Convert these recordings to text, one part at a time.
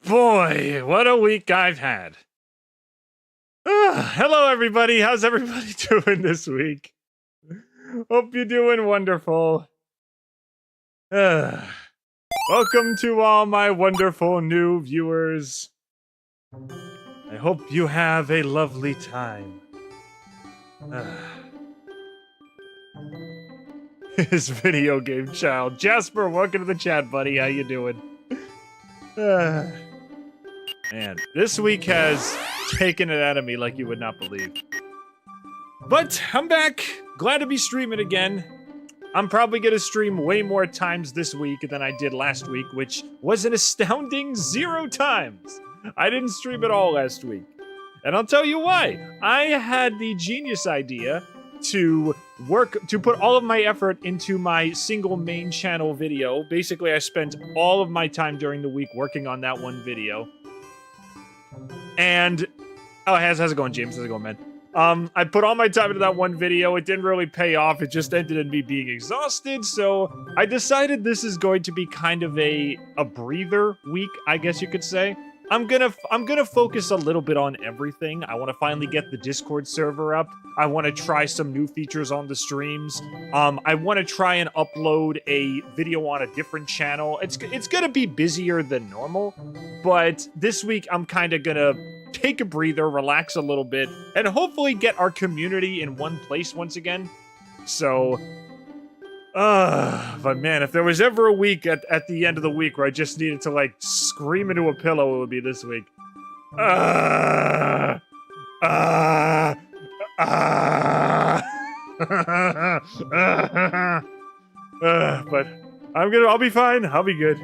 boy, what a week I've had. Hello, everybody. How's everybody doing this week? Hope you're doing wonderful. Welcome to all my wonderful new viewers. I hope you have a lovely time. His video game child. Jasper, welcome to the chat, buddy. How you doing? Man, this week has taken it out of me like you would not believe. But I'm back. Glad to be streaming again. I'm probably gonna stream way more times this week than I did last week, which was an astounding 0 times. I didn't stream at all last week. And I'll tell you why. I had the genius idea to put all of my effort into my single main channel video. Basically, I spent all of my time during the week working on that one video. And how's it going, James? How's it going, man? I put all my time into that one video. It didn't really pay off. It just ended in me being exhausted. So I decided this is going to be kind of a breather week, I guess you could say. I'm gonna focus a little bit on everything. I want to finally get the Discord server up. I want to try some new features on the streams. I want to try and upload a video on a different channel. It's gonna be busier than normal, but this week I'm kind of gonna take a breather, relax a little bit, and hopefully get our community in one place once again. So, but man, if there was ever a week at the end of the week where I just needed to, like, scream into a pillow, it would be this week. But I'll be fine. I'll be good.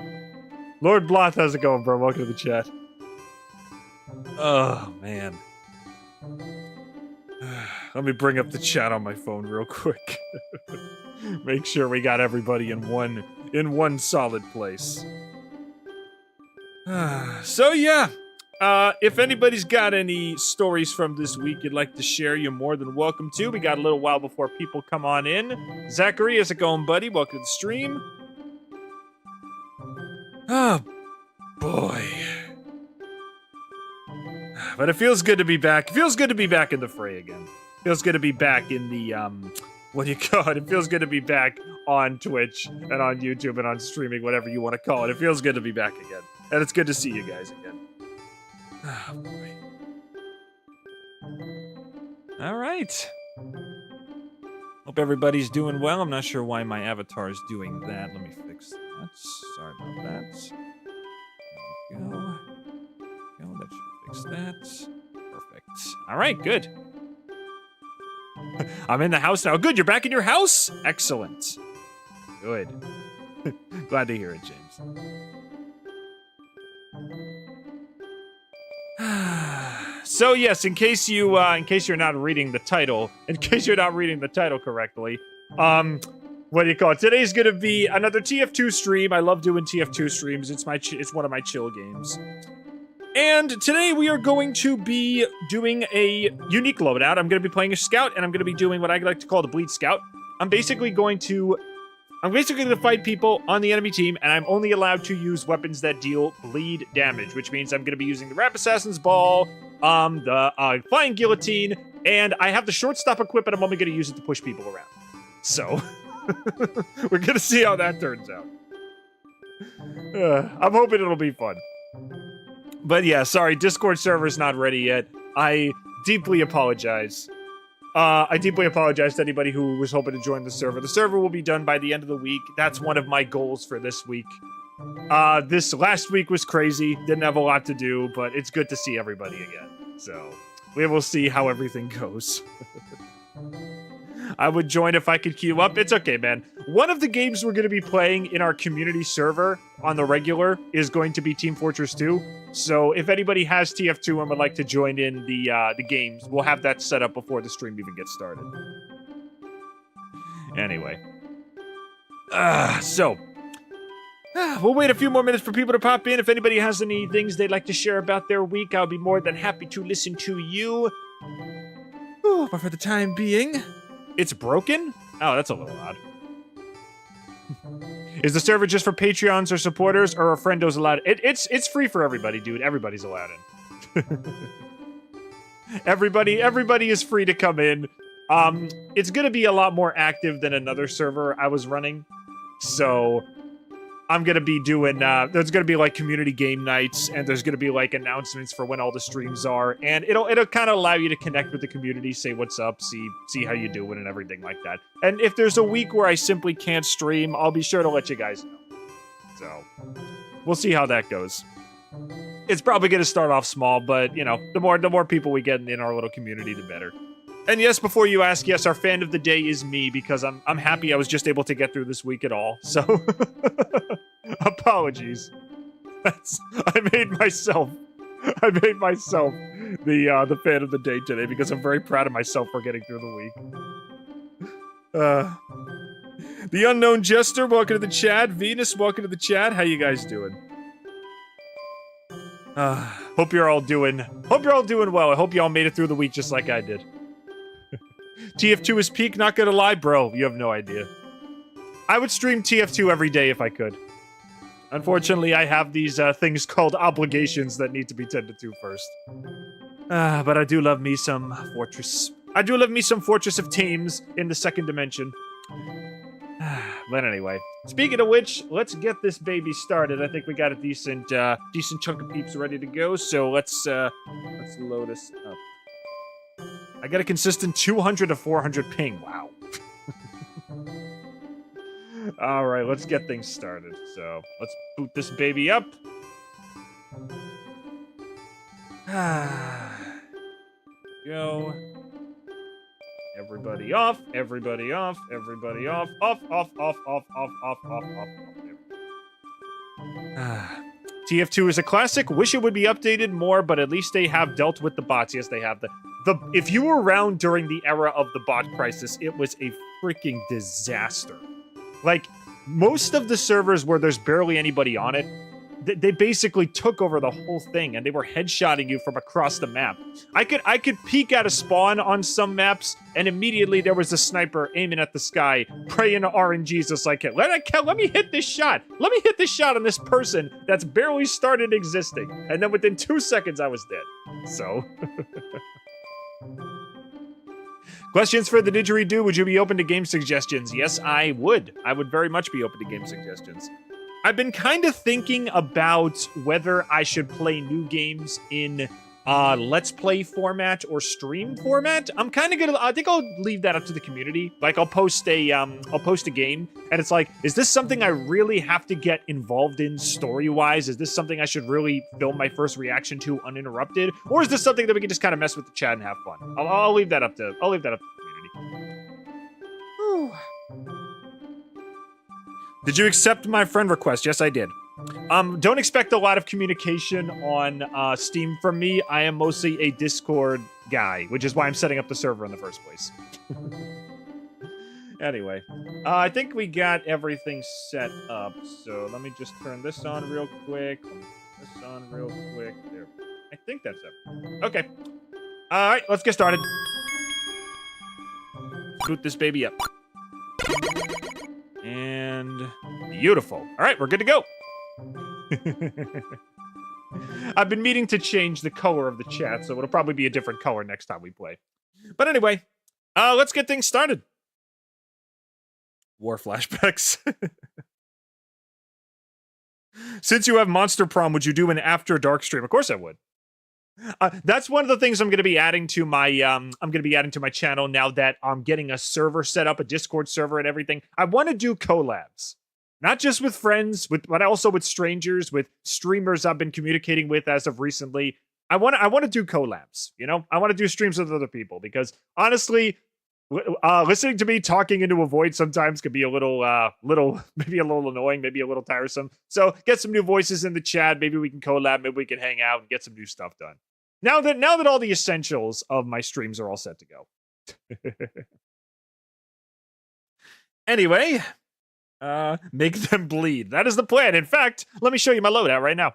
Lord Bloth, how's it going, bro? Welcome to the chat. Oh, man. Let me bring up the chat on my phone real quick. Make sure we got everybody in one solid place. So yeah, if anybody's got any stories from this week you'd like to share, you're more than welcome to. We got a little while before people come on in. Zachary, how's it going, buddy? Welcome to the stream. Oh, boy. But it feels good to be back. It feels good to be back in the fray again. Feels good to be back in the, what do you call it? It feels good to be back on Twitch and on YouTube and on streaming, whatever you want to call it. It feels good to be back again. And it's good to see you guys again. Oh, boy. All right. Hope everybody's doing well. I'm not sure why my avatar is doing that. Let me fix that. Sorry about that. There we go. That should fix that. Perfect. All right, good. I'm in the house now. Good, you're back in your house? Excellent. Good. Glad to hear it, James. So yes, in case you're not reading the title correctly, what do you call it? Today's gonna be another TF2 stream. I love doing TF2 streams. It's one of my chill games. And today we are going to be doing a unique loadout. I'm going to be playing a scout, and I'm going to be doing what I like to call the bleed scout. I'm basically going to fight people on the enemy team, and I'm only allowed to use weapons that deal bleed damage, which means I'm going to be using the Rap Assassin's Ball, the Flying Guillotine, and I have the Shortstop equipped, and I'm only going to use it to push people around. So, we're going to see how that turns out. I'm hoping it'll be fun. But yeah, sorry, Discord server's not ready yet. I deeply apologize. I deeply apologize to anybody who was hoping to join the server. The server will be done by the end of the week. That's one of my goals for this week. This last week was crazy. Didn't have a lot to do, but it's good to see everybody again. So, we will see how everything goes. I would join if I could queue up. It's okay, man. One of the games we're going to be playing in our community server on the regular is going to be Team Fortress 2. So if anybody has TF2 and would like to join in the games, we'll have that set up before the stream even gets started. Anyway. We'll wait a few more minutes for people to pop in. If anybody has any things they'd like to share about their week, I'll be more than happy to listen to you. Ooh, but for the time being... It's broken? Oh, that's a little odd. Is the server just for Patreons or supporters, or are friendos allowed? It's free for everybody, dude. Everybody's allowed in. Everybody is free to come in. It's gonna be a lot more active than another server I was running, so I'm gonna be doing, there's gonna be like community game nights, and there's gonna be like announcements for when all the streams are, and it'll kind of allow you to connect with the community, say what's up, see how you doing and everything like that. And if there's a week where I simply can't stream, I'll be sure to let you guys know. So, we'll see how that goes. It's probably gonna start off small, but you know, the more people we get in our little community, the better. And yes, before you ask, yes, our fan of the day is me, because I'm happy I was just able to get through this week at all. So, apologies. I made myself the fan of the day today, because I'm very proud of myself for getting through the week. The Unknown Jester, welcome to the chat. Venus, welcome to the chat. How you guys doing? Hope you're all doing well. I hope you all made it through the week just like I did. TF2 is peak, not gonna lie, bro. You have no idea. I would stream TF2 every day if I could. Unfortunately, I have these things called obligations that need to be tended to first. But I do love me some Fortress. I do love me some Fortress of Thames in the second dimension. But anyway, speaking of which, let's get this baby started. I think we got a decent chunk of peeps ready to go. So let's load us up. I got a consistent 200 to 400 ping. Wow. All right, let's get things started. So let's boot this baby up. Go. Everybody off. Everybody off. Everybody off. Off. Off. Off. Off. Off. Off. Off. Off. TF2 is a classic. Wish it would be updated more, but at least they have dealt with the bots. Yes, they have. If you were around during the era of the bot crisis, it was a freaking disaster. Like, most of the servers where there's barely anybody on it, they basically took over the whole thing, and they were headshotting you from across the map. I could peek at a spawn on some maps, and immediately there was a sniper aiming at the sky, praying to RNGs just like, let me hit this shot. Let me hit this shot on this person that's barely started existing. And then within 2 seconds, I was dead. So... Questions for the didgeridoo. Would you be open to game suggestions? Yes, I would. I would very much be open to game suggestions. I've been kind of thinking about whether I should play new games in Let's Play format or stream format. I'm kind of gonna. I think I'll leave that up to the community. Like, I'll post a game, and it's like, is this something I really have to get involved in story-wise? Is this something I should really film my first reaction to uninterrupted, or is this something that we can just kind of mess with the chat and have fun? I'll leave that up to. I'll leave that up to the community. Whew. Did you accept my friend request? Yes, I did. Don't expect a lot of communication on Steam from me. I am mostly a Discord guy, which is why I'm setting up the server in the first place. Anyway, I think we got everything set up, so let me just turn this on real quick. Let me turn this on real quick. There. I think that's everything. Okay. All right, let's get started. Boot this baby up. And beautiful. All right, we're good to go. I've been meaning to change the color of the chat, so it'll probably be a different color next time we play. But anyway, let's get things started. War flashbacks. Since you have Monster Prom, would you do an After Dark stream? Of course I would. That's one of the things I'm going to be adding to my channel now that I'm getting a server set up, a Discord server and everything. I want to do collabs. Not just with friends, but also with strangers, with streamers I've been communicating with as of recently. I want to do collabs, you know? I want to do streams with other people because honestly, listening to me talking into a void sometimes can be a little maybe a little annoying, maybe a little tiresome. So get some new voices in the chat. Maybe we can collab. Maybe we can hang out and get some new stuff done. Now that all the essentials of my streams are all set to go. Anyway. Make them bleed. That is the plan. In fact, let me show you my loadout right now.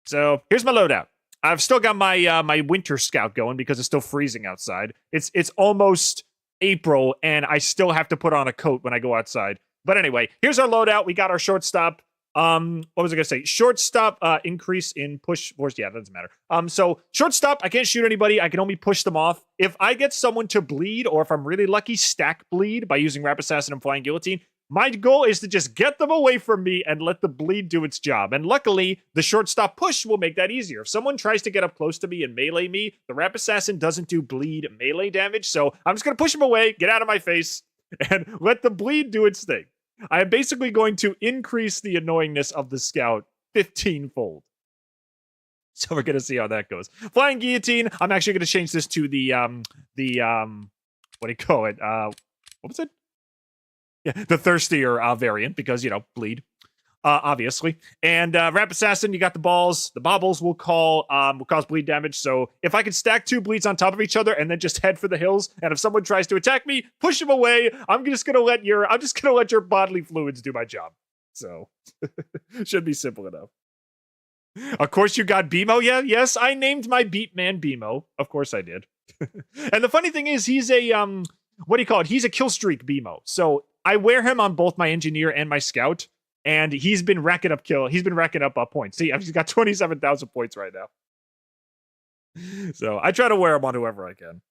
So here's my loadout. I've still got my my winter scout going because it's still freezing outside. It's almost April and I still have to put on a coat when I go outside. But anyway, here's our loadout. We got our shortstop. What was I gonna say? Shortstop, increase in push force. Yeah, that doesn't matter. So shortstop, I can't shoot anybody. I can only push them off. If I get someone to bleed, or if I'm really lucky, stack bleed by using Rap Assassin and Flying Guillotine, my goal is to just get them away from me and let the bleed do its job. And luckily, the shortstop push will make that easier. If someone tries to get up close to me and melee me, the Rap Assassin doesn't do bleed melee damage. So I'm just gonna push him away, get out of my face, and let the bleed do its thing. I am basically going to increase the annoyingness of the scout 15-fold. So we're gonna see how that goes. Flying Guillotine, I'm actually gonna change this to the what do you call it? What was it? Yeah, the thirstier variant, because, you know, bleed. Obviously. And Rap Assassin, you got the balls. The baubles will cause bleed damage. So if I can stack 2 bleeds on top of each other and then just head for the hills, and if someone tries to attack me, push them away. I'm just gonna let your bodily fluids do my job. So should be simple enough. Of course you got BMO. Yeah, yes, I named my beat man BMO. Of course I did. And the funny thing is, he's a what do you call it? He's a kill streak BMO. So I wear him on both my engineer and my scout. And he's been racking up points. See, he's got 27,000 points right now. So I try to wear him on whoever I can.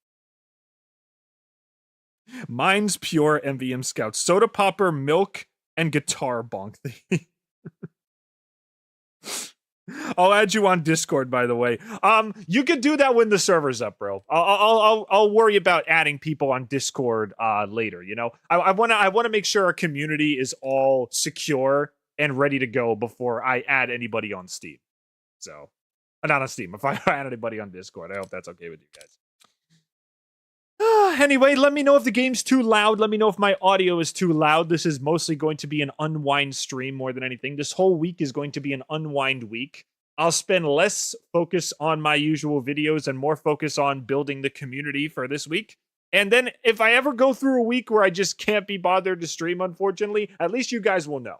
Mine's pure MVM Scout. Soda Popper, Milk, and Guitar Bonk theme. I'll add you on Discord, by the way. You could do that when the server's up, bro. I'll worry about adding people on Discord later. You know, I wanna make sure our community is all secure and ready to go before I add anybody on Steam. So, not on Steam. If I add anybody on Discord, I hope that's okay with you guys. Anyway, let me know if the game's too loud. Let me know if my audio is too loud. This is mostly going to be an unwind stream more than anything. This whole week is going to be an unwind week. I'll spend less focus on my usual videos and more focus on building the community for this week. And then if I ever go through a week where I just can't be bothered to stream, unfortunately, at least you guys will know.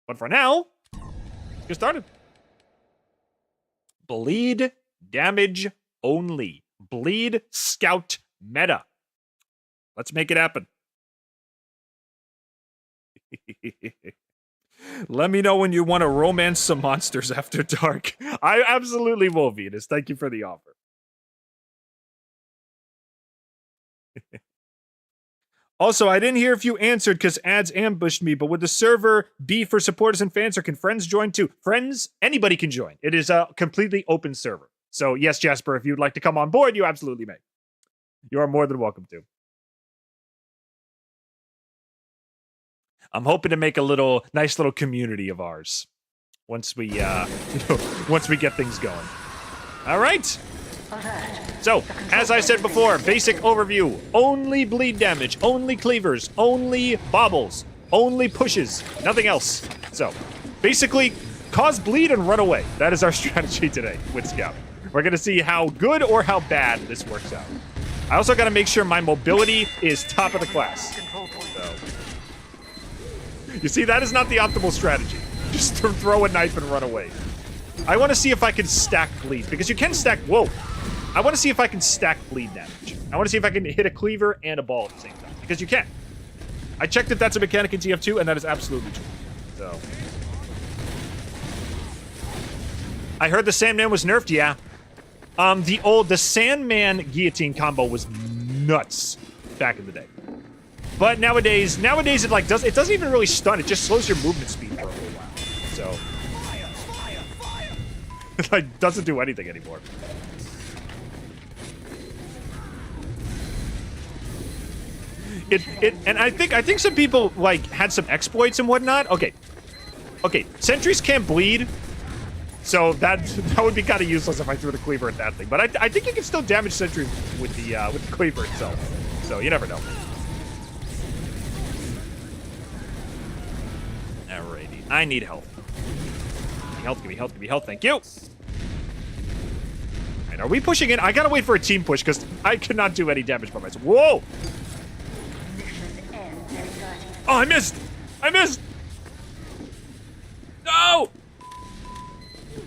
But for now, let's get started. Bleed damage only. Bleed scout meta. Let's make it happen. Let me know when you want to romance some monsters after dark. I absolutely will, Venus. Thank you for the offer. Also, I didn't hear if you answered because ads ambushed me, but would the server be for supporters and fans, or can friends join too? Friends, anybody can join. It is a completely open server. So yes, Jasper, if you'd like to come on board, you absolutely may. You are more than welcome to. I'm hoping to make a nice little community of ours once we once we get things going. All right. So, as I said before, basic overview. Only bleed damage, only cleavers, only baubles, only pushes, nothing else. So, basically, cause bleed and run away. That is our strategy today with Scout. We're gonna see how good or how bad this works out. I also gotta make sure my mobility is top of the class. So, you see, that is not the optimal strategy. Just to throw a knife and run away. I want to see if I can stack bleed, because you can stack, whoa. I want to see if I can stack bleed damage. I want to see if I can hit a cleaver and a ball at the same time, because you can. I checked if that's a mechanic in TF2, and that is absolutely true. So. I heard the Sandman was nerfed, yeah. The Sandman guillotine combo was nuts back in the day. But nowadays it like doesn't even really stun. It just slows your movement speed for a little while. So it like doesn't do anything anymore. And I think some people like had some exploits and whatnot. Okay, sentries can't bleed, so that would be kind of useless if I threw the cleaver at that thing. But I think you can still damage sentry with the cleaver itself. So you never know. Alrighty, I need health. Give me health, thank you. Alright, are we pushing in? I gotta wait for a team push because I cannot do any damage by myself. Whoa! Oh, I missed! No!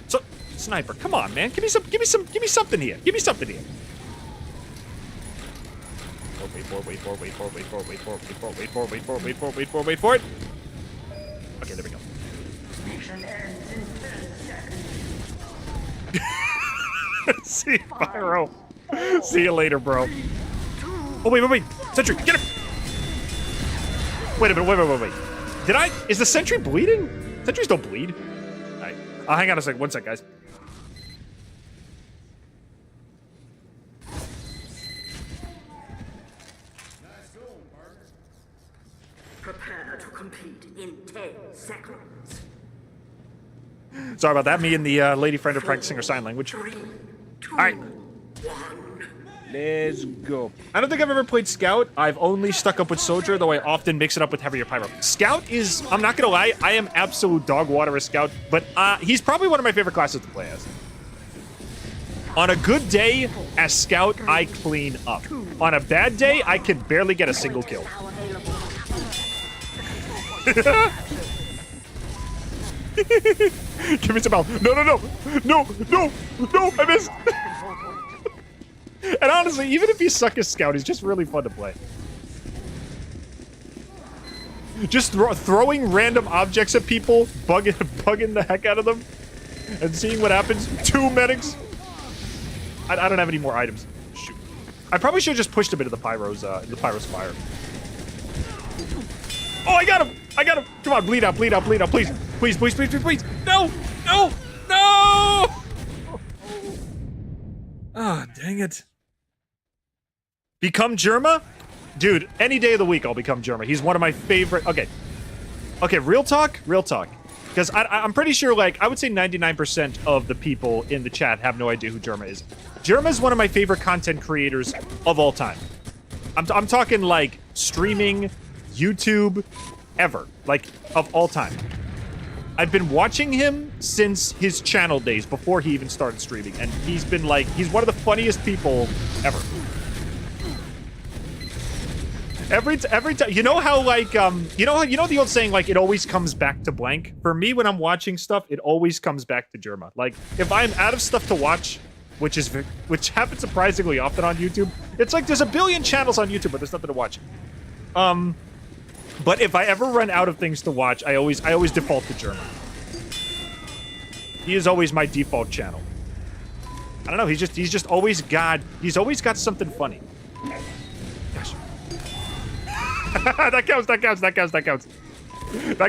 So, sniper, come on, man. Give me something here. Okay, for it, wait for it, wait for it, wait for it, wait for it, wait for it, wait for it, wait for it, wait for it, wait for it, wait for it. Okay, there we go. Mission ends in 10 seconds. See you, Pyro. See you later, bro. Oh, wait. Sentry, get him! Wait a minute, wait. Is the sentry bleeding? Sentries don't bleed. All right, hang on a sec, one sec, guys. Prepare to compete in 10 seconds. Sorry about that. Me and the lady friend are practicing her sign language. 3, 2, All right. 1. Let's go. I don't think I've ever played Scout. I've only stuck up with Soldier, though I often mix it up with heavier Pyro. Scout is, I'm not gonna lie, I am absolute dog water as Scout, but he's probably one of my favorite classes to play as. On a good day, as Scout, I clean up. On a bad day, I can barely get a single kill. Give me some health. No, I missed. And honestly, even if you suck as Scout, he's just really fun to play. Just throwing random objects at people, bugging the heck out of them, and seeing what happens. 2 medics. I don't have any more items. Shoot. I probably should have just pushed him into the Pyro's fire. Oh, I got him! Come on, bleed out, please. Please. No! Ah, dang it. Become Jerma? Dude, any day of the week I'll become Jerma. He's one of my favorite. Okay, real talk. Because I'm pretty sure, like, I would say 99% of the people in the chat have no idea who Jerma is. Jerma is one of my favorite content creators of all time. I'm talking, like, streaming, YouTube, ever. Like, of all time. I've been watching him since his channel days, before he even started streaming, and he's been, like, he's one of the funniest people ever. Every time, you know how, like, you know the old saying, like, it always comes back to blank? For me, when I'm watching stuff, it always comes back to Jerma. Like, if I'm out of stuff to watch, which happens surprisingly often on YouTube, it's like there's a billion channels on YouTube, but there's nothing to watch. But if I ever run out of things to watch, I always default to Jerma. He is always my default channel. I don't know, he's just always got something funny. Gosh. That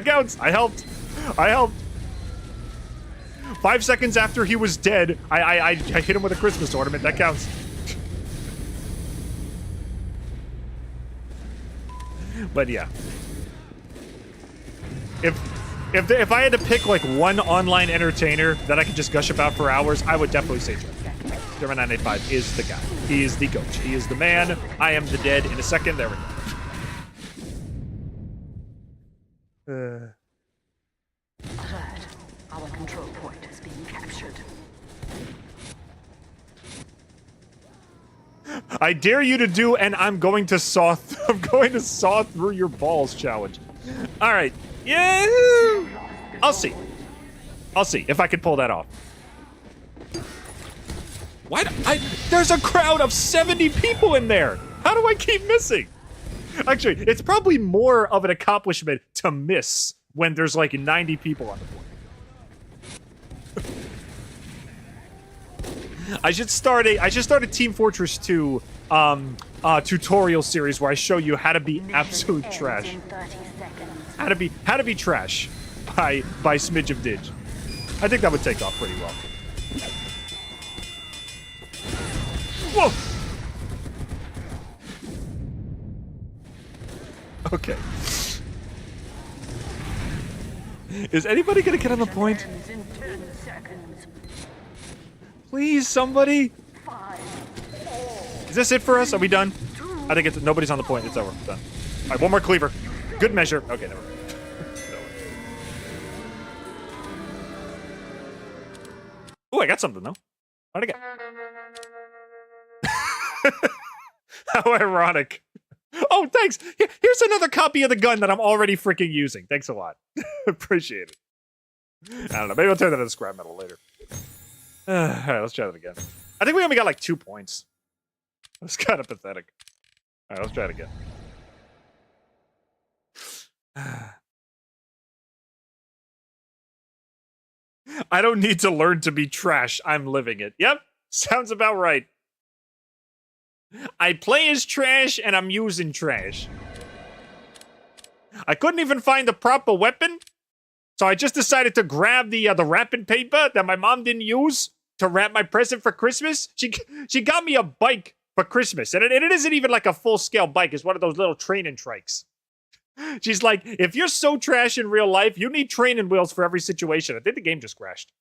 counts. I helped. 5 seconds after he was dead, I hit him with a Christmas ornament. That counts. But yeah. If I had to pick, like, one online entertainer that I could just gush about for hours, I would definitely say Jerma 985 is the guy. He is the GOAT. He is the man. I am the dead in a second. There we go. Alert. Our control point is being captured. I dare you to do, and I'm going to saw through your balls challenge. All right. Yeah. I'll see if I can pull that off. There's a crowd of 70 people in there. How do I keep missing? Actually, it's probably more of an accomplishment to miss when there's like 90 people on the board. I should start a Team Fortress 2 tutorial series where I show you how to be absolute trash. How to be trash by Smidge of Didge. I think that would take off pretty well. Whoa! Okay. Is anybody gonna get on the point? Please, somebody. Is this it for us? Are we done? I think nobody's on the point. It's over. Done. All right, one more cleaver. Good measure. Okay, never mind. Ooh, I got something though. How'd I get? How ironic. Oh, thanks. Here's another copy of the gun that I'm already freaking using. Thanks a lot. Appreciate it. I don't know. Maybe I'll turn that into scrap metal later. All right, let's try that again. I think we only got like 2 points. That's kind of pathetic. Alright, let's try it again. I don't need to learn to be trash. I'm living it. Yep, sounds about right. I play as trash and I'm using trash. I couldn't even find the proper weapon, so I just decided to grab the wrapping paper that my mom didn't use to wrap my present for Christmas. She got me a bike for Christmas, and it isn't even like a full-scale bike. It's one of those little training trikes. She's like, if you're so trash in real life, you need training wheels for every situation. I think the game just crashed.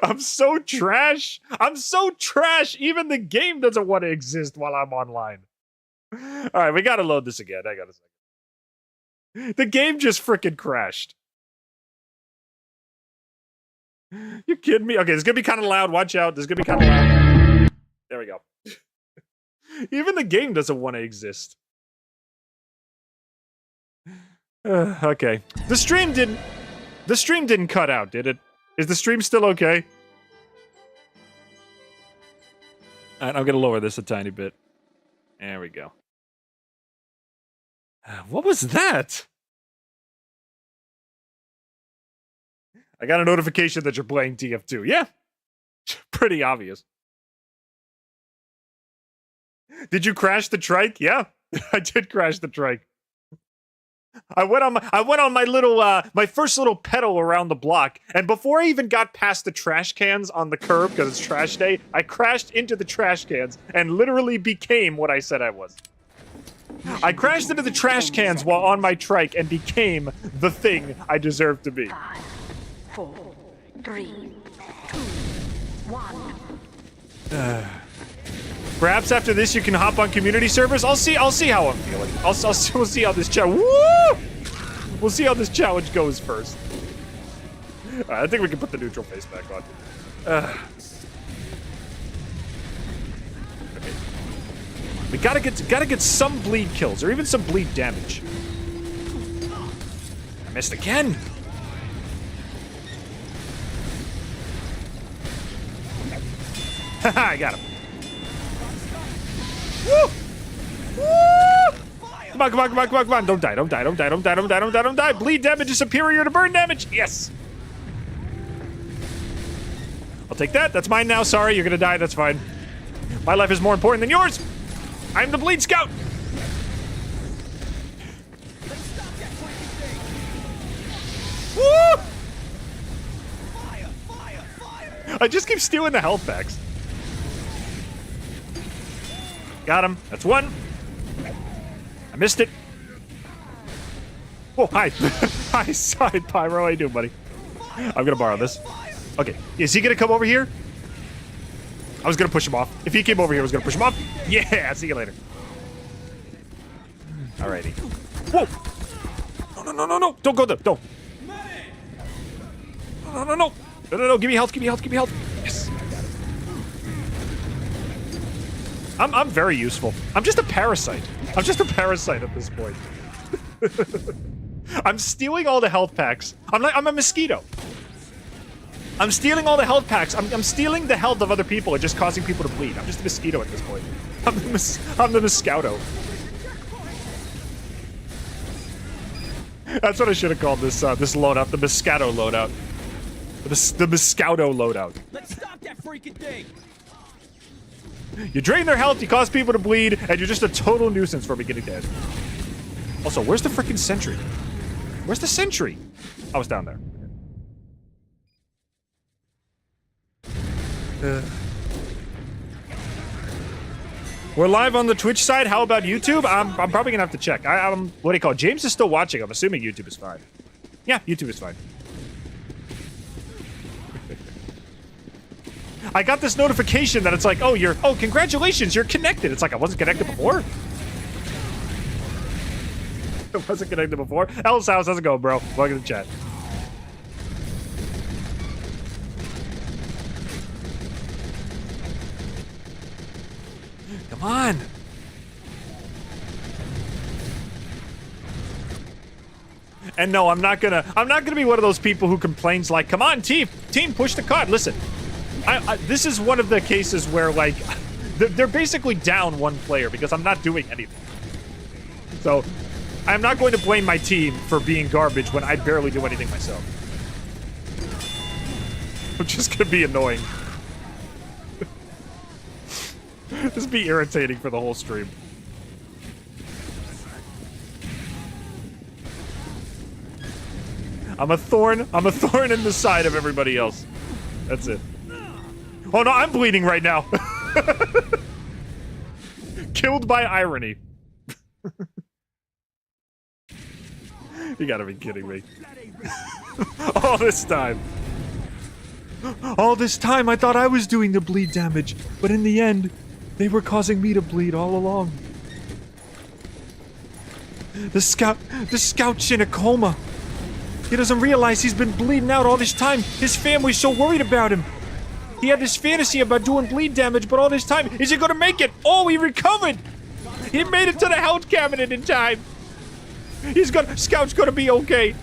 I'm so trash. I'm so trash. Even the game doesn't want to exist while I'm online. All right, we gotta load this again. Hang on a second. The game just freaking crashed. You kidding me? Okay, this is gonna be kind of loud. Watch out. This is gonna be kind of loud. There we go. Even the game doesn't want to exist. Okay. The stream didn't cut out, did it? Is the stream still okay? Alright, I'm gonna lower this a tiny bit. There we go. What was that? I got a notification that you're playing TF2. Yeah. Pretty obvious. Did you crash the trike? Yeah, I did crash the trike. I went on my little my first little pedal around the block, and before I even got past the trash cans on the curb because it's trash day, I crashed into the trash cans and literally became what I said I was. I crashed into the trash cans while on my trike and became the thing I deserved to be. 5, 4, 3, 2, 1. Perhaps after this you can hop on community servers. I'll see how I'm feeling. We'll see how this challenge. We'll see how this challenge goes first. I think we can put the neutral face back on. Okay. We gotta get some bleed kills or even some bleed damage. I missed again. Haha, I got him. Woo! Woo! Come on, come on, come on, come on, come on. Don't die, don't die, don't die, don't die, don't die, don't die, don't die. Bleed damage is superior to burn damage. Yes. I'll take that. That's mine now. Sorry, you're gonna die. That's fine. My life is more important than yours. I'm the bleed scout. Woo! I just keep stealing the health packs. Got him. That's one. I missed it. Oh, hi. Hi, Pyro. How you doing, buddy? I'm gonna borrow this. Okay. Is he gonna come over here? I was gonna push him off. If he came over here, I was gonna push him off. Yeah, see you later. Alrighty. Whoa! No, no, no, no, no! Don't go there. Don't. No, no, no, no. No, no, no. Give me health, give me health, give me health. Yes. I'm very useful. I'm just a parasite. I'm just a parasite at this point. I'm stealing all the health packs. I'm a mosquito. I'm stealing all the health packs. I'm stealing the health of other people and just causing people to bleed. I'm just a mosquito at this point. I'm the mosquito. That's what I should have called this this loadout, the Moscato loadout. The Moscato loadout. Let's stop that freaking thing. You drain their health, you cause people to bleed, and you're just a total nuisance for beginning to end. Also, where's the freaking sentry? Where's the sentry? I was down there. We're live on the Twitch side. How about YouTube? I'm probably gonna have to check. What do you call it? James is still watching. I'm assuming YouTube is fine. Yeah, YouTube is fine. I got this notification that it's like, oh, congratulations, you're connected. It's like I wasn't connected before. I wasn't connected before. Ellis House, how's it going, bro? Welcome to the chat. Come on. And no, I'm not gonna be one of those people who complains like, come on, team, push the card. Listen, this is one of the cases where, like, they're basically down one player because I'm not doing anything. So, I'm not going to blame my team for being garbage when I barely do anything myself. Which is gonna be annoying. This would be irritating for the whole stream. I'm a thorn in the side of everybody else. That's it. Oh no, I'm bleeding right now. Killed by irony. You gotta be kidding me. All this time. All this time I thought I was doing the bleed damage, but in the end, they were causing me to bleed all along. The scout's in a coma. He doesn't realize he's been bleeding out all this time. His family's so worried about him. He had this fantasy about doing bleed damage, but all this time, is he gonna make it? Oh, he recovered! He made it to the health cabinet in time. Scout's gonna be okay.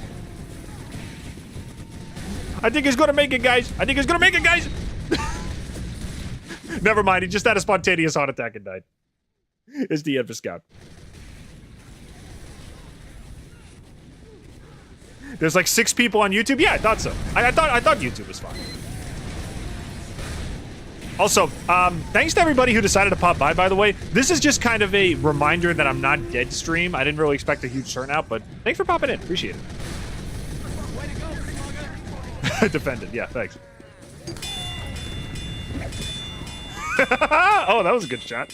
I think he's gonna make it, guys. I think he's gonna make it, guys. Never mind, he just had a spontaneous heart attack and died. It's the end for Scout. There's like 6 people on YouTube? Yeah, I thought so. I thought YouTube was fine. Also, thanks to everybody who decided to pop by the way. This is just kind of a reminder that I'm not dead stream. I didn't really expect a huge turnout, but thanks for popping in. Appreciate it. Defended. Yeah, thanks. Oh, that was a good shot.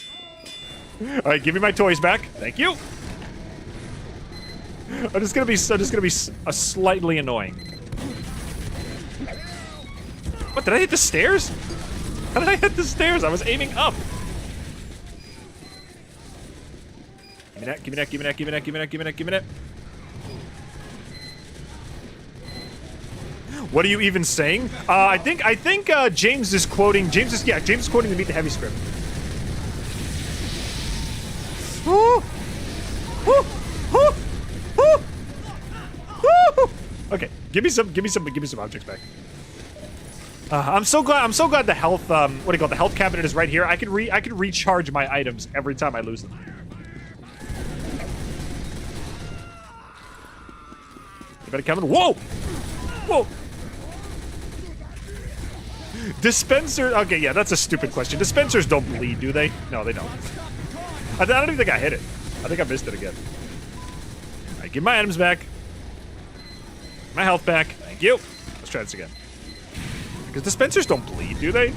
All right, give me my toys back. Thank you. I'm just gonna be slightly annoying. What, did I hit the stairs? How did I hit the stairs? I was aiming up. Give me that, give me that, give me that, give me that, give me that, give me that, give me that. What are you even saying? I think James is quoting James is quoting the Meet the Heavy script. Ooh. Ooh. Ooh. Ooh. Ooh. Okay, give me some objects back. I'm so glad the health the health cabinet is right here. I can recharge my items every time I lose them. You better come in. Whoa! Whoa! Dispenser. Okay, yeah, that's a stupid question. Dispensers don't bleed, do they? No, they don't. I don't even think I hit it. I think I missed it again. All right, give my items back. My health back. Thank you. Let's try this again. Because dispensers don't bleed, do they?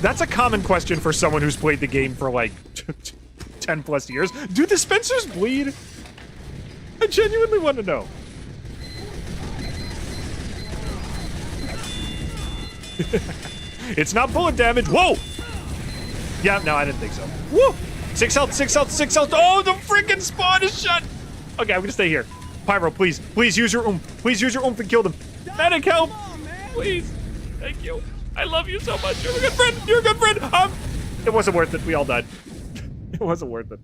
That's a common question for someone who's played the game for like 10 plus years. Do dispensers bleed? I genuinely want to know. It's not bullet damage. Whoa! Yeah, no, I didn't think so. Woo! 6 health, 6 health, 6 health. Oh, the freaking spawn is shut. Okay, I'm gonna stay here. Pyro, please use your oomph. Please use your oomph and kill them. Medic, help! Please. Thank you. I love you so much. You're a good friend. You're a good friend. It wasn't worth it. We all died. It wasn't worth it.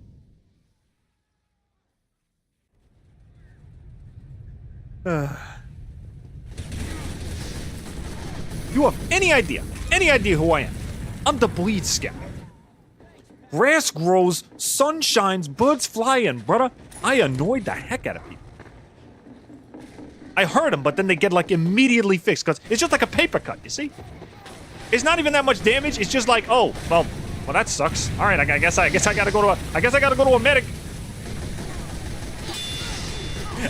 You have any idea who I am? I'm the Bleed Scout. Grass grows, sun shines, birds fly in, brother. I annoyed the heck out of people. I hurt them, but then they get like immediately fixed because it's just like a paper cut, you see? It's not even that much damage. It's just like, oh, well, that sucks. All right, I guess I gotta go to a medic.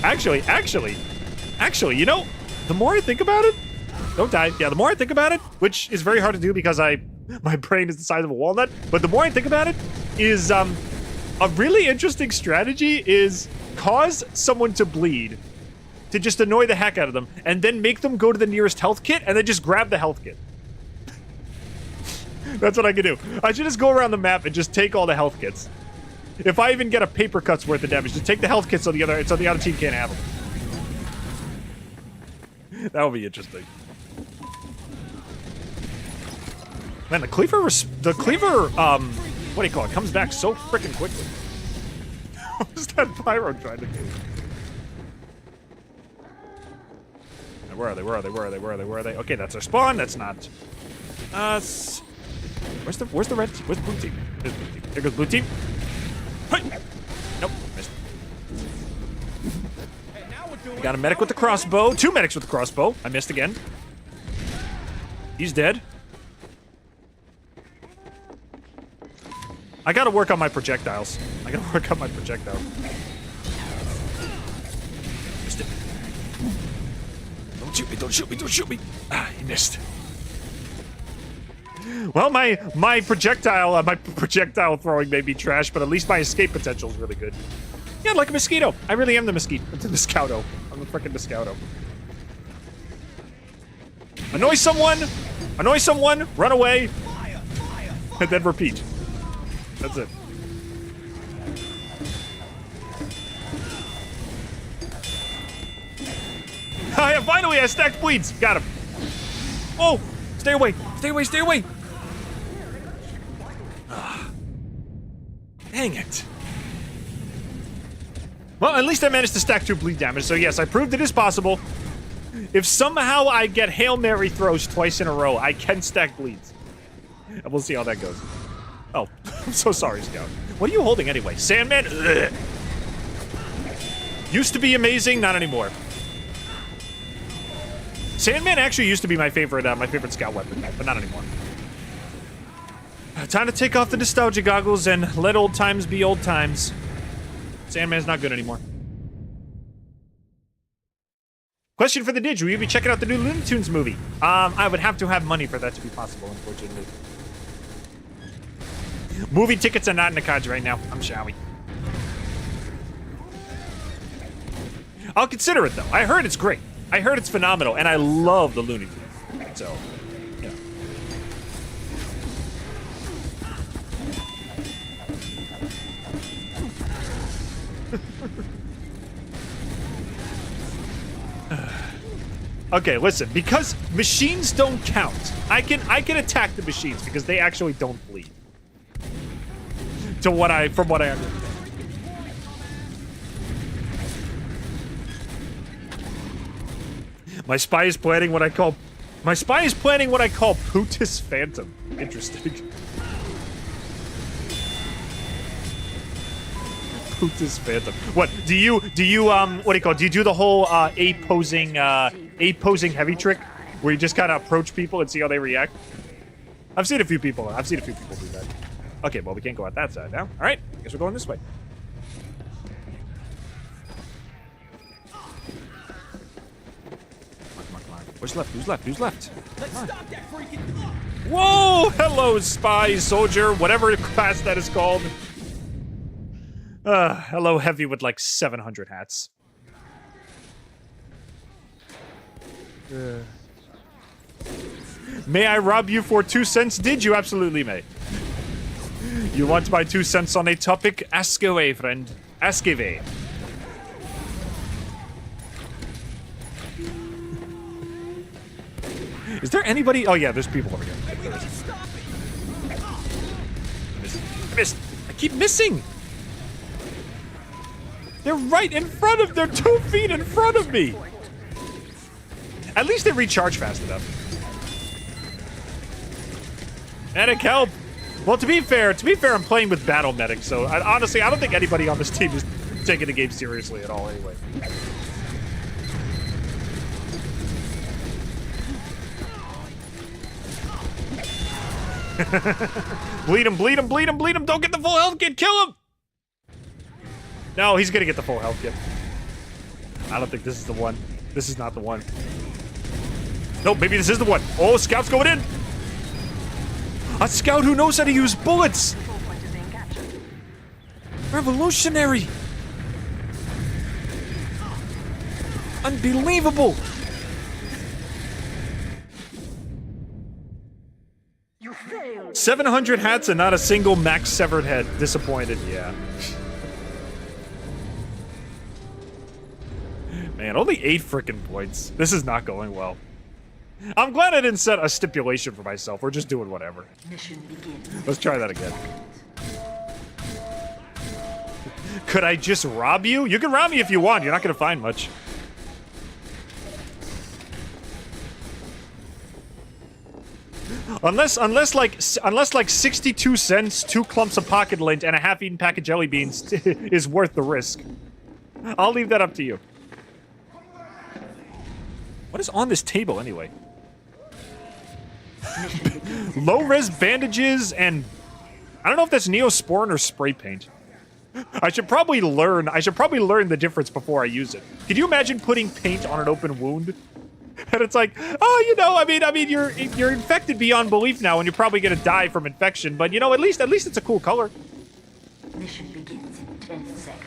Actually, you know, the more I think about it, don't die. Yeah, the more I think about it, which is very hard to do because my brain is the size of a walnut, but the more I think about it is, a really interesting strategy is cause someone to bleed to just annoy the heck out of them and then make them go to the nearest health kit and then just grab the health kit. That's what I can do. I should just go around the map and just take all the health kits. If I even get a paper cut's worth of damage, just take the health kits so the other team can't have them. That would be interesting. Man, the cleaver, what do you call it, comes back so freaking quickly. What was that pyro trying to do? Where are they? Where are they? Where are they? Where are they? Where are they? Okay, that's our spawn. That's not. Where's the red? Where's blue team? There's blue team. There goes blue team. Hey! Nope, missed. We got a medic with the crossbow. 2 medics with the crossbow. I missed again. He's dead. I gotta work on my projectiles. Missed it. Don't shoot me, don't shoot me, don't shoot me. Ah, he missed. Well, my projectile throwing may be trash, but at least my escape potential is really good. Yeah, like a mosquito. I really am the mosquito. The Moscato. I'm the frickin' Moscato. Annoy someone! Annoy someone! Run away! And then repeat. That's it. Finally, I stacked bleeds. Got him. Oh! Stay away! Stay away! Stay away! Dang it. Well, at least I managed to stack 2 bleed damage, so yes, I proved it is possible. If somehow I get Hail Mary throws twice in a row, I can stack bleeds. And we'll see how that goes. Oh, I'm so sorry, Scout. What are you holding anyway? Sandman? Ugh. Used to be amazing, not anymore. Sandman actually used to be my favorite scout weapon, but not anymore. Time to take off the nostalgia goggles and let old times be old times. Sandman's not good anymore. Question for the Didge, will you be checking out the new Looney Tunes movie? I would have to have money for that to be possible, unfortunately. Movie tickets are not in the cards right now. I'm sorry. I'll consider it, though. I heard it's great. I heard it's phenomenal, and I love the Looney Tunes. So, yeah. Okay, listen, because machines don't count. I can attack the machines because they actually don't bleed. From what I understand. My spy is planning what I call Putis Phantom. Interesting. Putis Phantom. What do you what do you call it? Do you do the whole A posing heavy trick where you just kind of approach people and see how they react? I've seen a few people do that. Okay, well, we can't go out that side now. All right, I guess we're going this way. Where's left? Who's left? Who's left? Let's stop that freaking. Whoa! Hello, spy, soldier, whatever class that is called. Hello, heavy with like 700 hats. May I rob you for 2 cents? Did you? Absolutely may. You want my 2 cents on a topic? Ask away, friend. Ask away. Is there anybody? Oh yeah, there's people over here. I missed. I keep missing. They're right in front of. They're 2 feet in front of me. At least they recharge fast enough. Medic, help! Well, to be fair, I'm playing with battle medics, so honestly, I don't think anybody on this team is taking the game seriously at all. Anyway. Bleed him, bleed him, bleed him, bleed him! Don't get the full health kit! Kill him! No, he's gonna get the full health kit. I don't think this is the one. This is not the one. Nope, maybe this is the one. Oh, Scout's going in! A Scout who knows how to use bullets! Revolutionary! Unbelievable! 700 hats and not a single max severed head. Disappointed, yeah. Man, only 8 frickin' points. This is not going well. I'm glad I didn't set a stipulation for myself. We're just doing whatever. Mission begins. Let's try that again. Could I just rob you? You can rob me if you want. You're not gonna find much. Unless like 62 cents, 2 clumps of pocket lint, and a half-eaten pack of jelly beans is worth the risk. I'll leave that up to you. What is on this table anyway? Low-res bandages and I don't know if that's Neosporin or spray paint. I should probably learn the difference before I use it. Could you imagine putting paint on an open wound? And it's like, oh, you know, I mean, you're infected beyond belief now, and you're probably gonna die from infection. But you know, at least it's a cool color. Mission begins in 10 seconds.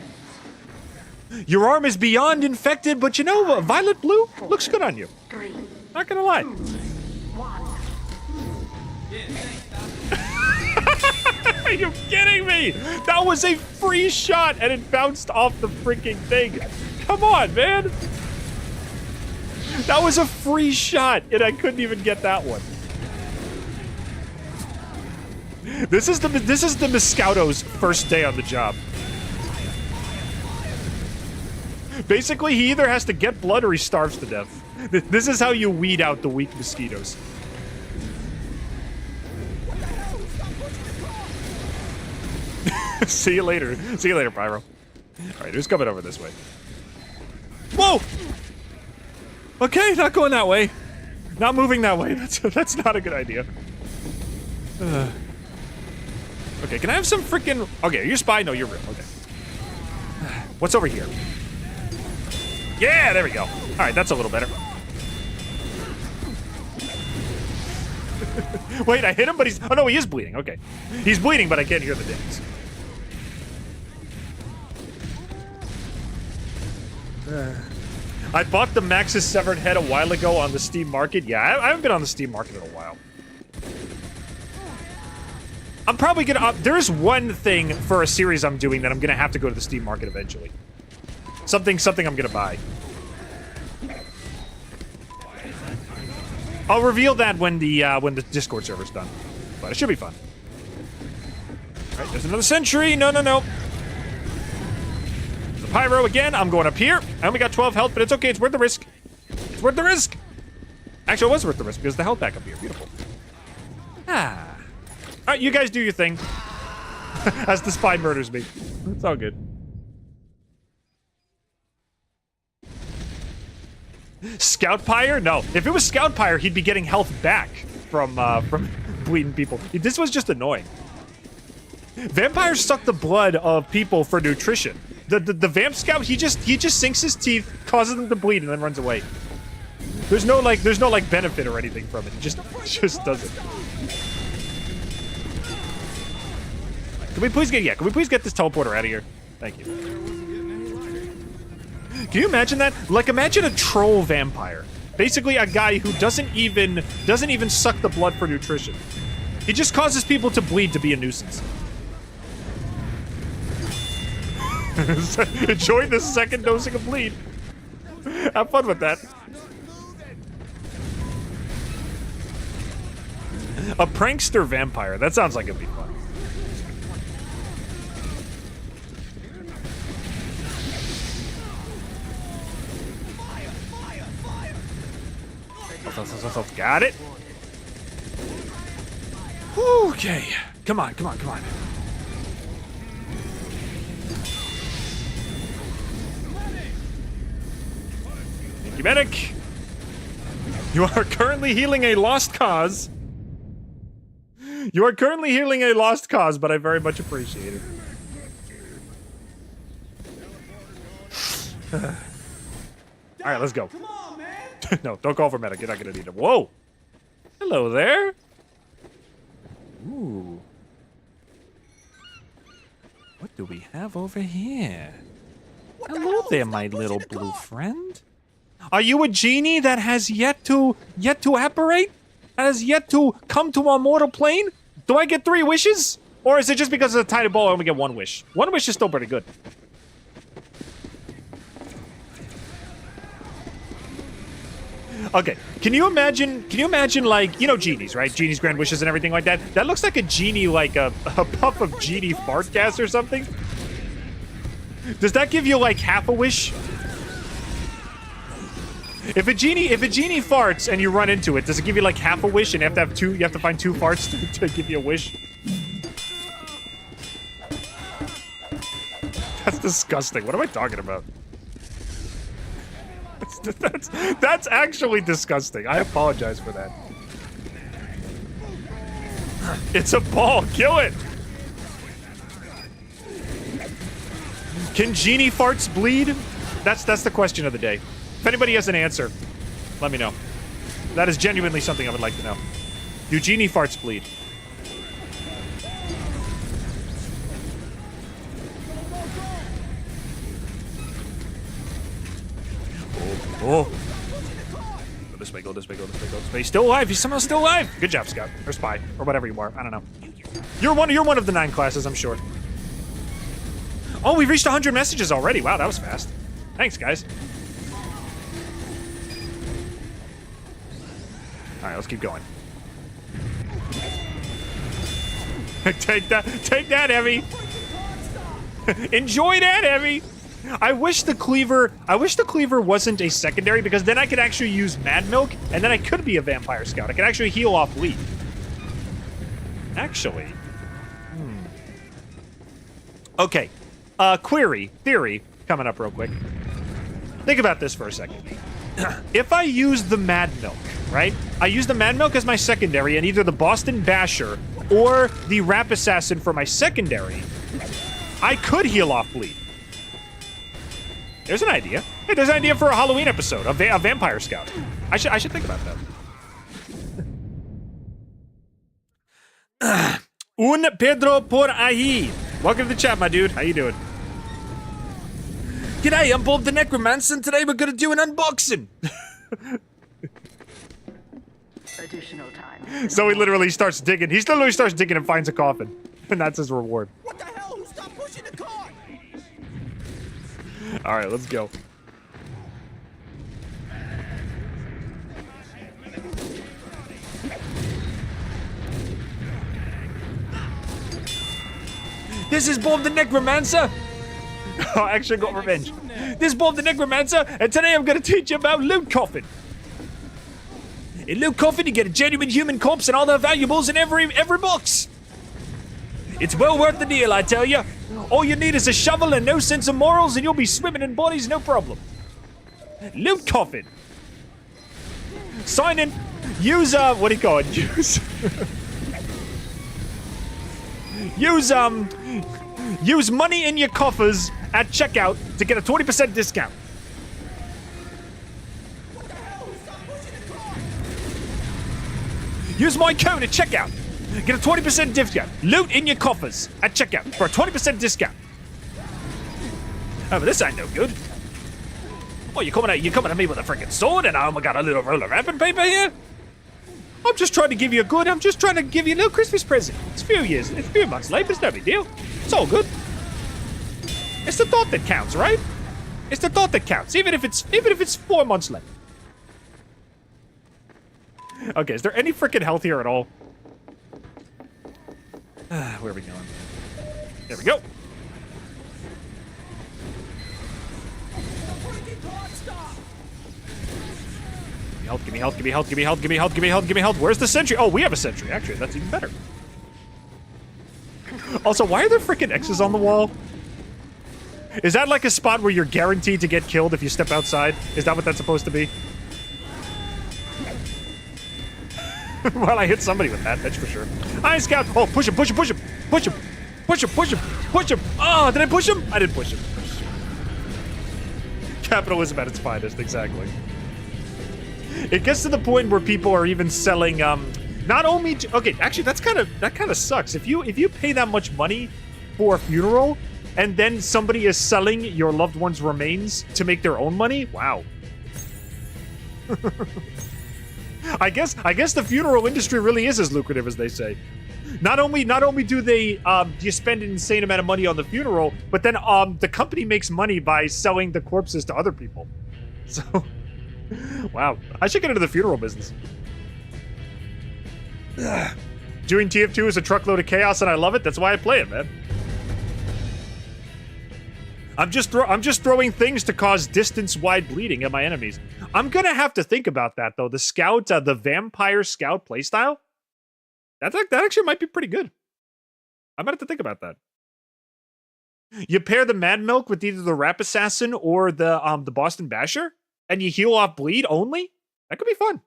Your arm is beyond infected, but you know, violet blue looks good on you. 3, Not gonna lie. 1. Are you kidding me? That was a free shot, and it bounced off the freaking thing. Come on, man. That was a free shot, and I couldn't even get that one. This is the Moscato's first day on the job. Basically, he either has to get blood or he starves to death. This is how you weed out the weak mosquitoes. See you later. See you later, Pyro. All right, who's coming over this way? Whoa! Okay, not going that way. Not moving that way. That's not a good idea. Okay, can I have some freaking... Okay, are you a spy? No, you're real. Okay. What's over here? Yeah, there we go. All right, that's a little better. Wait, I hit him, but he's... Oh, no, he is bleeding. Okay. He's bleeding, but I can't hear the dance. I bought the Max's severed head a while ago on the Steam Market. Yeah, I haven't been on the Steam Market in a while. I'm probably gonna... there is one thing for a series I'm doing that I'm gonna have to go to the Steam Market eventually. Something I'm gonna buy. I'll reveal that when the Discord server's done. But it should be fun. All right, there's another sentry. No. The Pyro again. I'm going up here. I only got 12 health, but it's okay. It's worth the risk. It's worth the risk. Actually, it was worth the risk because the health back up here. Beautiful. Ah. All right, you guys do your thing. As the spy murders me. It's all good. Scout Pyre? No. If it was Scout Pyre, he'd be getting health back from bleeding people. This was just annoying. Vampires suck the blood of people for nutrition. The Vamp Scout, he just sinks his teeth, causes them to bleed, and then runs away. There's no benefit or anything from it. He just does it. Can we please get this teleporter out of here? Thank you. Can you imagine that? Like, imagine a troll vampire. Basically, a guy who doesn't even suck the blood for nutrition. He just causes people to bleed to be a nuisance. Enjoy the second dosing of bleed. Have fun with that. A prankster vampire. That sounds like it'd be fun. Got it. Okay. Come on. Thank you, medic. You are currently healing a lost cause. But I very much appreciate it. All right, let's go. No, don't call for medic. You're not gonna need him. Whoa! Hello there. Ooh. What do we have over here? Hello there, my little blue friend. Are you a genie that has yet to apparate? Has yet to come to our mortal plane? Do I get 3 wishes? Or is it just because of the tiny ball I only get 1 wish? 1 wish is still pretty good. Okay, can you imagine like, you know, genies, right? Genies' grand wishes and everything like that. That looks like a genie, like a puff of genie fart gas or something. Does that give you like half a wish? If a genie farts and you run into it, does it give you like half a wish and you have to find 2 farts to give you a wish? That's disgusting. What am I talking about? That's actually disgusting. I apologize for that. It's a ball. Kill it. Can genie farts bleed? That's the question of the day. If anybody has an answer, let me know. That is genuinely something I would like to know. Do genie farts bleed? Oh. Go this way, go this way, go this way, go this way. He's still alive. He's somehow still alive. Good job, Scout. Or Spy. Or whatever you are. I don't know. You're one of the 9 classes, I'm sure. Oh, we've reached 100 messages already. Wow, that was fast. Thanks, guys. All right, let's keep going. Take that, Heavy. Enjoy that, Heavy. I wish the cleaver wasn't a secondary, because then I could actually use Mad Milk, and then I could be a vampire scout. I could actually heal off bleed. Actually. Okay. Theory, coming up real quick. Think about this for a second. If I use the Mad Milk, right? I use the Mad Milk as my secondary, and either the Boston Basher or the Rap Assassin for my secondary, I could heal off bleed. There's an idea. Hey, there's an idea for a Halloween episode, a vampire scout. I should think about that. Un Pedro por ahí. Welcome to the chat, my dude. How you doing? G'day, I'm Bob the Necromancer, and today we're gonna do an unboxing. Additional time. So he literally starts digging. He literally starts digging and finds a coffin. And that's his reward. What the hell? Who stopped pushing the car? Alright, let's go. This is Bob the Necromancer. Oh, I actually got revenge. This is Bob the Necromancer, and today I'm gonna teach you about Loot Coffin. In Loot Coffin, you get a genuine human corpse and all their valuables in every box. It's well worth the deal, I tell you. All you need is a shovel and no sense of morals, and you'll be swimming in bodies, no problem. Loot Coffin. Sign in. Use what do you call it? Use money in your coffers at checkout to get a 20% discount. Use my code at checkout. Get a 20% discount. Loot in your coffers at checkout for a 20% discount. Oh, but this ain't no good. Oh, you coming at me with a freaking sword, and I got a little roll of wrapping paper here? I'm just trying to give you a little Christmas present. It's a few months late, but it's no big deal. It's all good. It's the thought that counts, right? It's the thought that counts, even if it's 4 months late. Okay, is there any freaking health here at all? Where are we going? There we go. Give me health, give me health, give me health, give me health, give me health, give me health. Where's the sentry? Oh, we have a sentry. Actually, that's even better. Also, why are there freaking X's on the wall? Is that like a spot where you're guaranteed to get killed if you step outside? Is that what that's supposed to be? Well, I hit somebody with that, that's for sure. Hi, Scout. Oh, push him, push him, push him, push him, push him, push him, push him. Oh, did I push him? I didn't push him. Capitalism at its finest, exactly. It gets to the point where people are even selling, not only okay, actually that kind of sucks. If you pay that much money for a funeral, and then somebody is selling your loved one's remains to make their own money, wow. I guess the funeral industry really is as lucrative as they say. Not only do they you spend an insane amount of money on the funeral, but then the company makes money by selling the corpses to other people. So, wow, I should get into the funeral business. Doing TF2 is a truckload of chaos, and I love it. That's why I play it, man. I'm just throwing things to cause distance-wide bleeding at my enemies. I'm gonna have to think about that though. The scout, the vampire scout playstyle. That actually might be pretty good. I'm gonna have to think about that. You pair the Mad Milk with either the Rap Assassin or the Boston Basher, and you heal off bleed only. That could be fun.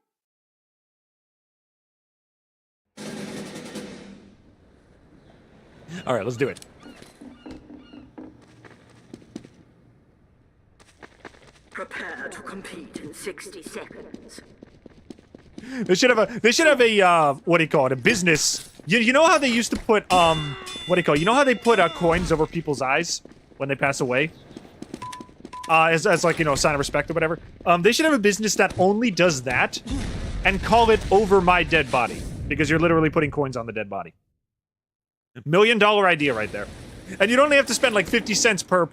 All right, let's do it. Prepare to compete in 60 seconds. They should have a what do you call it? A business. You know how they used to put what do you call it? You know how they put coins over people's eyes when they pass away? As like, you know, a sign of respect or whatever. They should have a business that only does that and call it Over My Dead Body, because you're literally putting coins on the dead body. $1 million idea right there. And you'd only have to spend like 50 cents per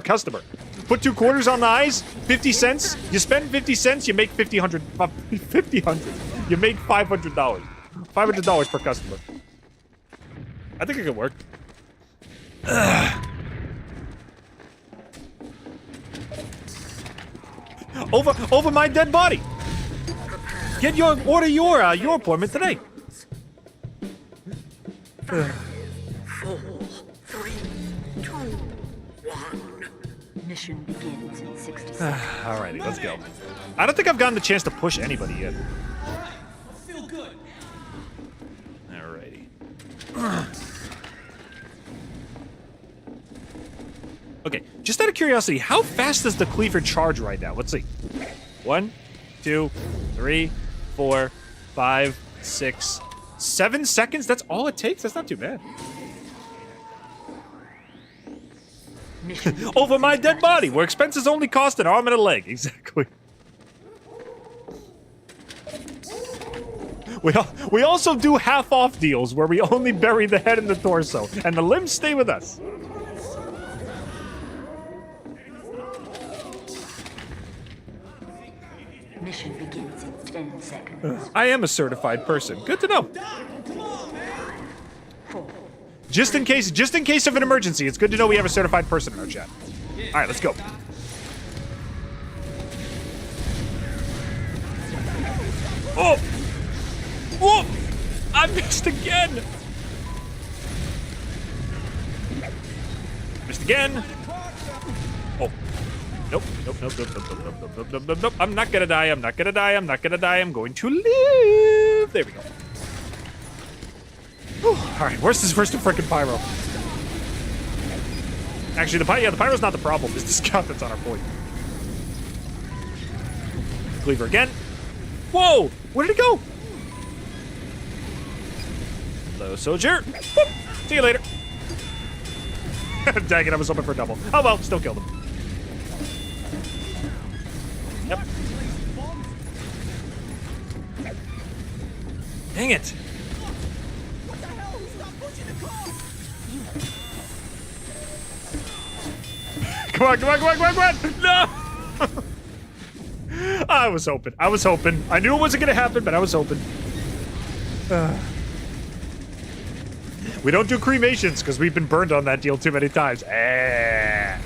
customer. Put 2 quarters on the eyes, 50 cents. You spend 50 cents, you make 500. You make $500. $500 per customer. I think it could work. Over my dead body. Get order your appointment today. 4, 3, 2, 1. Mission begins in 60 seconds. Alrighty, let's go. I don't think I've gotten the chance to push anybody yet. I feel good. Alrighty. Okay, just out of curiosity, how fast does the cleaver charge right now? Let's see. 1, 2, 3, 4, 5, 6, 7 seconds? That's all it takes? That's not too bad. Over my dead body, where expenses only cost an arm and a leg. Exactly. We also do half-off deals where we only bury the head and the torso, and the limbs stay with us. Mission begins in 10 seconds. I am a certified person. Good to know. Just in case of an emergency, it's good to know we have a certified person in our chat. All right, let's go. Oh! Whoa! I missed again! Missed again. Oh. Nope. Nope. I'm not gonna die. I'm going to live. There we go. Alright, where's the frickin' pyro? Actually, the pyro's not the problem. It's the scout that's on our point. Cleaver again. Whoa! Where did it go? Hello, soldier. Boop. See you later. Dang it, I was hoping for a double. Oh well, still killed him. Yep. Dang it. Come on. No! I was hoping. I knew it wasn't gonna happen, but I was hoping. We don't do cremations because we've been burned on that deal too many times. That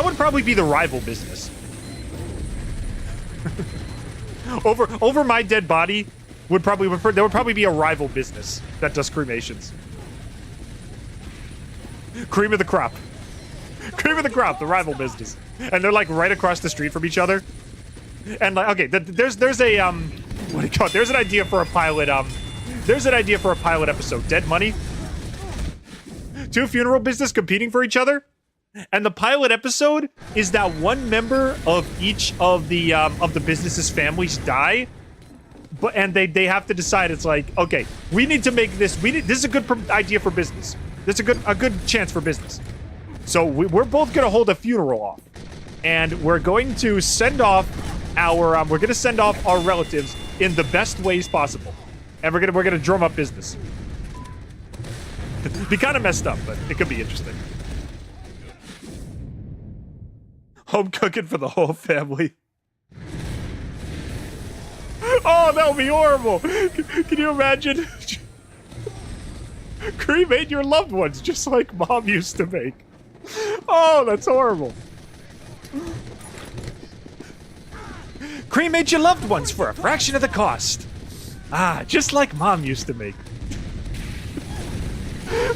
would probably be the rival business. Over my dead body there would probably be a rival business that does cremations. Cream of the crop. Cream of the crop, the rival business. And they're like right across the street from each other. And like, okay, there's a what do you call it? There's an idea for a pilot episode. Dead Money. 2 funeral business competing for each other. And the pilot episode is that one member of each of the business's families die, and they have to decide. It's like, okay, we need to make this. This is a good idea for business. This is a good chance for business. So we're both gonna hold a funeral off, and we're going to send off our relatives in the best ways possible, and we're gonna drum up business. Be kind of messed up, but it could be interesting. Home cooking for the whole family. Oh, that would be horrible. Can you imagine? Cremate your loved ones just like Mom used to make. Oh, that's horrible. Cremate your loved ones for a fraction of the cost. Ah, just like Mom used to make.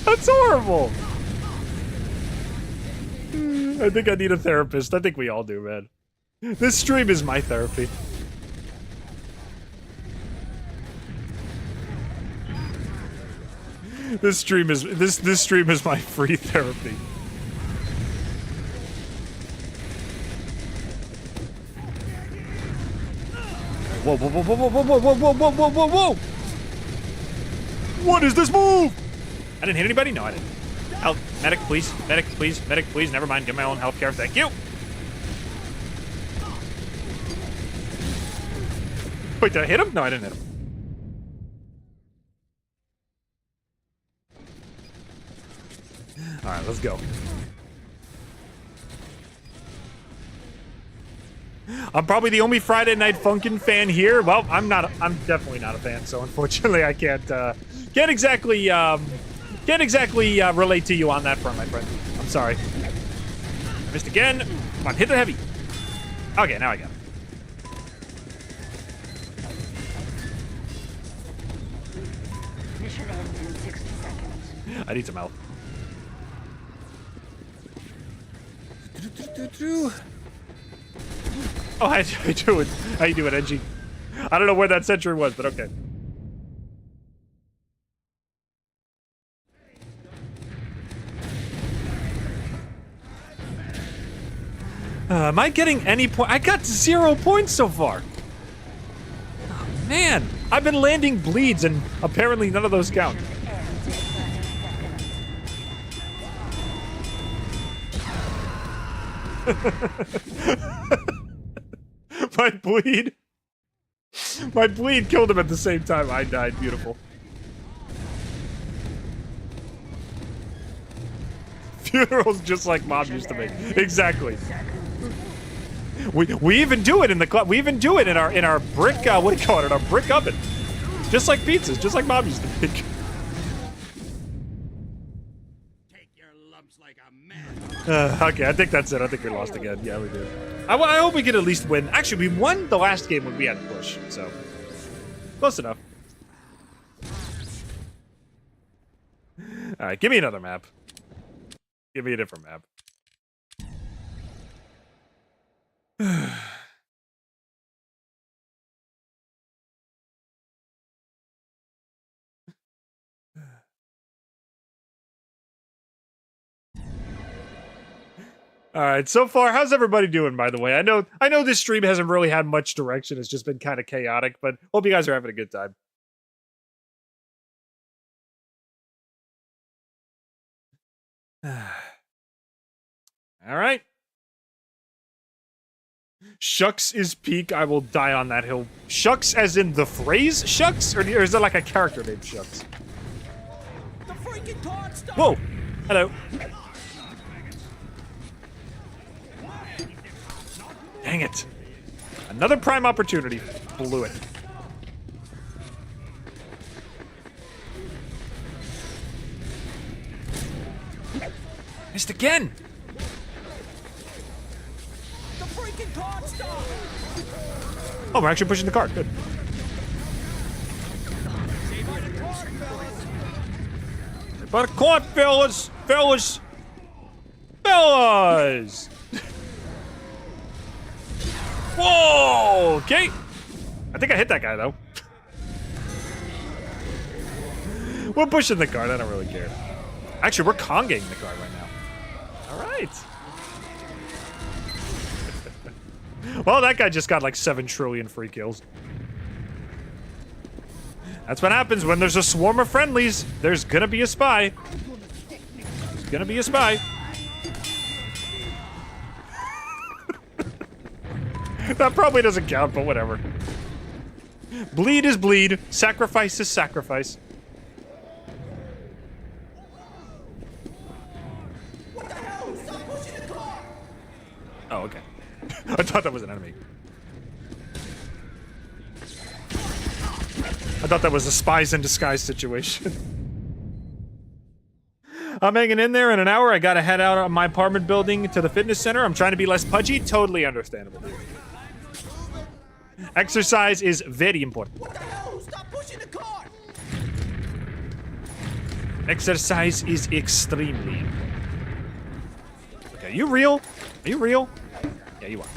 That's horrible. I think I need a therapist. I think we all do, man. This stream is my therapy. This stream is my free therapy. Whoa, whoa, whoa, whoa, whoa, whoa, whoa, whoa, whoa, whoa, whoa, whoa! What is this move? I didn't hit anybody? No, I didn't. Help. Medic, please. Medic, please. Medic, please. Never mind. Get my own healthcare. Thank you. Wait, did I hit him? No, I didn't hit him. Alright, let's go. I'm probably the only Friday Night Funkin' fan here. Well, I'm definitely not a fan, so unfortunately I can't exactly relate to you on that front, my friend. I'm sorry. I missed again. Come on, hit the heavy. Okay, now I got it. Mission ends in 60 seconds. I need some help. Oh, how you doing? How you doing, NG? I don't know where that sentry was, but okay. Am I getting any point? I got 0 points so far. Oh, man. I've been landing bleeds, and apparently none of those count. My bleed killed him at the same time I died. Beautiful. Funerals just like Mom used to make. Exactly. We even do it in the club. We even do it in our brick. What do you call it? In our brick oven. Just like pizzas. Just like Mom used to make. Take your lumps like a man. Okay, I think that's it. I think we lost again. Yeah, we did. I hope we can at least win. Actually, we won the last game when we had push, so close enough. All right, give me another map. Give me a different map. All right, so far, how's everybody doing, by the way? I know this stream hasn't really had much direction. It's just been kind of chaotic, but hope you guys are having a good time. All right. Shucks is peak. I will die on that hill. Shucks as in the phrase shucks? Or is that like a character named Shucks? The freaking card stuff. Whoa. Hello. Dang it. Another prime opportunity. Blew it. Missed again. The freaking card stuff. Oh, we're actually pushing the cart. Good. But a cart, fellas. Fellas. Fellas. Whoa! Okay. I think I hit that guy, though. We're pushing the cart. I don't really care. Actually, we're conging the cart right now. All right. Well, that guy just got like 7 trillion free kills. That's what happens when there's a swarm of friendlies. There's gonna be a spy. There's gonna be a spy. That probably doesn't count, but whatever. Bleed is bleed. Sacrifice is sacrifice. What the hell? Stop pushing the car. Oh, okay. I thought that was an enemy. I thought that was a spies in disguise situation. I'm hanging in there. In an hour, I gotta head out of my apartment building to the fitness center. I'm trying to be less pudgy. Totally understandable. Exercise is very important. Stop pushing the car! Exercise is extremely important. Okay, are you real? Are you real? Yeah, you are.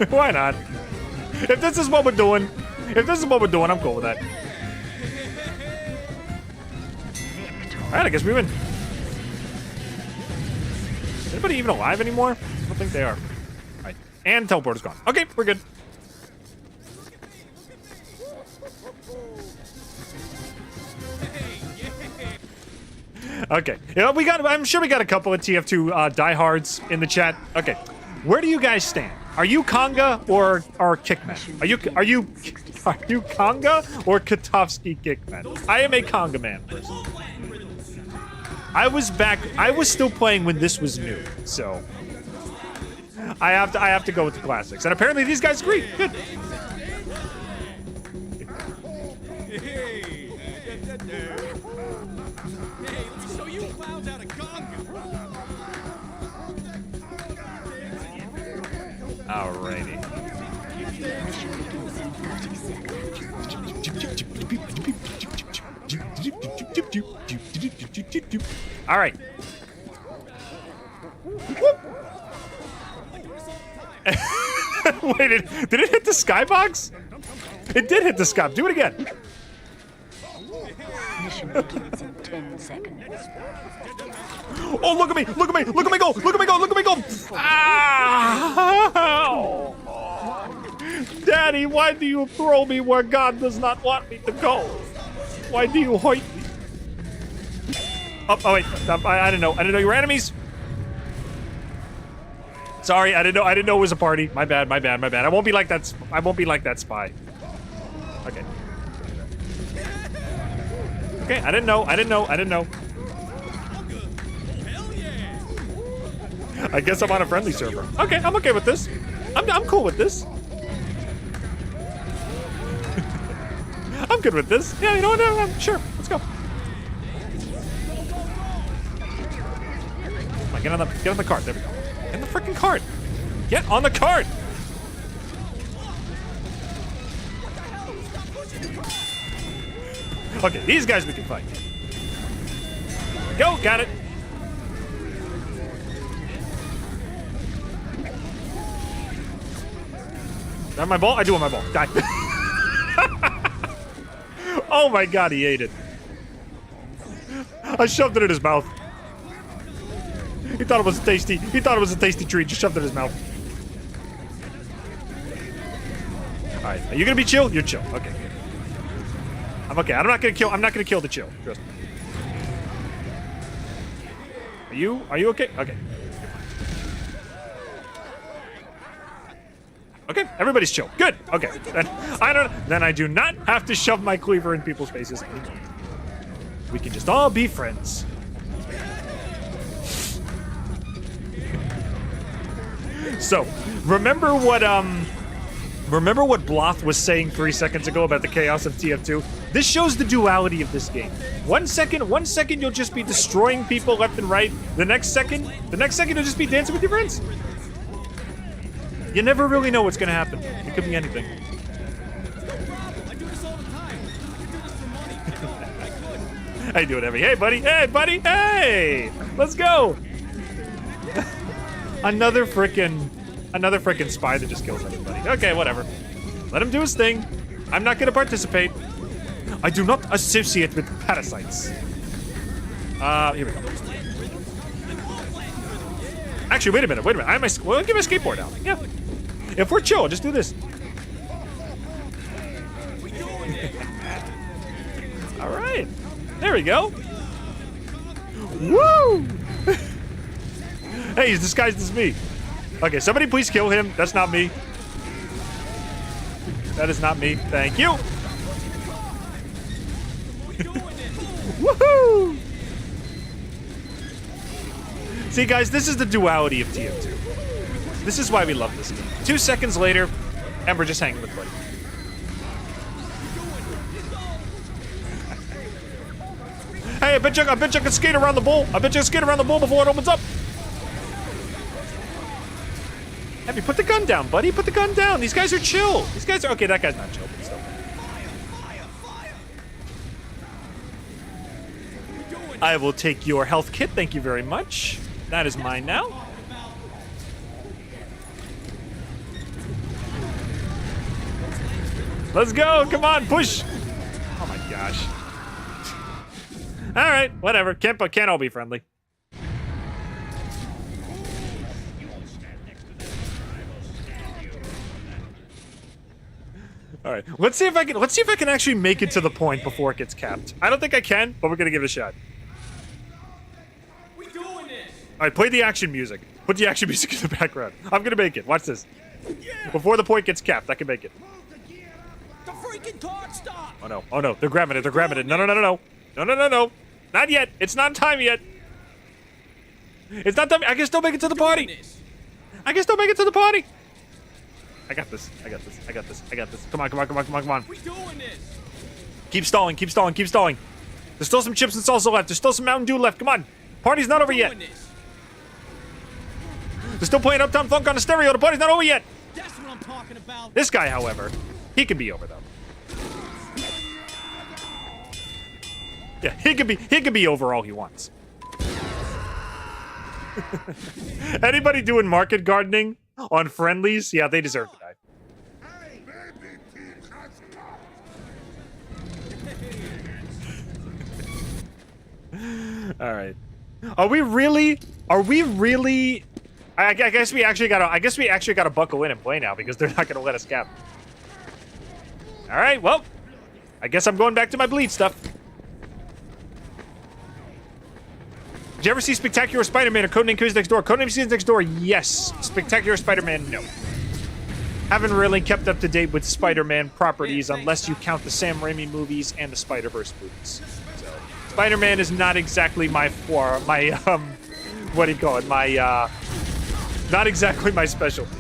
Why not? If this is what we're doing, I'm cool with that. Alright, I guess we win. Is anybody even alive anymore? I don't think they are. Alright, and teleport is gone. Okay, we're good. Okay, yeah, I'm sure we got a couple of TF2 diehards in the chat. Okay, where do you guys stand? Are you Conga or Kickman? Are you Conga or Katowski Kickman? I am a Conga man person. I was still playing when this was new, so I have to go with the classics. And apparently these guys agree. Good. Alrighty. All right. Wait, did it hit the skybox? It did hit the sky. Do it again. Mission begins in 10 seconds. Oh, look at me! Look at me! Look at me go! Look at me go! Look at me go! Ah! Daddy, why do you throw me where God does not want me to go? Why do you hoit me? Oh wait, I didn't know. I didn't know you were enemies. Sorry, I didn't know it was a party. My bad. I won't be like that. I won't be like that spy. Okay. Okay, I didn't know. I guess I'm on a friendly server. Okay, I'm okay with this. I'm cool with this. I'm good with this. Yeah, you know what? Sure, let's go. Come on, get on the cart. There we go. Get on the freaking cart. Get on the cart. Okay, these guys we can fight. Go, got it. Do I have my ball? I do have my ball. Die. Oh my god, he ate it. I shoved it in his mouth. He thought it was tasty. He thought it was a tasty treat. Just shoved it in his mouth. Alright, are you gonna be chill? You're chill. Okay, good. I'm okay. I'm not gonna kill the chill. Trust me. Are you okay? Okay. Okay, everybody's chill. Good. Okay. Then I do not have to shove my cleaver in people's faces anymore. We can just all be friends. So, remember what Bloth was saying 3 seconds ago about the chaos of TF2? This shows the duality of this game. One second you'll just be destroying people left and right. The next second you'll just be dancing with your friends. You never really know what's gonna happen. It could be anything. I do this all the time. I do this for money. I do it every. Hey, buddy. Hey, buddy. Hey, let's go. Another frickin' spy that just kills everybody. Okay, whatever. Let him do his thing. I'm not gonna participate. I do not associate with parasites. Here we go. Actually, wait a minute. Well, give my skateboard out. Yeah. If we're chill, just do this. All right. There we go. Woo! Hey, he's disguised as me. Okay, somebody please kill him. That's not me. That is not me. Thank you. Woohoo! See, guys, this is the duality of TF2. This is why we love this game. 2 seconds later, and we're just hanging with Buddy. Hey, I bet you can skate around the bowl. I bet you can skate around the bowl before it opens up. Abby, put the gun down, buddy. Put the gun down. These guys are chill. These guys are... Okay, that guy's not chill, but still. I will take your health kit. Thank you very much. That is mine now. Let's go. Come on, push. Oh, my gosh. All right, whatever. Can't all be friendly. All right, let's see if I can actually make it to the point before it gets capped. I don't think I can, but we're gonna give it a shot. We doing this. All right, play the action music. Put the action music in the background. I'm gonna make it. Watch this. Before the point gets capped, I can make it. The freaking card stop. Oh no! Oh no! They're grabbing it! They're grabbing it! No! No! No! No! No! No! No! No! No! Not yet! It's not time yet! It's not time! I can still make it to the party! I can still make it to the party! I got this. I got this. I got this. I got this. Come on, come on, come on, come on, come on. We doing this. Keep stalling, keep stalling, keep stalling. There's still some chips and salsa left. There's still some Mountain Dew left. Come on. Party's not over yet. They're still playing Uptown Funk on the stereo. The party's not over yet. That's what I'm talking about. This guy, however, he can be over though. Yeah, he could be over all he wants. Anybody doing market gardening on friendlies? Yeah, they deserve to die. All right. Are we really? I guess we actually gotta buckle in and play now because they're not gonna let us cap. All right. Well, I guess I'm going back to my bleed stuff. Did you ever see Spectacular Spider-Man or Codename Kids Next Door? Codename Kids Next Door, yes. Spectacular Spider-Man, no. Haven't really kept up to date with Spider-Man properties unless you count the Sam Raimi movies and the Spider-Verse movies. So, Spider-Man is not exactly what do you call it? Not exactly my specialty.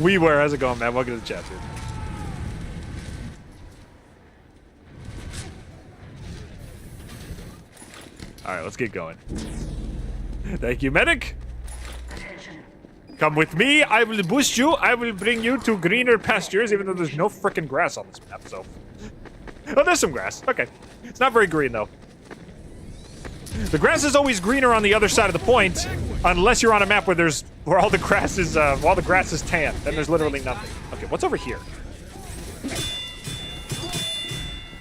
WeWare, how's it going, man? Welcome to the chat, dude. All right, let's get going. Thank you, medic. Attention. Come with me. I will boost you. I will bring you to greener pastures, even though there's no frickin' grass on this map, so... Oh, there's some grass. Okay. It's not very green, though. The grass is always greener on the other side of the point, unless you're on a map where all the grass is tan. Then there's literally nothing. Okay, what's over here?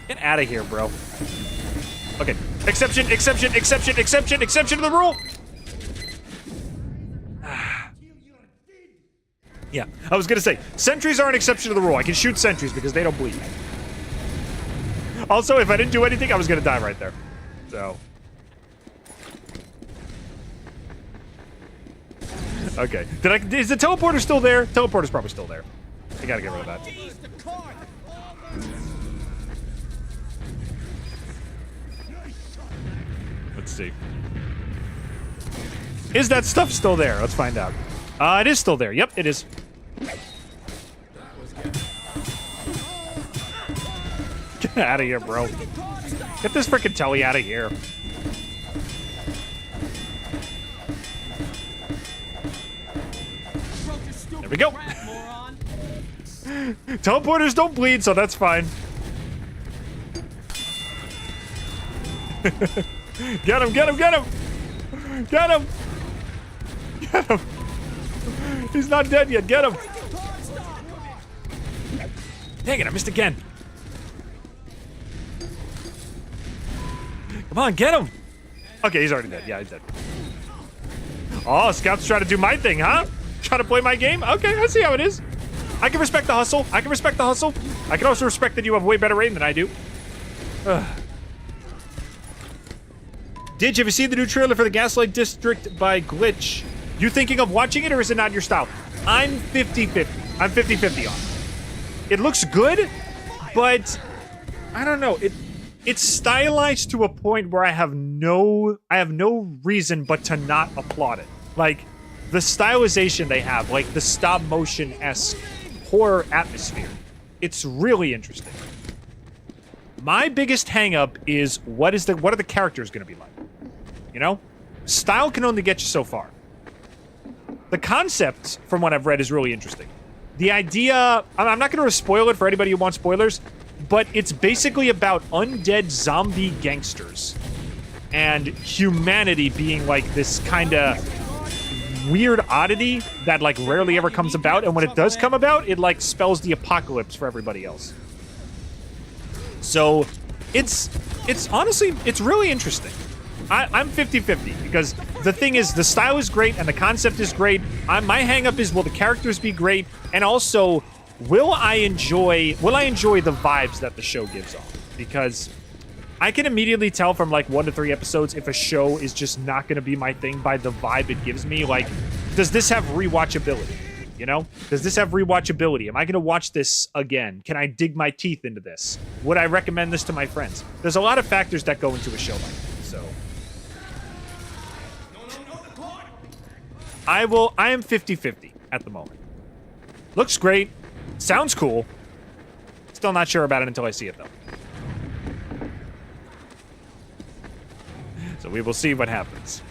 Get out of here, bro. Okay. Exception to the rule! Yeah, I was gonna say, sentries are an exception to the rule. I can shoot sentries because they don't bleed. Also, if I didn't do anything, I was gonna die right there. So. Okay. Is the teleporter still there? Teleporter's probably still there. I gotta get rid of that. Let's see. Is that stuff still there? Let's find out. It is still there. Yep, it is. Get out of here, bro. Get this frickin' telly out of here. There we go. Teleporters don't bleed, so that's fine. Get him, get him, get him! Get him! Get him! He's not dead yet, get him! Dang it, I missed again. Come on, get him! Okay, he's already dead. Yeah, he's dead. Oh, Scout's trying to do my thing, huh? Trying to play my game? Okay, I see how it is. I can respect the hustle. I can respect the hustle. I can also respect that you have way better aim than I do. Ugh. Did you ever see the new trailer for the Gaslight District by Glitch? You thinking of watching it, or is it not your style? I'm 50-50. I'm 50-50 on it. It looks good, but I don't know. It's stylized to a point where I have no reason but to not applaud it. Like, the stylization they have, like the stop motion-esque horror atmosphere. It's really interesting. My biggest hang-up is what are the characters gonna be like? You know? Style can only get you so far. The concept, from what I've read, is really interesting. The idea, I'm not gonna spoil it for anybody who wants spoilers, but it's basically about undead zombie gangsters and humanity being like this kind of weird oddity that like rarely ever comes about, and when it does come about, it like spells the apocalypse for everybody else. So it's honestly, it's really interesting. I'm 50-50 because the thing is, the style is great and the concept is great. My hang-up is, will the characters be great, and also will I enjoy the vibes that the show gives off? Because I can immediately tell from like 1 to 3 episodes if a show is just not going to be my thing by the vibe it gives me. Like, does this have rewatchability? You know? Does this have rewatchability? Am I going to watch this again? Can I dig my teeth into this? Would I recommend this to my friends? There's a lot of factors that go into a show like this, so I am 50-50 at the moment. Looks great. Sounds cool. Still not sure about it until I see it, though. So we will see what happens.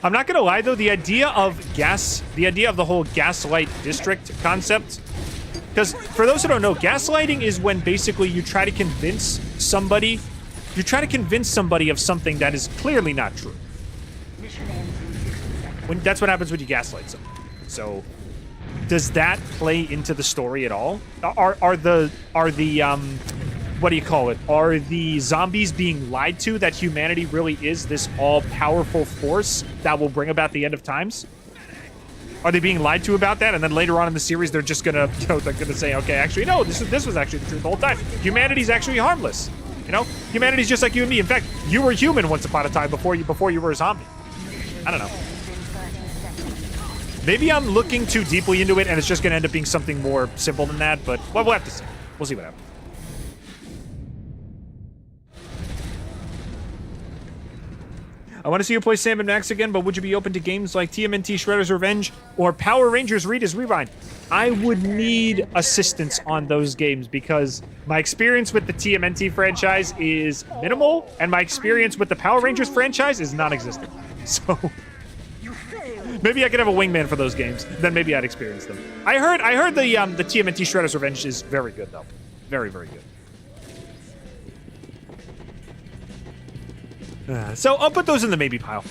I'm not gonna lie, though, the idea of the whole gaslight district concept, because for those who don't know, gaslighting is when basically you try to convince somebody of something that is clearly not true. That's what happens when you gaslight someone. So, does that play into the story at all? Are the what do you call it? Are the zombies being lied to that humanity really is this all-powerful force that will bring about the end of times? Are they being lied to about that? And then later on in the series, they're just gonna, they're gonna say, okay, actually, no, this was actually the truth the whole time. Humanity's actually harmless. You know, humanity's just like you and me. In fact, you were human once upon a time before you were a zombie. I don't know. Maybe I'm looking too deeply into it, and it's just gonna end up being something more simple than that. But well, we'll have to see. We'll see what happens. I want to see you play Sam and Max again, but would you be open to games like TMNT Shredder's Revenge or Power Rangers Rita's Rewind? I would need assistance on those games because my experience with the TMNT franchise is minimal, and my experience with the Power Rangers franchise is non-existent. So maybe I could have a wingman for those games. Then maybe I'd experience them. I heard the TMNT Shredder's Revenge is very good though, very, very good. So I'll put those in the maybe pile.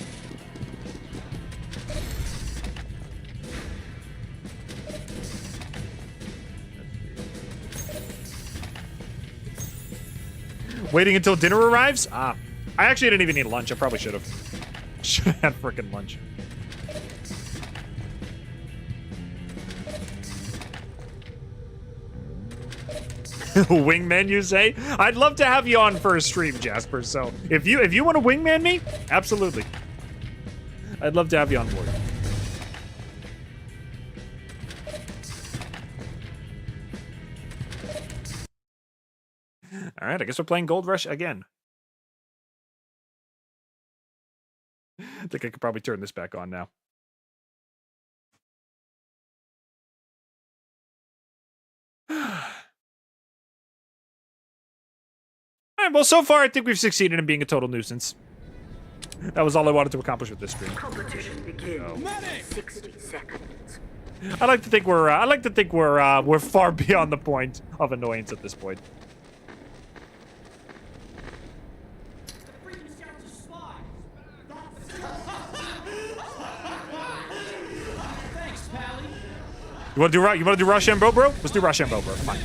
Waiting until dinner arrives? I actually didn't even eat lunch. I probably should have. Should have had frickin' lunch. Wingman, you say? I'd love to have you on for a stream, Jasper. So if you want to wingman me, absolutely. I'd love to have you on board. All right, I guess we're playing Gold Rush again. I think I could probably turn this back on now. Alright, well, so far I think we've succeeded in being a total nuisance. That was all I wanted to accomplish with this stream. Competition begins in 60 seconds. I like to think we're far beyond the point of annoyance at this point. Thanks, Pally. You wanna do Rochambeau, bro? Let's do Rochambeau, bro. Come on.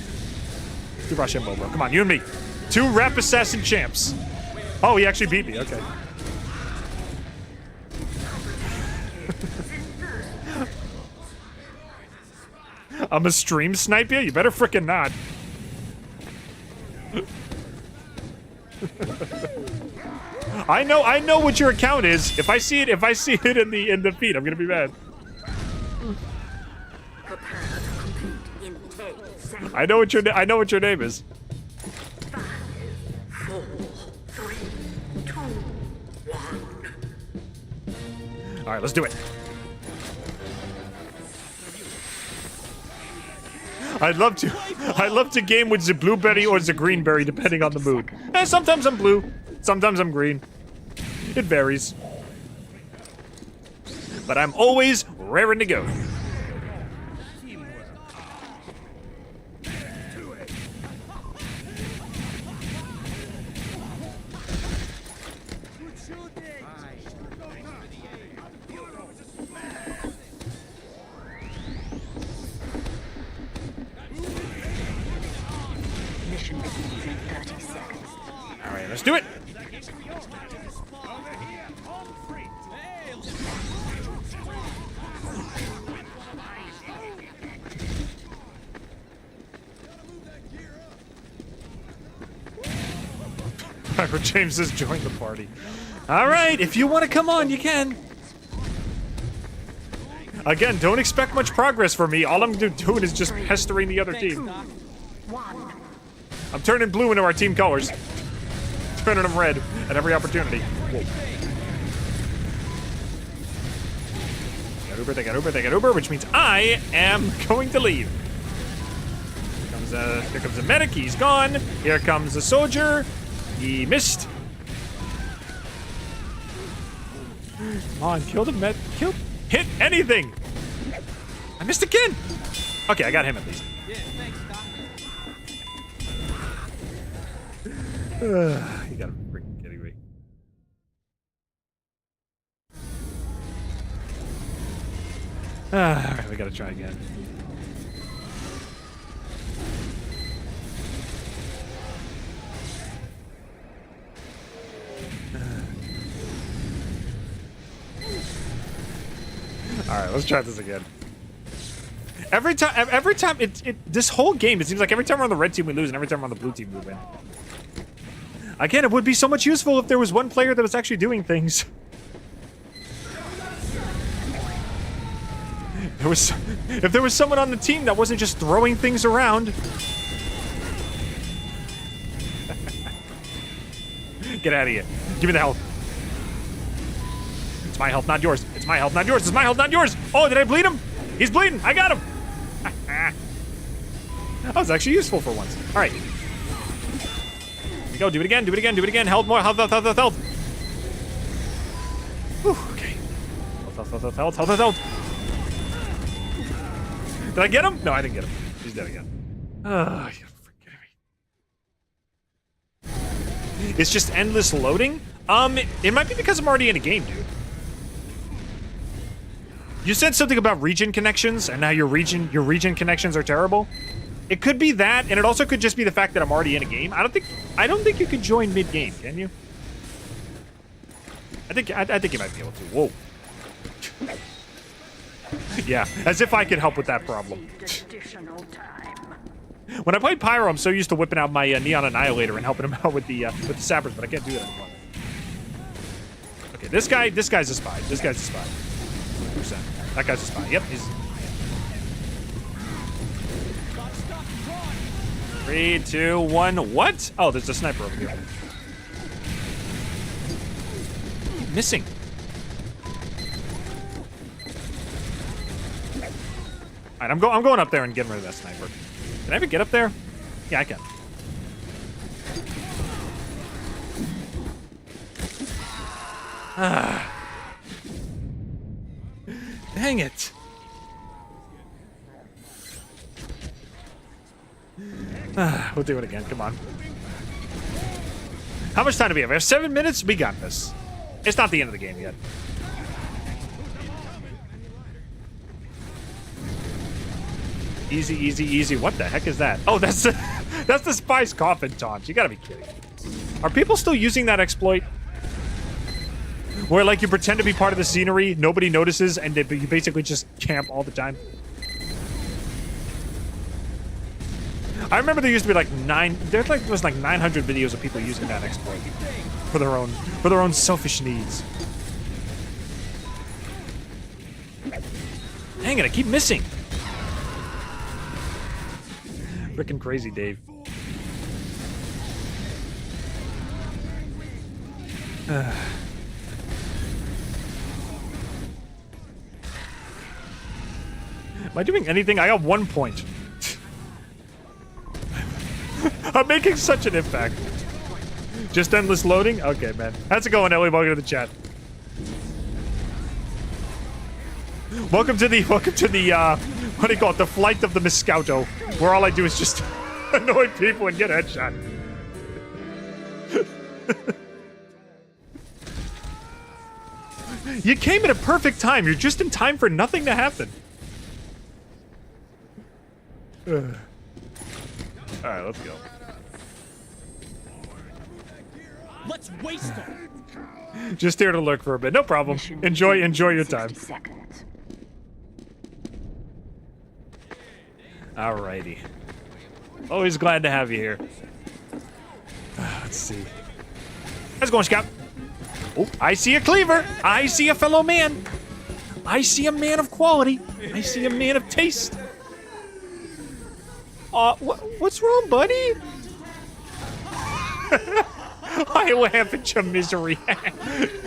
Let's do Rochambeau, bro. Come on, you and me. 2 rap assassin champs. Oh, he actually beat me. Okay. I'm a stream snipe you? You better frickin' not. I know what your account is. If I see it in the feed, I'm gonna be mad. Prepare to compete in 10 seconds. I know what your name is. 5, 4, 3, 2, 1. All right, let's do it. I'd love to game with the blueberry or the greenberry, depending on the mood. Sometimes I'm blue, sometimes I'm green. It varies. But I'm always raring to go. Mission begins in 30 seconds. All right, let's do it. Piper James has joined the party. All right, if you want to come on, you can. Again, don't expect much progress from me. All I'm doing is just pestering the other team. 1. I'm turning blue into our team colors. Turning them red at every opportunity. Whoa. They got Uber, which means I am going to leave. Here comes the medic, he's gone. Here comes the soldier. He missed. Come on, kill the med. Hit anything. I missed again. Okay, I got him at least. Yeah, thanks, Doc. You gotta be freaking kidding me. Alright, we gotta try again. Alright, let's try this again. Every time this whole game, it seems like every time we're on the red team we lose, and every time we're on the blue team we win. Again, it would be so much useful if there was one player that was actually doing things. If there was someone on the team that wasn't just throwing things around. Get out of here. Give me the health. It's my health, not yours. It's my health, not yours. It's my health, not yours. Oh, did I bleed him? He's bleeding. I got him. That was actually useful for once. All right. Here we go. Do it again. Do it again. Do it again. Health more. Health. Whew, okay. Health. Did I get him? No, I didn't get him. He's dead again. You're freaking me. It's just endless loading. It might be because I'm already in a game, dude. You said something about region connections, and now your region connections are terrible. It could be that, and it also could just be the fact that I'm already in a game. I don't think you can join mid-game, can you? I think you might be able to. Whoa. Yeah, as if I could help with that problem. When I played Pyro, I'm so used to whipping out my Neon Annihilator and helping him out with the sappers, but I can't do that anymore. Okay, this guy's a spy. 100%. That guy's a spy. Yep, he's. 3, 2, 1. What? Oh, there's a sniper over here. Missing. All right, I'm going up there and getting rid of that sniper. Can I ever get up there? Yeah, I can. Dang it. We'll do it again. Come on. How much time do we have? We have 7 minutes. We got this. It's not the end of the game yet. Easy, easy, easy. What the heck is that? Oh, that's the spy's coffin taunt. You gotta be kidding. Are people still using that exploit? Where, like, you pretend to be part of the scenery, nobody notices, and you basically just camp all the time? I remember there used to be like there was like 900 videos of people using that exploit for their own selfish needs. Dang it, I keep missing. Freaking crazy, Dave. Am I doing anything? I got 1 point. I'm making such an impact. Just endless loading? Okay, man. How's it going, Ellie? Welcome to the chat. Welcome to the, what do you call it? The flight of the Moscato, where all I do is just annoy people and get a headshot. You came at a perfect time. You're just in time for nothing to happen. Alright, let's go. Let's waste them. Just here to lurk for a bit. No problem. Enjoy your time. Seconds. Alrighty. Always glad to have you here. Let's see. How's it going, Scout? Oh, I see a cleaver. I see a fellow man. I see a man of quality. I see a man of taste. What's wrong, buddy? I laugh at your misery.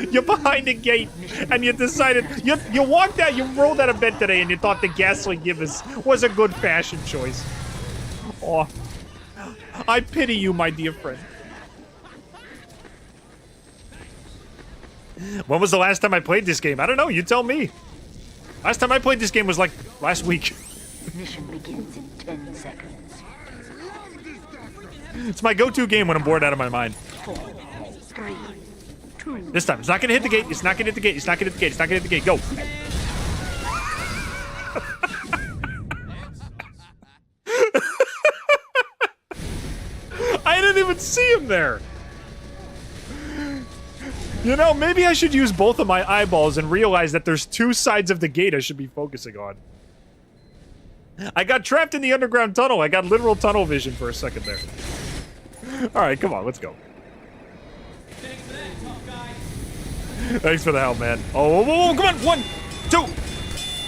You're behind the gate, and you decided you walked out, you rolled out of bed today, and you thought the gasoline givers was a good fashion choice. Oh, I pity you, my dear friend. When was the last time I played this game? I don't know. You tell me. Last time I played this game was like last week. Mission begins in 10 seconds. It's my go-to game when I'm bored out of my mind. 4, 3, 2. This time, it's not gonna hit the gate. It's not gonna hit the gate. It's not gonna hit the gate. It's not gonna hit the gate. Go. I didn't even see him there. You know, maybe I should use both of my eyeballs and realize that there's two sides of the gate I should be focusing on. I got trapped in the underground tunnel. I got literal tunnel vision for a second there. All right, come on, let's go. Thanks for that, tough guy. Thanks for the help, man. Oh, whoa, whoa, come on. 1,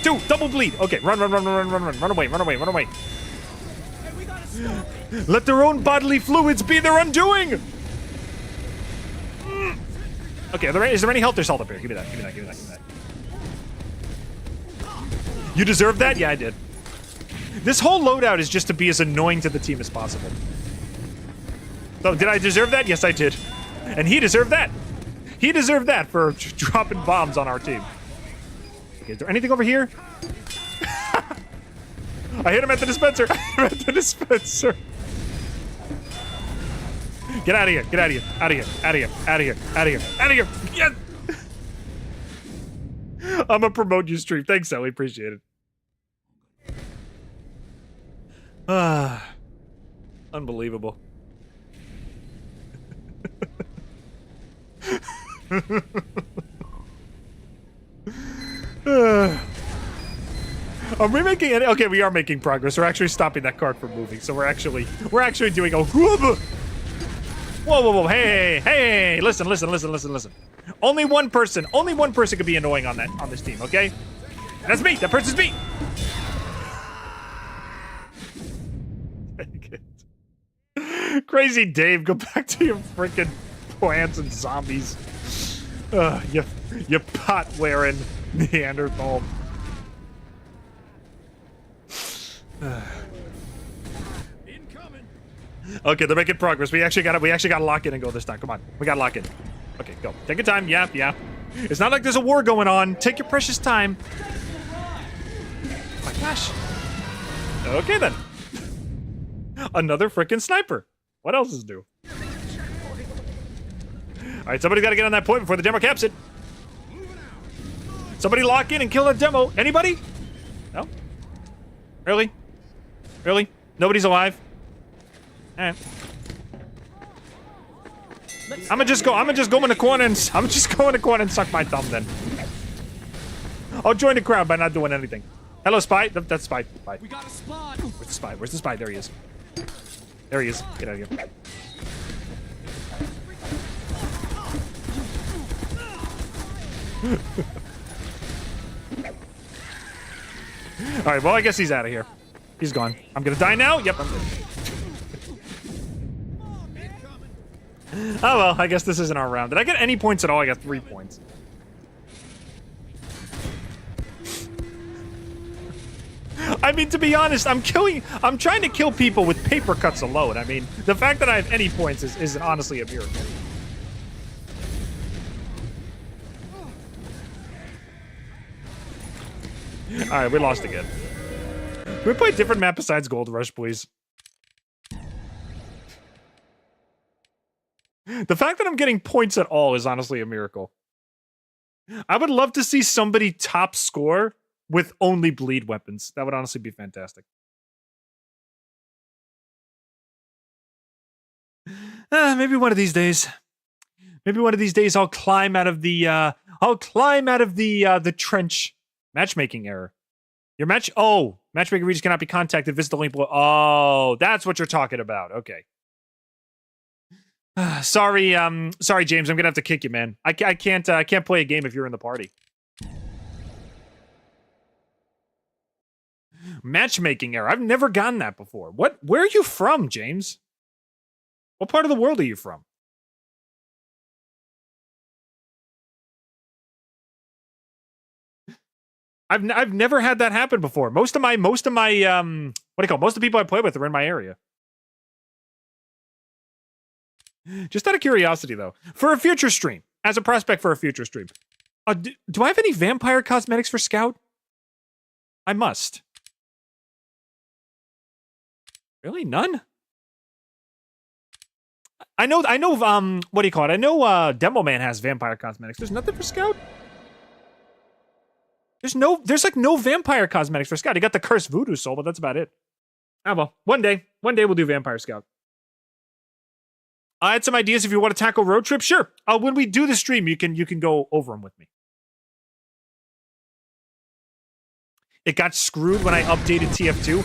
2, double bleed. Okay, run away. Hey, we gotta stop it. Let their own bodily fluids be their undoing. Okay, is there any health? There's health up here. Give me that. You deserve that? Yeah, I did. This whole loadout is just to be as annoying to the team as possible. So, did I deserve that? Yes, I did. And he deserved that. He deserved that for dropping bombs on our team. Okay, is there anything over here? I hit him at the dispenser. Get out of here. Out of here. Yes! I'm gonna promote your stream. Thanks, Ellie. Appreciate it. Unbelievable. Are we making any? Okay, we are making progress. We're actually stopping that cart from moving. So we're actually doing a whoa. Hey. Listen. Only one person could be annoying on this team, okay? That's me. That person's me. Crazy Dave, go back to your freaking plants and zombies. You pot-wearing Neanderthal. Incoming. Okay, they're making progress. We actually gotta lock in and go this time. Come on, we gotta lock in. Okay, go. Take your time. Yeah. It's not like there's a war going on. Take your precious time. Oh my gosh. Okay then. Another freaking sniper. What else is new? All right, somebody's got to get on that point before the demo caps it. Somebody lock in and kill a demo. Anybody? No? Really? Nobody's alive? All right. I'm gonna just go in the corner and suck my thumb then. I'll join the crowd by not doing anything. Hello, Spy. That's Spy. Bye. We got a spot. Where's the Spy? Where's the Spy? There he is. Get out of here. All right, well, I guess he's out of here. He's gone. I'm gonna die now? Yep, I'm good. Oh well, I guess this isn't our round. Did I get any points at all? I got 3 points. I mean, to be honest, I'm trying to kill people with paper cuts alone. I mean, the fact that I have any points is honestly a miracle. Alright, we lost again. Can we play a different map besides Gold Rush, please? The fact that I'm getting points at all is honestly a miracle. I would love to see somebody top score with only bleed weapons. That would honestly be fantastic. Maybe one of these days. Maybe one of these days I'll climb out of the the trench. Matchmaking error. Your matchmaking regions cannot be contacted. Visit the link below. Oh, that's what you're talking about. Okay. Sorry, James. I'm gonna have to kick you, man. I can't play a game if you're in the party. Matchmaking error. I've never gotten that before. Where are you from, James? What part of the world are you from? I've never had that happen before. Most of my most of the people I play with are in my area. Just out of curiosity, though, for a future stream, as a prospect for a future stream, do I have any vampire cosmetics for Scout? I must. Really? None? I know, what do you call it? I know, Demo Man has vampire cosmetics. There's nothing for Scout? There's like no vampire cosmetics for Scout. He got the cursed voodoo soul, but that's about it. Ah, well, one day we'll do Vampire Scout. I had some ideas if you want to tackle road trip. Sure. When we do the stream, you can go over them with me. It got screwed when I updated TF2.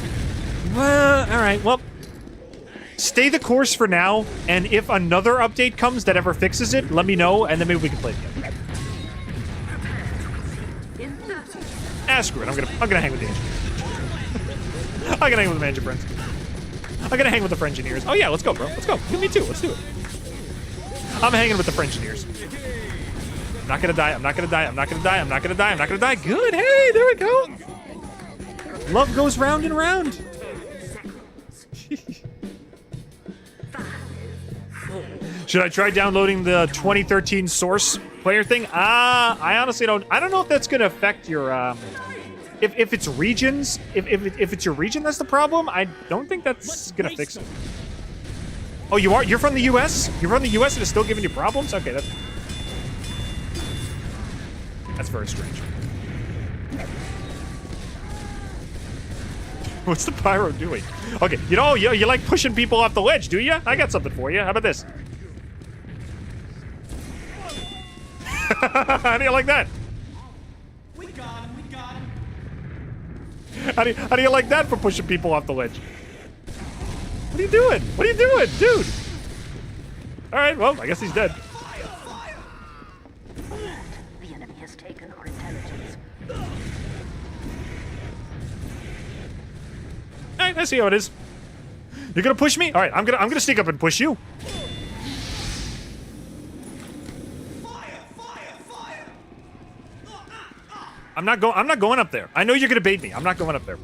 Well, all right. Well, stay the course for now, and if another update comes that ever fixes it, let me know, and then maybe we can play together. Ah, screw it. I'm gonna hang with the engineers. I'm gonna hang with the manager friends. I'm gonna hang with the French engineers. Oh yeah, let's go, bro. Let's go. You, me too. Let's do it. I'm hanging with the French engineers. I'm not gonna die. I'm not gonna die. I'm not gonna die. I'm not gonna die. I'm not gonna die. Good. Hey, there we go. Love goes round and round. Should I try downloading the 2013 source player thing? I honestly don't. I don't know if that's gonna affect your if it's regions. If it's your region that's the problem, I don't think that's gonna fix it. Oh, you are? You're from the U.S.? You're from the U.S. and it's still giving you problems? Okay, that's very strange. What's the pyro doing? Okay, you like pushing people off the ledge, do you? I got something for you. How about this? How do you like that? We got him. We got him. How do you like that for pushing people off the ledge? What are you doing? What are you doing, dude? All right, well, I guess he's dead. The enemy has taken our intelligence. All right, I see how it is. You're gonna push me? All right, I'm gonna sneak up and push you. I'm not going up there. I know you're gonna bait me. I'm not going up there.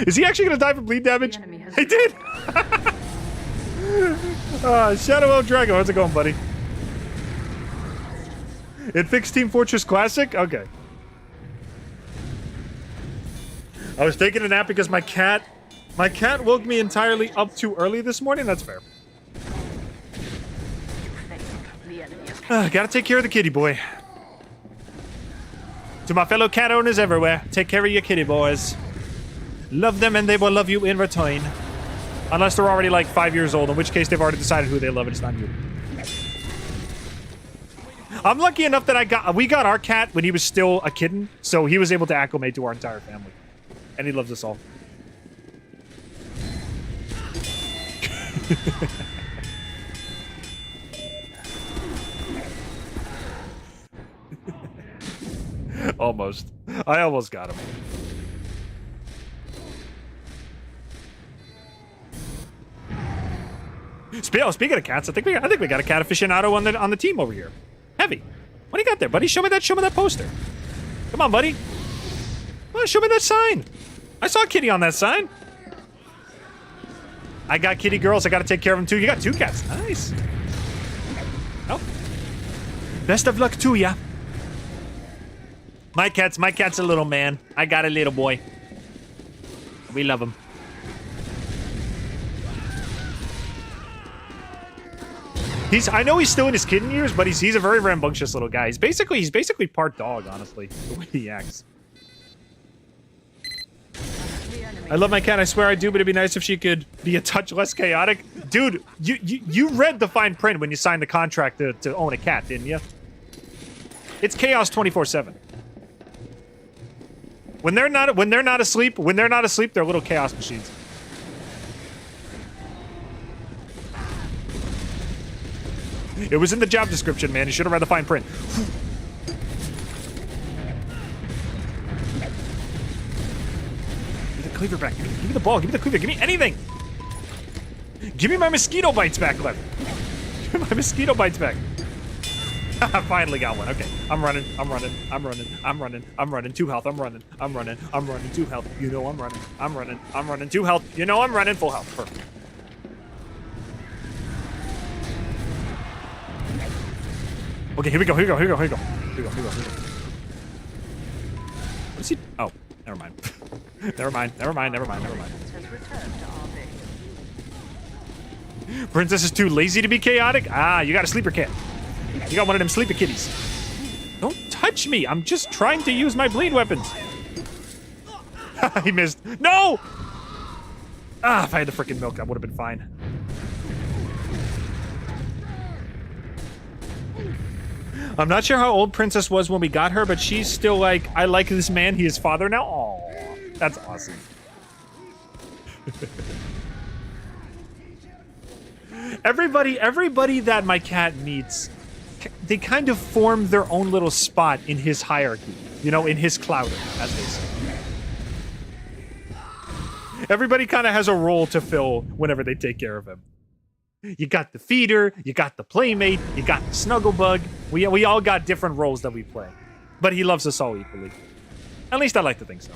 Is he actually gonna die from bleed damage? He did. Shadow El Drago, how's it going, buddy? It fixed Team Fortress Classic? Okay. I was taking a nap because my cat woke me entirely up too early this morning. That's fair. Gotta take care of the kitty boy. To my fellow cat owners everywhere, take care of your kitty boys. Love them and they will love you in return. Unless they're already like 5 years old, in which case they've already decided who they love and it's not you. I'm lucky enough that we got our cat when he was still a kitten, so he was able to acclimate to our entire family. And he loves us all. Almost. I almost got him. Speaking of cats, I think we got a cat aficionado on the team over here. Heavy. What do you got there, buddy? Show me that poster. Come on, buddy. Come on, show me that sign. I saw a kitty on that sign. I got kitty girls. I got to take care of them too. You got 2 cats. Nice. Oh. Best of luck to ya. My cat's a little man. I got a little boy. We love him. I know he's still in his kitten years, but he's a very rambunctious little guy. He's basically part dog, honestly, the way he acts. I love my cat, I swear I do, but it'd be nice if she could be a touch less chaotic. Dude, you read the fine print when you signed the contract to own a cat, didn't you? It's chaos 24/7. When they're not asleep, they're little chaos machines. It was in the job description, man. You should have read the fine print. Give me the cleaver back. Give me the ball. Give me the cleaver. Give me anything. Give me my mosquito bites back, Lev. Give me my mosquito bites back. I finally got one. Okay. I'm running. 2 health. I'm running. 2 health. You know I'm running. 2 health. You know I'm running. Full health. Perfect. Okay, here we go. What is he? Oh, never mind. Never mind. Princess is too lazy to be chaotic? Ah, you got a sleeper cat. You got one of them sleeper kitties. Don't touch me. I'm just trying to use my bleed weapons. He missed. No! Ah, if I had the freaking milk, I would have been fine. I'm not sure how old Princess was when we got her, but she's still like, I like this man, he is father now. Aww, that's awesome. Everybody that my cat meets, they kind of form their own little spot in his hierarchy, you know, in his clouder, as they say. Everybody kind of has a role to fill whenever they take care of him. You got the feeder, you got the playmate, you got the snugglebug. We all got different roles that we play. But he loves us all equally. At least I like to think so.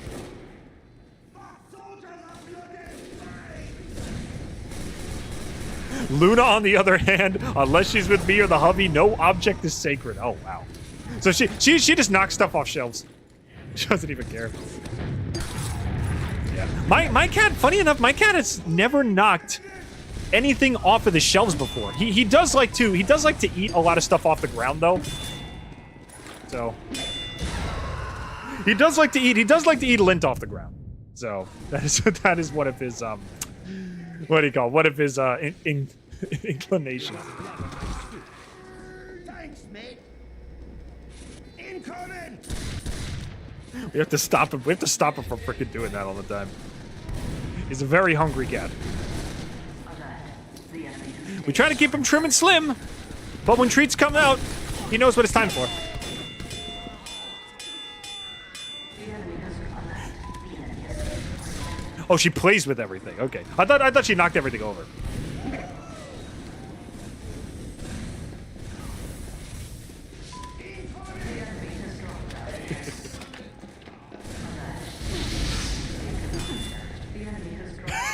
Luna, on the other hand, unless she's with me or the hubby, no object is sacred. Oh, wow. So she just knocks stuff off shelves. She doesn't even care. Yeah. My cat, funny enough, my cat has never knocked anything off of the shelves before. He does like to eat a lot of stuff off the ground though. So he does like to eat lint off the ground. So that is one of his what do you call it? One of his inclinations. Thanks, mate. Incoming. We have to stop him. We have to stop him from freaking doing that all the time. He's a very hungry cat. We try to keep him trim and slim, but when treats come out, he knows what it's time for. Oh, she plays with everything. Okay, I thought she knocked everything over.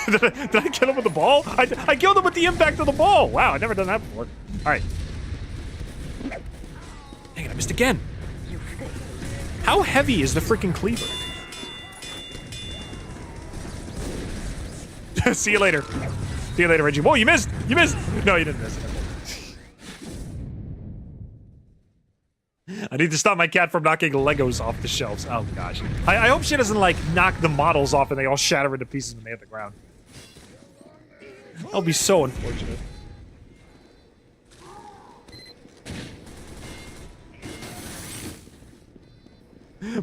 Did I kill him with the ball? I killed him with the impact of the ball. Wow, I've never done that before. All right. Dang it, I missed again. How heavy is the freaking cleaver? See you later. See you later, Reggie. Whoa, you missed. You missed. No, you didn't miss. I need to stop my cat from knocking Legos off the shelves. Oh, gosh. I hope she doesn't, like, knock the models off and they all shatter into pieces when they hit the ground. That'll be so unfortunate.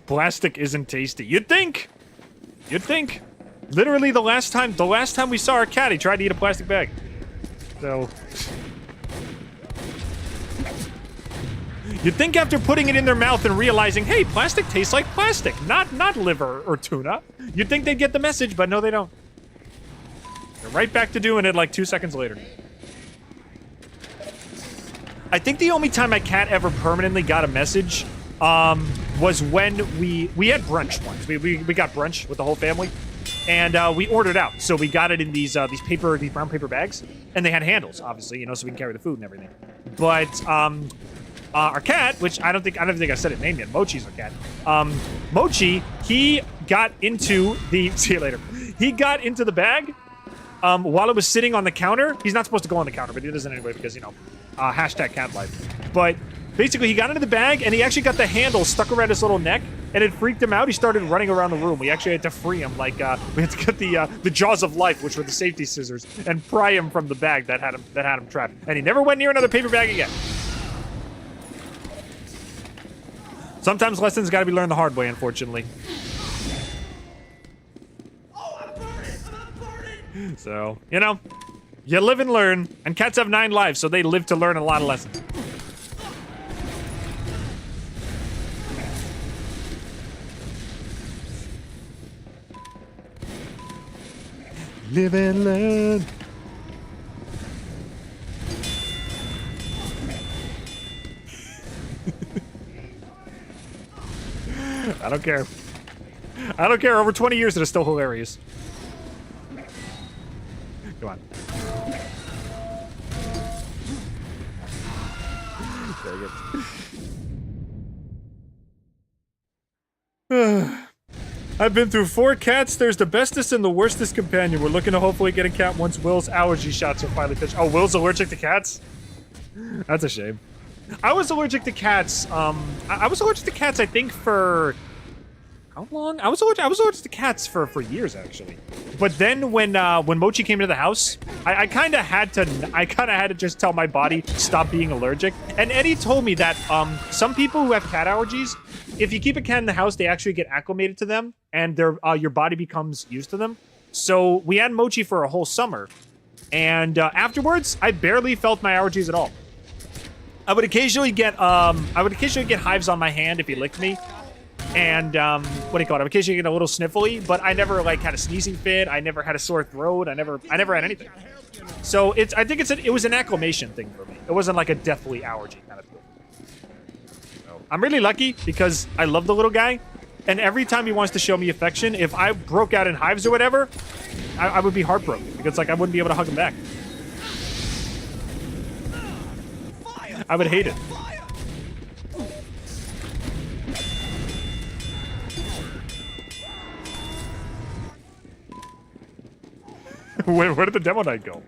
Plastic isn't tasty. You'd think. You'd think. Literally the last time we saw our cat, he tried to eat a plastic bag. So you'd think after putting it in their mouth and realizing, hey, plastic tastes like plastic, not liver or tuna. You'd think they'd get the message, but no, they don't. They're right back to doing it like 2 seconds later. I think the only time my cat ever permanently got a message was when we had brunch once. We got brunch with the whole family, and we ordered out. So we got it in these brown paper bags, and they had handles, obviously, you know, so we can carry the food and everything. But our cat, which I don't think I said it name yet. Mochi's our cat. Mochi, he got into the see you later. He got into the bag while it was sitting on the counter. He's not supposed to go on the counter, but he doesn't anyway because, you know, hashtag cat life. But basically, he got into the bag, and he actually got the handle stuck around his little neck, and it freaked him out. He started running around the room. We actually had to free him. Like, we had to get the jaws of life, which were the safety scissors, and pry him from the bag that had him trapped. And he never went near another paper bag again. Sometimes lessons got to be learned the hard way, unfortunately. So, you know, you live and learn, and cats have 9 lives, so they live to learn a lot of lessons. Live and learn. I don't care. I don't care. Over 20 years, it is still hilarious. Come on. Dang it. I've been through 4 cats. There's the bestest and the worstest companion. We're looking to hopefully get a cat once Will's allergy shots are finally finished. Oh, Will's allergic to cats? That's a shame. I was allergic to cats. I was allergic to cats, I think, for how long? I was allergic to cats for years, actually. But then when Mochi came into the house, I kind of had to just tell my body stop being allergic. And Eddie told me that some people who have cat allergies, if you keep a cat in the house, they actually get acclimated to them, and your body becomes used to them. So we had Mochi for a whole summer, and afterwards, I barely felt my allergies at all. I would occasionally get hives on my hand if he licked me, and what do you call it? I would occasionally get a little sniffly, but I never like had a sneezing fit. I never had a sore throat. I never had anything. So I think it was an acclimation thing for me. It wasn't like a deathly allergy kind of thing. So I'm really lucky because I love the little guy, and every time he wants to show me affection, if I broke out in hives or whatever, I would be heartbroken because like I wouldn't be able to hug him back. I would hate it. Where did the demo knight go?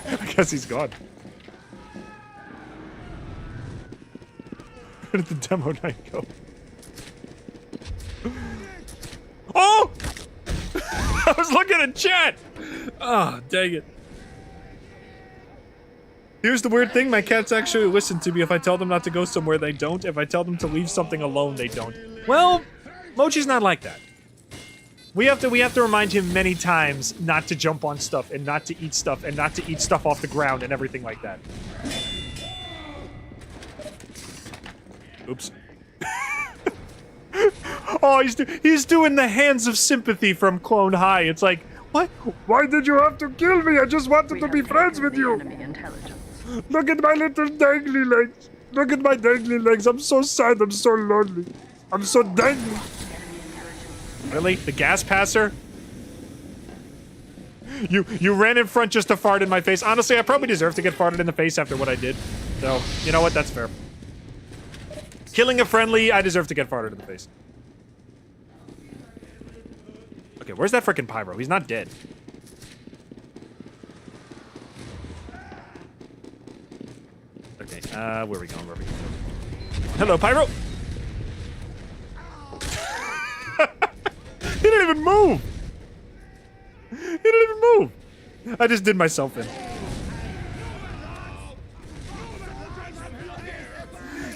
I guess he's gone. Where did the demo knight go? Oh! I was looking at chat! Oh, dang it. Here's the weird thing, my cats actually listen to me. If I tell them not to go somewhere, they don't. If I tell them to leave something alone, they don't. Well, Mochi's not like that. We have to remind him many times not to jump on stuff and not to eat stuff and not to eat stuff off the ground and everything like that. Oops. Oh, he's doing the hands of sympathy from Clone High. It's like, what? Why did you have to kill me? I just wanted to be friends with you. Look at my little dangly legs. Look at my dangly legs. I'm so sad. I'm so lonely. I'm so dangly. Really? The gas passer? You ran in front just to fart in my face. Honestly, I probably deserve to get farted in the face after what I did. So, you know what? That's fair. Killing a friendly, I deserve to get farted in the face. Okay, where's that frickin' Pyro? He's not dead. Okay, where are we going? Hello, Pyro! He didn't even move! He didn't even move! I just did myself in.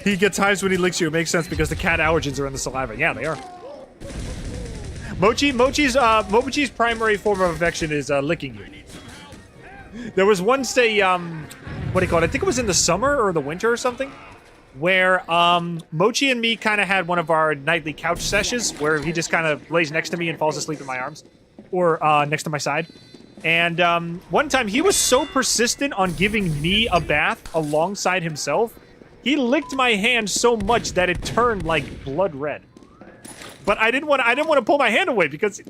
He gets hives when he licks you. It makes sense because the cat allergens are in the saliva. Yeah, they are. Mochi's primary form of affection is licking you. There was once a what do you call it? I think it was in the summer or the winter or something, where Mochi and me kind of had one of our nightly couch sessions where he just kind of lays next to me and falls asleep in my arms, or next to my side. And one time he was so persistent on giving me a bath alongside himself, he licked my hand so much that it turned like blood red. But I didn't want to pull my hand away because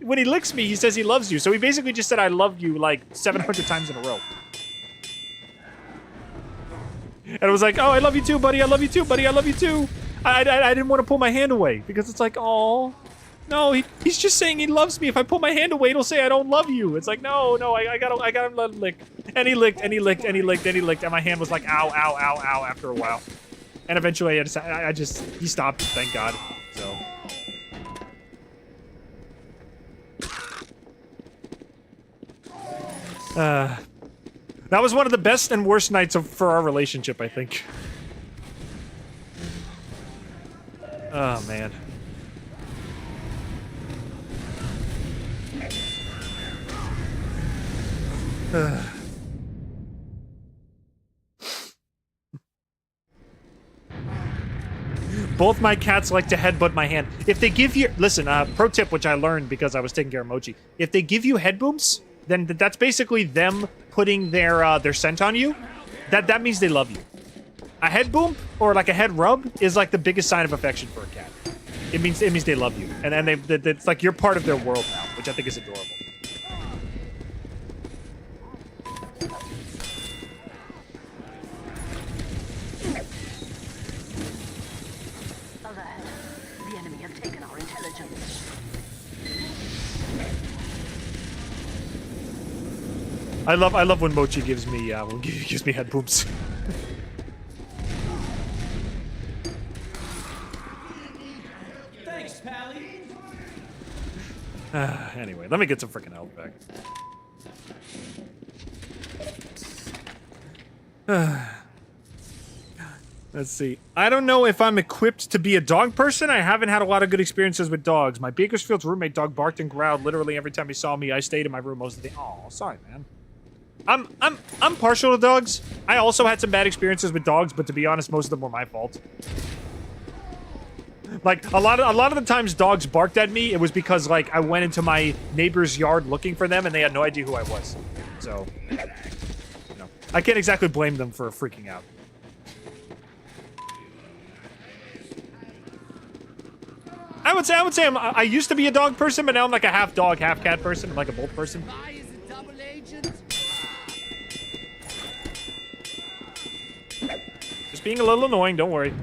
when he licks me, he says he loves you. So he basically just said I love you like 700 times in a row. And I was like, oh, I love you too, buddy. I love you too, buddy. I love you too. I didn't want to pull my hand away because it's like, oh, no, he's just saying he loves me. If I pull my hand away, it'll say I don't love you. It's like, no, I gotta let him lick. And he licked, and he licked, and he licked, and he licked, and my hand was like, ow, ow, ow, ow, after a while. And eventually, he stopped, thank God. So. That was one of the best and worst nights for our relationship, I think. Oh, man. Both my cats like to headbutt my hand. If they give you... Listen, pro tip, which I learned because I was taking care of Mochi. If they give you head booms, then that's basically them putting their scent on you. That means they love you. A head boom or like a head rub is like the biggest sign of affection for a cat. It means they love you, and it's like you're part of their world now, which I think is adorable. Alert. The enemy have taken our intelligence. I love when Mochi gives me head booms. Thanks, Pally. Anyway, let me get some freaking health back. Let's see. I don't know if I'm equipped to be a dog person. I haven't had a lot of good experiences with dogs. My Bakersfield's roommate dog barked and growled literally every time he saw me. I stayed in my room most of the day. Oh, sorry, man. I'm partial to dogs. I also had some bad experiences with dogs, but to be honest, most of them were my fault. Like a lot of the times dogs barked at me, it was because like I went into my neighbor's yard looking for them and they had no idea who I was. So, you know, I can't exactly blame them for freaking out. I would say I used to be a dog person, but now I'm like a half dog, half cat person. I'm like a both person. Why is it double agent? Just being a little annoying, don't worry.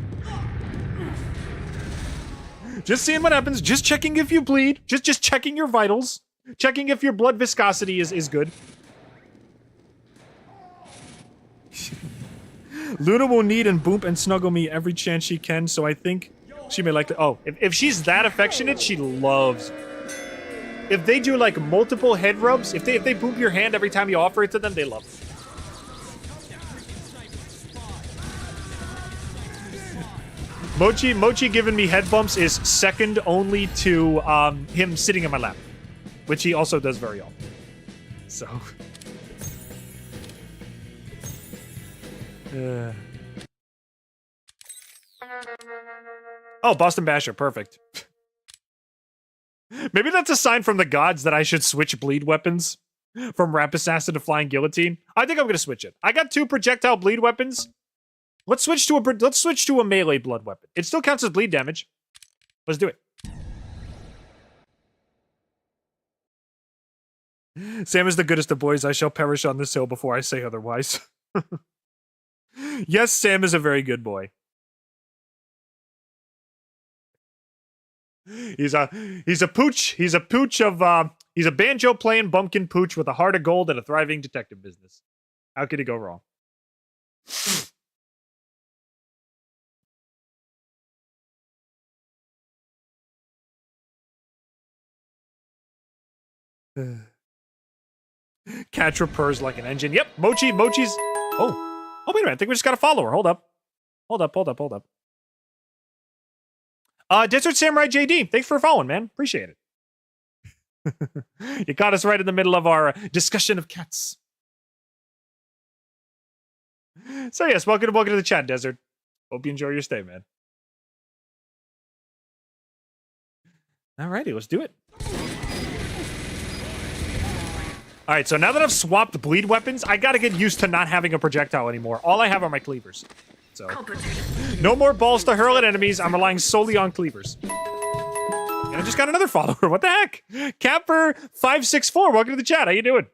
Just seeing what happens, just checking if you bleed, just checking your vitals, checking if your blood viscosity is good. Luna will need and boop and snuggle me every chance she can, so I think she may like to... Oh, if she's that affectionate, she loves... If they do, like, multiple head rubs, if they boop your hand every time you offer it to them, they love it. Mochi giving me head bumps is second only to him sitting in my lap, which he also does very often. So... Oh, Boston Basher, perfect. Maybe that's a sign from the gods that I should switch bleed weapons from Rap Assassin to Flying Guillotine. I think I'm gonna switch it. I got 2 projectile bleed weapons. Let's switch to a melee blood weapon. It still counts as bleed damage. Let's do it. Sam is the goodest of boys. I shall perish on this hill before I say otherwise. Yes, Sam is a very good boy. He's a pooch. He's a pooch of he's a banjo playing bumpkin pooch with a heart of gold and a thriving detective business. How could he go wrong? Catra purrs like an engine. Yep, Mochi's... Oh, wait a minute. I think we just got a follower. Hold up. Desert Samurai JD, thanks for following, man. Appreciate it. You caught us right in the middle of our discussion of cats. So yes, welcome to the chat, Desert. Hope you enjoy your stay, man. Alrighty, let's do it. All right, so now that I've swapped bleed weapons, I gotta get used to not having a projectile anymore. All I have are my cleavers. So, no more balls to hurl at enemies. I'm relying solely on cleavers. And I just got another follower. What the heck? Capper564, welcome to the chat. How you doing?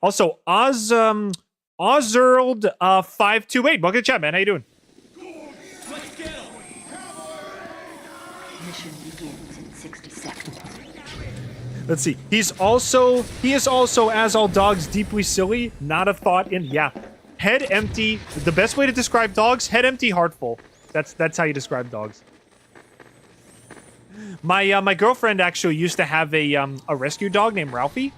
Also, Ozerld528, welcome to the chat, man. How you doing? Let's get him. Mission begins in 60 seconds. Let's see. He is also, as all dogs, deeply silly. Not a thought in, yeah. Head empty. The best way to describe dogs, head empty, heart full. That's how you describe dogs. My girlfriend actually used to have a rescue dog named Ralphie,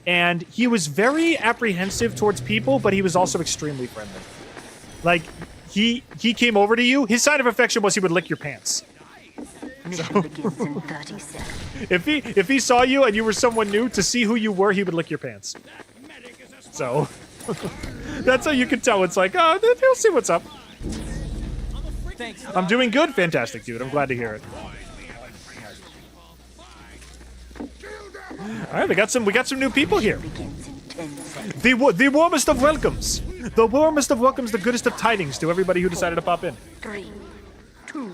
and he was very apprehensive towards people, but he was also extremely friendly. Like, he came over to you. His sign of affection was he would lick your pants. Mission begins in 30 seconds. If he saw you and you were someone new, to see who you were, he would lick your pants. So that's how you can tell. It's like, oh, he'll see what's up. Thanks. I'm doing good, fantastic, dude. I'm glad to hear it. All right, we got some new people here. Begins in 10 seconds. The warmest of welcomes. The warmest of welcomes, the goodest of tidings to everybody who decided to pop in. 3, 2,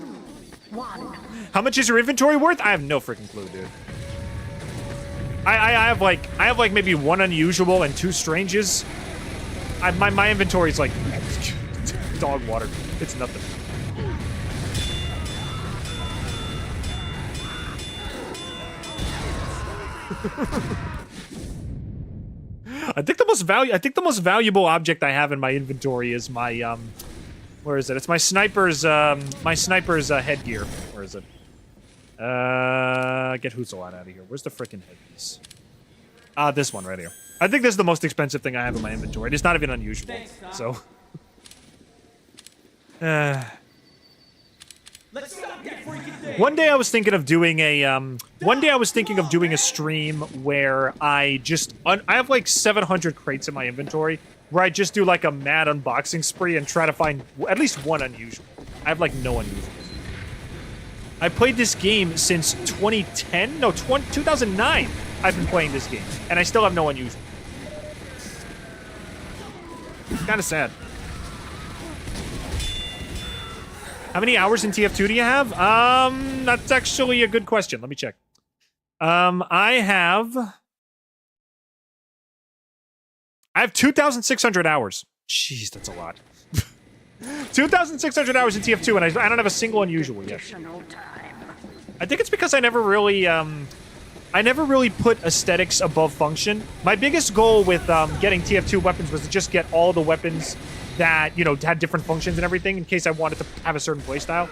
1. How much is your inventory worth? I have no freaking clue, dude. I have like maybe 1 unusual and 2 stranges. My inventory is like dog water. It's nothing. I think the most valuable object I have in my inventory is my where is it? It's my sniper's headgear. Where is it? Get Hootsalot out of here. Where's the frickin' headpiece? This one right here. I think this is the most expensive thing I have in my inventory. It's not even unusual. So Let's stop that freaking thing. one day I was thinking of doing a stream where I have like 700 crates in my inventory, where I just do like a mad unboxing spree and try to find at least 1 unusual. I have like no unusuals. I played this game since 2010? No, 2009 I've been playing this game, and I still have no unusual. Kinda sad. How many hours in TF2 do you have? That's actually a good question. Let me check. I have 2,600 hours. Jeez, that's a lot. 2,600 hours in TF2, and I don't have a single unusual yet. Additional time. I think it's because I never really put aesthetics above function. My biggest goal with getting TF2 weapons was to just get all the weapons that, you know, had different functions and everything in case I wanted to have a certain playstyle.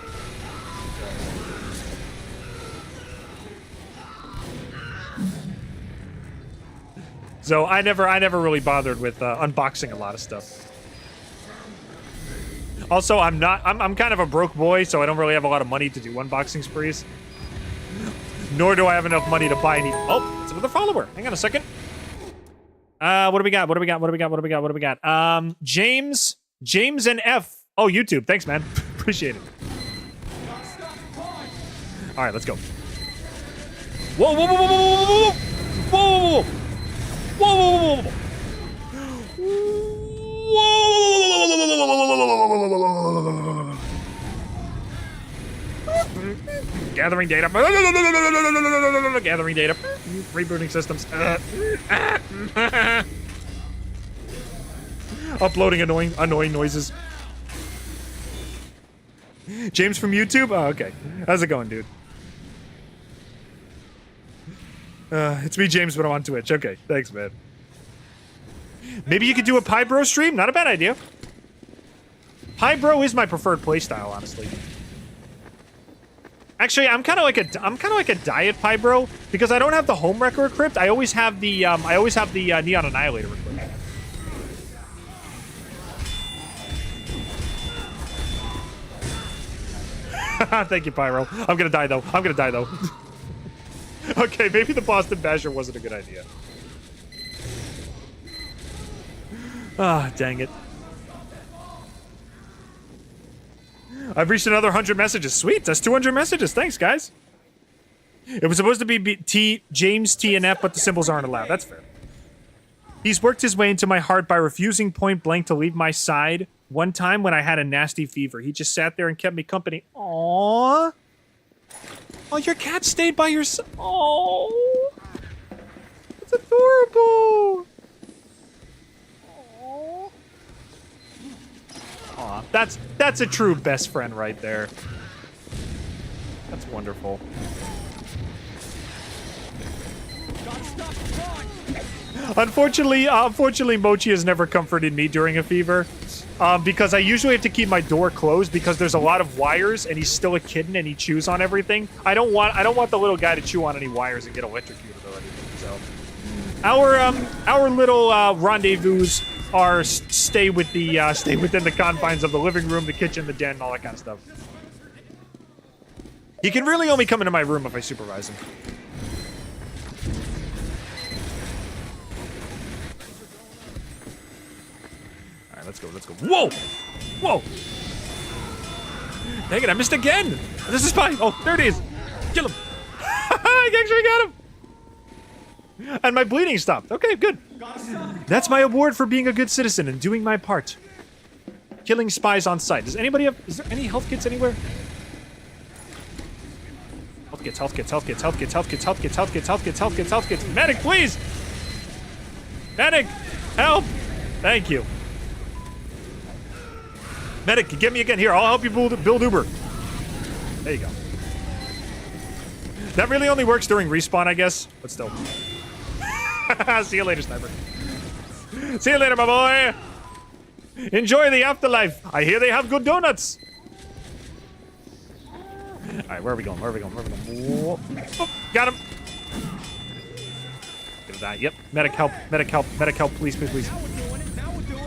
So I never really bothered with unboxing a lot of stuff. Also, I'm kind of a broke boy, so I don't really have a lot of money to do unboxing sprees. Nor do I have enough money to buy any. Oh, it's another follower. Hang on a second. What do we got? James and F. Oh, YouTube. Thanks, man. Appreciate it. All right, let's go. Whoa, whoa, whoa, whoa, whoa, whoa, whoa, whoa, whoa, whoa, whoa. Gathering data. Gathering data. Rebooting systems. Uploading annoying noises. James from YouTube? Oh, okay. How's it going, dude? It's me, James, but I'm on Twitch. Okay, thanks, man. Maybe you could do a Pybro stream? Not a bad idea. Pybro is my preferred playstyle, honestly. Actually, I'm kind of like a diet Pybro because I don't have the Homewrecker equipped. I always have the Neon Annihilator equipped. Thank you, Pyro. I'm gonna die though. Okay, maybe the Boston Basher wasn't a good idea. Ah, dang it. I've reached another 100 messages. Sweet, that's 200 messages. Thanks, guys. It was supposed to be James, T, and F, but the symbols aren't allowed. That's fair. He's worked his way into my heart by refusing point blank to leave my side. One time when I had a nasty fever, he just sat there and kept me company. Aww. Oh, your cat stayed by your side. Oh, that's adorable. Aww. Aw, that's a true best friend right there. That's wonderful. Unfortunately, Mochi has never comforted me during a fever, because I usually have to keep my door closed because there's a lot of wires, and he's still a kitten and he chews on everything. I don't want the little guy to chew on any wires and get electrocuted or anything. So, our little rendezvous are stay within the confines of the living room, the kitchen, the den, all that kind of stuff. He can really only come into my room if I supervise him. Let's go, let's go. Whoa! Whoa! Dang it, I missed again! This is fine. Oh, there it is! Kill him! I actually got him! And my bleeding stopped. Okay, good. That's my award for being a good citizen and doing my part. Killing spies on sight. Does anybody have... Is there any health kits anywhere? Health kits, health kits, health kits, health kits, health kits, health kits, health kits, health kits, health kits, health kits. Medic, please! Medic! Help! Thank you. Medic, get me again. Here, I'll help you build Uber. There you go. That really only works during respawn, I guess. But still. See you later, sniper. See you later, my boy. Enjoy the afterlife. I hear they have good donuts. All right, where are we going? Where are we going? Where are we going? Whoa. Oh, got him. Gonna die. Yep. Medic help. Medic help. Medic help. Please, please, please.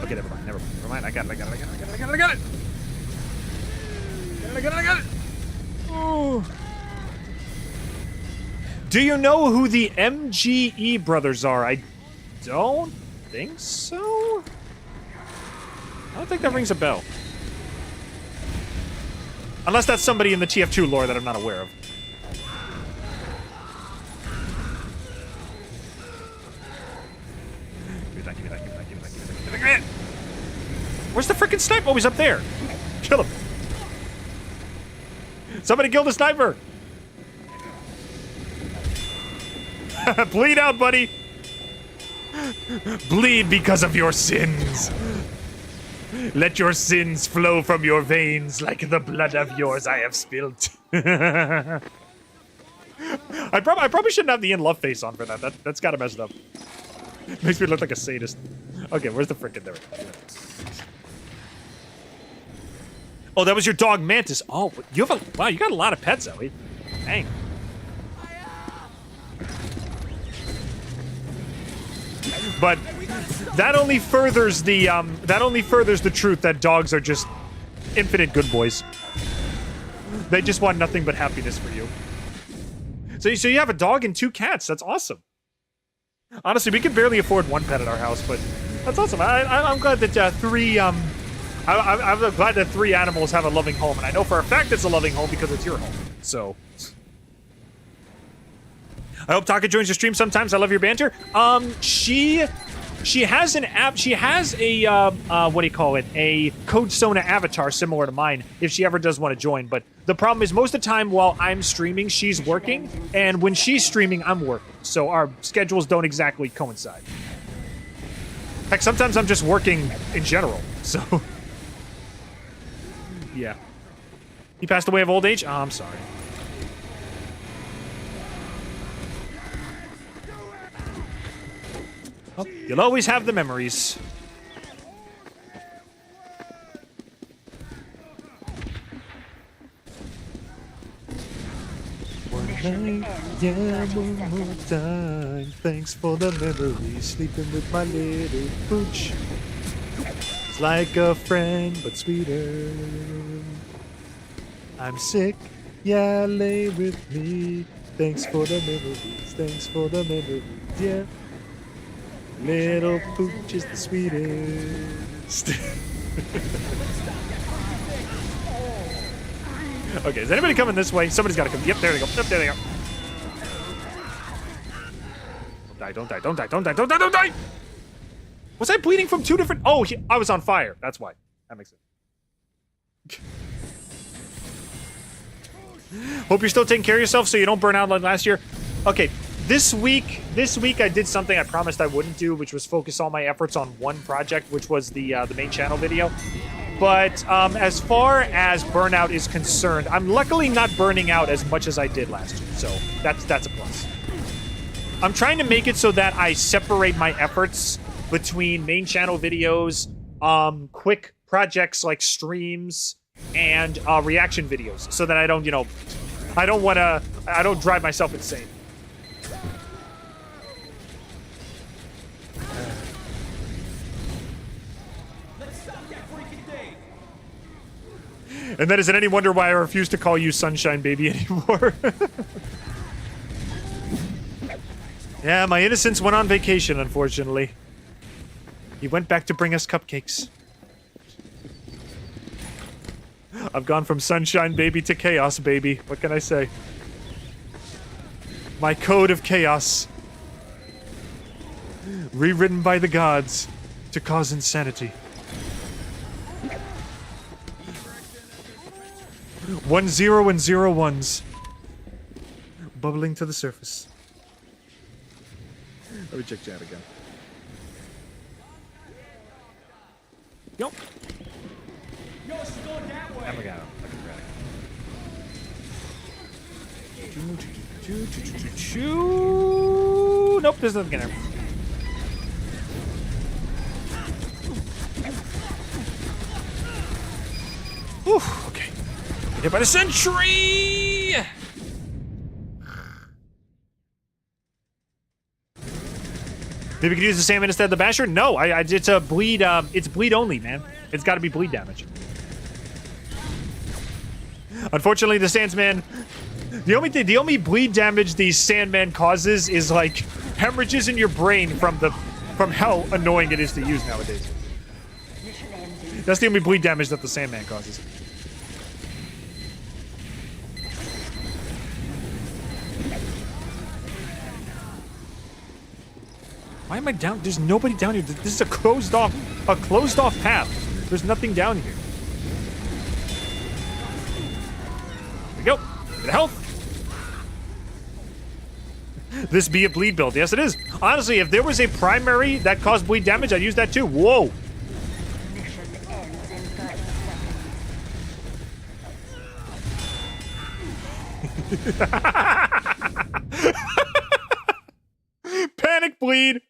Okay, never mind. Never mind. Never mind. I got it. I got it. I got it. I got it. I got it. I got it. I got it. I got it. Ooh. Do you know who the MGE brothers are? I don't think so. I don't think that rings a bell. Unless that's somebody in the TF2 lore that I'm not aware of. Give me that, give me that, give me that, give me that, give me that, give me that. Where's the freaking sniper? Oh, he's up there. Kill him. Somebody kill the sniper. Bleed out, buddy. Bleed because of your sins. Let your sins flow from your veins like the blood of yours I have spilt. I probably shouldn't have the in love face on for that. That's kind of messed up. Makes me look like a sadist. Okay, where's the frickin' there? Oh, that was your dog Mantis. Oh, you have a wow. You got a lot of pets, Zoe. Dang. But that only furthers the truth that dogs are just infinite good boys. They just want nothing but happiness for you. So you have a dog and 2 cats. That's awesome. Honestly, we can barely afford 1 pet at our house, but that's awesome. I'm glad that 3 I'm glad that 3 animals have a loving home, and I know for a fact it's a loving home because it's your home. So. I hope Taka joins your stream sometimes. I love your banter. She has an app. She has a what do you call it? A Code Sona avatar similar to mine. If she ever does want to join, but the problem is most of the time while I'm streaming, she's working, and when she's streaming, I'm working. So our schedules don't exactly coincide. Heck, sometimes I'm just working in general. So yeah. He passed away of old age. Oh, I'm sorry. Well, you'll always have the memories. One night, yeah, one more time. Thanks for the memories. Sleeping with my little pooch. It's like a friend, but sweeter. I'm sick, yeah, lay with me. Thanks for the memories. Thanks for the memories, yeah. Little pooch is the sweetest. Okay, is anybody coming this way? Somebody's got to come. Yep, there they go. Yep, there they go. Don't die, don't die, don't die, don't die, don't die, don't die! Was I bleeding from 2 different? Oh, I was on fire. That's why. That makes sense. Hope you're still taking care of yourself so you don't burn out like last year. Okay, this week I did something I promised I wouldn't do, which was focus all my efforts on one project, which was the main channel video. But as far as burnout is concerned, I'm luckily not burning out as much as I did last year, so that's a plus. I'm trying to make it so that I separate my efforts between main channel videos, quick projects like streams, and reaction videos, so that I don't, I don't drive myself insane. And then is it any wonder why I refuse to call you Sunshine Baby anymore? Yeah, my innocence went on vacation, unfortunately. He went back to bring us cupcakes. I've gone from Sunshine Baby to Chaos Baby. What can I say? My code of chaos. Rewritten by the gods to cause insanity. 1 0 and 0 1s. Bubbling to the surface. Let me check chat again. Yo. I forgot him. Nope, there's nothing in there. Whew, okay. Get hit by the sentry! Maybe we could use the salmon instead of the basher? No, it's a bleed, it's bleed only, man. It's gotta be bleed damage. Unfortunately, the Sandman, the only bleed damage the Sandman causes is like hemorrhages in your brain from how annoying it is to use nowadays. That's the only bleed damage that the Sandman causes. Why am I down? There's nobody down here. This is a closed off path. There's nothing down here. There we go. Get health. This be a bleed build. Yes, it is. Honestly, if there was a primary that caused bleed damage, I'd use that too. Whoa. Mission ends in 30 seconds. Panic bleed.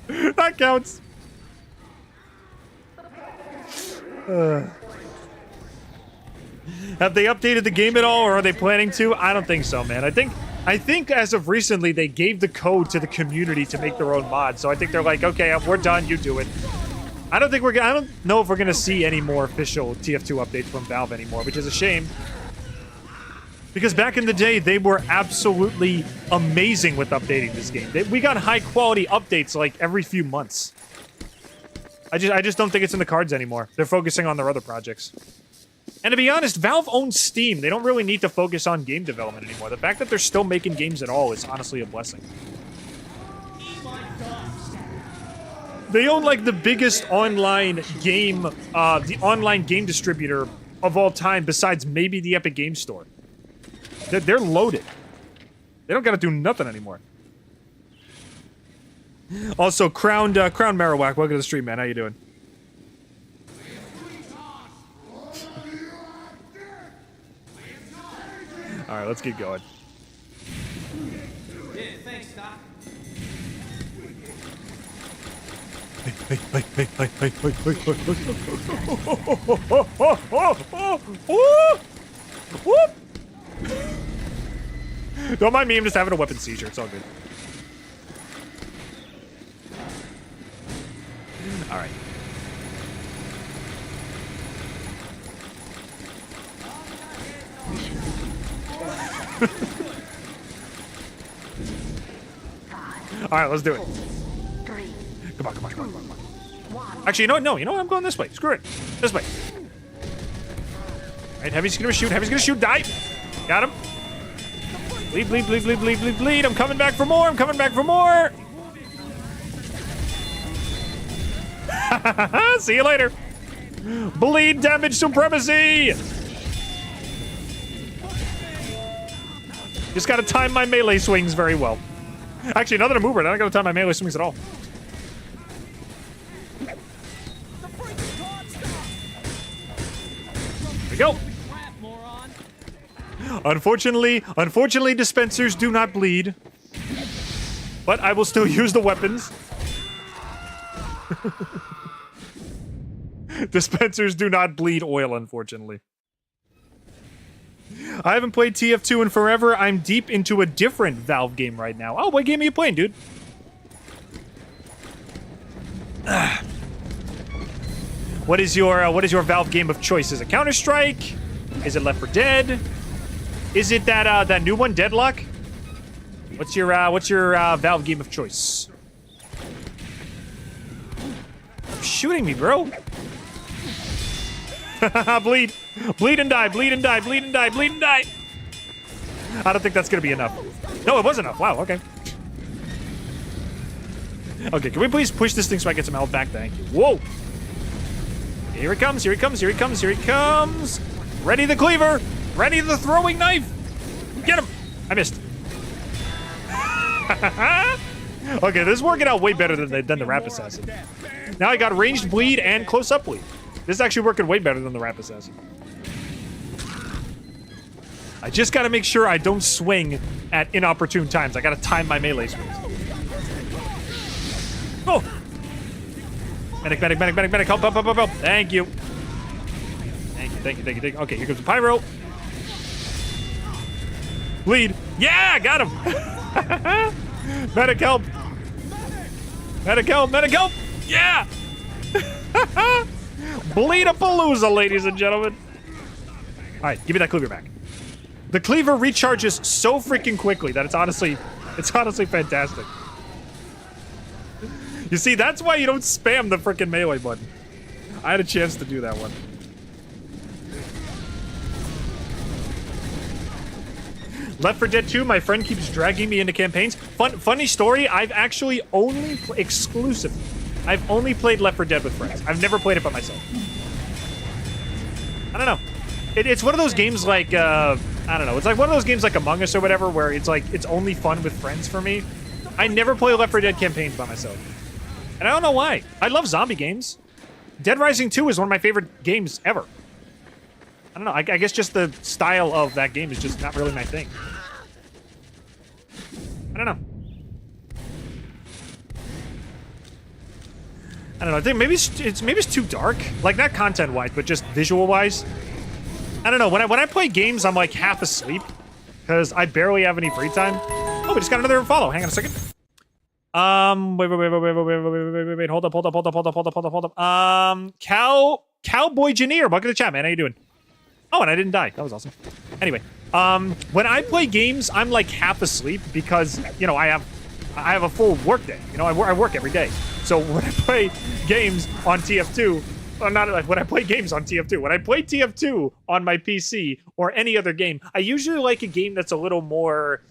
That counts. Have they updated the game at all, or are they planning to? I don't think so, man. I think as of recently, they gave the code to the community to make their own mod. So I think they're like, okay, we're done. You do it. I don't know if we're gonna see any more official TF2 updates from Valve anymore, which is a shame. Because back in the day, they were absolutely amazing with updating this game. We got high-quality updates like every few months. I just don't think it's in the cards anymore. They're focusing on their other projects. And to be honest, Valve owns Steam. They don't really need to focus on game development anymore. The fact that they're still making games at all is honestly a blessing. They own like the biggest online game, the online game distributor of all time, besides maybe the Epic Games Store. They're loaded. They don't gotta do nothing anymore. Also, Crowned Marowak, welcome to the stream, man. How you doing? All right, let's keep going. Yeah, thanks, Doc. Don't mind me, I'm just having a weapon seizure. It's all good. All right. All right, let's do it. 3, Come on, come on, come on, come on. 1. Actually, no, you know what? I'm going this way. Screw it. This way. All right, Heavy's gonna shoot. Heavy's gonna shoot. Die. Got him. Bleed, bleed, bleed, bleed, bleed, bleed, bleed. I'm coming back for more. I'm coming back for more. See you later. Bleed damage supremacy. Just gotta time my melee swings very well. Actually, now that I'm Uber, I don't gotta time my melee swings at all. There we go. Unfortunately, dispensers do not bleed. But I will still use the weapons. Dispensers do not bleed oil, unfortunately. I haven't played TF2 in forever. I'm deep into a different Valve game right now. Oh, what game are you playing, dude? What is your Valve game of choice? Is it Counter-Strike? Is it Left 4 Dead? Is it that new one, Deadlock? What's your Valve game of choice? Shooting me, bro. Bleed. Bleed and die, bleed and die, bleed and die, bleed and die. I don't think that's gonna be enough. No, it was enough. Wow, okay. Okay, can we please push this thing so I get some health back? Thank you. Whoa. Here it comes, here it comes, here it comes, here it comes. Ready the cleaver. Ready the throwing knife. Get him. I missed. Okay, this is working out way better than the Rap Assassin. Now I got ranged bleed and close-up bleed. This is actually working way better than the Rap Assassin. I just gotta make sure I don't swing at inopportune times. I gotta time my melee swings. Oh! Medic, medic, medic, medic, medic, help, help, help, help, help. Thank you. Thank you, thank you, thank you, thank you. Okay, here comes the pyro. Bleed. Yeah, got him. Medic help. Medic help, medic help. Yeah. Bleed-a-palooza, ladies and gentlemen. All right, give me that cleaver back. The cleaver recharges so freaking quickly that it's honestly fantastic. You see, that's why you don't spam the freaking melee button. I had a chance to do that one. Left 4 Dead 2, my friend keeps dragging me into campaigns. Funny story, I've actually only I've only played Left 4 Dead with friends. I've never played it by myself. I don't know. It's one of those games like, I don't know. It's like one of those games like Among Us or whatever where it's like, it's only fun with friends for me. I never play Left 4 Dead campaigns by myself. And I don't know why. I love zombie games. Dead Rising 2 is one of my favorite games ever. I don't know. I guess just the style of that game is just not really my thing. I don't know. I don't know. I think maybe it's too dark. Like, not content-wise, but just visual-wise. I don't know. When I play games, I'm like half asleep because I barely have any free time. Oh, we just got another follow. Hang on a second. Wait. Hold up. Cowboy Janier, welcome to the chat, man. How you doing? Oh, and I didn't die. That was awesome. Anyway, when I play games, I'm like half asleep because, you know, I have a full work day. You know, I work every day. So when I play games on TF2, or not like when I play games on TF2, when I play TF2 on my PC or any other game, I usually like a game that's a little more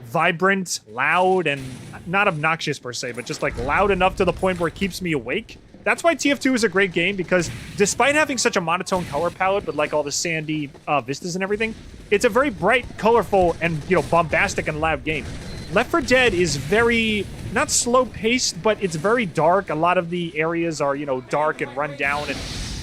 vibrant, loud, and not obnoxious per se, but just like loud enough to the point where it keeps me awake. That's why TF2 is a great game, because despite having such a monotone color palette with like all the sandy vistas and everything, it's a very bright, colorful, and, you know, bombastic and loud game. Left 4 Dead is very, not slow-paced, but it's very dark. A lot of the areas are, you know, dark and run down and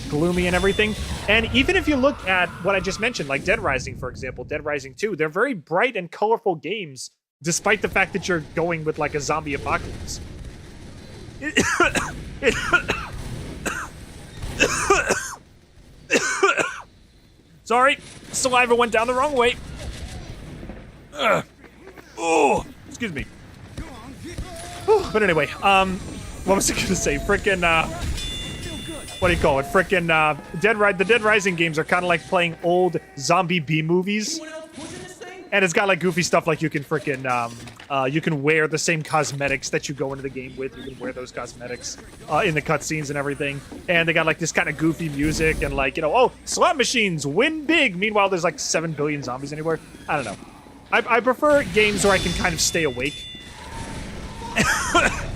gloomy and everything. And even if you look at what I just mentioned, like Dead Rising, for example, Dead Rising 2, they're very bright and colorful games, despite the fact that you're going with like a zombie apocalypse. Sorry, saliva went down the wrong way. Oh, excuse me. But anyway, what was I gonna say? Frickin', what do you call it? Frickin', the Dead Rising games are kind of like playing old zombie B movies. And it's got like goofy stuff like you can frickin', you can wear the same cosmetics that you go into the game with. You can wear those cosmetics in the cutscenes and everything. And they got like this kind of goofy music and like, you know, oh, slot machines, win big. Meanwhile, there's like 7 billion zombies anywhere. I don't know. I prefer games where I can kind of stay awake.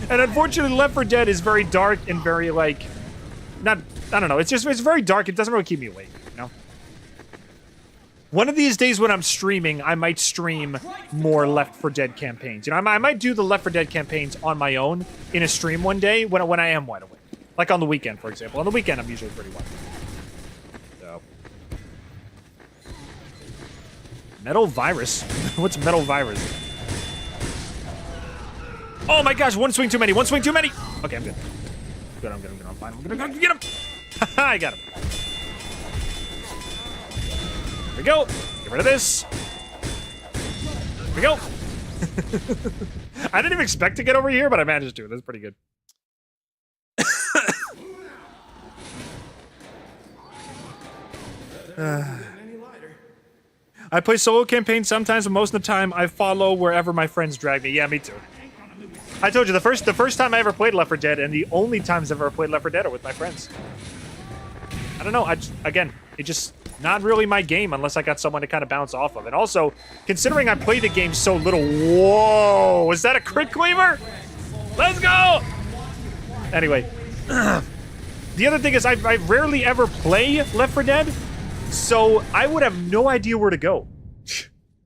And unfortunately, Left 4 Dead is very dark and very like I don't know. It's very dark. It doesn't really keep me awake, you know? One of these days when I'm streaming, I might stream more Left 4 Dead campaigns. You know, I might do the Left 4 Dead campaigns on my own in a stream one day when I am wide awake. Like on the weekend, for example. On the weekend, I'm usually pretty wide awake. So. Metal virus? What's metal virus? Oh my gosh, one swing too many, one swing too many! Okay, I'm good. I'm good, I'm fine. I'm gonna go get him! I got him. Here we go. Get rid of this. Here we go. I didn't even expect to get over here, but I managed to. That's pretty good. I play solo campaigns sometimes, but most of the time I follow wherever my friends drag me. Yeah, me too. I told you, the first time I ever played Left 4 Dead, and the only times I've ever played Left 4 Dead are with my friends. I don't know, again, it's just not really my game unless I got someone to kind of bounce off of. And also, considering I play the game so little, whoa, is that a crit cleaver? Let's go! Anyway, the other thing is I rarely ever play Left 4 Dead, so I would have no idea where to go.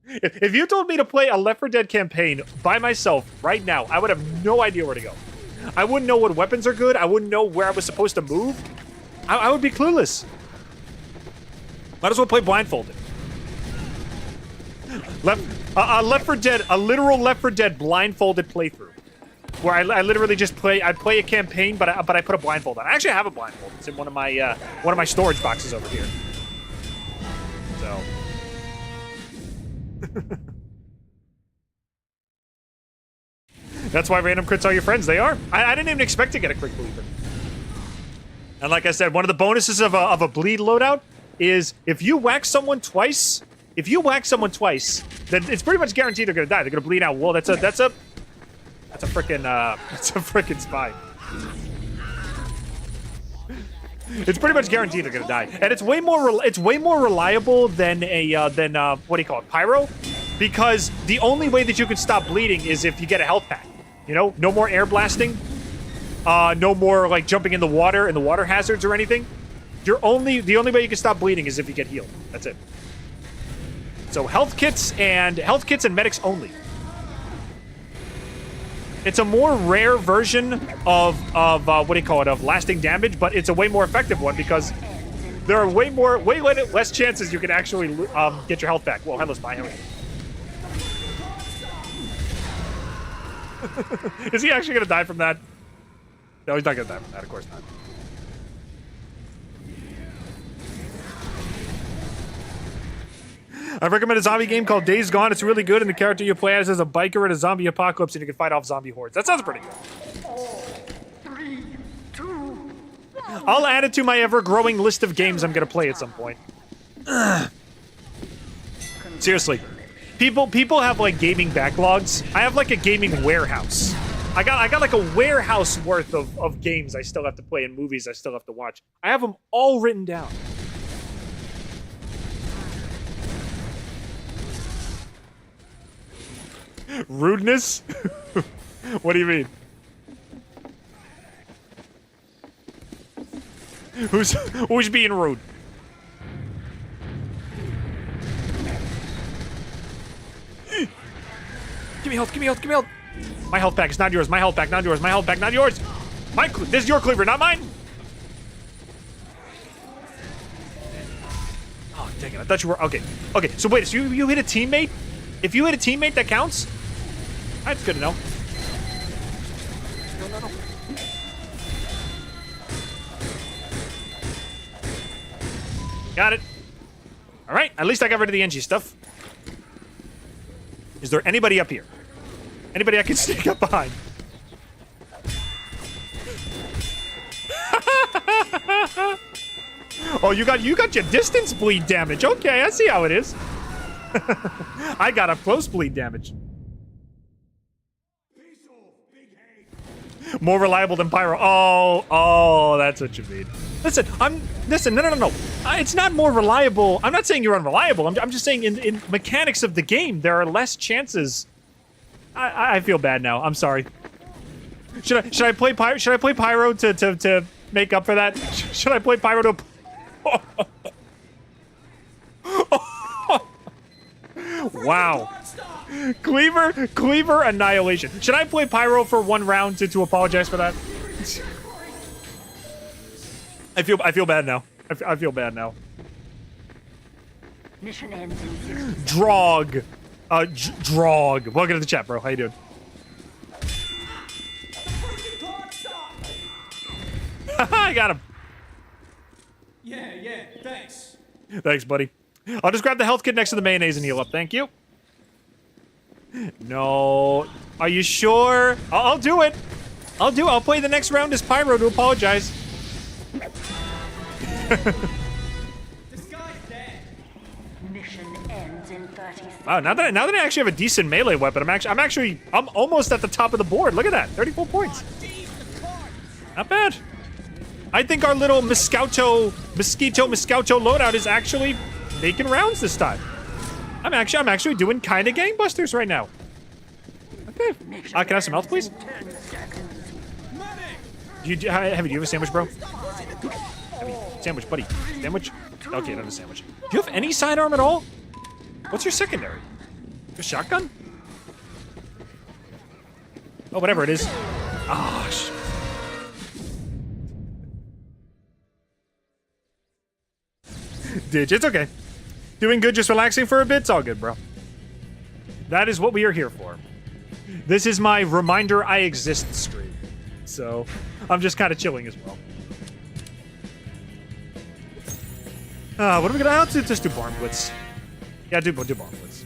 If you told me to play a Left 4 Dead campaign by myself right now, I would have no idea where to go. I wouldn't know what weapons are good. I wouldn't know where I was supposed to move. I would be clueless. Might as well play blindfolded. Left 4 Dead, a literal Left 4 Dead blindfolded playthrough, where I literally just play. I play a campaign, but I put a blindfold on. I actually have a blindfold. It's in one of my storage boxes over here. So. That's why random crits are your friends. They are. I didn't even expect to get a crit cleaver. And like I said, one of the bonuses of a bleed loadout is if you whack someone twice, then it's pretty much guaranteed they're gonna die. They're gonna bleed out. Whoa, that's a frickin' spy. It's pretty much guaranteed they're gonna die, and it's way more reliable than what do you call it, pyro, because the only way that you can stop bleeding is if you get a health pack. You know, no more air blasting, no more like jumping in the water hazards or anything. The only way you can stop bleeding is if you get healed. That's it. So health kits and medics only. It's a more rare version of what do you call it, of lasting damage, but it's a way more effective one because there are way less chances you can actually get your health back. Whoa, headless spy. Is he actually gonna die from that? No, he's not gonna die from that. Of course not. I recommend a zombie game called Days Gone. It's really good, and the character you play as is a biker in a zombie apocalypse, and you can fight off zombie hordes. That sounds pretty good. 3, 2. I'll add it to my ever-growing list of games I'm gonna play at some point. Seriously, people have like gaming backlogs. I have like a gaming warehouse. I got like a warehouse worth of games I still have to play and movies I still have to watch. I have them all written down. Rudeness? What do you mean? Who's being rude? Give me health, give me health, give me health. My health pack is not yours. My health pack, not yours. My health pack, not yours. This is your cleaver, not mine. Oh, dang it. I thought you were... Okay. Okay, so wait. So you hit a teammate? If you hit a teammate, that counts? That's good to know. No. Got it. All right. At least I got rid of the NG stuff. Is there anybody up here? Anybody I can sneak up behind? Oh, you got your distance bleed damage. Okay, I see how it is. I got up close bleed damage. More reliable than pyro. Oh, that's what you mean. Listen, no. It's not more reliable. I'm not saying you're unreliable. I'm just saying in mechanics of the game, there are less chances. I feel bad now. I'm sorry. Should I play pyro to make up for that? Should I play Pyro to... Wow. Cleaver annihilation. Should I play Pyro for 1 round to apologize for that? I feel bad now. I feel bad now. Mission ends in 60. Drog. Drog. Welcome to the chat, bro. How you doing? I got him. Yeah, thanks. Thanks, buddy. I'll just grab the health kit next to the mayonnaise and heal up. Thank you. No. Are you sure? I'll do it. I'll play the next round as Pyro to apologize. This guy's dead. Mission ends in 30 seconds. Wow, now that I actually have a decent melee weapon, I'm almost at the top of the board. Look at that. 34 points. Not bad. I think our little mosquito loadout is actually making rounds this time. I'm actually doing kind of gangbusters right now. Okay. Can I have some health, please? Do you have a sandwich, bro? Sandwich, buddy. Sandwich? Okay, not a sandwich. Do you have any sidearm at all? What's your secondary? A shotgun? Oh, whatever it is. Ah, Didge, it's okay. Doing good, just relaxing for a bit. It's all good, bro. That is what we are here for. This is my reminder I exist stream. So, I'm just kind of chilling as well. What are we gonna do? Just do Barn Blitz. Yeah, do Barn Blitz.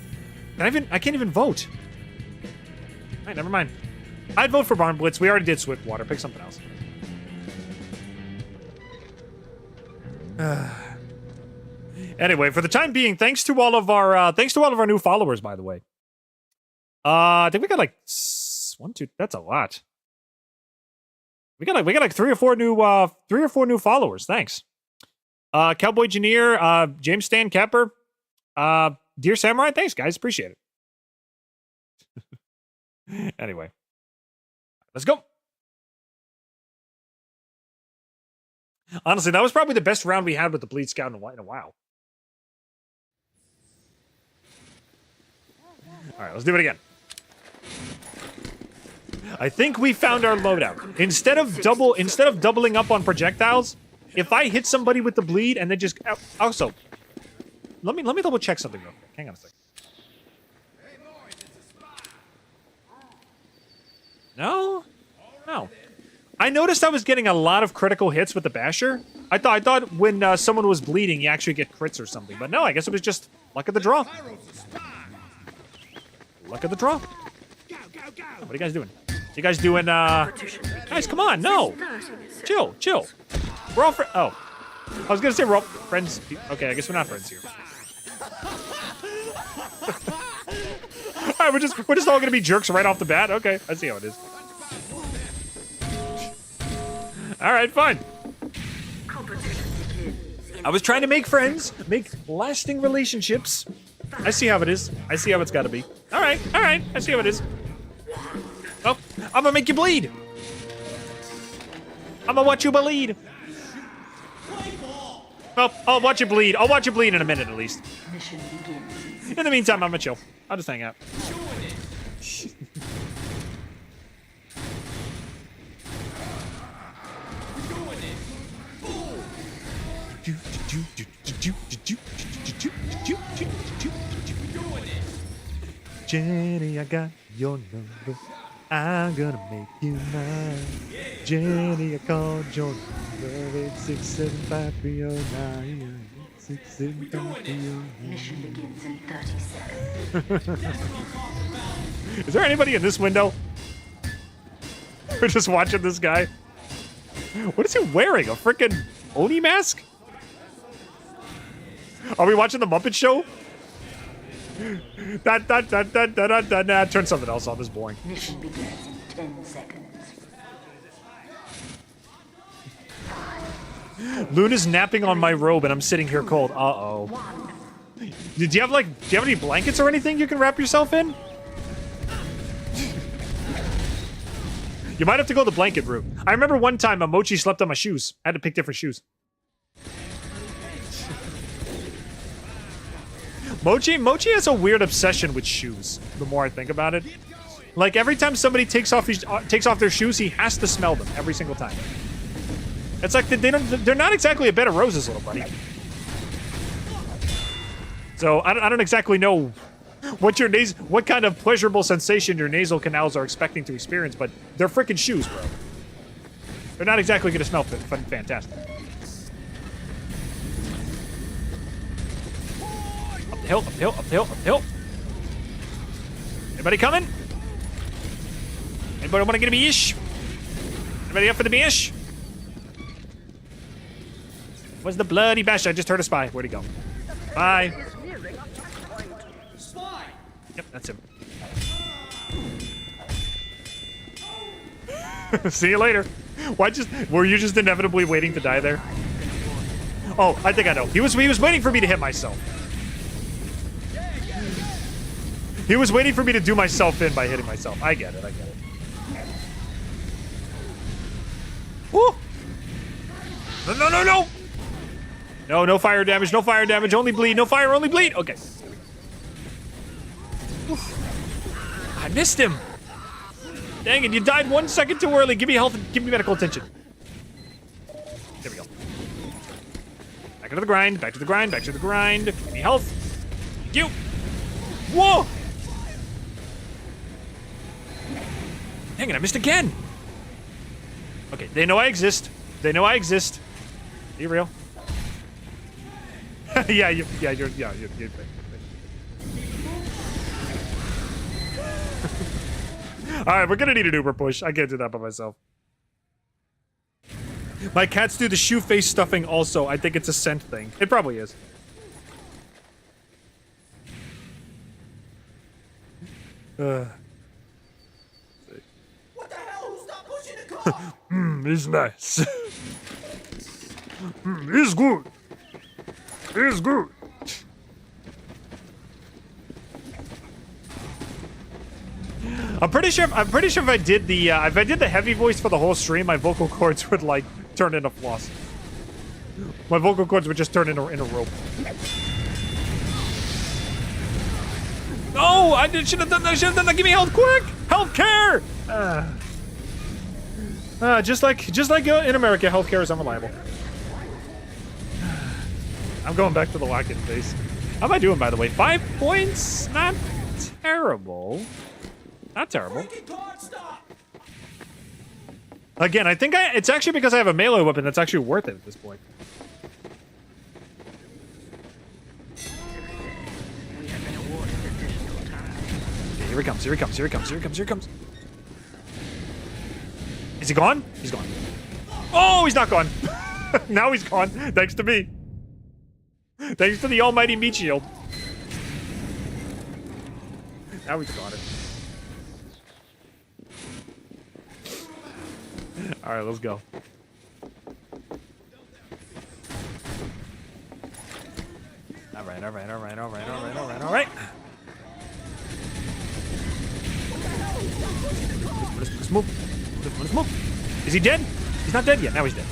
I can't even vote. Alright, never mind. I'd vote for Barn Blitz. We already did Swiftwater. Pick something else. Anyway, for the time being, thanks to all of our new followers, by the way. I think we got like 1, 2. That's a lot. We got like 3 or 4 new followers. Thanks. Cowboy Engineer, James Stan Kepper, Dear Samurai. Thanks, guys. Appreciate it. Anyway, let's go. Honestly, that was probably the best round we had with the Bleed Scout in a while. All right, let's do it again. I think we found our loadout. Instead of doubling up on projectiles, if I hit somebody with the bleed and then just also, let me double check something real quick. Hang on a second. No. I noticed I was getting a lot of critical hits with the basher. I thought when someone was bleeding, you actually get crits or something. But no, I guess it was just luck of the draw. Luck of the draw. What are you guys doing? You guys doing, guys, come on, no. Chill. We're all oh. I was gonna say we're all friends. Okay, I guess we're not friends here. All right, we're just all gonna be jerks right off the bat. Okay, I see how it is. All right, fine. I was trying to make friends, make lasting relationships. I see how it is. I see how it's gotta be. All right. I see how it is. Oh, I'm gonna make you bleed. I'm gonna watch you bleed. Well, I'll watch you bleed. I'll watch you bleed in a minute at least. Mission begins. In the meantime, I'm gonna chill. I'll just hang out. Jenny, I got your number. I'm gonna make you mine. Jenny, I called your number. 8675309. 8675309. Mission begins in 30 seconds. Is there anybody in this window? We're just watching this guy. What is he wearing? A freaking Oni mask? Are we watching the Muppet Show? Nah, turn something else on. This is boring. Mission begins in 10 seconds. Luna's napping on my robe and I'm sitting here cold. Uh-oh. Do you have any blankets or anything you can wrap yourself in? You might have to go the blanket route. I remember one time a Mochi slept on my shoes. I had to pick different shoes. Mochi has a weird obsession with shoes. The more I think about it, like every time somebody takes off their shoes, he has to smell them every single time. It's like they're not exactly a bed of roses, little buddy. So I don't exactly know what kind of pleasurable sensation your nasal canals are expecting to experience, but they're freaking shoes, bro. They're not exactly going to smell fantastic. Up the hill, up the hill, up the hill, up the hill. Anybody coming? Anybody want to get a me-ish? Anybody up for the me-ish? Where's the bloody bastard? I just heard a spy. Where'd he go? Bye. Spy! Yep, that's him. See you later. Were you just inevitably waiting to die there? Oh, I think I know. He was waiting for me to hit myself. He was waiting for me to do myself in by hitting myself. I get it, I get it. Woo! No, no, no, no! No, no fire damage, no fire damage, only bleed, no fire, only bleed! Okay. Oof. I missed him! Dang it, you died 1 second too early. Give me health, give me medical attention. There we go. Back into the grind, back to the grind, back to the grind. Give me health. Thank you. Whoa! Dang it, I missed again! Okay, they know I exist. They know I exist. Be real. yeah, you're fake. Alright, we're gonna need an Uber push. I can't do that by myself. My cats do the shoe face stuffing also. I think it's a scent thing. It probably is. What the hell? Stop pushing the car! It's nice. It's good. It's good. I'm pretty sure if I did the heavy voice for the whole stream, my vocal cords would like turn into floss. My vocal cords would just turn into a rope. No, I should have done that. Give me health quick. Healthcare. Just like in America, healthcare is unreliable. I'm going back to the lock-in phase. How am I doing, by the way? 5 points? Not terrible. Not terrible. Again, I think it's actually because I have a melee weapon that's actually worth it at this point. Okay, here he comes, here he comes, here he comes, here he comes, here he comes. Is he gone? He's gone. Oh, he's not gone. Now he's gone, thanks to me. Thanks to the almighty meat shield. Now he's got it. Alright, let's go. Alright. Let's move. Let's move. Is he dead? He's not dead yet. Now he's dead.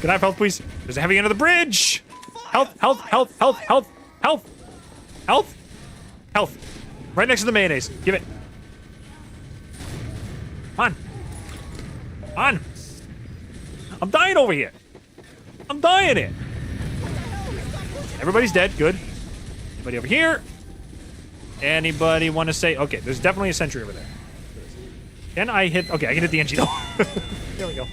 Can I have health, please? There's a heavy under the bridge! Health. Right next to the mayonnaise. Give it. On. I'm dying over here. I'm dying here. Everybody's dead. Good. Anybody over here? Anybody want to say? Okay, there's definitely a sentry over there. Can I hit? Okay, I can hit the engine. There we go.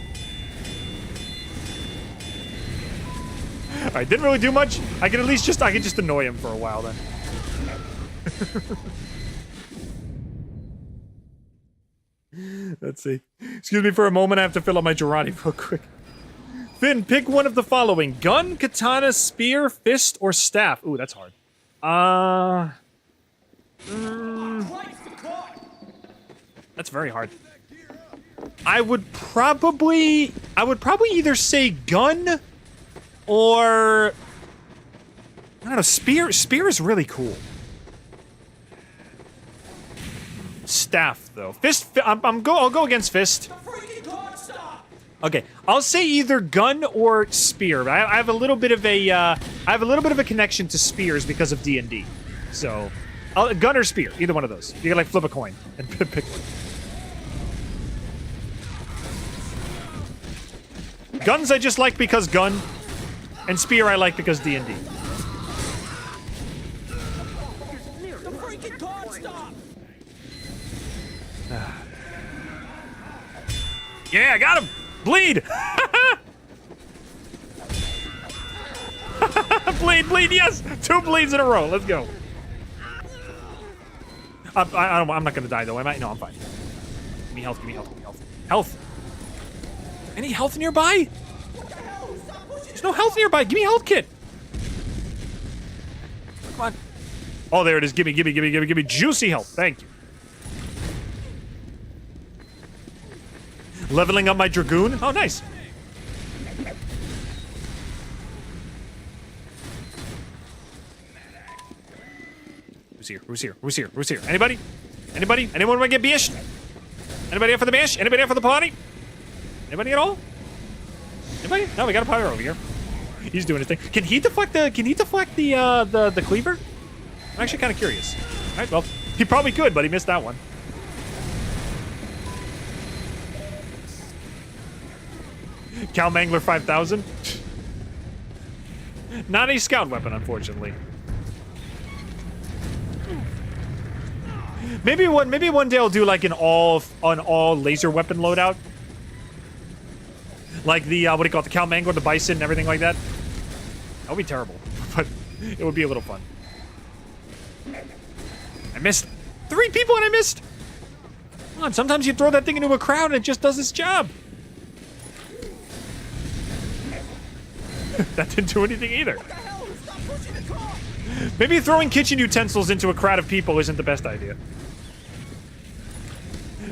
Alright, didn't really do much. I can just annoy him for a while then. Let's see. Excuse me for a moment, I have to fill up my Girardi real quick. Finn, pick one of the following. Gun, katana, spear, fist, or staff. Ooh, that's hard. That's very hard. I would probably either say gun or I don't know, spear is really cool. staff though. I'll go against fist. Okay, I'll say either gun or spear. I have a little bit of a connection to spears because of D&D. So, gun or spear, either one of those. You can like flip a coin and pick one. Guns I just like because gun, and spear I like because D&D. Yeah, I got him! Bleed! bleed, yes! 2 bleeds in a row, let's go. I'm not gonna die though, am I? No, I'm fine. Give me health. Health! Any health nearby? There's no health nearby, give me a health kit! Come on. Oh, there it is, give me juicy health, thank you. Leveling up my Dragoon? Oh, nice. Who's here? Anybody? Anyone want to get bashed? Anybody up for the bash? Anybody up for the party? Anybody at all? Anybody? No, we got a pyro over here. He's doing his thing. Can he deflect the cleaver? I'm actually kind of curious. All right, well, he probably could, but he missed that one. Cal Mangler 5000. Not a scout weapon, unfortunately. Maybe one day I'll do like an all laser weapon loadout. Like the what do you call it, the Cal Mangler, the Bison, and everything like that. That would be terrible, but it would be a little fun. I missed 3 people and I missed. Come on, sometimes you throw that thing into a crowd and it just does its job. That didn't do anything either. Maybe throwing kitchen utensils into a crowd of people isn't the best idea.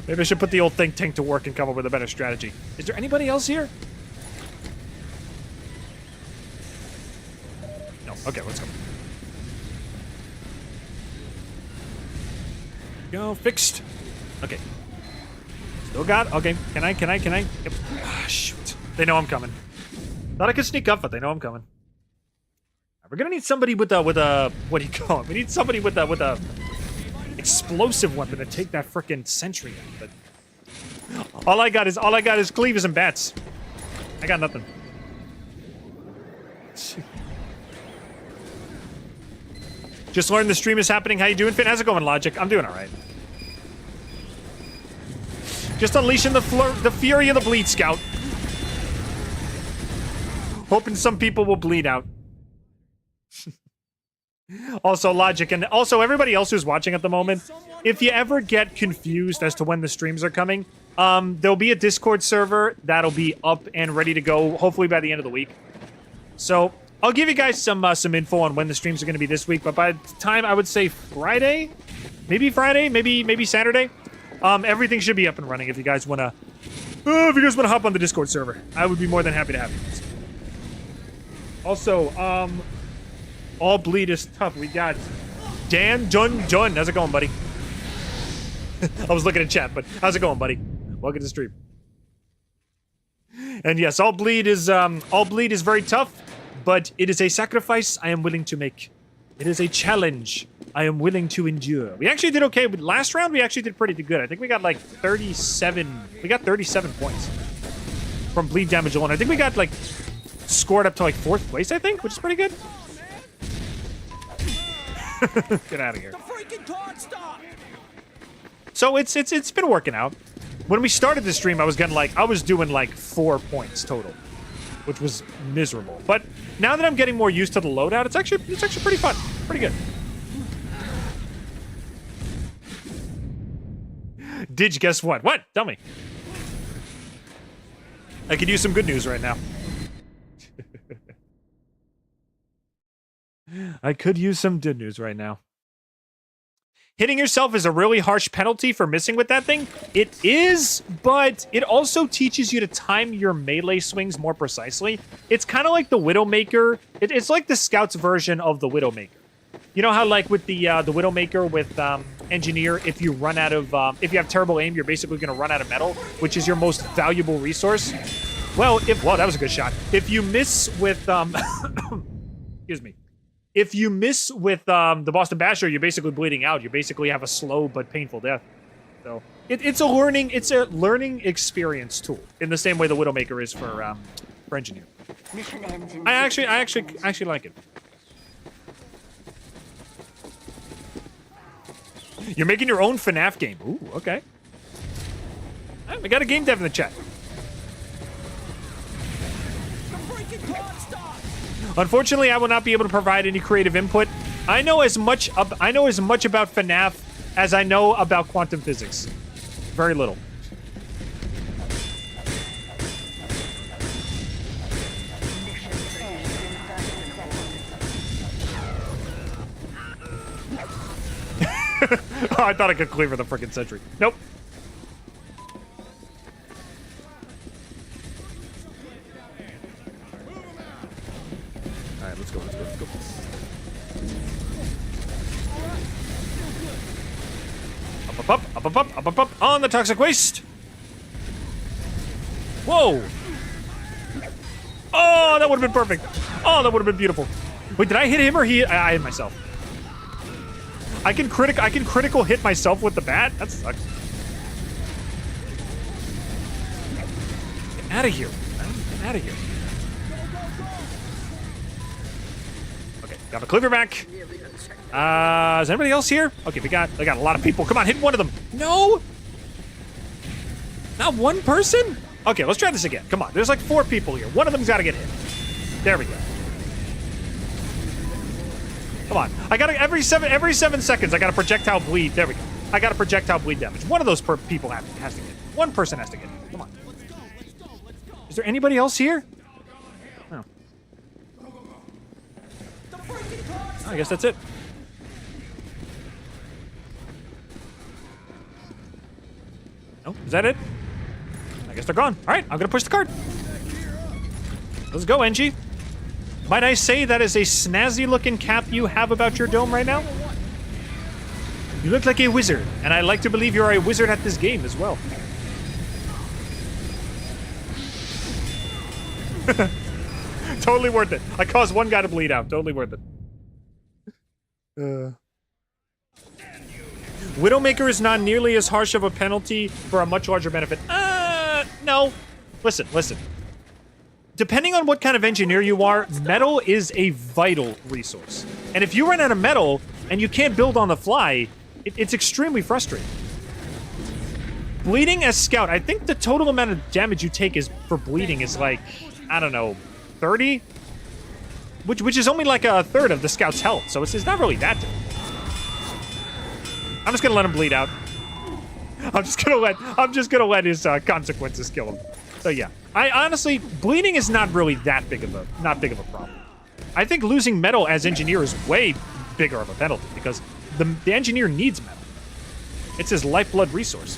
Maybe I should put the old think tank to work and come up with a better strategy. Is there anybody else here? No. Okay, let's go. Go, fixed. Okay. Still got, okay. Can I? Yep. Ah, shoot. They know I'm coming. Thought I could sneak up, but they know I'm coming. We're gonna need somebody with a what do you call it? We need somebody with a explosive weapon to take that frickin' sentry out. But all I got is cleavers and bats. I got nothing. Just learned the stream is happening. How you doing, Finn? How's it going, Logic? I'm doing all right. Just unleashing the fury of the Bleed Scout. Hoping some people will bleed out. Also, Logic, and also everybody else who's watching at the moment, if you ever get confused as to when the streams are coming, there'll be a Discord server that'll be up and ready to go, hopefully by the end of the week. So, I'll give you guys some info on when the streams are going to be this week, but by the time, I would say Friday, maybe Saturday, everything should be up and running if you guys want to, hop on the Discord server. I would be more than happy to have you guys. Also, all bleed is tough. We got Dan John. How's it going, buddy? I was looking at chat, but how's it going, buddy? Welcome to the stream. And yes, all bleed is very tough, but it is a sacrifice I am willing to make. It is a challenge I am willing to endure. We actually did okay with last round. We actually did pretty good. I think we got like 37. We got 37 points from bleed damage alone. I think we got like scored up to like 4th place, I think, which is pretty good. Get out of here. So it's been working out. When we started the stream, I was doing like 4 points total, which was miserable. But now that I'm getting more used to the loadout, it's actually pretty fun, pretty good. Didge, guess what? What? Tell me. I could use some good news right now. I could use some good news right now. Hitting yourself is a really harsh penalty for missing with that thing. It is, but it also teaches you to time your melee swings more precisely. It's kind of like the Widowmaker. It's like the Scout's version of the Widowmaker. You know how, like, with the Widowmaker with engineer if you run out of if you have terrible aim, you're basically going to run out of metal, which is your most valuable resource. Well, that was a good shot. If you miss with excuse me. If you miss with the Boston Basher, you're basically bleeding out. You basically have a slow but painful death. So it's a learning experience tool in the same way the Widowmaker is for engineer. Mission ends in I actually like it. You're making your own FNAF game. Ooh, okay. We got a game dev in the chat. Unfortunately, I will not be able to provide any creative input. I know as much about FNAF as I know about quantum physics. Very little. Oh, I thought I could cleaver the frickin' sentry. Nope. Alright, let's go. Up, on the toxic waste! Whoa! Oh, that would have been perfect. Oh, that would have been beautiful. Wait, did I hit him or I hit myself? I can critical hit myself with the bat? That sucks. Get out of here. Get out of here. Okay, got my cleaver back. Is anybody else here? Okay, we got a lot of people. Come on, hit one of them. No! Not one person? Okay, let's try this again. Come on, there's like 4 people here. One of them's gotta get hit. There we go. Come on. I gotta every 7 seconds I gotta projectile bleed. There we go. I gotta projectile bleed damage. One of those people has to get. One person has to get. Come on. Is there anybody else here? No. I guess that's it. No, is that it? I guess they're gone. All right, I'm gonna push the card. Let's go, NG. Might I say that is a snazzy-looking cap you have about your dome right now? You look like a wizard, and I like to believe you're a wizard at this game as well. Totally worth it. I caused one guy to bleed out. Totally worth it. Widowmaker is not nearly as harsh of a penalty for a much larger benefit. No. Listen. Depending on what kind of engineer you are, metal is a vital resource. And if you run out of metal and you can't build on the fly, it's extremely frustrating. Bleeding as scout, I think the total amount of damage you take for bleeding is like, I don't know, 30? Which is only like a third of the scout's health, so it's not really that difficult. I'm just gonna let him bleed out. I'm just gonna let his consequences kill him. So yeah, I honestly, bleeding is not really that big of a problem. I think losing metal as engineer is way bigger of a penalty because the engineer needs metal. It's his lifeblood resource.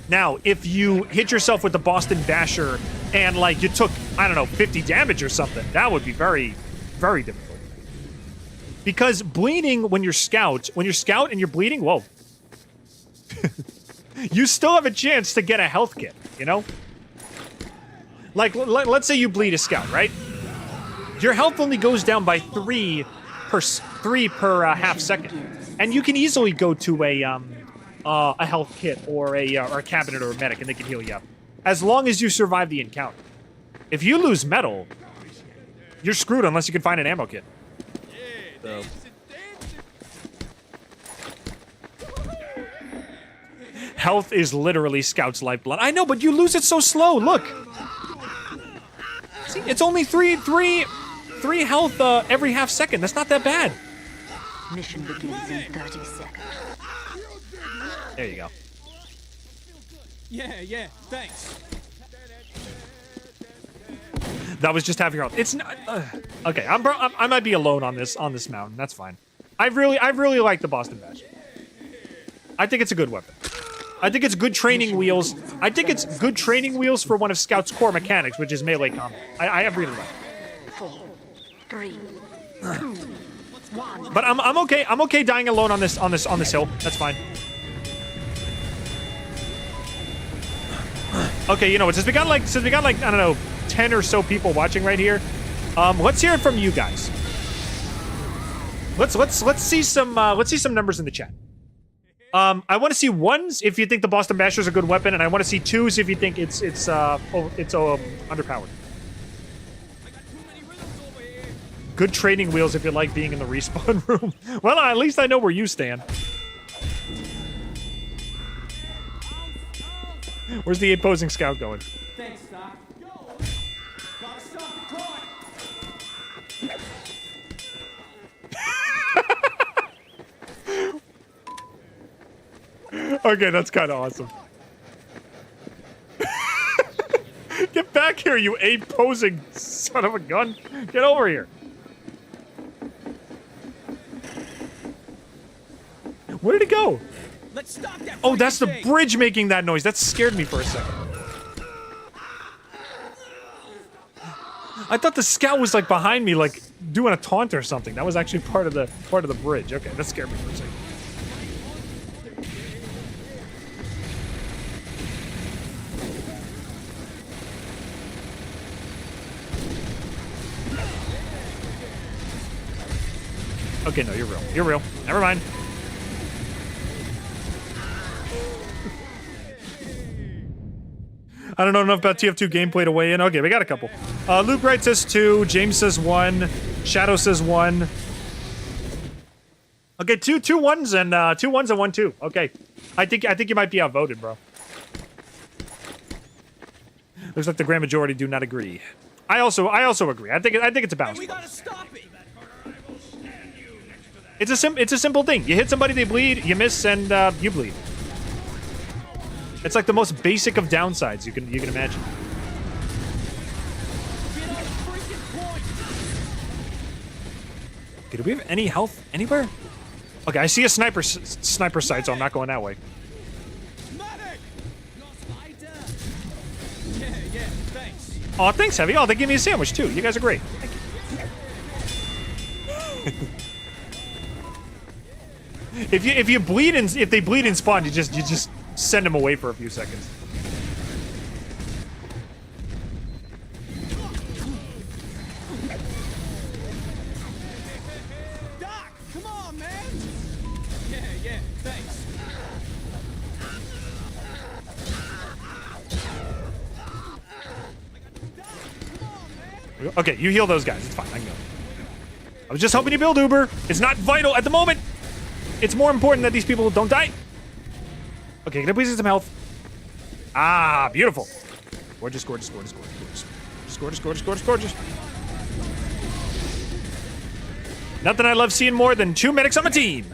Now, if you hit yourself with the Boston Basher and like you took, I don't know, 50 damage or something, that would be very, very difficult. Because bleeding when you're scout and you're bleeding, whoa. You still have a chance to get a health kit, you know? Like, let's say you bleed a scout, right? Your health only goes down by 3 per half second. And you can easily go to a health kit or a cabinet or a medic and they can heal you up. As long as you survive the encounter. If you lose metal, you're screwed unless you can find an ammo kit. So. Health is literally Scout's lifeblood. I know, but you lose it so slow. Look. See, it's only three health every half second. That's not that bad. Mission begins in 30 seconds. There you go. Yeah, thanks. That was just half your health. It's not okay. I might be alone on this mountain. That's fine. I really like the Boston Bash. I think it's a good weapon. I think it's good training wheels. I think it's good training wheels for one of Scout's core mechanics, which is melee combat. I really like it. 4, 3, 2, But I'm okay. I'm okay dying alone on this hill. That's fine. Okay, you know what? Since we got like I don't know 10 or so people watching right here, let's hear it from you guys. Let's see some numbers in the chat. I want to see ones if you think the Boston Basher is a good weapon, and I want to see twos if you think it's underpowered. Good training wheels if you like being in the respawn room. Well, at least I know where you stand. Where's the opposing scout going? Thanks, Doc. Gotta stop the clock. Okay, that's kind of awesome. Get back here, you ape-posing son of a gun. Get over here. Where did it go? Let's stop that. Oh, that's the thing. bridge making that noise. That scared me for a second. I thought the scout was like behind me, like doing a taunt or something. That was actually part of the bridge. Okay, that scared me for a second. Okay, no, you're real. You're real. Never mind. I don't know enough about TF2 gameplay to weigh in. Okay, we got a couple. Luke Wright says 2. James says 1. Shadow says 1. Okay, two ones and 1 2. Okay, I think you might be outvoted, bro. Looks like the grand majority do not agree. I also agree. I think it's a balance. We gotta stop it. It's a simple thing. You hit somebody, they bleed. You miss, and you bleed. It's like the most basic of downsides you can imagine. Okay, do we have any health anywhere? Okay, I see a sniper sight, so I'm not going that way. Yeah, thanks. Oh, thanks, Heavy. Oh, they gave me a sandwich too. You guys are great. Thank you. If they bleed in spawn, you just send them away for a few seconds. Doc, come on, man. Yeah, thanks. Okay, you heal those guys. It's fine. I can go. I was just hoping you build Uber. It's not vital at the moment. It's more important that these people don't die. Okay, can I please get some health? Ah, beautiful. Gorgeous. Nothing I love seeing more than 2 medics on my team.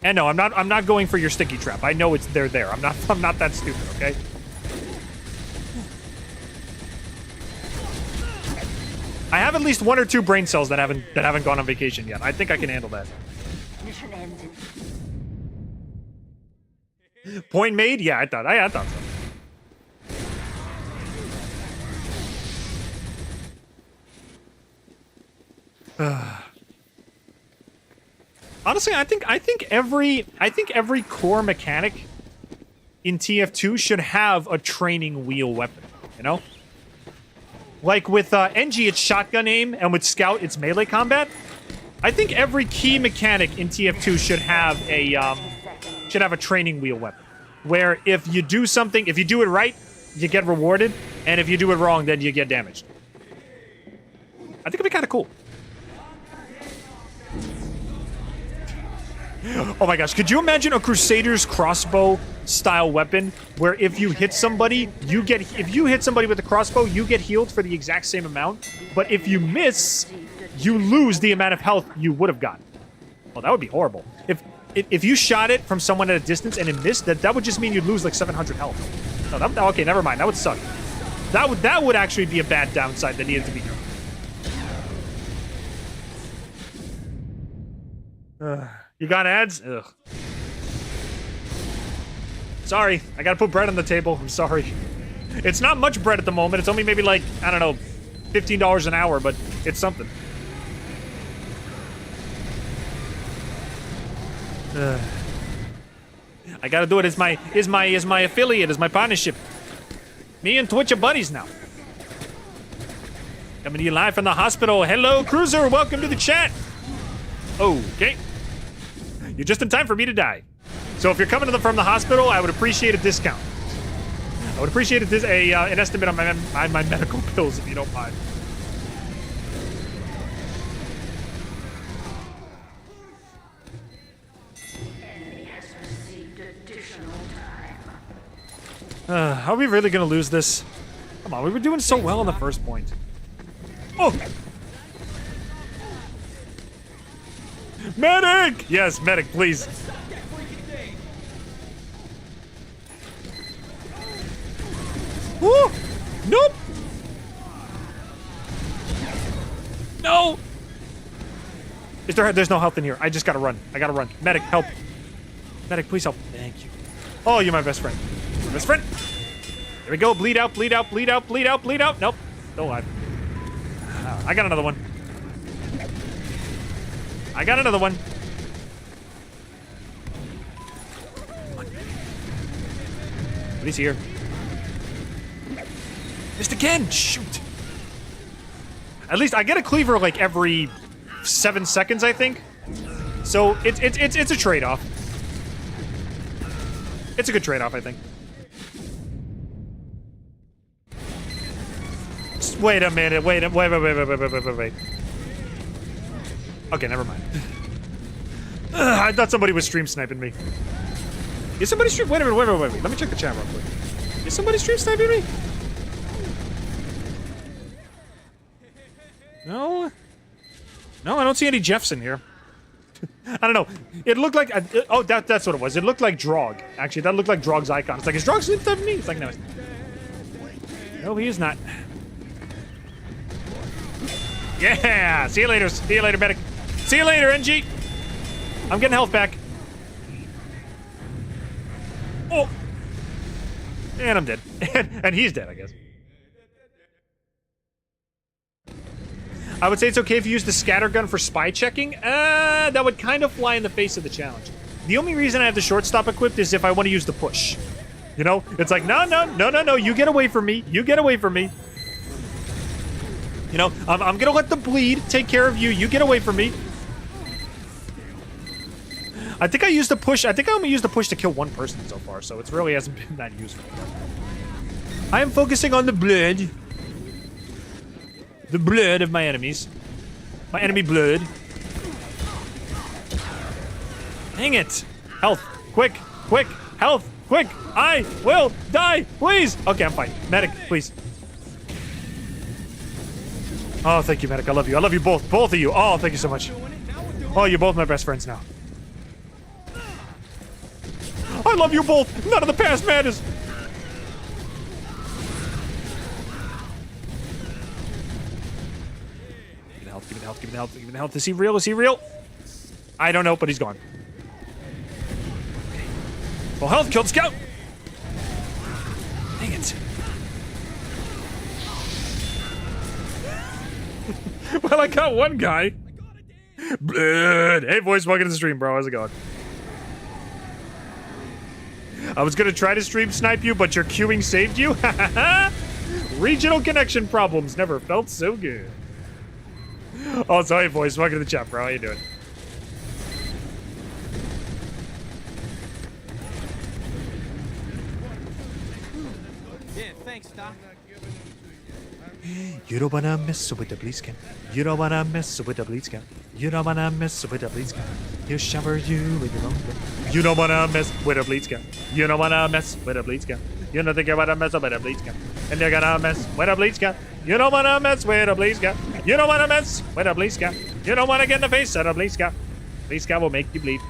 And no, I'm not going for your sticky trap. I know they're there. I'm not that stupid, okay? I have at least 1 or 2 brain cells that haven't gone on vacation yet. I think I can handle that. Mission ended. Point made? Yeah, I thought so. Honestly, I think every core mechanic in TF2 should have a training wheel weapon, you know? Like with NG, it's shotgun aim, and with Scout, it's melee combat. I think every key mechanic in TF2 should have a training wheel weapon, where if you do something, if you do it right, you get rewarded, and if you do it wrong, then you get damaged. I think it'd be kind of cool. Oh my gosh, could you imagine a Crusader's crossbow style weapon where if you hit somebody, if you hit somebody with a crossbow, you get healed for the exact same amount, but if you miss, you lose the amount of health you would have gotten. Well, that would be horrible. If you shot it from someone at a distance and it missed, that would just mean you'd lose like 700 health. No, okay, never mind. That would suck. That would actually be a bad downside that needed to be here. You got ads? Ugh. Sorry, I gotta put bread on the table. I'm sorry. It's not much bread at the moment. It's only maybe like, I don't know, $15 an hour, but it's something. I gotta do it as my affiliate, as my partnership. Me and Twitch are buddies now. Coming to you live from the hospital. Hello, Cruiser. Welcome to the chat. Okay. You're just in time for me to die. So if you're coming from the hospital, I would appreciate a discount. I would appreciate an estimate on my medical bills, if you don't mind. Enemy has received additional time. Are we really gonna lose this? Come on, we were doing so well on the first point. Oh! Medic! Yes, medic, please. Woo! Nope! No! There's no health in here. I just gotta run. I gotta run. Medic, help. Medic, please help. Thank you. Oh, you're my best friend. Best friend! Here we go. Bleed out, bleed out, bleed out, bleed out, bleed out. Nope. Still alive. I got another one. I got another one. But he's here. Missed again! Shoot! At least I get a cleaver like every 7 seconds, I think. So it's a trade-off. It's a good trade-off, I think. Wait a minute, wait. Okay, never mind. I thought somebody was stream sniping me. Is somebody stream? Wait a minute, wait. Let me check the chat real quick. Is somebody stream sniping me? No? No, I don't see any Jeffs in here. I don't know. It looked like... oh, that's what it was. It looked like Drog. Actually, that looked like Drog's icon. It's like, is Drog stream sniping me? It's like, no. No, he is not. Yeah! See you later. See you later, medic. See you later, NG. I'm getting health back. Oh! And I'm dead. And he's dead, I guess. I would say it's okay if you use the scattergun for spy checking. That would kind of fly in the face of the challenge. The only reason I have the shortstop equipped is if I want to use the push. You know? It's like, no, you get away from me. You get away from me. You know, I'm gonna let the bleed take care of you. You get away from me. I think I used the push. I think I only used the push to kill one person so far, so it really hasn't been that useful. I am focusing on the blood. The blood of my enemies. My enemy blood. Dang it. Health. Quick. Quick. Health. Quick. I will die. Please. Okay, I'm fine. Medic, please. Oh, thank you, medic. I love you. I love you both. Both of you. Oh, thank you so much. Oh, you're both my best friends now. I love you both. None of the past matters. Give me the health. Give me the health. Give me the health. Is he real? Is he real? I don't know, but he's gone. Okay. Full health. Killed Scout. Dang it. Well, I got one guy. Blood. Hey, boys, welcome to the stream, bro. How's it going? I was gonna try to stream snipe you, but your queuing saved you. Regional connection problems never felt so good. Oh, sorry, boys. Welcome to the chat, bro. How you doing? Yeah, thanks, Doc. You don't wanna mess with the police can. You don't wanna mess with the police can. You don't wanna mess with the police can. He'll shower you with your own gun. You don't wanna mess with the police can. You don't wanna mess with the police can. You don't think you're gonna mess with the police can. And you're gonna mess with the police can. You don't wanna mess with the police can. You don't wanna mess with the police can. You don't wanna get in the face of the police can. Police can will make you bleed.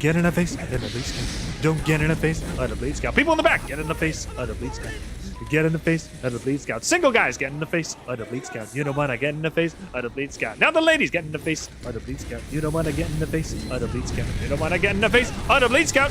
Get in the face of the police can. Don't get in the face of the bleed scout. People in the back, get in the face of the bleed scout. Get in the face of the bleed scout. Single guys, get in the face of the bleed scout. You don't want to get in the face of the bleed scout. Now the ladies, get in the face of the bleed scout. You don't want to get in the face of the bleed scout. You don't want to get in the face of the bleed scout.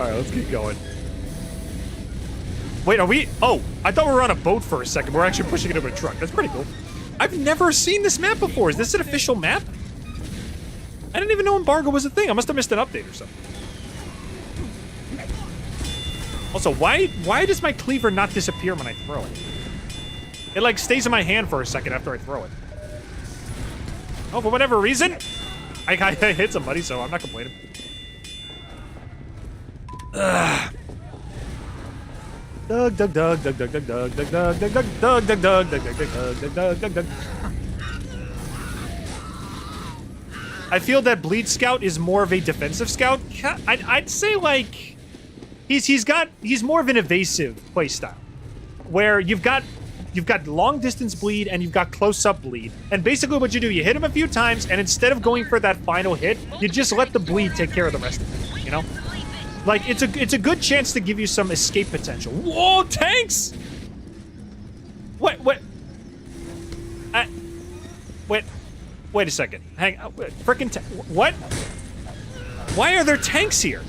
Alright, let's keep going. Wait, are we? Oh, I thought we were on a boat for a second. We're actually pushing it over a truck. That's pretty cool. I've never seen this map before. Is this an official map? I didn't even know embargo was a thing. I must have missed an update or something. Also, why does my cleaver not disappear when I throw it? It like stays in my hand for a second after I throw it. Oh, for whatever reason, I hit somebody, so I'm not complaining. Ugh. Doug, Doug, Doug, Doug, Doug, Doug, Doug, Doug, Doug, Doug, Doug, Doug, Doug, Doug, Doug, Doug, Doug, Doug, Doug, Doug. I feel that Bleed Scout is more of a defensive scout. I'd say like he's more of an evasive playstyle, where you've got long distance bleed and you've got close up bleed, and basically what you do, you hit him a few times, and instead of going for that final hit, you just let the bleed take care of the rest of it. You know, like it's a good chance to give you some escape potential. Whoa, tanks! What? Wait a second. Hang on. Frickin' what? Why are there tanks here?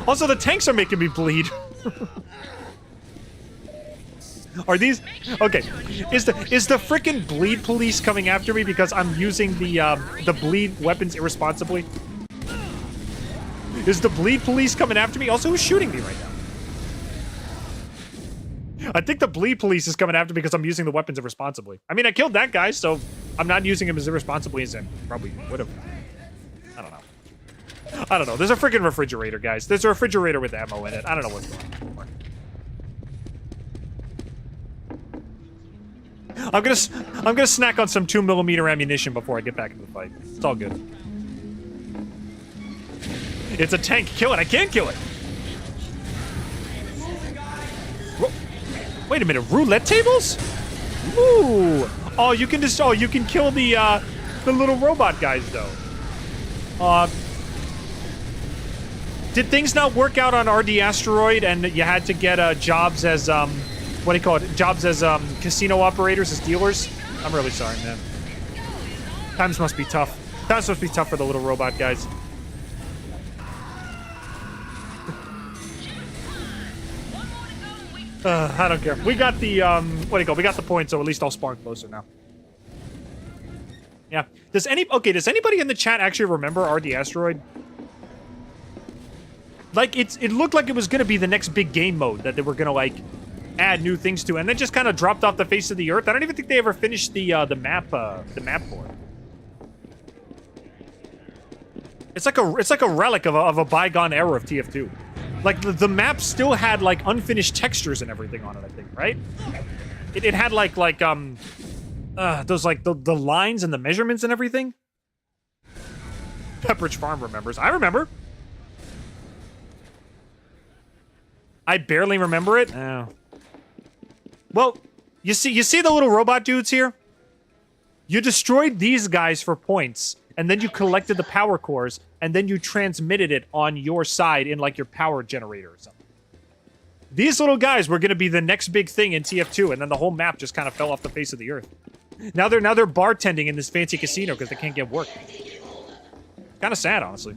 Also, the tanks are making me bleed. Are these okay? Is the frickin' bleed police coming after me because I'm using the bleed weapons irresponsibly? Is the bleed police coming after me? Also, who's shooting me right now? I think the bleed police is coming after me because I'm using the weapons irresponsibly. I mean, I killed that guy, so I'm not using him as irresponsibly as I probably would have. I don't know. There's a freaking refrigerator, guys. There's a refrigerator with ammo in it. I don't know what's going on anymore. I'm gonna snack on some 2mm ammunition before I get back into the fight. It's all good. It's a tank. Kill it. I can't kill it. Wait a minute. Roulette tables? Ooh. Oh, you can just. Oh, you can kill the little robot guys though. Did things not work out on RD Asteroid and you had to get jobs as what do you call it? Jobs as casino operators, as dealers? I'm really sorry, man. Times must be tough. Times must be tough for the little robot guys. I don't care. We got the what do you call? We got the point, so at least I'll spawn closer now. Yeah. Does anybody in the chat actually remember RD Asteroid? Like it looked like it was gonna be the next big game mode that they were gonna like add new things to, and then just kind of dropped off the face of the earth. I don't even think they ever finished the map for it. It's like a relic of a bygone era of TF2. Like the map still had like unfinished textures and everything on it, I think, right? It had like those like the lines and the measurements and everything. Pepperidge Farm remembers. I remember. I barely remember it. Oh. Well, you see the little robot dudes here? You destroyed these guys for points, and then you collected the power cores, and then you transmitted it on your side in like your power generator or something. These little guys were gonna be the next big thing in TF2, and then the whole map just kind of fell off the face of the earth. Now they're bartending in this fancy casino because they can't get work. Kind of sad, honestly.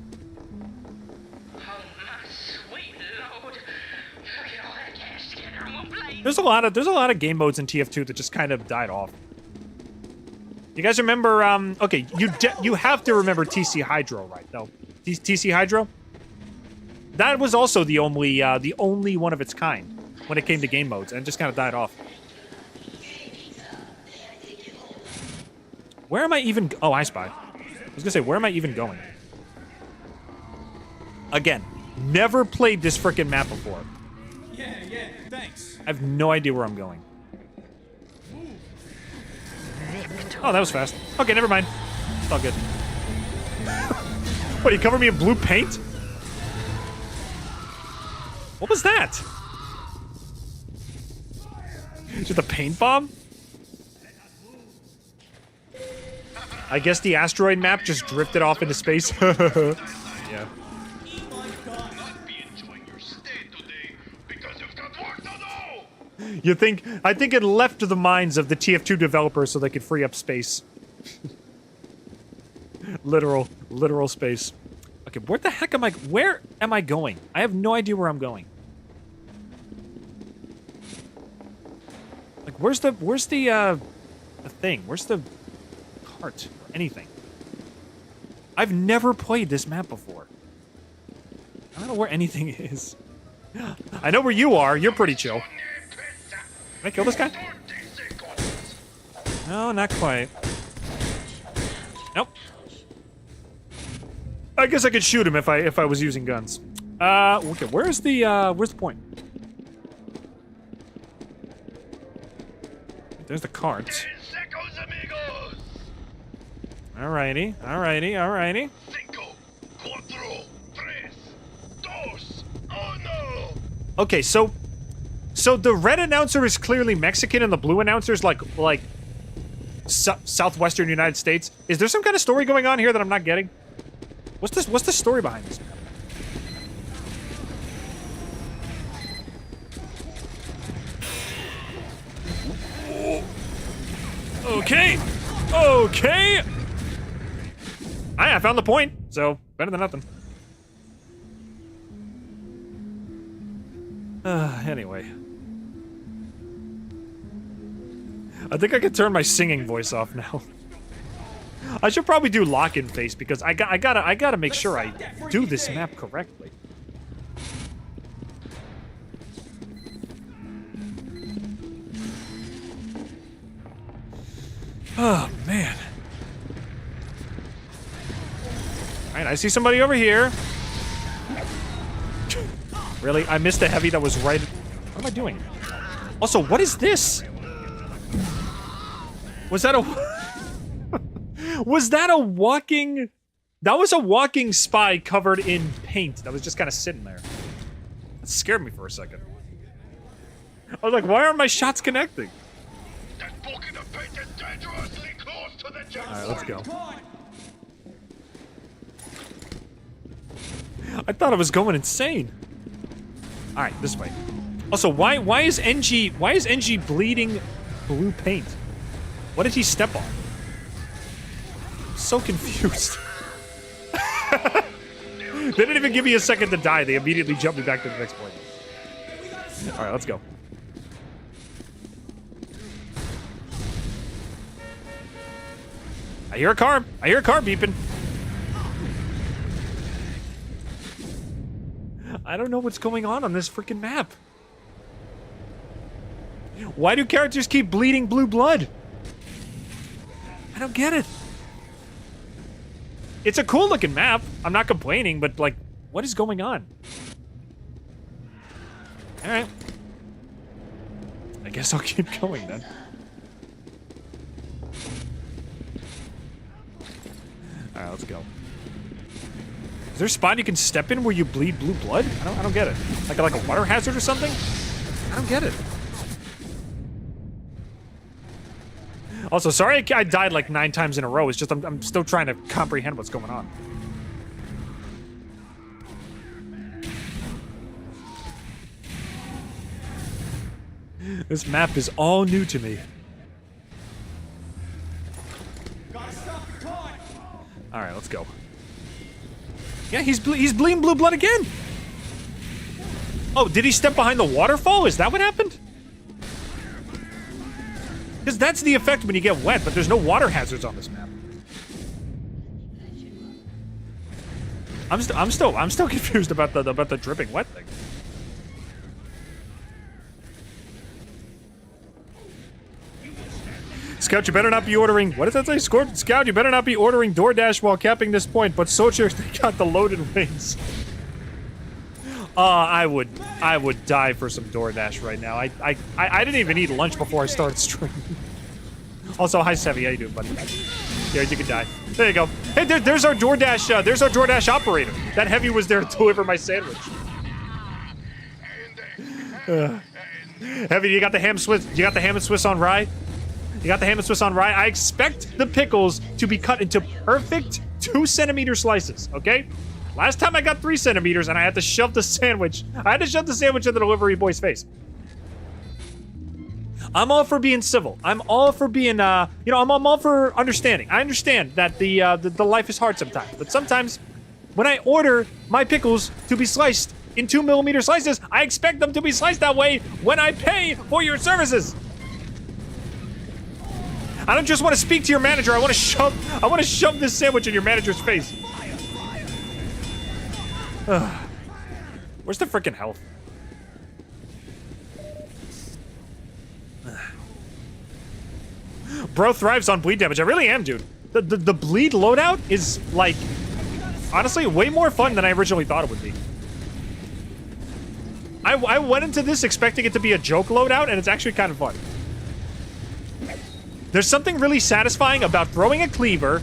There's a lot of game modes in TF2 that just kind of died off. You guys remember? Okay, you have to remember TC Hydro, right? No, TC Hydro. That was also the only one of its kind when it came to game modes, and just kind of died off. Where am I even? Oh, I spy. I was gonna say, where am I even going? Again, never played this frickin' map before. Yeah, thanks. I have no idea where I'm going. Oh, that was fast. Okay, never mind. It's all good. What, you cover me in blue paint? What was that? Is it the paint bomb? I guess the asteroid map just drifted off into space. Yeah. I think it left the minds of the TF2 developers so they could free up space. literal space. Okay, where the heck am I? Where am I going? I have no idea where I'm going. Like, where's the thing? Where's the cart? Anything? I've never played this map before. I don't know where anything is. I know where you are. You're pretty chill. Can I kill this guy? No, not quite. Nope. I guess I could shoot him if I was using guns. Okay, where's the point? There's the cart. Alrighty, alrighty, alrighty. Okay, so the red announcer is clearly Mexican and the blue announcer is like southwestern United States. Is there some kind of story going on here that I'm not getting? What's the story behind this? Okay. Okay. I found the point, so better than nothing. Anyway. I think I could turn my singing voice off now. I should probably do lock-in face because I gotta make sure I do this map correctly. Oh man. Alright, I see somebody over here. Really? I missed a heavy that was right. What am I doing? Also, what is this? Was that a was that a walking? That was a walking spy covered in paint that was just kind of sitting there. That scared me for a second. I was like, why aren't my shots connecting? Alright, let's go. I thought I was going insane. Alright, this way. Also, why is NG bleeding blue paint? What did he step on? I'm so confused. They didn't even give me a second to die. They immediately jumped me back to the next point. Alright, let's go. I hear a car. I hear a car beeping. I don't know what's going on this freaking map. Why do characters keep bleeding blue blood? I don't get it. It's a cool looking map. I'm not complaining, but like, what is going on? Alright. I guess I'll keep going then. Alright, let's go. Is there a spot you can step in where you bleed blue blood? I don't get it. Like a water hazard or something? I don't get it. Also, sorry I died like 9 times in a row. It's just I'm still trying to comprehend what's going on. This map is all new to me. All right, let's go. Yeah, he's bleeding blue blood again. Oh, did he step behind the waterfall? Is that what happened? Because that's the effect when you get wet, but there's no water hazards on this map. I'm still confused about the dripping wet thing. Scout, you better not be ordering. What does that say? Scout, you better not be ordering DoorDash while capping this point. But Soldier, they got the loaded wings. I would die for some DoorDash right now. I didn't even eat lunch before I started streaming. Also, hi Sevy, how you doing, buddy? Yeah, you can die. There you go. Hey, there's our DoorDash. There's our DoorDash operator. That heavy was there to deliver my sandwich. Heavy, you got the ham Swiss? You got the ham and Swiss on rye? You got the ham and Swiss on rye? I expect the pickles to be cut into perfect 2-centimeter slices. Okay. Last time I got 3 centimeters and I had to shove the sandwich. I had to shove the sandwich in the delivery boy's face. I'm all for being civil. I'm all for being, I'm all for understanding. I understand that the life is hard sometimes, but sometimes When I order my pickles to be sliced in 2mm slices, I expect them to be sliced that way when I pay for your services. I don't just want to speak to your manager. I want to shove this sandwich in your manager's face. Where's the frickin' health? Bro thrives on bleed damage. I really am, dude. The bleed loadout is, like, honestly, way more fun than I originally thought it would be. I went into this expecting it to be a joke loadout, and it's actually kind of fun. There's something really satisfying about throwing a cleaver,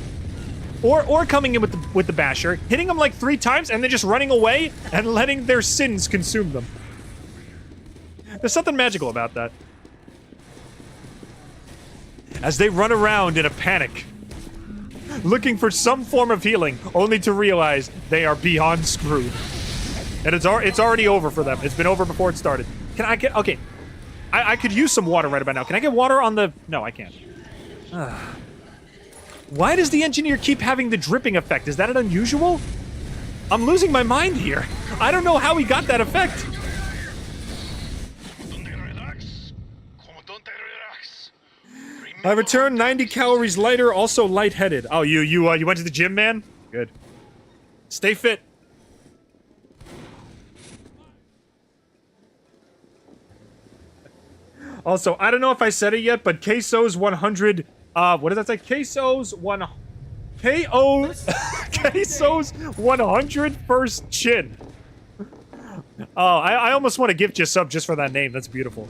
or coming in with the basher, hitting them like 3 times, and then just running away and letting their sins consume them. There's something magical about that. As they run around in a panic, looking for some form of healing, only to realize they are beyond screwed. And it's already over for them. It's been over before it started. Can I get... Okay. I could use some water right about now. Can I get water on the... No, I can't. Why does the engineer keep having the dripping effect? Is that an unusual? I'm losing my mind here. I don't know how he got that effect. I returned 90 calories lighter, also lightheaded. Oh, you went to the gym, man? Good. Stay fit. Also, I don't know if I said it yet, but Queso's 100, what does that say? Queso's 100 first chin. Oh, I almost want to gift you a sub just for that name. That's beautiful.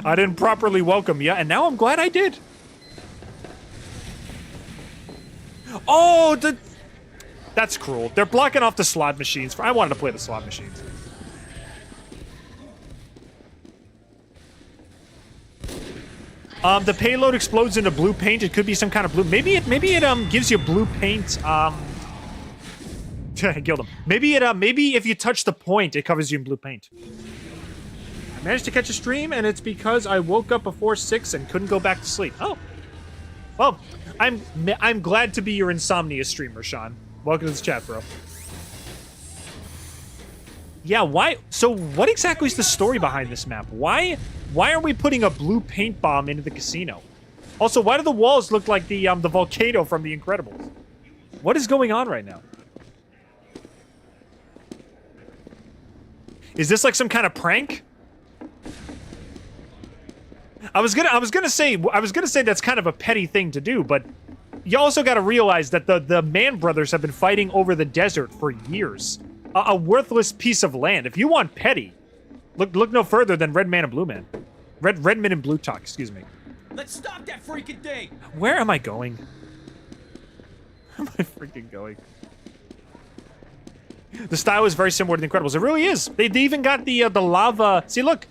I didn't properly welcome you, and now I'm glad I did. Oh, that's cruel. They're blocking off the slot machines. I wanted to play the slot machines. The payload explodes into blue paint. It could be some kind of blue. Maybe it gives you blue paint. I killed him. Maybe if you touch the point, it covers you in blue paint. I managed to catch a stream, and it's because I woke up before 6 and couldn't go back to sleep. Oh. Well, I'm glad to be your insomnia streamer, Sean. Welcome to the chat, bro. Yeah, why? So what exactly is the story behind this map? Why are we putting a blue paint bomb into the casino? Also, why do the walls look like the volcano from The Incredibles? What is going on right now? Is this like some kind of prank? I was gonna say that's kind of a petty thing to do, but you also got to realize that the Mann brothers have been fighting over the desert for years. A worthless piece of land. If you want petty, look no further than Redman and Blue Man. Redman and Blue Talk, excuse me. Let's stop that freaking thing! Where am I going? Where am I freaking going? The style is very similar to The Incredibles. It really is. They even got the lava. See, look.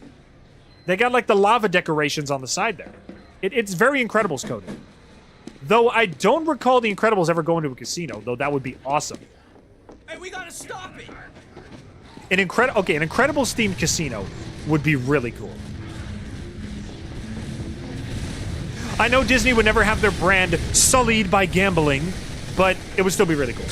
They got like the lava decorations on the side there. It's very Incredibles coded. Though I don't recall The Incredibles ever going to a casino, though that would be awesome. Hey, we gotta stop it! An Incredibles themed casino would be really cool. I know Disney would never have their brand sullied by gambling, but it would still be really cool.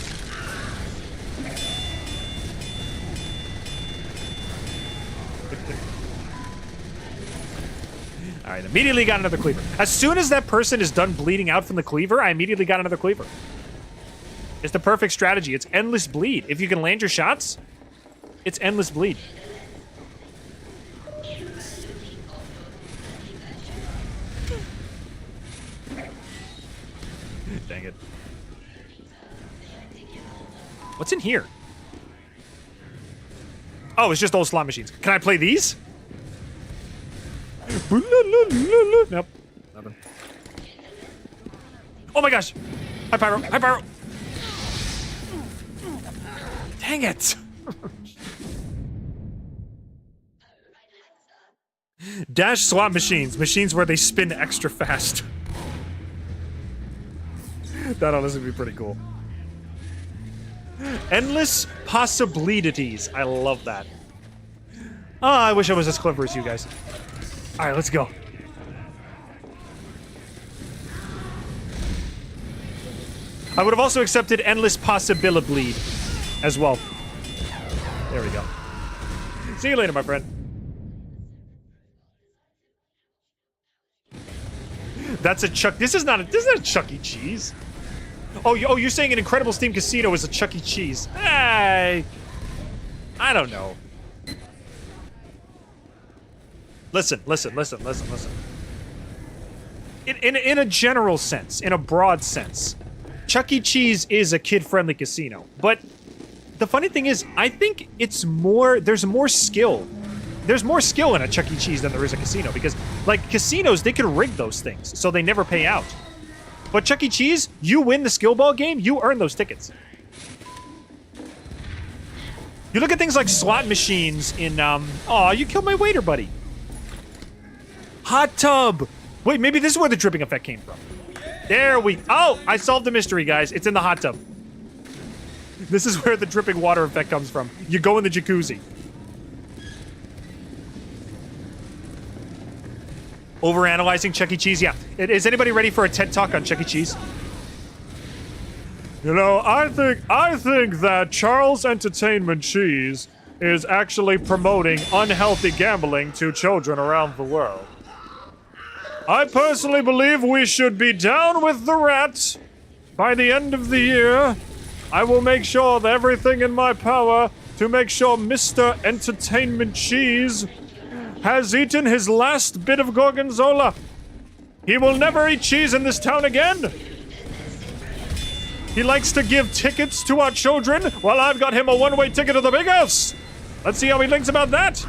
All right, immediately got another cleaver. As soon as that person is done bleeding out from the cleaver, I immediately got another cleaver. It's the perfect strategy. It's endless bleed. If you can land your shots, it's endless bleed. Dang it. What's in here? Oh, it's just old slot machines. Can I play these? Nope. Nothing. Oh my gosh. Hi, Pyro. Hi, Pyro. Dang it. Dash slot machines. Machines where they spin extra fast. That honestly would be pretty cool. Endless possibilities. I love that. Oh, I wish I was as clever as you guys. All right, let's go. I would have also accepted endless possibility as well. There we go. See you later, my friend. That's a Chuck. This is not a Chuck E. Cheese. Oh, you're saying an Incredible Steam Casino is a Chuck E. Cheese? Hey, I don't know. Listen. In a general sense, in a broad sense, Chuck E. Cheese is a kid-friendly casino. But the funny thing is, I think it's more. There's more skill. There's more skill in a Chuck E. Cheese than there is a casino, because, like, casinos, they can rig those things, so they never pay out. But Chuck E. Cheese, you win the skill ball game, you earn those tickets. You look at things like slot machines in, aw, you killed my waiter, buddy. Hot tub! Wait, maybe this is where the dripping effect came from. There we... Oh, I solved the mystery, guys. It's in the hot tub. This is where the dripping water effect comes from. You go in the jacuzzi. Overanalyzing Chuck E. Cheese? Yeah. Is anybody ready for a TED Talk on Chuck E. Cheese? You know, I think that Charles Entertainment Cheese is actually promoting unhealthy gambling to children around the world. I personally believe we should be down with the rat. By the end of the year, I will make sure that everything in my power to make sure Mr. Entertainment Cheese has eaten his last bit of gorgonzola. He will never eat cheese in this town again. He likes to give tickets to our children. Well, I've got him a one-way ticket to the big house. Let's see how he thinks about that.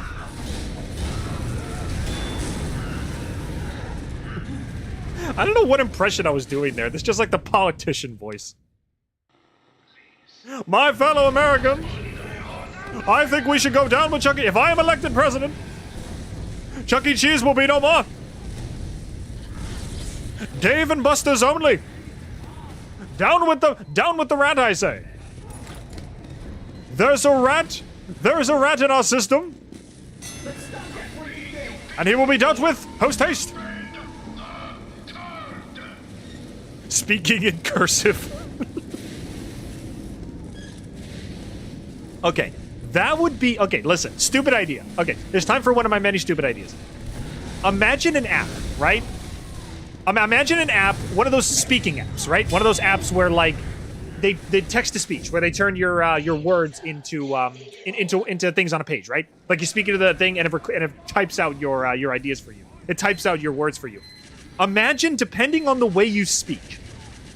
I don't know what impression I was doing there. This is just like the politician voice. My fellow Americans, I think we should go down with Chuck E. If I am elected president, Chuck E. Cheese will be no more. Dave and Buster's only. Down with the rat, I say. There's a rat in our system. And he will be dealt with post-haste. Speaking in cursive. Okay, that would be... Okay, listen, stupid idea. Okay, there's time for one of my many stupid ideas. Imagine an app, right? Imagine an app, one of those speaking apps, right? One of those apps where, like, they text-to-speech, where they turn your words into things on a page, right? Like, you speak into the thing, and it types out your ideas for you. It types out your words for you. Imagine, depending on the way you speak,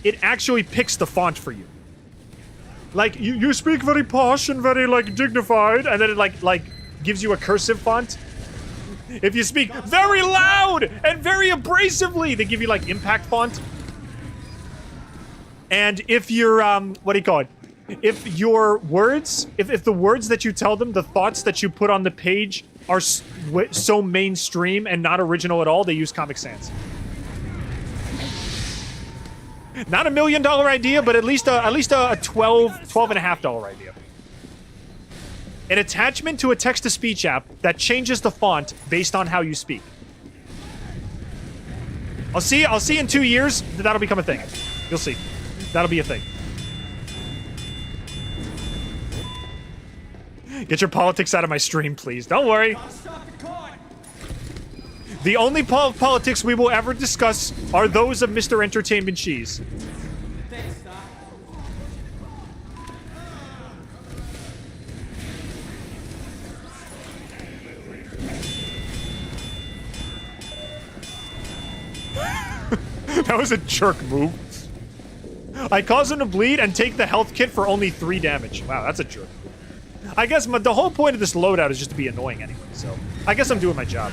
it actually picks the font for you. Like, you speak very posh and very, like, dignified, and then it, like gives you a cursive font. If you speak very loud and very abrasively, they give you, like, impact font. And if you're, what do you call it? If your words, if the words that you tell them, the thoughts that you put on the page are so mainstream and not original at all, they use Comic Sans. Not $1 million idea, but at least a $12.5 idea. An attachment to a text-to-speech app that changes the font based on how you speak. I'll see in 2 years that that'll become a thing. You'll see. That'll be a thing. Get your politics out of my stream, please. Don't worry. The only politics we will ever discuss are those of Mr. Entertainment Cheese. Thanks, Doc. That was a jerk move. I cause him to bleed and take the health kit for only 3 damage. Wow, that's a jerk. I guess the whole point of this loadout is just to be annoying anyway, so I guess I'm doing my job.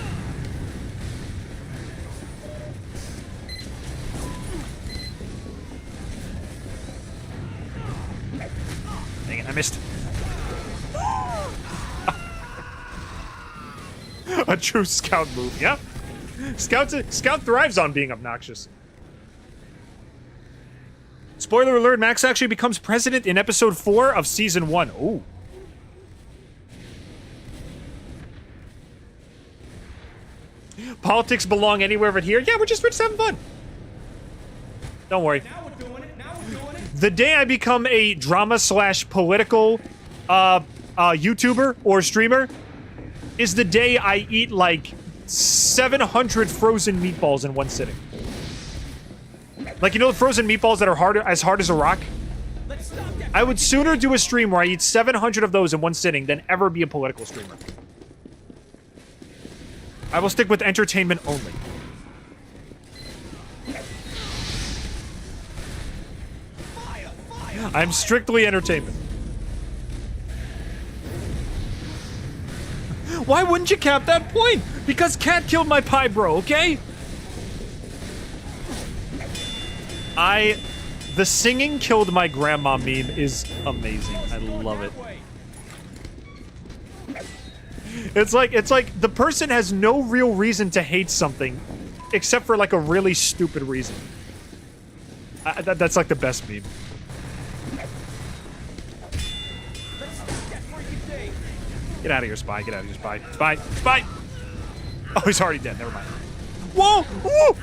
Dang it, I missed. A true scout move, yeah? Scout thrives on being obnoxious. Spoiler alert, Max actually becomes president in episode 4 of season 1. Ooh. Politics belong anywhere but here. Yeah, we're just having fun. Don't worry. Now we're doing it. Now we're doing it. The day I become a drama / political YouTuber or streamer is the day I eat like 700 frozen meatballs in one sitting. Like, you know the frozen meatballs that are as hard as a rock? I would sooner do a stream where I eat 700 of those in one sitting than ever be a political streamer. I will stick with entertainment only. I'm strictly entertainment. Why wouldn't you cap that point? Because Cat killed my pie bro, okay? The singing killed my grandma meme is amazing. I love it. It's like the person has no real reason to hate something except for like a really stupid reason. That's like the best meme. Get out of here, Spy. Get out of here, Spy. Spy. Spy! Oh, he's already dead. Never mind. Whoa! Whoa!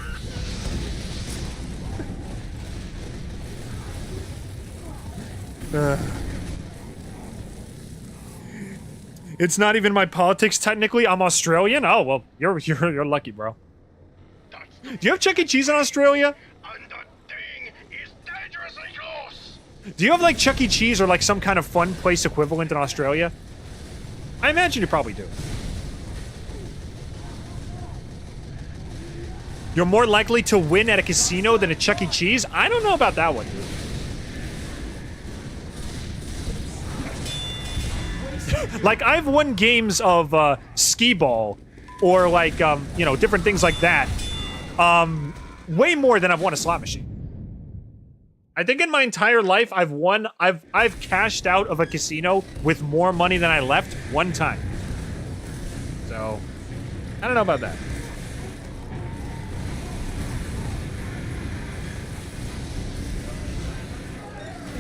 It's not even my politics, technically. I'm Australian? Oh, well, you're lucky, bro. Do you have Chuck E. Cheese in Australia? Do you have, like, Chuck E. Cheese or, like, some kind of fun place equivalent in Australia? I imagine you probably do. You're more likely to win at a casino than at Chuck E. Cheese? I don't know about that one, dude. Like, I've won games of skee-ball or, like, you know, different things like that. Way more than I've won a slot machine. I think in my entire life, I've cashed out of a casino with more money than I left one time. So, I don't know about that.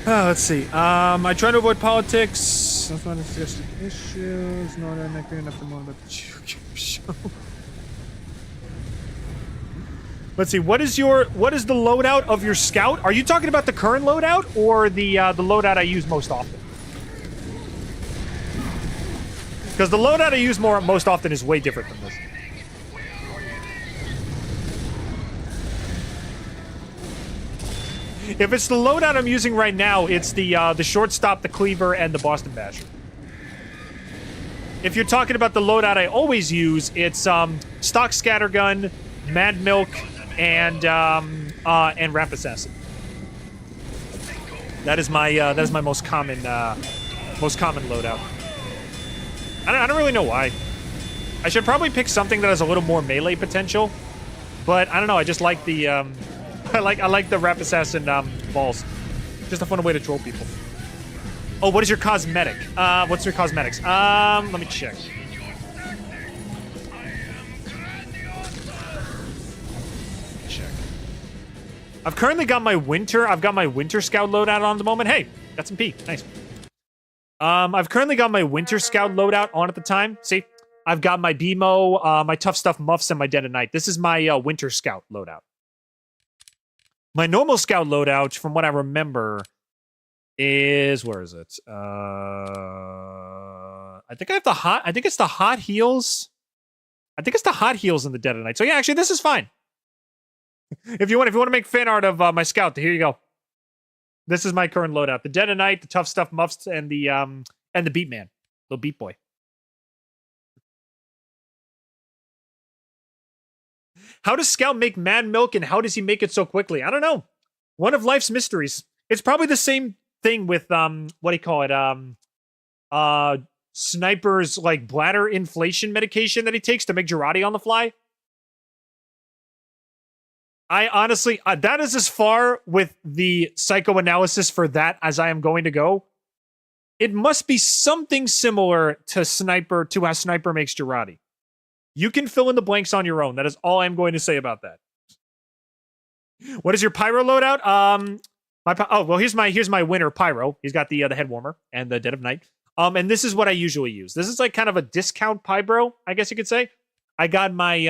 Let's see. I try to avoid politics. That's not suggested issues. No, I'm not good enough to know about the show. Let's see. What is the loadout of your scout? Are you talking about the current loadout or the loadout I use most often? Because the loadout I use most often is way different than this. If it's the loadout I'm using right now, it's the shortstop, the cleaver, and the Boston Basher. If you're talking about the loadout I always use, it's stock scattergun, Mad Milk, and Ramp Assassin. That is my most common loadout. I don't really know why. I should probably pick something that has a little more melee potential, but I don't know. I just like the I like the Ramp Assassin balls. Just a fun way to troll people. Oh, what is your cosmetic? What's your cosmetics? Let me check. I've currently got my winter scout loadout on at the moment. Hey, got some pee. Nice. I've currently got my winter scout loadout on at the time. See? I've got my BMO, my tough stuff muffs, and my dead of night. This is my winter scout loadout. My normal scout loadout, from what I remember, is where is it? I think it's the hot heels. I think it's the hot heels in the dead of night. So yeah, actually, this is fine. If you want to make fan art of my scout, here you go. This is my current loadout: the dead of night, the tough stuff muffs, and the beat man, little beat boy. How does Scout make Mad Milk, and how does he make it so quickly? I don't know. One of life's mysteries. It's probably the same thing with what do you call it? Sniper's like bladder inflation medication that he takes to make Girardi on the fly. I honestly, that is as far with the psychoanalysis for that as I am going to go. It must be something similar to how Sniper makes Girardi. You can fill in the blanks on your own. That is all I'm going to say about that. What is your pyro loadout? Here's my winter pyro. He's got the head warmer and the dead of night. And this is what I usually use. This is like kind of a discount pyro, I guess you could say. I got my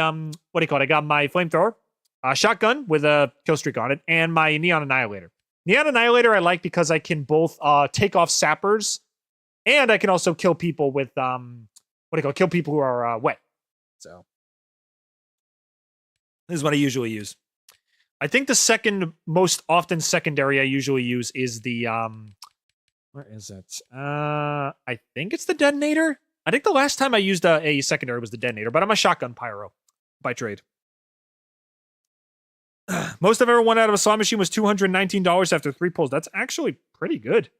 what do you call it? I got my flamethrower, shotgun with a kill streak on it, and my neon annihilator. Neon Annihilator I like because I can both take off sappers, and I can also kill people with what do you call it? Kill people who are wet. So this is what I usually use. I think the second most often secondary I usually use is the where is it? I think it's the detonator. I think the last time I used a secondary was the detonator, but I'm a shotgun pyro by trade. Most I've ever won out of a slot machine was $219 after 3 pulls. That's actually pretty good.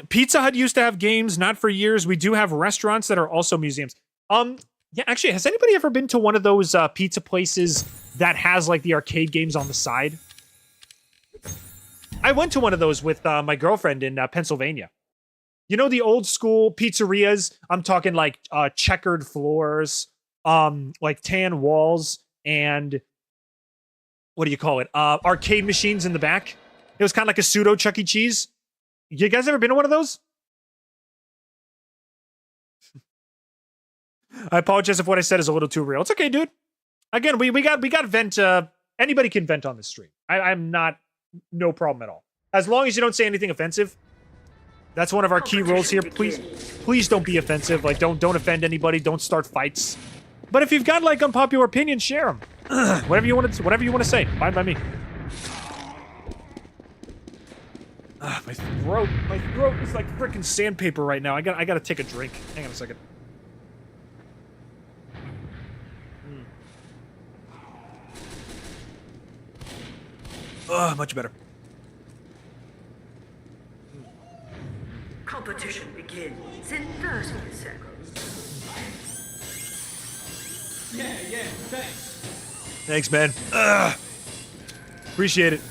Pizza Hut used to have games, not for years. We do have restaurants that are also museums. Yeah, actually, has anybody ever been to one of those pizza places that has like the arcade games on the side? I went to one of those with my girlfriend in Pennsylvania. You know the old school pizzerias? I'm talking like checkered floors, like tan walls, and what do you call it? Arcade machines in the back. It was kind of like a pseudo Chuck E. Cheese. You guys ever been to one of those? I apologize if what I said is a little too real. It's okay, dude. Again, we got vent. Anybody can vent on this stream. I'm not, no problem at all. As long as you don't say anything offensive. That's one of our key rules here. Please don't be offensive. Like, don't offend anybody. Don't start fights. But if you've got like unpopular opinions, share them. Whatever you want to say. Fine by me. My throat is like freaking sandpaper right now. I gotta take a drink. Hang on a second. Much better. Competition begins in 30 seconds. Yeah, thanks. Thanks, man. Appreciate it.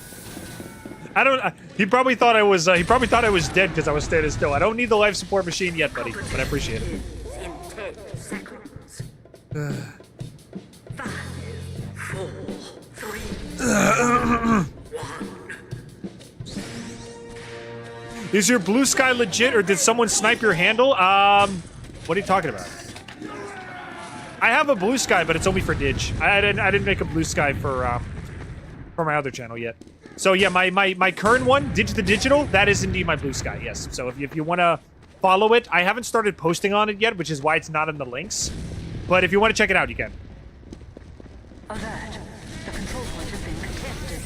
He probably thought I was. He probably thought I was dead because I was standing still. I don't need the life support machine yet, buddy, but I appreciate it. In 10 seconds. 5, 4, 3, 1. Is your blue sky legit, or did someone snipe your handle? What are you talking about? I have a blue sky, but it's only for Didge. I didn't make a blue sky for my other channel yet. So yeah, my current one, Didge the Digital, that is indeed my blue sky. Yes. So if you want to follow it, I haven't started posting on it yet, which is why it's not in the links. But if you want to check it out, you can. Alert. The control point has been contested.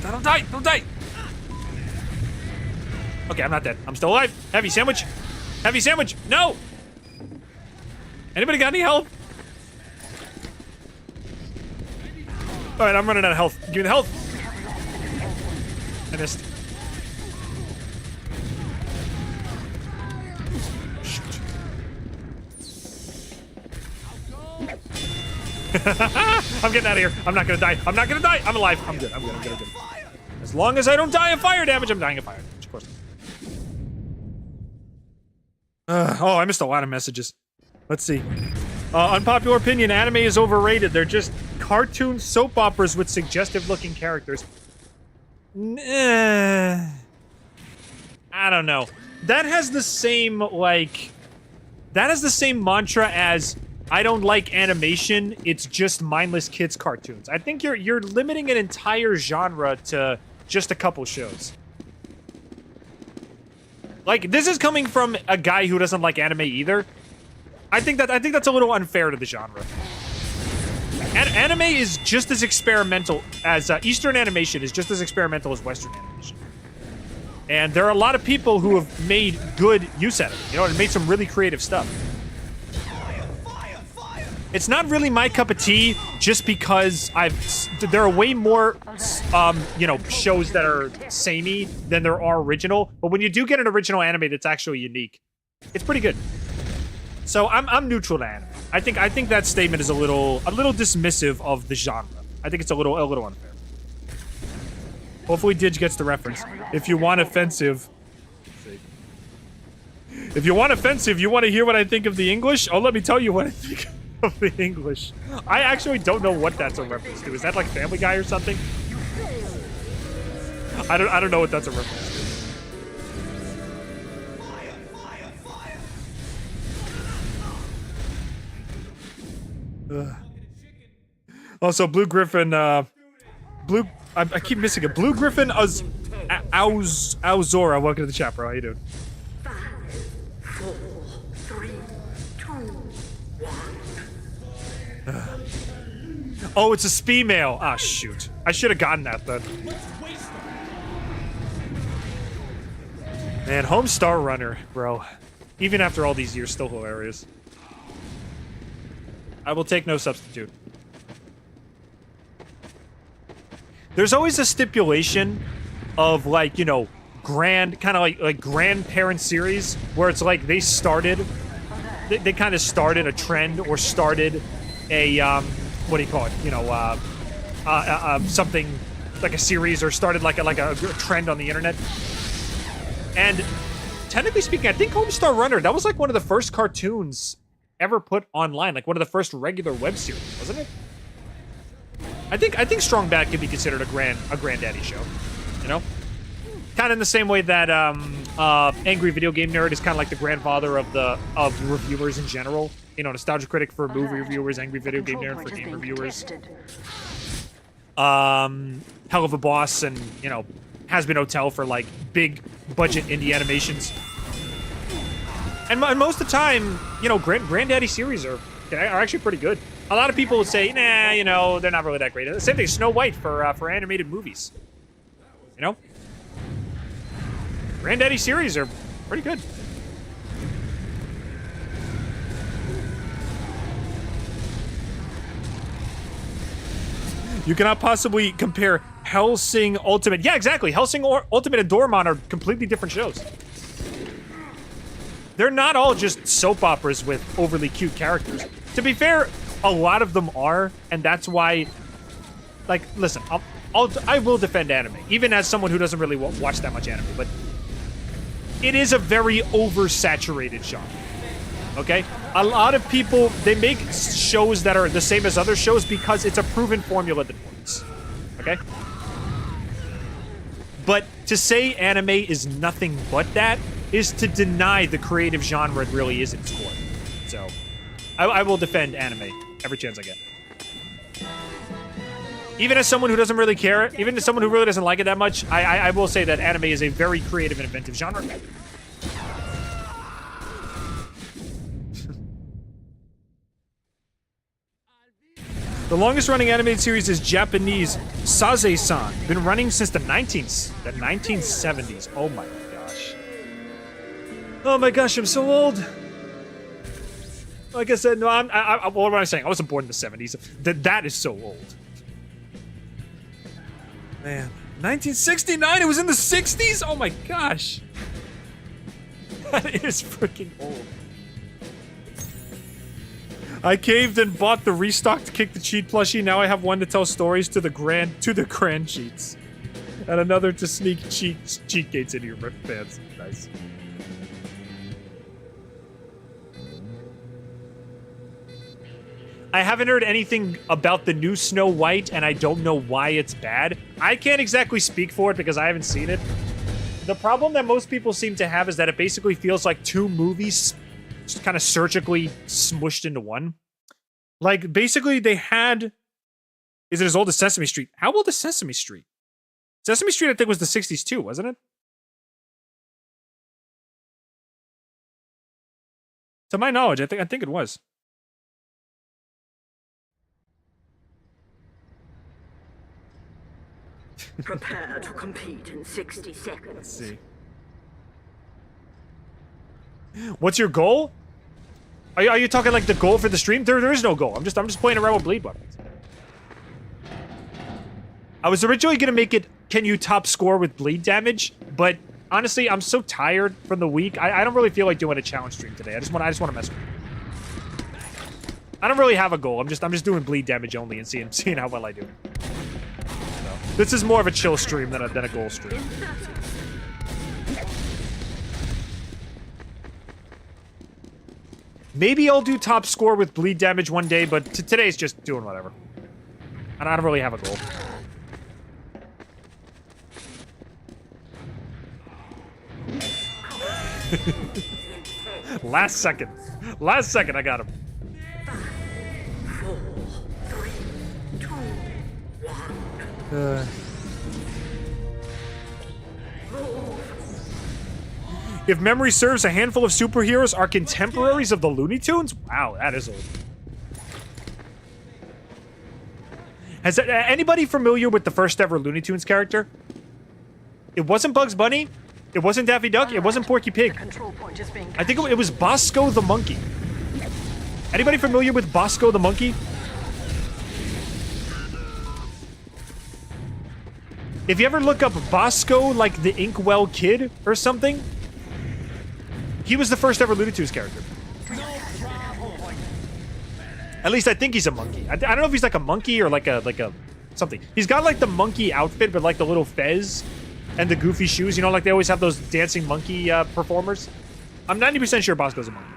Don't die! Don't die! Okay, I'm not dead. I'm still alive. Heavy sandwich. Heavy sandwich. No! Anybody got any help? Alright, I'm running out of health. Give me the health. I missed. Shoot. I'm getting out of here. I'm not gonna die. I'm not gonna die. I'm alive. I'm good. I'm good. I'm good. I'm good. As long as I don't die of fire damage, I'm dying of fire damage. Of course. Oh, I missed a lot of messages. Let's see. Unpopular opinion, anime is overrated. They're just cartoon soap operas with suggestive-looking characters. I don't know. That has the same, like... That has the same mantra as, I don't like animation, it's just mindless kids' cartoons. I think you're limiting an entire genre to just a couple shows. Like, this is coming from a guy who doesn't like anime either. I think that's a little unfair to the genre. Anime is just as experimental as Eastern animation is just as experimental as Western animation. And there are a lot of people who have made good use out of it, you know, and made some really creative stuff. It's not really my cup of tea, just because there are way more, you know, shows that are samey than there are original. But when you do get an original anime that's actually unique, it's pretty good. So I'm neutral to anime. I think that statement is a little dismissive of the genre. I think it's a little unfair. Hopefully Didge gets the reference. If you want offensive, you want to hear what I think of the English? Oh, let me tell you what I think of the English. I actually don't know what that's a reference to. Is that like Family Guy or something? I don't know what that's a reference to. Ugh. Also, Blue Griffin, I keep missing it. Blue Griffin Auzora, welcome to the chat, bro. How you doing? 5, 4, 3, 2, 1. Oh, it's a female. Ah, shoot. I should have gotten that then. Man, Homestar Runner, bro. Even after all these years, still hilarious. I will take no substitute. There's always a stipulation of, like, you know, kind of like grandparent series where it's like they started, they kind of started a trend or started a, what do you call it? You know, something like a series or started like a trend on the internet. And technically speaking, I think Homestar Runner, that was like one of the first cartoons ever put online, like one of the first regular web series, wasn't it? I think Strong Bad could be considered a granddaddy show, you know? Kind of in the same way that Angry Video Game Nerd is kind of like the grandfather of reviewers in general. You know, Nostalgia Critic for movie reviewers, Angry Video Game Nerd for game reviewers. Hell of a Boss and, you know, Has Been Hotel for like big budget indie animations. And most of the time, you know, granddaddy series are actually pretty good. A lot of people would say, nah, you know, they're not really that great. The same thing, Snow White for animated movies. You know? Granddaddy series are pretty good. You cannot possibly compare Hellsing Ultimate. Yeah, exactly. Hellsing Ultimate and Doraemon are completely different shows. They're not all just soap operas with overly cute characters. To be fair, a lot of them are, and that's why, like, listen, I will defend anime, even as someone who doesn't really watch that much anime, but it is a very oversaturated genre, okay? A lot of people, they make shows that are the same as other shows because it's a proven formula that works, okay? But to say anime is nothing but that is to deny the creative genre it really is at its core. So, I will defend anime every chance I get. Even as someone who doesn't really care, even as someone who really doesn't like it that much, I will say that anime is a very creative and inventive genre. The longest running animated series is Japanese Saze-san. Been running since the 1970s. Oh my gosh. Oh my gosh, I'm so old. Like I said, no, what am I saying? I wasn't born in the 70s. That is so old. Man, 1969, it was in the 60s? Oh my gosh. That is freaking old. I caved and bought the restocked Kick the Cheat plushie. Now I have one to tell stories to the grand cheats. And another to sneak cheat gates into your pants. Nice. I haven't heard anything about the new Snow White, and I don't know why it's bad. I can't exactly speak for it because I haven't seen it. The problem that most people seem to have is that it basically feels like two movies just kind of surgically smushed into one. Like, basically, they had... Is it as old as Sesame Street? How old is Sesame Street? Sesame Street, I think, was the 60s too, wasn't it? To my knowledge, I think it was. Prepare to compete in 60 seconds. Let's see. What's your goal? Are you talking like the goal for the stream? There is no goal. I'm just playing around with bleed buttons. I was originally gonna make it, can you top score with bleed damage? But honestly, I'm so tired from the week. I don't really feel like doing a challenge stream today. I just want to mess with it. I don't really have a goal. I'm just doing bleed damage only and seeing how well I do. So, this is more of a chill stream than a goal stream. Maybe I'll do top score with bleed damage one day, but today's just doing whatever. And I don't really have a goal. Last second, I got him. 5, 4, If memory serves, a handful of superheroes are contemporaries of the Looney Tunes? Wow, that is old. Has anybody familiar with the first ever Looney Tunes character? It wasn't Bugs Bunny. It wasn't Daffy Duck. It wasn't Porky Pig. Control point is being I think it was Bosco the Monkey. Anybody familiar with Bosco the Monkey? If you ever look up Bosco, like the Inkwell Kid or something, he was the first ever Looney Tunes character. At least I think he's a monkey. I don't know if he's like a monkey or like a something. He's got like the monkey outfit, but like the little fez and the goofy shoes. You know, like they always have those dancing monkey performers. I'm 90% sure Bosco's a monkey.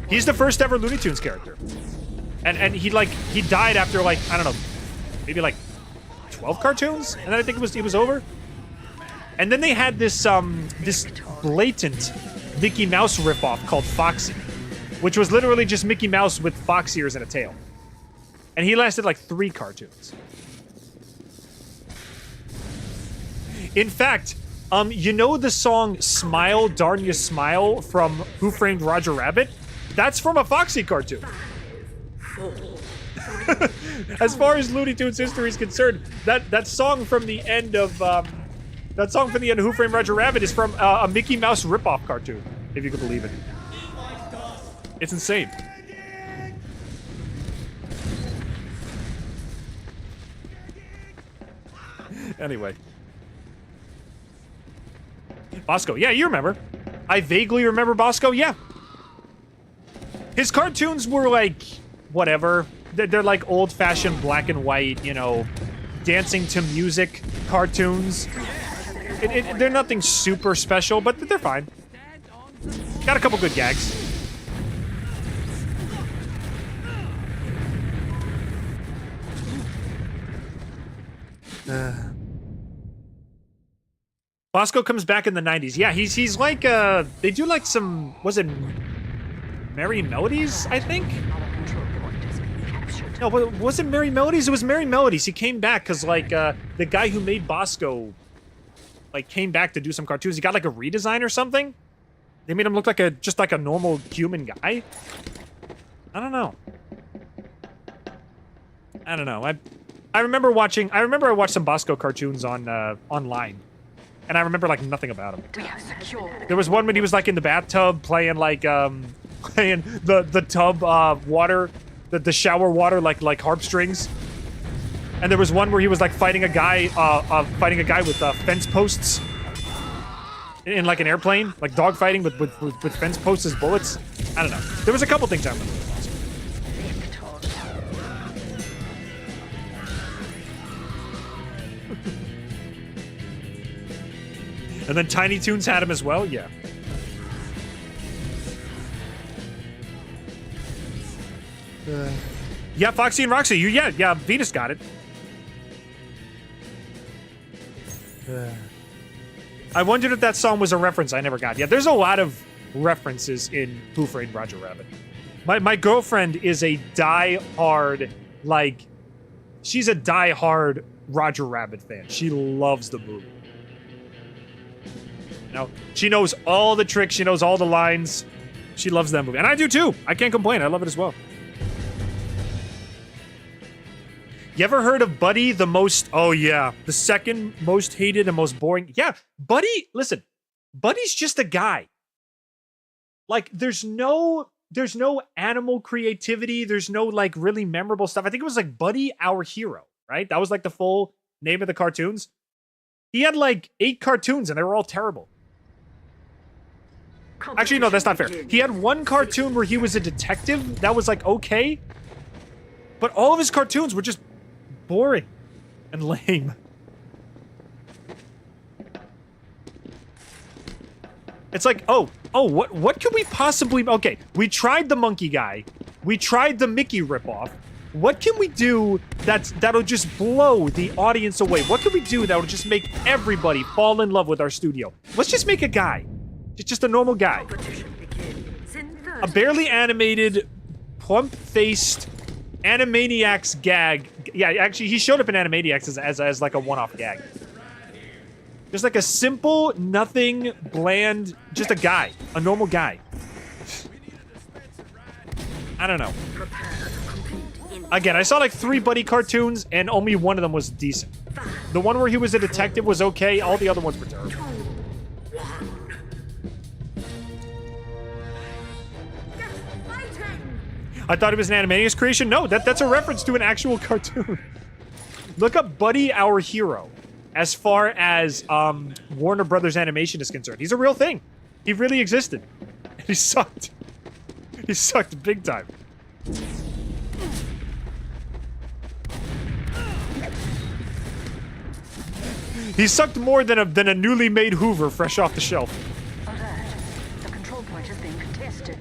He's the first ever Looney Tunes character. And he died after like, I don't know, maybe like 12 cartoons? And then I think it was over. And then they had this this blatant Mickey Mouse ripoff called Foxy, which was literally just Mickey Mouse with fox ears and a tail. And he lasted like 3 cartoons. In fact, you know the song Smile, Darn Ya Smile from Who Framed Roger Rabbit? That's from a Foxy cartoon. As far as Looney Tunes history is concerned, that song from the end of Who Framed Roger Rabbit is from a Mickey Mouse ripoff cartoon, if you can believe it. It's insane. Anyway. Bosco. Yeah, you remember. I vaguely remember Bosco. Yeah. His cartoons were like, whatever. They're like old-fashioned black and white, you know, dancing to music cartoons. They're nothing super special, but they're fine. Got a couple good gags. Bosco comes back in the 90s. Yeah, he's like, they do like some, was it Merry Melodies, I think? No, was it Merry Melodies? It was Merry Melodies. He came back because, like, the guy who made Bosco, like, came back to do some cartoons. He got, like, a redesign or something? They made him look like just like a normal human guy? I don't know. I remember I watched some Bosco cartoons on, online. And I remember, like, nothing about him. There was one when he was, like, in the bathtub playing, like, playing the tub, water, the shower water, like harp strings. And there was one where he was, like, fighting a guy with, fence posts. In, like, an airplane. Like, dog fighting with fence posts as bullets. I don't know. There was a couple things I remember. And then Tiny Toons had him as well? Yeah. Yeah, Foxy and Roxy. Yeah, Venus got it. I wondered if that song was a reference I never got. Yeah, there's a lot of references in Who Framed Roger Rabbit. My girlfriend is a die-hard, like, she's a die-hard Roger Rabbit fan. She loves the movie. Now, she knows all the tricks. She knows all the lines. She loves that movie. And I do too. I can't complain. I love it as well. You ever heard of Buddy, the most... Oh, yeah. The second most hated and most boring... Yeah, Buddy... Listen. Buddy's just a guy. Like, there's no animal creativity. There's no, like, really memorable stuff. I think it was, like, Buddy, Our Hero, right? That was, like, the full name of the cartoons. He had, like, 8 cartoons, and they were all terrible. Actually, no, that's not fair. He had one cartoon where he was a detective that was, like, okay. But all of his cartoons were just boring and lame. It's like, what could we possibly... Okay, we tried the monkey guy. We tried the Mickey ripoff. What can we do that'll just blow the audience away? What can we do that'll just make everybody fall in love with our studio? Let's just make a guy. Just a normal guy. A barely animated, plump-faced, Animaniacs gag. Yeah, actually, he showed up in Animaniacs as like a one-off gag. Just like a simple, nothing, bland, just a guy. A normal guy. I don't know. Again, I saw like 3 buddy cartoons, and only one of them was decent. The one where he was a detective was okay. All the other ones were terrible. I thought it was an Animaniacs creation. No, that's a reference to an actual cartoon. Look up Buddy Our Hero. As far as Warner Brothers Animation is concerned, he's a real thing. He really existed. And he sucked. He sucked big time. He sucked more than a newly made Hoover fresh off the shelf. Alert. The control point is being contested.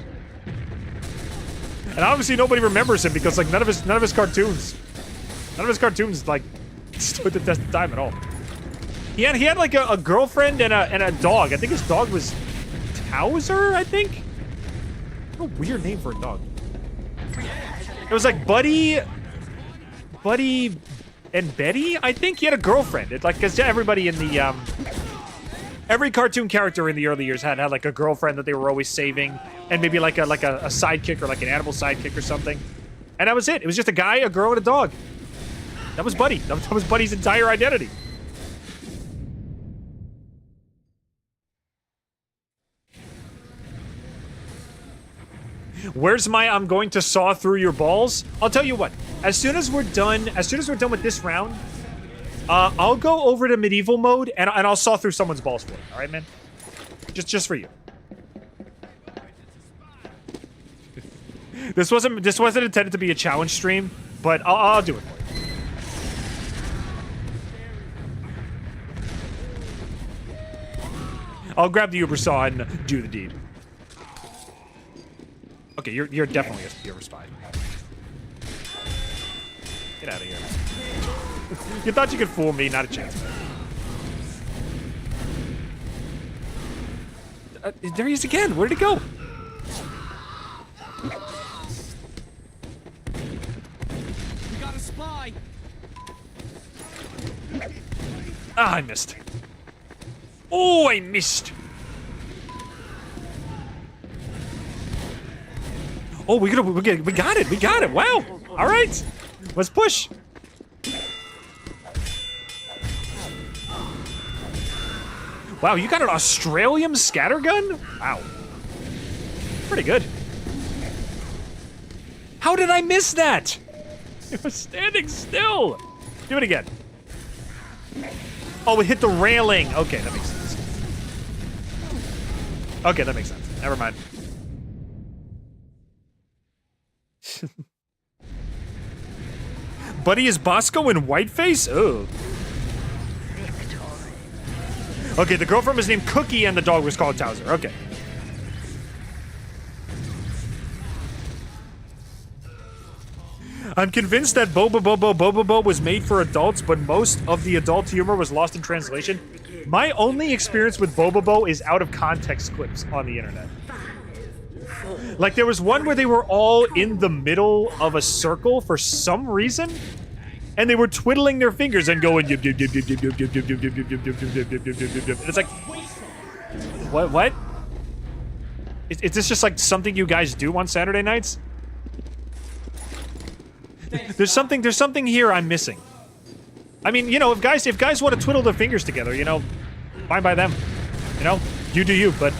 And obviously nobody remembers him because like none of his cartoons like stood the test of time at all. He had like a girlfriend and a dog. I think his dog was Towser, I think. What a weird name for a dog. It was like Buddy and Betty, I think. He had a girlfriend. It's like, because everybody in the every cartoon character in the early years had like a girlfriend that they were always saving, and maybe like a sidekick or like an animal sidekick or something. And that was it. It was just a guy, a girl, and a dog. That was Buddy. That was Buddy's entire identity. Where's my I'm going to saw through your balls? I'll tell you what. As soon as we're done with this round, I'll go over to medieval mode and I'll saw through someone's balls for you. All right, man? Just for you. This wasn't intended to be a challenge stream, but I'll do it for you. I'll grab the Uber saw and do the deed. Okay, you're definitely a spy. Get out of here. You thought you could fool me? Not a chance. There he is again. Where did he go? We got a spy. Ah, I missed. Oh, I missed. Oh, we got it. Wow. All right. Let's push. Wow, you got an Australian scattergun? Wow. Pretty good. How did I miss that? It was standing still. Do it again. Oh, it hit the railing. Okay, that makes sense. Okay, that makes sense. Never mind. Buddy is Bosco in whiteface? Oh. Okay, the girlfriend was named Cookie and the dog was called Towser. Okay. I'm convinced that Bobo was made for adults, but most of the adult humor was lost in translation. My only experience with Bobo is out of context clips on the internet. Like, there was one where they were all in the middle of a circle for some reason, and they were twiddling their fingers and going, and it's like, what? Is this just like something you guys do on Saturday nights? There's something here I'm missing. I mean, you know, if guys want to twiddle their fingers together, you know, fine by them. You know, you do you, but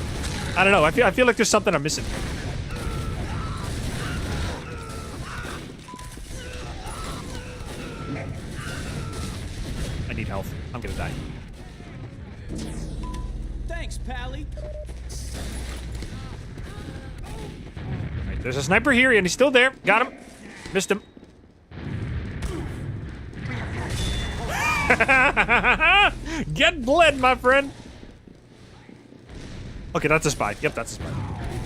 I don't know. I feel like there's something I'm missing. I need health. I'm gonna die. Thanks, Pally. Right, there's a sniper here, and he's still there. Got him. Missed him. Get bled, my friend. Okay, that's a spy. Yep, that's a spy.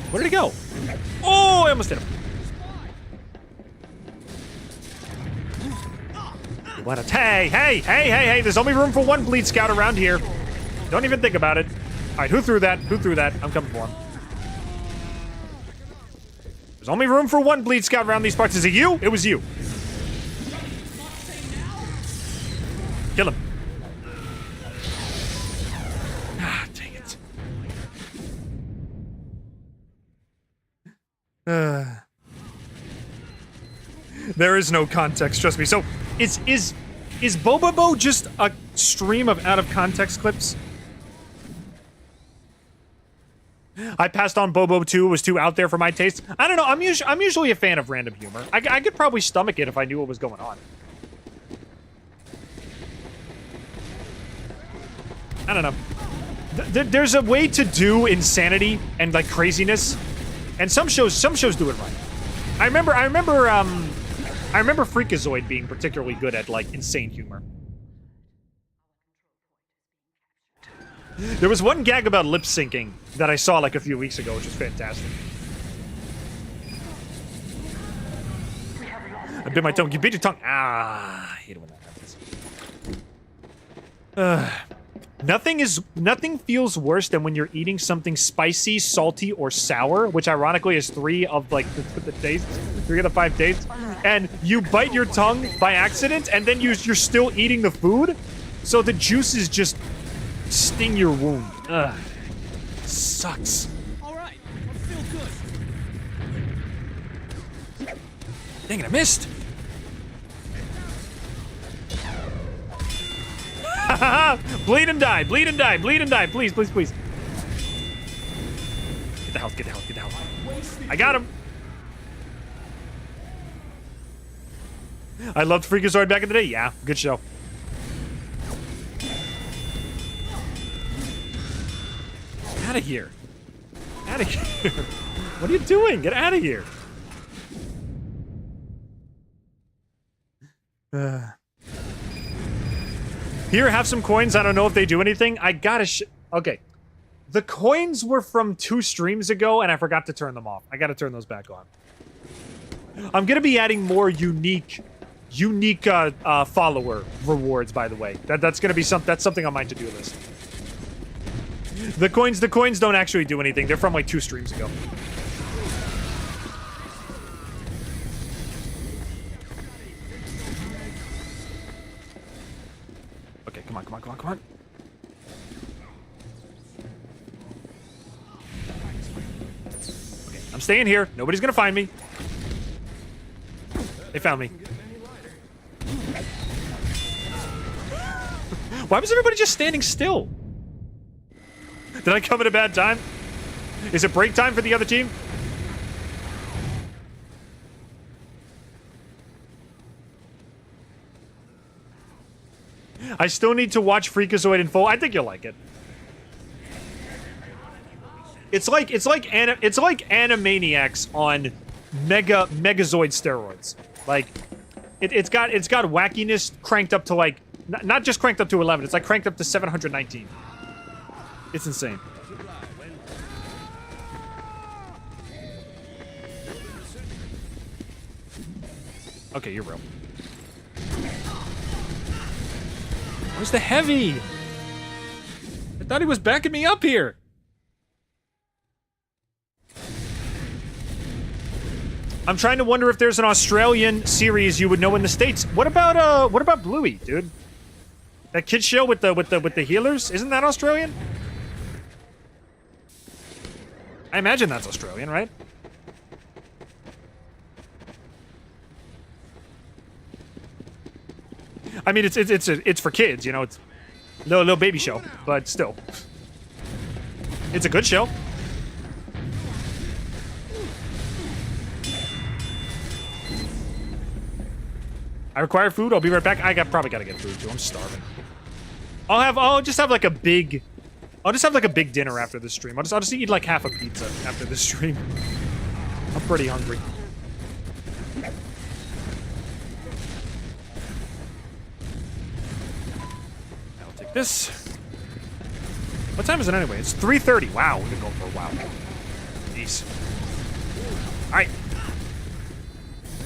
Where did he go? Oh, I almost hit him. What a hey! There's only room for one bleed scout around here. Don't even think about it. All right, who threw that? I'm coming for him. There's only room for one bleed scout around these parts. Is it you? It was you. There is no context, trust me. So, is Bobobo just a stream of out-of-context clips? I passed on Bobo 2, it was too out there for my taste. I don't know, I'm usually a fan of random humor. I could probably stomach it if I knew what was going on. I don't know. There's a way to do insanity and, like, craziness, and some shows do it right. I remember Freakazoid being particularly good at, like, insane humor. There was one gag about lip syncing that I saw like a few weeks ago, which was fantastic. I bit my tongue. You bit your tongue. Ah, I hate it when that happens. Nothing feels worse than when you're eating something spicy, salty, or sour, which ironically is 3 of like the tastes, 3 of the 5 tastes, and you bite your tongue by accident, and then you're still eating the food, so the juices just sting your wound. Ugh. Sucks. All right, I feel good. Dang it, I missed. Bleed and die, bleed and die, bleed and die. Please, please, please. Get the health, get the health, get the health. I got him. I loved Freakazoid back in the day. Yeah, good show. Out of here. Out of here. What are you doing? Get out of here. Here, have some coins. I don't know if they do anything. I gotta okay. The coins were from 2 streams ago, and I forgot to turn them off. I gotta turn those back on. I'm gonna be adding more unique follower rewards, by the way. That's gonna be something on my to-do list. The coins don't actually do anything. They're from like 2 streams ago. Okay, come on, come on, come on, come on. Okay, I'm staying here. Nobody's gonna find me. They found me. Why was everybody just standing still? Did I come at a bad time? Is it break time for the other team? I still need to watch Freakazoid in full. I think you'll like it. It's like Animaniacs on Megazoid steroids. Like it's got wackiness cranked up to like not just cranked up to 11. It's like cranked up to 719. It's insane. Okay, you're real. Where's the heavy? I thought he was backing me up here. I'm trying to wonder if there's an Australian series you would know in the States. What about Bluey, dude? That kid show with the healers? Isn't that Australian? I imagine that's Australian, right? I mean, it's for kids, you know. It's a little baby show, but still, it's a good show. I require food. I'll be right back. Probably gotta get food too. I'm starving. I'll just have like a big dinner after the stream. I'll just eat like half a pizza after the stream. I'm pretty hungry. I'll take this. What time is it anyway? It's 3:30. Wow, we've been going for a while. Jeez. All right.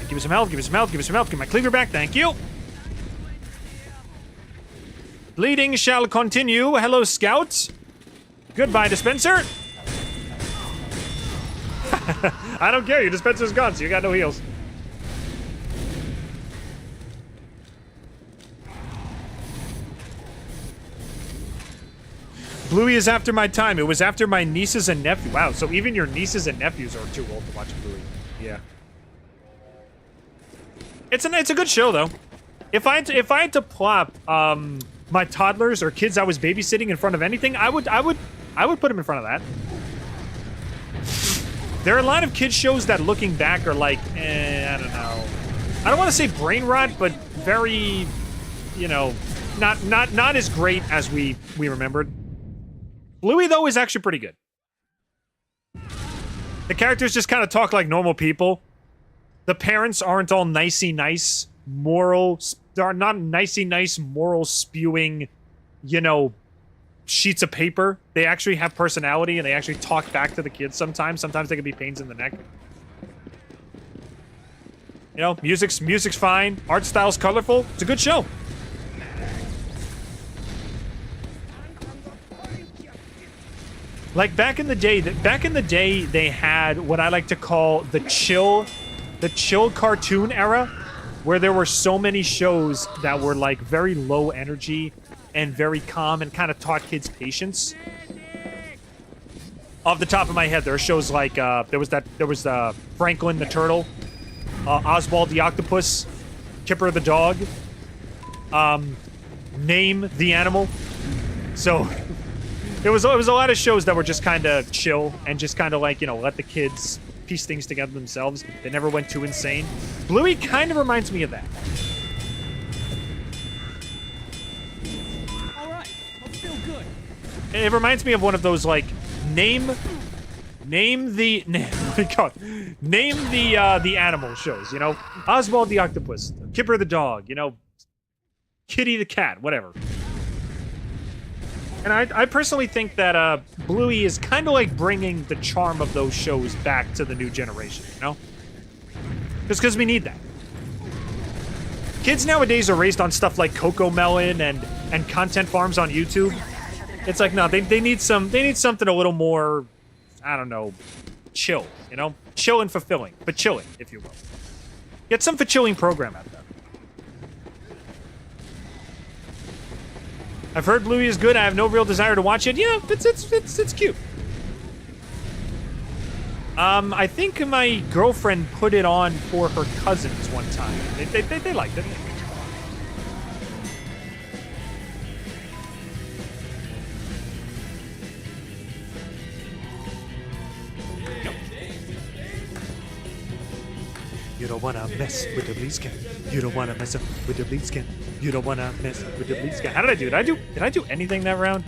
Give me some health. Give me some health. Give me some health. Give my cleaver back. Thank you. Bleeding shall continue. Hello, Scout. Goodbye, dispenser. I don't care. Your dispenser's gone, so you got no heals. Bluey is after my time. It was after my nieces and nephews. Wow, so even your nieces and nephews are too old to watch Bluey. Yeah. It's a good show though. If I had to plop my toddlers or kids I was babysitting in front of anything, I would put them in front of that. There are a lot of kids shows that looking back are like, I don't know. I don't want to say brain rot, but very, you know, not as great as we remembered. Bluey though is actually pretty good. The characters just kind of talk like normal people. The parents aren't all nicey nice, moral, are not nicey nice, moral spewing, you know, sheets of paper. They actually have personality and they actually talk back to the kids sometimes. Sometimes they can be pains in the neck. You know, music's fine. Art style's colorful. It's a good show. Like back in the day, they had what I like to call the chill cartoon era, where there were so many shows that were like very low energy and very calm and kind of taught kids patience. Off the top of my head, there are shows like there was Franklin the Turtle, Oswald the Octopus, Kipper the Dog, Name the Animal. So it was a lot of shows that were just kind of chill and just kind of like, you know, let the kids piece things together themselves. They never went too insane. Bluey kind of reminds me of that. All right, I feel good. It reminds me of one of those like name the animal shows, you know? Oswald the Octopus, Kipper the Dog, you know, Kitty the Cat, whatever. And I personally think that Bluey is kind of like bringing the charm of those shows back to the new generation, you know? Just because we need that. Kids nowadays are raised on stuff like Coco Melon and content farms on YouTube. It's like, no, they need something a little more, I don't know, chill, you know? Chill and fulfilling, but chilling, if you will. Get some fulfilling program out there. I've heard Bluey is good. I have no real desire to watch it. Yeah, it's cute. I think my girlfriend put it on for her cousins one time. They liked it. You don't wanna mess with the bleed skin. You don't wanna mess up with the bleed skin. You don't wanna mess with the bleed skin. How did I do? Did I do anything that round?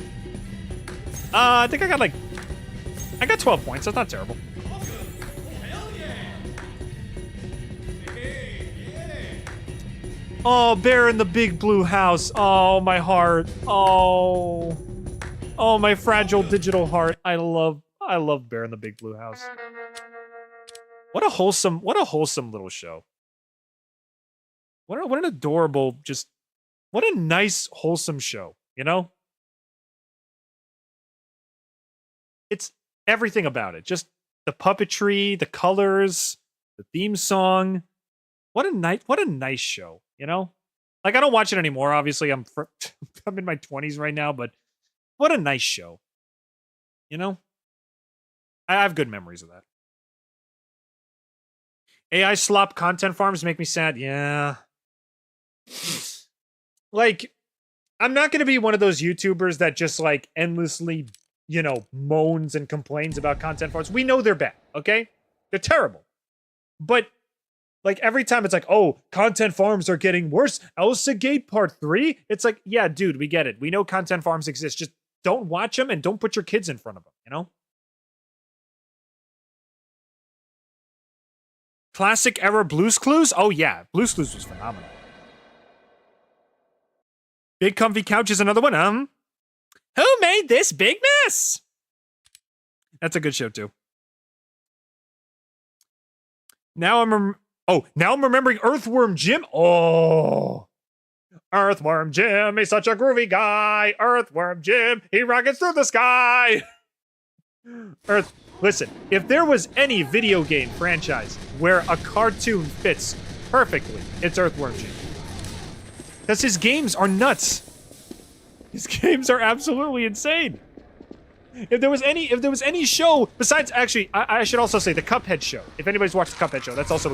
I think I got 12 points. That's not terrible. Oh, Bear in the Big Blue House. Oh, my heart. Oh, my fragile digital heart. I love Bear in the Big Blue House. What a wholesome little show. What an adorable, what a nice, wholesome show, you know? It's everything about it. Just the puppetry, the colors, the theme song. What a nice show, you know? Like, I don't watch it anymore, obviously. I'm in my 20s right now, but what a nice show. You know? I have good memories of that. AI slop content farms make me sad. Yeah. Like, I'm not going to be one of those YouTubers that just, like, endlessly, you know, moans and complains about content farms. We know they're bad, okay? They're terrible. But, like, every time it's like, oh, content farms are getting worse. Elsa Gate Part 3? It's like, yeah, dude, we get it. We know content farms exist. Just don't watch them and don't put your kids in front of them, you know? Classic era Blue's Clues? Oh, yeah. Blue's Clues was phenomenal. Big Comfy Couch is another one. Who made this big mess? That's a good show, too. Now I'm remembering Earthworm Jim. Oh. Earthworm Jim is such a groovy guy. Earthworm Jim, he rockets through the sky. Listen, if there was any video game franchise where a cartoon fits perfectly, it's Earthworm Jim. Because his games are nuts. His games are absolutely insane. If there was any show besides, actually, I should also say the Cuphead show. If anybody's watched the Cuphead show, that's also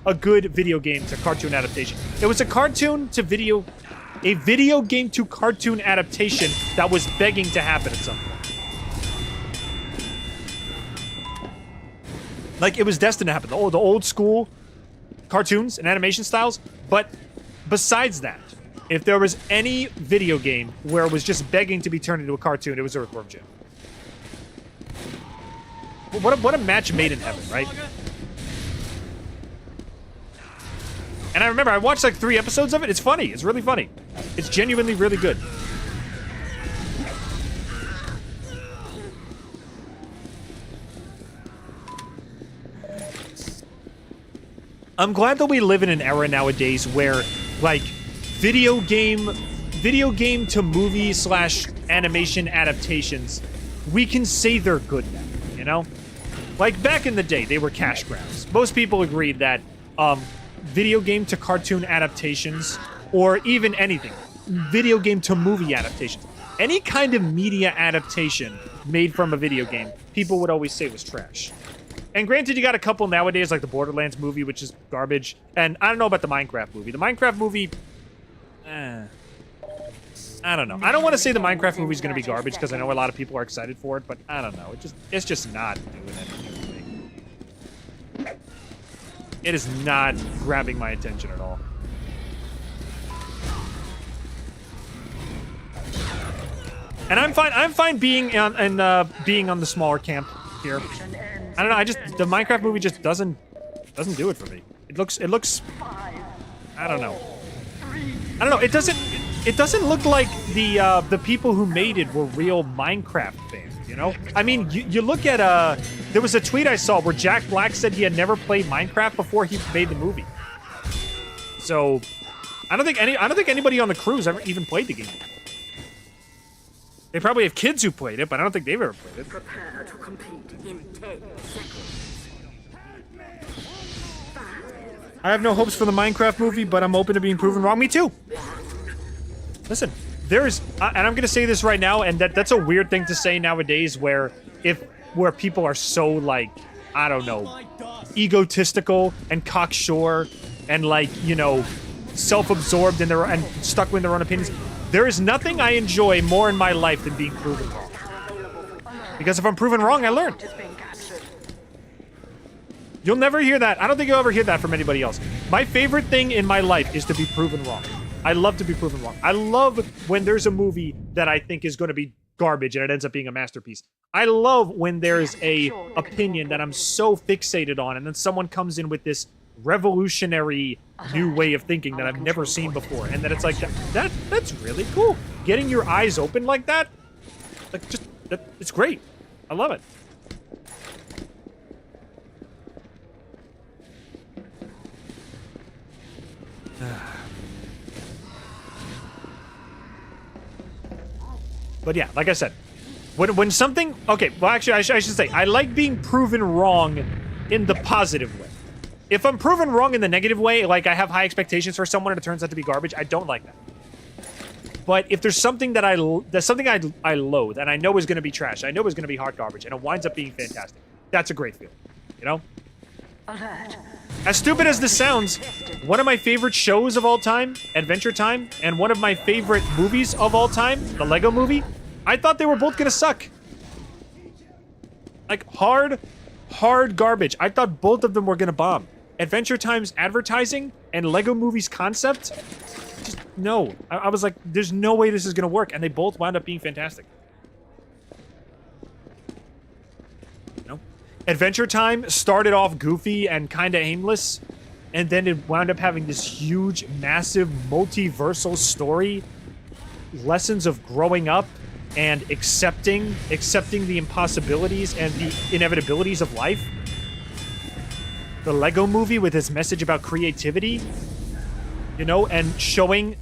a good video game to cartoon adaptation. It was a video game to cartoon adaptation that was begging to happen at some point. Like, it was destined to happen. The old school cartoons and animation styles. But besides that, if there was any video game where it was just begging to be turned into a cartoon, it was Earthworm Jim. What a match made in heaven, right? And I remember I watched like 3 episodes of it. It's funny. It's really funny. It's genuinely really good. I'm glad that we live in an era nowadays where, like, video game to movie / animation adaptations, we can say they're good now, you know? Like, back in the day, they were cash grabs. Most people agreed that video game to cartoon adaptations, or even anything, video game to movie adaptations, any kind of media adaptation made from a video game, people would always say was trash. And granted, you got a couple nowadays, like the Borderlands movie, which is garbage. And I don't know about the Minecraft movie. The Minecraft movie, I don't know. I don't want to say the Minecraft movie is going to be garbage because I know a lot of people are excited for it, but I don't know. It's just not doing anything for me. It is not grabbing my attention at all. And I'm fine being on being on the smaller camp here. I don't know. The Minecraft movie just doesn't do it for me. It looks. I don't know. It doesn't look like the people who made it were real Minecraft fans. You know. I mean, you look at there was a tweet I saw where Jack Black said he had never played Minecraft before he made the movie. So, I don't think anybody on the crew's ever even played the game. They probably have kids who played it, but I don't think they've ever played it. Prepare to compete in 10 seconds. I have no hopes for the Minecraft movie, but I'm open to being proven wrong. Me too. Listen, and I'm gonna say this right now, and that's a weird thing to say nowadays, where people are so, like, I don't know, egotistical and cocksure and, like, you know, self-absorbed and stuck with their own opinions. There is nothing I enjoy more in my life than being proven wrong. Because if I'm proven wrong, I learn. You'll never hear that. I don't think you'll ever hear that from anybody else. My favorite thing in my life is to be proven wrong. I love to be proven wrong. I love when there's a movie that I think is going to be garbage and it ends up being a masterpiece. I love when there's a opinion that I'm so fixated on and then someone comes in with this revolutionary new way of thinking that I've never seen before, and that it's like that's really cool. Getting your eyes open like that, like it's great. I love it. But yeah, like I said, when something well, actually I should say I like being proven wrong in the positive way. If I'm proven wrong in the negative way, like I have high expectations for someone and it turns out to be garbage, I don't like that. But if there's something that I loathe and I know is going to be trash, I know is going to be hot garbage, and it winds up being fantastic, that's a great feeling, you know? Alert. As stupid as this sounds, one of my favorite shows of all time, Adventure Time, and one of my favorite movies of all time, the Lego Movie, I thought they were both going to suck. Like, hard garbage. I thought both of them were going to bomb. Adventure Time's advertising and Lego Movie's concept, just no. I was like, there's no way this is going to work, and they both wound up being fantastic. You know? Adventure Time started off goofy and kind of aimless, and then it wound up having this huge, massive, multiversal story, lessons of growing up and accepting the impossibilities and the inevitabilities of life. The Lego Movie with its message about creativity, you know, and showing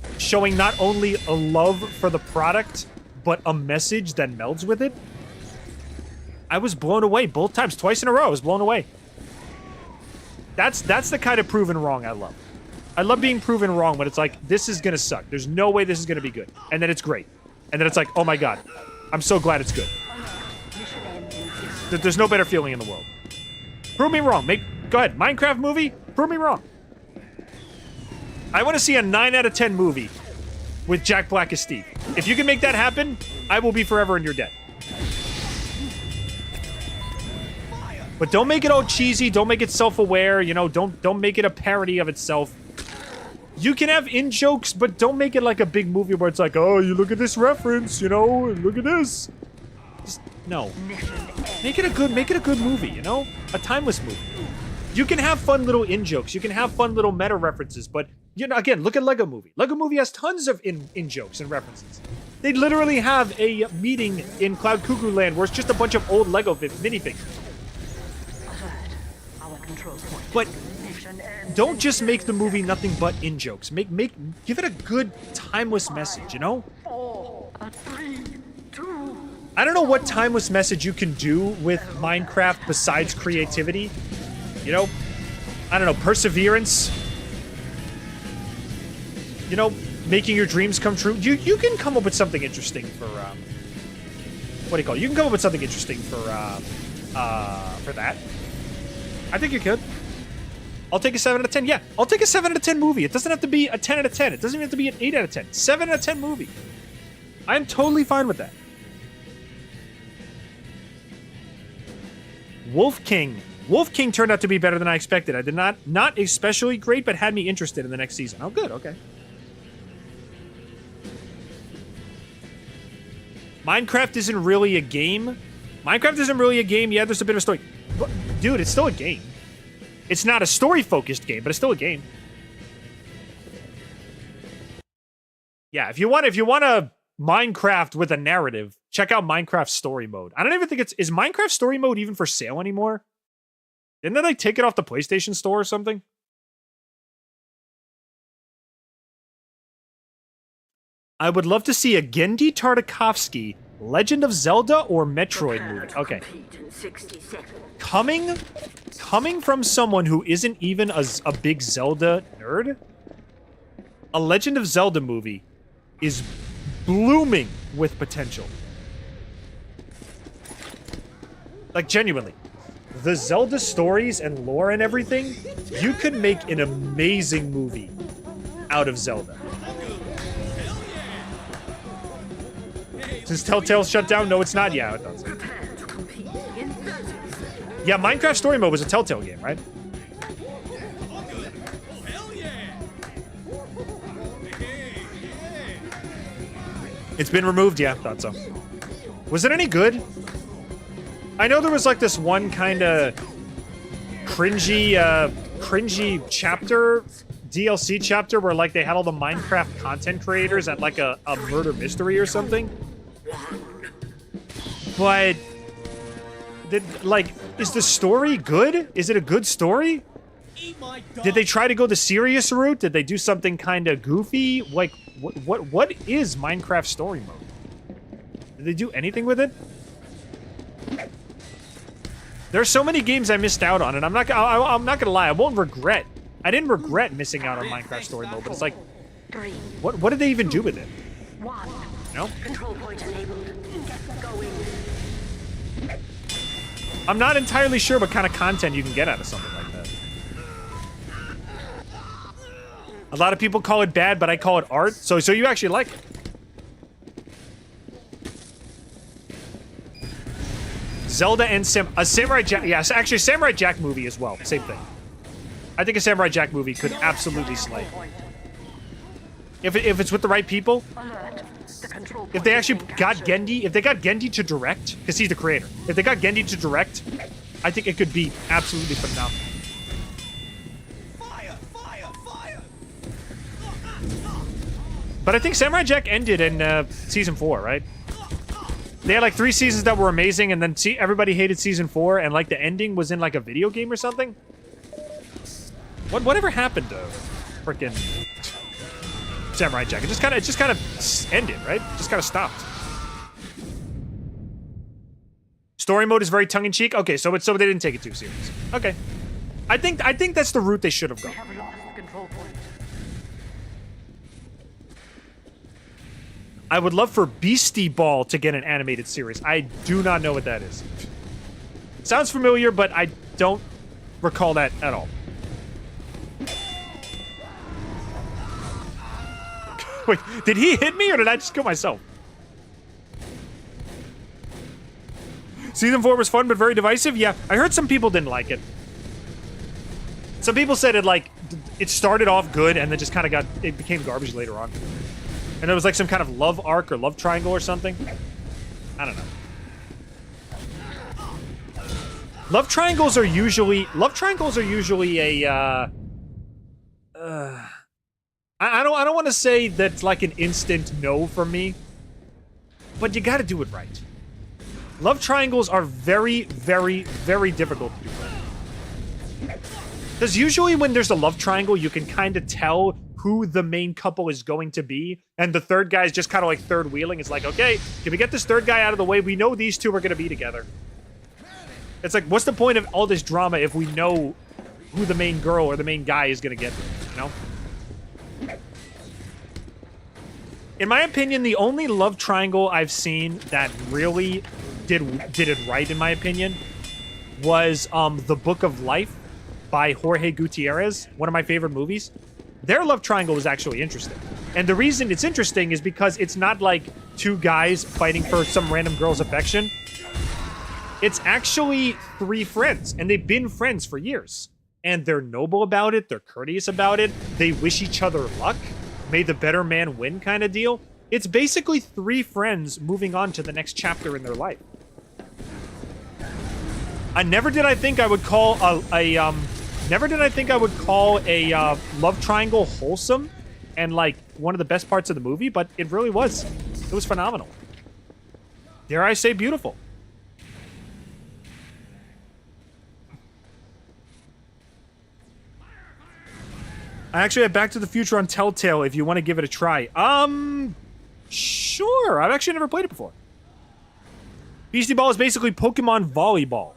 not only a love for the product, but a message that melds with it. I was blown away both times, twice in a row. I was blown away. That's the kind of proven wrong I love. I love being proven wrong when it's like, this is gonna suck. There's no way this is gonna be good. And then it's great. And then it's like, oh my god, I'm so glad it's good. There's no better feeling in the world. Prove me wrong. Go ahead. Minecraft movie? Prove me wrong. I want to see a 9 out of 10 movie with Jack Black as Steve. If you can make that happen, I will be forever in your debt. But don't make it all cheesy. Don't make it self-aware. You know, don't make it a parody of itself. You can have in-jokes, but don't make it like a big movie where it's like, oh, you look at this reference, you know, look at this. Just, no. Make it a good movie, you know? A timeless movie. You can have fun little in-jokes. You can have fun little meta references, but, you know, again, look at Lego Movie. Lego Movie has tons of in-jokes and references. They literally have a meeting in Cloud Cuckoo Land where it's just a bunch of old Lego minifigs. But don't just make the movie nothing but in-jokes. Give it a good, timeless message, you know? 4, 3, 2. I don't know what timeless message you can do with Minecraft besides creativity. You know? I don't know, perseverance. You know, making your dreams come true. You can come up with something interesting for, what do you call it? You can come up with something interesting for that. I think you could. I'll take a 7 out of 10. Yeah, I'll take a 7 out of 10 movie. It doesn't have to be a 10 out of 10. It doesn't even have to be an 8 out of 10. 7 out of 10 movie. I'm totally fine with that. Wolf King. Wolf King turned out to be better than I expected. I did not especially great, but had me interested in the next season. Oh, good. Okay. Minecraft isn't really a game. Minecraft isn't really a game. Yeah, there's a bit of a story. But, dude, it's still a game. It's not a story-focused game, but it's still a game. Yeah, if you want a Minecraft with a narrative, check out Minecraft Story Mode. I don't even think is Minecraft Story Mode even for sale anymore? Didn't they like take it off the PlayStation Store or something? I would love to see a Gendy Tartakovsky Legend of Zelda or Metroid movie. Okay. Coming from someone who isn't even a big Zelda nerd, a Legend of Zelda movie is blooming with potential. Like, genuinely. The Zelda stories and lore and everything, you could make an amazing movie out of Zelda. Since Telltale shut down? No, it's not. Yeah, it does. Yeah, Minecraft Story Mode was a Telltale game, right? It's been removed, yeah, thought so. Was it any good? I know there was like this one kind of cringy chapter, DLC chapter, where like they had all the Minecraft content creators at like a murder mystery or something. But, is the story good? Is it a good story? Did they try to go the serious route? Did they do something kind of goofy? Like, what is Minecraft Story Mode? Did they do anything with it? There's so many games I missed out on, and I'm not gonna lie, I won't regret. I didn't regret missing out on Minecraft Story Mode, but it's like, what did they even do with it? No? Control point enabled. Get going. I'm not entirely sure what kind of content you can get out of something like that. A lot of people call it bad, but I call it art. So you actually like it. Zelda and Samurai Jack. Yes, actually, Samurai Jack movie as well. Same thing. I think a Samurai Jack movie could absolutely slay. If it's with the right people. If they actually got Gendy, if they got Gendy to direct, because he's the creator. If they got Gendy to direct, I think it could be absolutely phenomenal. But I think Samurai Jack ended in season 4, right? They had like 3 seasons that were amazing, and then everybody hated season 4, and like the ending was in like a video game or something. Whatever happened to frickin' Samurai Jack? It just kind of ended, right? It just kind of stopped. Story mode is very tongue-in-cheek. Okay, so they didn't take it too serious. Okay, I think that's the route they should have gone. We have lost the control point. I would love for Beastie Ball to get an animated series. I do not know what that is. Sounds familiar, but I don't recall that at all. Wait, did he hit me or did I just kill myself? Season 4 was fun but very divisive. Yeah, I heard some people didn't like it. Some people said it started off good and then just kind of it became garbage later on. And there was like some kind of love arc or love triangle or something. I don't know. Love triangles are usually a I don't want to say that's like an instant no for me, but you got to do it right. Love triangles are very, very, very difficult to do right. Because usually when there's a love triangle, you can kind of tell who the main couple is going to be, and the third guy is just kind of like third wheeling. It's like, okay, can we get this third guy out of the way? We know these two are going to be together. It's like, what's the point of all this drama if we know who the main girl or the main guy is going to get, you know? In my opinion, the only love triangle I've seen that really did it right, in my opinion, was The Book of Life by Jorge Gutierrez, one of my favorite movies. Their love triangle was actually interesting. And the reason it's interesting is because it's not like two guys fighting for some random girl's affection. It's actually three friends, and they've been friends for years. And they're noble about it, they're courteous about it, they wish each other luck, may the better man win kind of deal. It's basically three friends moving on to the next chapter in their life. Never did I think I would call a love triangle wholesome and like one of the best parts of the movie, but it really was. It was phenomenal. Dare I say beautiful. I actually have Back to the Future on Telltale if you want to give it a try. Sure. I've actually never played it before. Beastie Ball is basically Pokemon volleyball.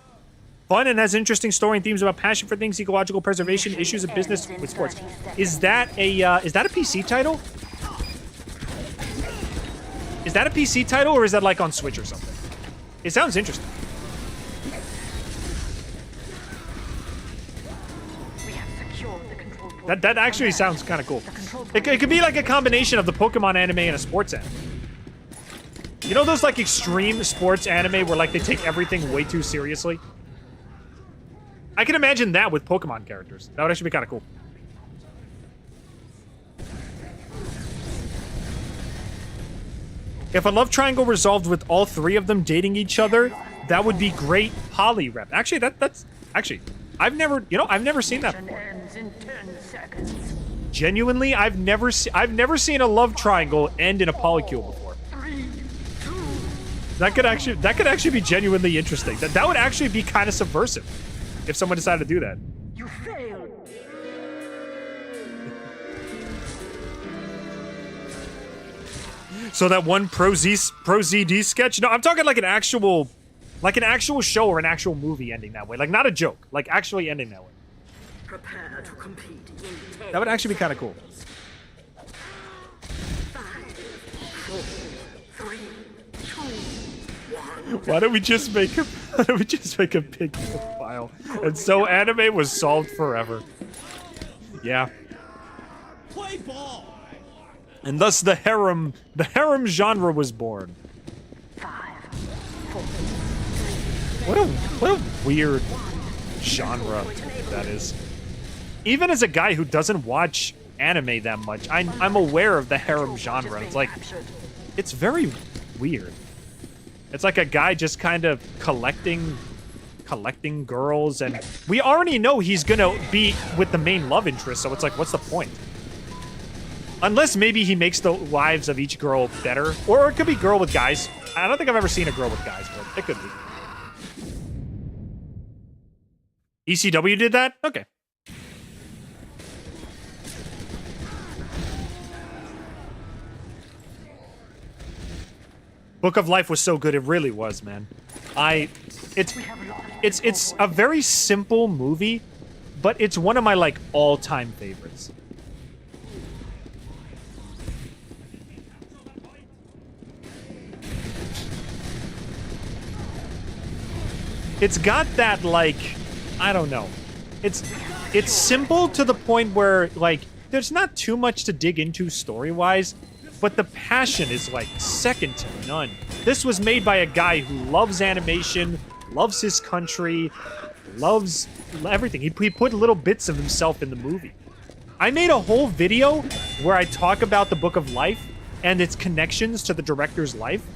Fun and has interesting story and themes about passion for things, ecological preservation, issues of business with sports. Is that a PC title? Is that a PC title or is that like on Switch or something? It sounds interesting. That actually sounds kind of cool. It could be like a combination of the Pokemon anime and a sports anime. You know those like extreme sports anime where like they take everything way too seriously? I can imagine that with Pokemon characters. That would actually be kind of cool. If a love triangle resolved with all three of them dating each other, that would be great poly rep. Actually, that's actually, I've never seen that before. Genuinely, I've never seen a love triangle end in a polycule before. That could actually be genuinely interesting. That would actually be kind of subversive if someone decided to do that. You failed. So that one Pro ZD sketch? No, I'm talking like an actual show or an actual movie ending that way. Like not a joke, like actually ending that way. Prepare to compete in 10 That would actually be kind of cool. 5, 4, 3, 2, 1. Why don't we just make a big file? And so anime was solved forever. Yeah. Play ball. And thus the harem genre was born. 5, 4, 3. What a weird genre that is. Even as a guy who doesn't watch anime that much, I'm aware of the harem genre. It's like, it's very weird. It's like a guy just kind of collecting girls, and we already know he's gonna be with the main love interest, so it's like, what's the point? Unless maybe he makes the lives of each girl better. Or it could be girl with guys. I don't think I've ever seen a girl with guys, but it could be. ECW did that? Okay. Book of Life was so good, it really was, man. It's a very simple movie, but it's one of my like all-time favorites. It's got that, like, I don't know. It's simple to the point where, like, there's not too much to dig into story-wise, but the passion is, like, second to none. This was made by a guy who loves animation, loves his country, loves everything. He put little bits of himself in the movie. I made a whole video where I talk about the Book of Life and its connections to the director's life.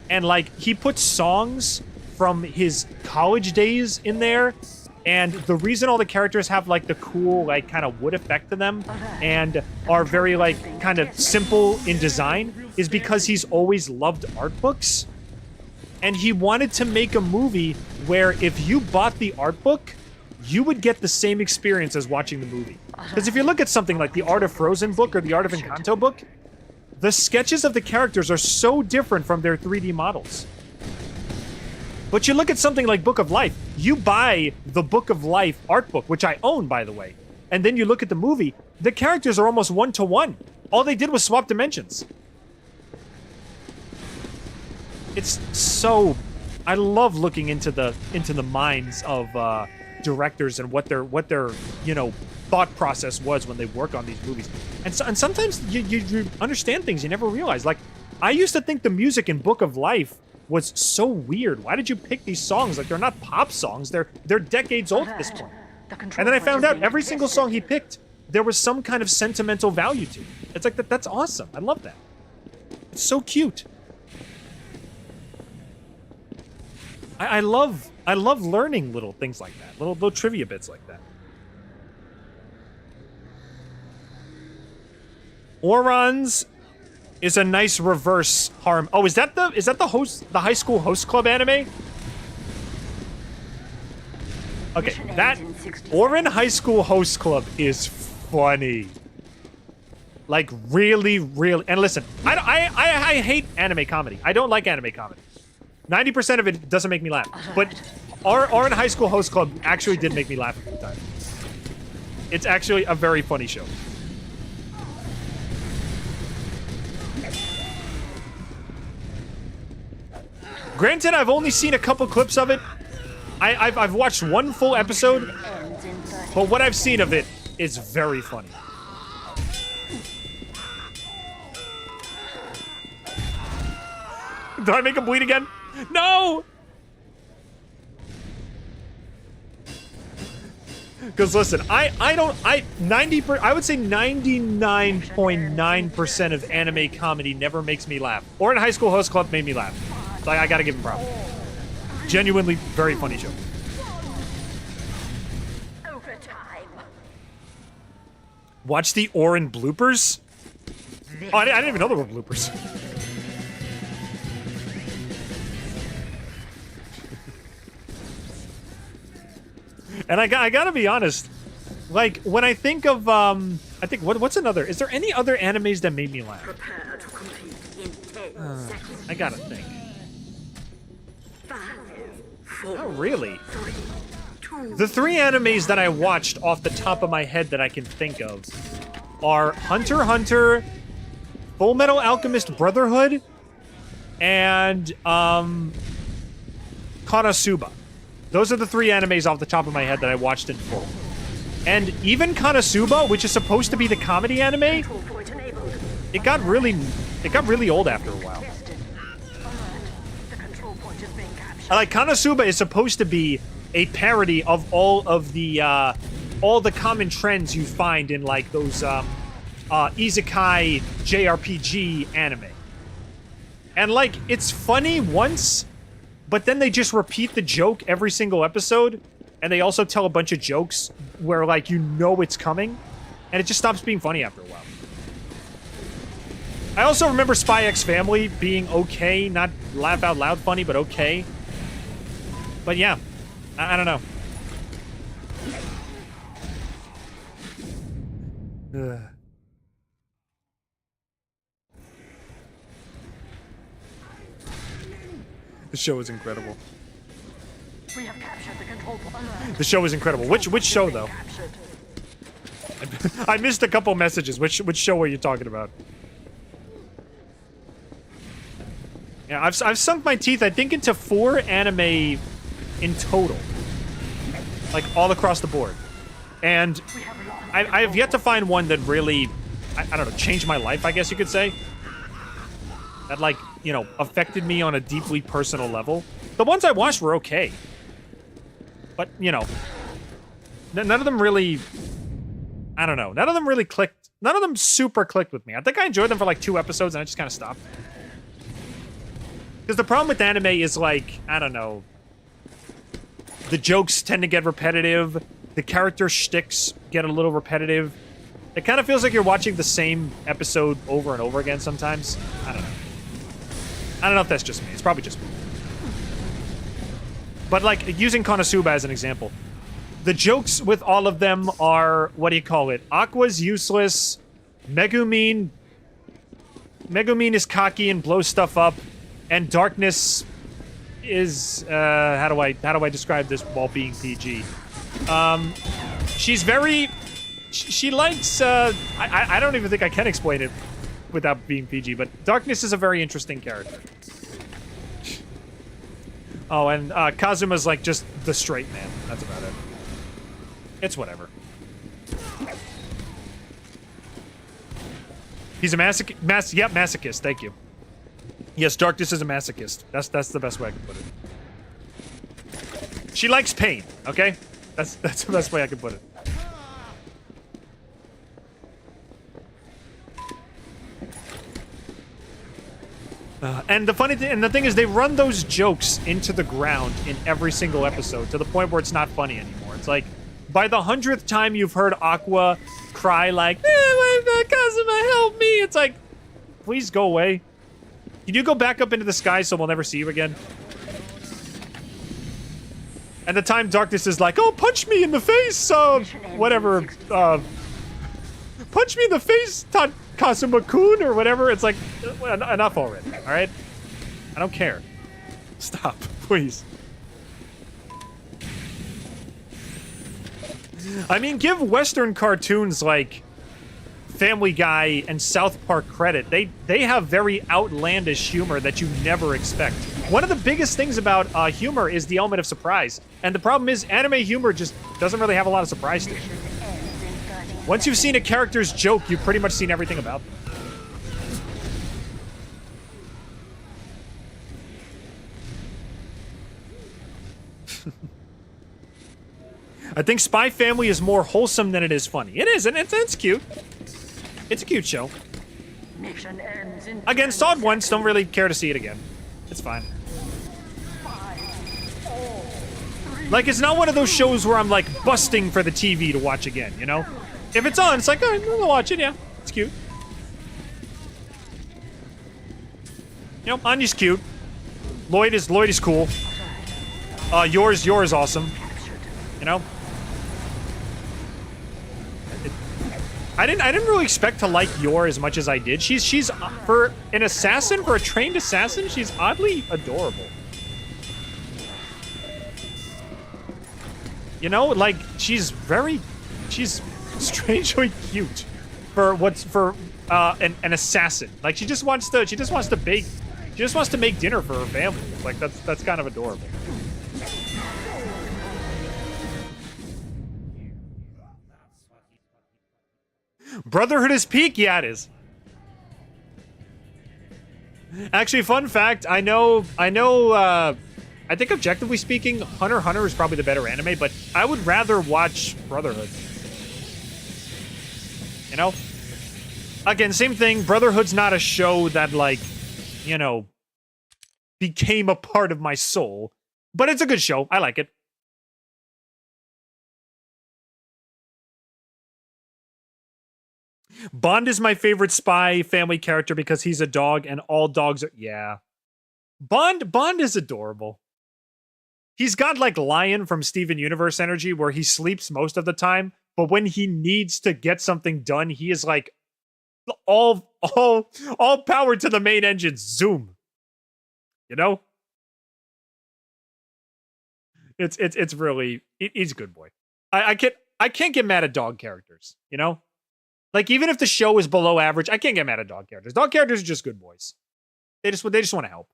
And, like, he put songs from his college days in there. And the reason all the characters have, like, the cool, like, kind of wood effect to them and are very, like, kind of simple in design is because he's always loved art books. And he wanted to make a movie where if you bought the art book, you would get the same experience as watching the movie. Because if you look at something like the Art of Frozen book or the Art of Encanto book, the sketches of the characters are so different from their 3D models. But you look at something like Book of Life, you buy the Book of Life art book, which I own, by the way, and then you look at the movie, the characters are almost one-to-one. All they did was swap dimensions. It's so... I love looking into the minds of directors and what their you know, thought process was when they work on these movies. And sometimes you understand things you never realize. Like, I used to think the music in Book of Life was so weird. Why did you pick these songs? Like, they're not pop songs. They're decades old at this point. And then I found out every single song he picked, there was some kind of sentimental value to it. It's like, that's awesome. I love that. It's so cute. I love learning little things like that. Little trivia bits like that. Orons is a nice reverse harm. Oh, is that the High School Host Club anime? Okay, that Orin High School Host Club is funny. Like, really, and listen, I hate anime comedy. I don't like anime comedy. 90% of it doesn't make me laugh. But Orin High School Host Club actually did make me laugh a few times. It's actually a very funny show. Granted, I've only seen a couple clips of it. I've watched one full episode, but what I've seen of it is very funny. Did I make him bleed again? No! Because listen, I would say 99.9% of anime comedy never makes me laugh. Or in High School Host Club made me laugh. So I gotta give him props. Genuinely very funny show. Watch the Orin bloopers? Oh, I didn't even know there were bloopers. And I gotta be honest, like, when I think of, I think, what's another, is there any other animes that made me laugh? Prepare to compete in 10 seconds. I gotta think. 5, 4, Oh, really? 3, 2. The three animes that I watched off the top of my head that I can think of are Hunter x Hunter, Full Metal Alchemist Brotherhood, and, Konosuba. Those are the three animes off the top of my head that I watched in full. And even Konosuba, which is supposed to be the comedy anime, it got really old after a while. Like, Konosuba is supposed to be a parody of all the common trends you find in, like, those isekai JRPG anime. And, like, it's funny once, but then they just repeat the joke every single episode, and they also tell a bunch of jokes where, like, you know it's coming, and it just stops being funny after a while. I also remember Spy X Family being okay, not laugh out loud funny, but okay. But yeah, I don't know. Ugh. The show is incredible. We have captured the control point. The show is incredible. Which show though? I missed a couple messages. Which show are you talking about? Yeah, I've sunk my teeth, I think, into 4 anime in total. Like, all across the board. And I have yet to find one that really, I don't know, changed my life, I guess you could say. That, like, you know, affected me on a deeply personal level. The ones I watched were okay. But, you know, none of them really, I don't know, none of them really clicked. None of them super clicked with me. I think I enjoyed them for like 2 episodes and I just kind of stopped. Because the problem with anime is, like, I don't know, the jokes tend to get repetitive. The character shticks get a little repetitive. It kind of feels like you're watching the same episode over and over again sometimes. I don't know. I don't know if that's just me. It's probably just me. But, like, using Konosuba as an example, the jokes with all of them are, what do you call it? Aqua's useless. Megumin is cocky and blows stuff up. And Darkness is, how do I describe this while being PG? She's very, she likes, I don't even think I can explain it without being PG, but Darkness is a very interesting character. Oh, and Kazuma's like just the straight man. That's about it. It's whatever. He's a masochist, thank you. Yes, Darkness is a masochist. That's the best way I can put it. She likes pain, okay? That's the best way I can put it. And the funny thing, and the thing is, they run those jokes into the ground in every single episode to the point where it's not funny anymore. It's like, by the 100th time you've heard Aqua cry like, Kazuma, help me! It's like, please go away. Can you go back up into the sky so we'll never see you again? And the time Darkness is like, oh, punch me in the face, whatever, punch me in the face, Kazuma-kun, or whatever. It's like, enough already, alright? I don't care. Stop, please. I mean, give Western cartoons like Family Guy and South Park credit. They have very outlandish humor that you never expect. One of the biggest things about humor is the element of surprise. And the problem is, anime humor just doesn't really have a lot of surprise to it. Once you've seen a character's joke, you've pretty much seen everything about them. I think Spy Family is more wholesome than it is funny. It is, and it's cute. It's a cute show. Again, saw it once, don't really care to see it again. It's fine. Like, it's not one of those shows where I'm, like, busting for the TV to watch again, you know? If it's on, it's like, oh, I'll watch it, yeah. It's cute. You know, Anya's cute. Lloyd is cool. Yours awesome. You know? I didn't really expect to like Yor as much as I did. She's for an assassin, for a trained assassin, she's oddly adorable. You know, like, she's strangely cute for an assassin. Like, she just wants to make dinner for her family. Like, that's kind of adorable. Brotherhood is peak? Yeah, it is. Actually, fun fact, I think objectively speaking, Hunter x Hunter is probably the better anime, but I would rather watch Brotherhood. You know? Again, same thing, Brotherhood's not a show that, like, you know, became a part of my soul, but it's a good show. I like it. Bond is my favorite Spy Family character because he's a dog and all dogs are... Yeah. Bond is adorable. He's got like Lion from Steven Universe energy where he sleeps most of the time, but when he needs to get something done, he is like all power to the main engine. Zoom. You know? It's really... He's a good boy. I can't get mad at dog characters, you know? Like, even if the show is below average, I can't get mad at dog characters. Dog characters are just good boys. They just want to help.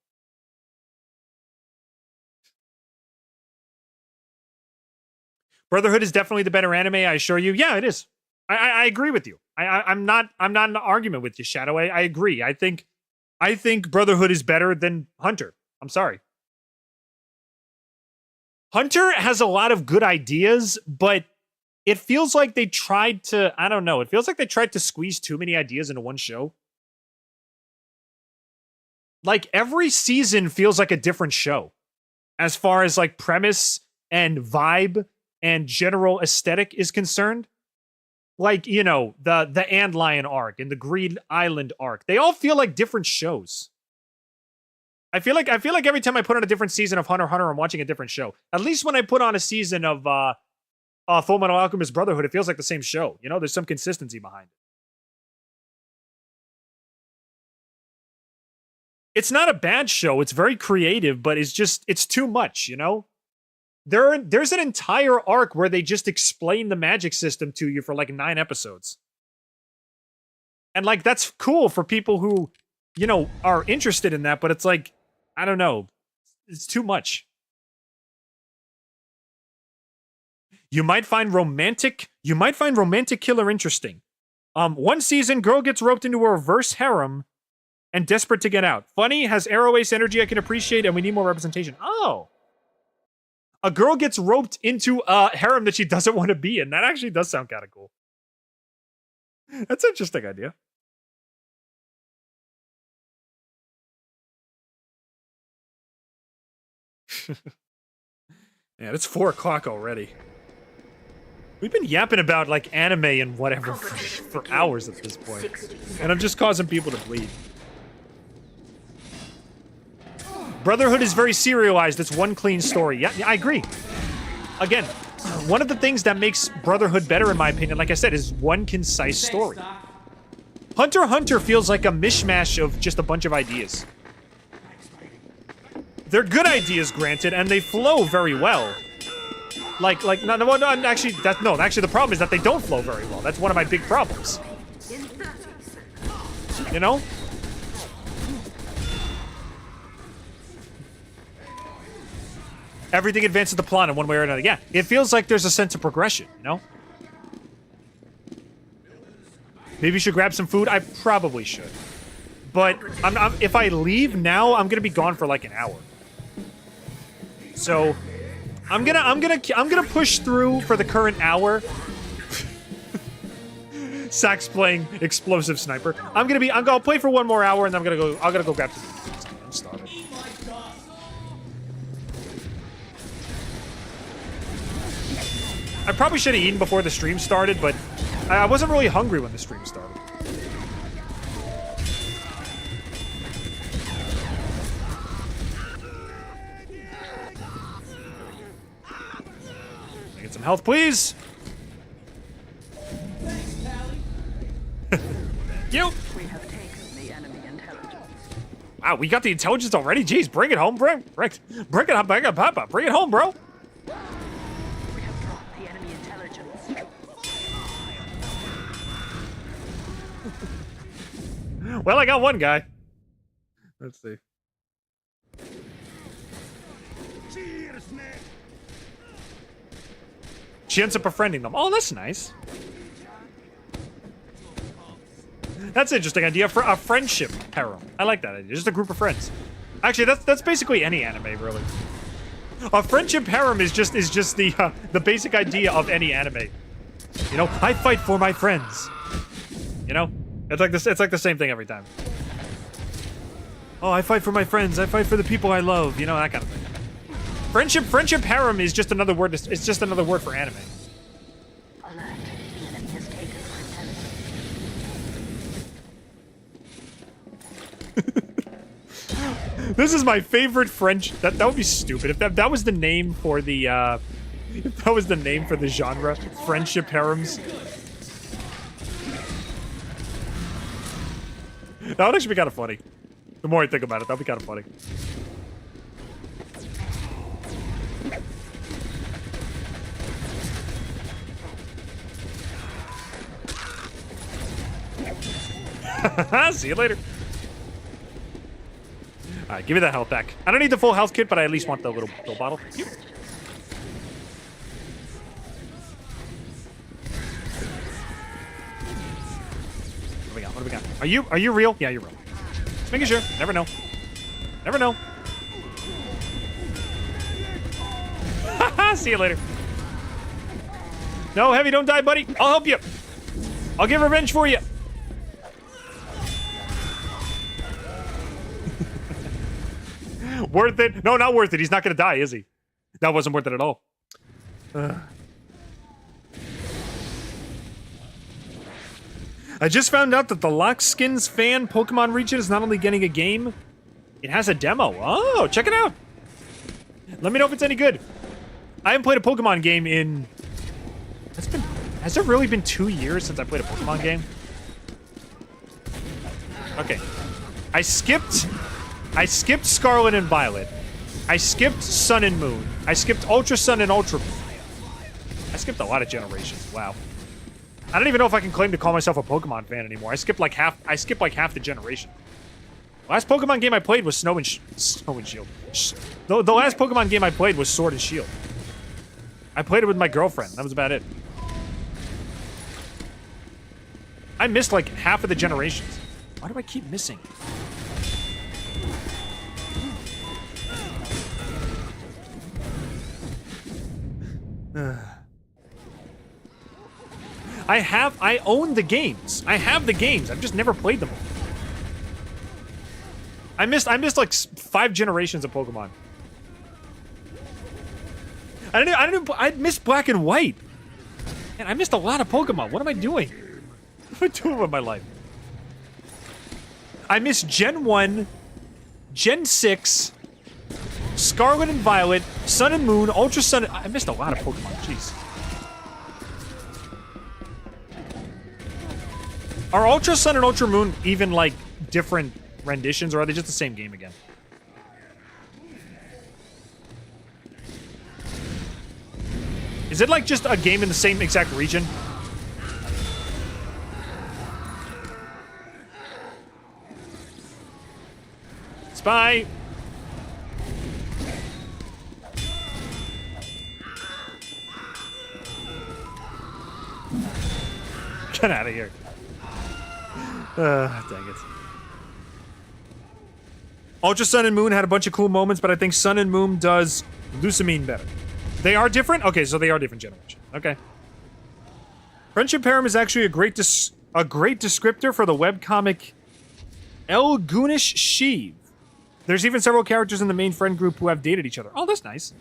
Brotherhood is definitely the better anime, I assure you. Yeah, it is. I agree with you. I'm not in an argument with you, Shadow. I agree. I think Brotherhood is better than Hunter. I'm sorry. Hunter has a lot of good ideas, but it feels like they tried to, I don't know, it feels like they tried to squeeze too many ideas into one show. Like, every season feels like a different show as far as, like, premise and vibe and general aesthetic is concerned. Like, you know, the Antlion arc and the Green Island arc. They all feel like different shows. I feel like every time I put on a different season of Hunter x Hunter, I'm watching a different show. At least when I put on a season of Full Metal Alchemist Brotherhood, it feels like the same show. You know, there's some consistency behind it. It's not a bad show. It's very creative, but it's too much, you know? There's an entire arc where they just explain the magic system to you for like 9 episodes. And like, that's cool for people who, you know, are interested in that, but it's like, I don't know. It's too much. You might find romantic killer interesting. One season, girl gets roped into a reverse harem and desperate to get out. Funny, has arrow ace energy I can appreciate, and we need more representation. Oh. A girl gets roped into a harem that she doesn't want to be in. That actually does sound kind of cool. That's an interesting idea. Yeah, it's 4 o'clock already. We've been yapping about, like, anime and whatever for hours at this point. And I'm just causing people to bleed. Brotherhood is very serialized. It's one clean story. Yeah, I agree. Again, one of the things that makes Brotherhood better, in my opinion, like I said, is one concise story. Hunter x Hunter feels like a mishmash of just a bunch of ideas. They're good ideas, granted, and they flow very well. Actually, the problem is that they don't flow very well. That's one of my big problems. You know? Everything advances the plot in one way or another. Yeah, it feels like there's a sense of progression, you know? Maybe you should grab some food. I probably should. But if I leave now, I'm gonna be gone for like an hour. So I'm gonna push through for the current hour. Sax playing explosive sniper. I'll play for 1 more hour and then I'm gonna go grab some food. I'm starving. I probably should have eaten before the stream started, but I wasn't really hungry when the stream started. Get some health, please. You. We have taken the enemy intelligence. Wow, we got the intelligence already. Jeez, bring it home, bro. Bring it up, Papa. Bring it home, bro. We have dropped the enemy intelligence. Well, I got one guy. Let's see. She ends up befriending them. Oh, that's nice. That's an interesting idea for a friendship harem. I like that idea. Just a group of friends. Actually, that's basically any anime, really. A friendship harem is just the basic idea of any anime. You know, I fight for my friends. You know, it's like this. It's like the same thing every time. Oh, I fight for my friends. I fight for the people I love. You know, that kind of thing. Friendship harem is just another word. It's just another word for anime. Alert. The enemy has taken our intelligence. This is my favorite French. That would be stupid if that was the name for the if that was the name for the genre. Friendship harems. That would actually be kind of funny. The more I think about it, that'd be kind of funny. See you later. Alright, give me that health back. I don't need the full health kit, but I at least want the little pill bottle. What do we got? Are you real? Yeah, you're real. Just making sure. Never know. Never know. See you later. No, Heavy, don't die, buddy. I'll help you. I'll get revenge for you. Worth it? No, not worth it. He's not gonna die, is he? That wasn't worth it at all. I just found out that the Lockskins fan Pokemon region is not only getting a game, it has a demo. Oh, check it out. Let me know if it's any good. I haven't played a Pokemon game in... Has it really been 2 years since I played a Pokemon game? Okay. I skipped Scarlet and Violet. I skipped Sun and Moon. I skipped Ultra Sun and Ultra Moon. I skipped a lot of generations. Wow. I don't even know if I can claim to call myself a Pokemon fan anymore. I skipped like half the generation. Last Pokemon game I played was Snow and Shield. The last Pokemon game I played was Sword and Shield. I played it with my girlfriend. That was about it. I missed like half of the generations. Why do I keep missing? I own the games. I have the games. I've just never played them all. I missed like 5 generations of Pokemon. I missed Black and White. And I missed a lot of Pokemon. What am I doing? What am I doing with my life? I missed Gen 1, Gen 6, Scarlet and Violet, Sun and Moon, Ultra Sun. I missed a lot of Pokemon. Jeez. Are Ultra Sun and Ultra Moon even like different renditions, or are they just the same game again? Is it like just a game in the same exact region? Spy! Get out of here. Dang it. Ultra Sun and Moon had a bunch of cool moments, but I think Sun and Moon does Lucamine better. They are different? Okay, so they are different generations. Okay. Friendship Harem is actually a great descriptor for the webcomic El Goonish Sheev. There's even several characters in the main friend group who have dated each other. Oh, that's nice.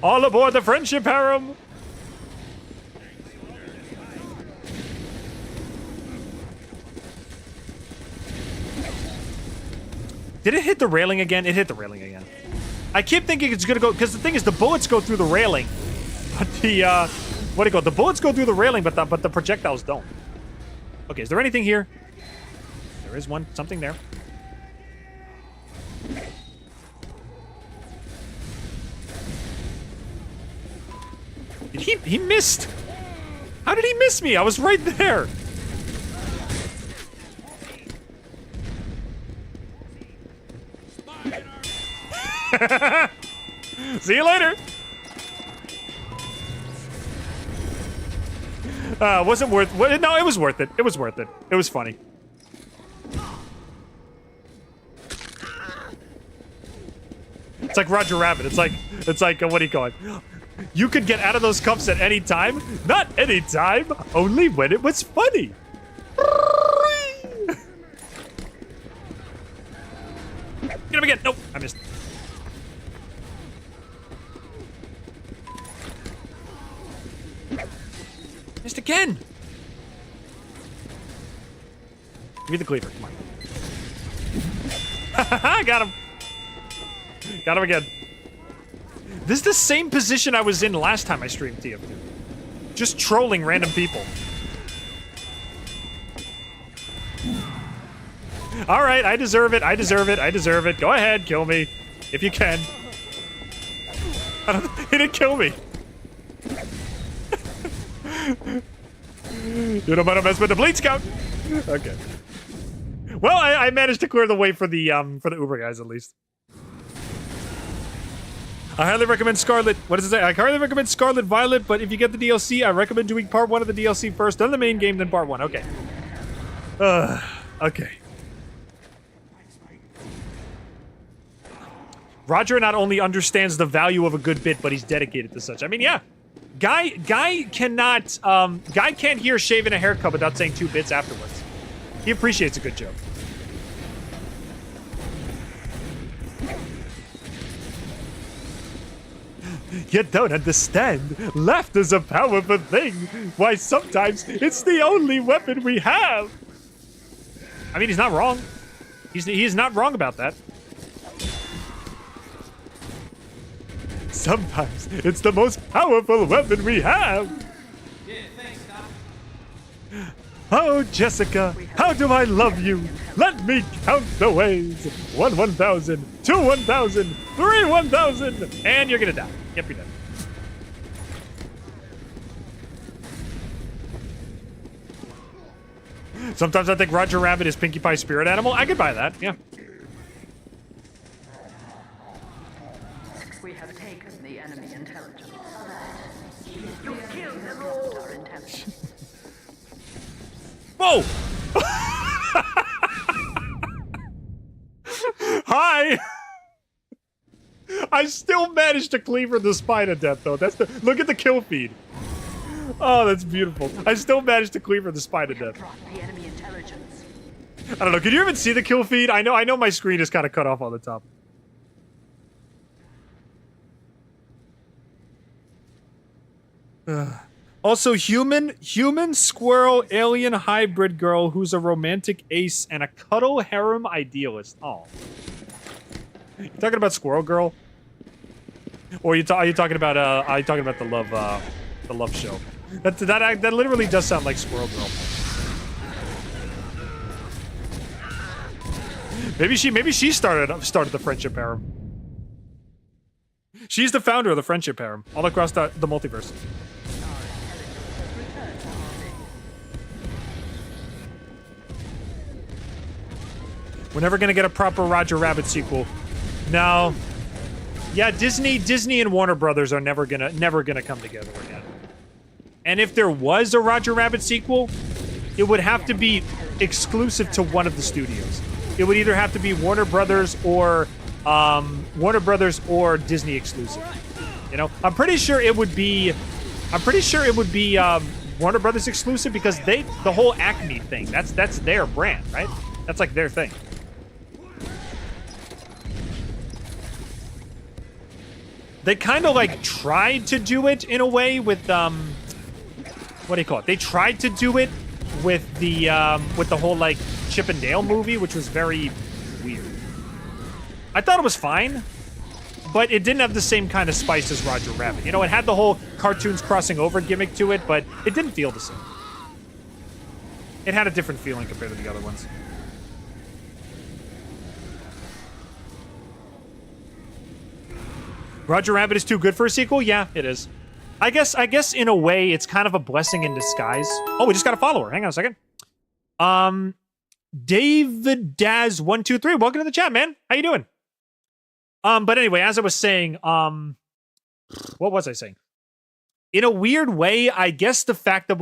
All aboard the Friendship Harem! Did it hit the railing again? It hit the railing again. I keep thinking it's gonna go, because the thing is, the bullets go through the railing, but the, what do you call it? The bullets go through the railing, but the projectiles don't. Okay, is there anything here? There is something there. He missed! How did he miss me? I was right there! See you later! Wasn't worth... No, it was worth it. It was worth it. It was funny. It's like Roger Rabbit. It's like, what do you call it? You could get out of those cuffs at any time. Not any time. Only when it was funny. Get him again. Nope. I missed. Missed again. Give me the cleaver. Come on. Got him. Got him again. This is the same position I was in last time I streamed TF2. Just trolling random people. Alright, I deserve it, I deserve it, I deserve it. Go ahead, kill me. If you can. He didn't kill me. You don't want to mess with the Bleed Scout. Okay. Well, I managed to clear the way for the Uber guys at least. I highly recommend Scarlet. What does it say? I highly recommend Scarlet Violet, but if you get the DLC, I recommend doing part 1 of the DLC first, then the main game, then part 1. Okay. Okay. Roger not only understands the value of a good bit, but he's dedicated to such. I mean, yeah. Guy can't hear shaving a haircut without saying 2 bits afterwards. He appreciates a good joke. You don't understand. Laughter's a powerful thing. Why, sometimes it's the only weapon we have. I mean, he's not wrong. He's not wrong about that. Sometimes it's the most powerful weapon we have. Yeah, thanks, Doc. Oh, Jessica, how do I love you? Let me count the ways. 1 1,000, 2 1,000, 3 1,000, and you're gonna die. Yep, you're dead. Sometimes I think Roger Rabbit is Pinkie Pie's spirit animal. I could buy that, yeah. We have taken the enemy intelligence. You killed them all. Our intelligence. Whoa! Hi! I still managed to cleaver the spine to death, though. That's the look at the kill feed. Oh, that's beautiful. I still managed to cleaver the spine to death. The enemy intelligence. I don't know. Can you even see the kill feed? I know my screen is kind of cut off on the top. Also, human, squirrel, alien hybrid girl who's a romantic ace and a cuddle harem idealist. Oh. You talking about Squirrel Girl? Or are you talking about the love show? That literally does sound like Squirrel Girl. Maybe she started the friendship harem. She's the founder of the friendship harem all across the multiverse. We're never gonna get a proper Roger Rabbit sequel. No. Yeah, Disney and Warner Brothers are never gonna come together again. And if there was a Roger Rabbit sequel, it would have to be exclusive to one of the studios. It would either have to be Warner Brothers or Disney exclusive. You know, I'm pretty sure it would be Warner Brothers exclusive because the whole Acme thing, that's their brand, right? That's like their thing. They kind of like tried to do it in a way with what do you call it? They tried to do it with the whole like Chip and Dale movie, which was very weird. I thought it was fine, but it didn't have the same kind of spice as Roger Rabbit. You know, it had the whole cartoons crossing over gimmick to it, but it didn't feel the same. It had a different feeling compared to the other ones. Roger Rabbit is too good for a sequel? Yeah, it is. I guess in a way, it's kind of a blessing in disguise. Oh, we just got a follower. Hang on a second. David Daz 123. Welcome to the chat, man. How you doing? But anyway, as I was saying, what was I saying? In a weird way, I guess the fact that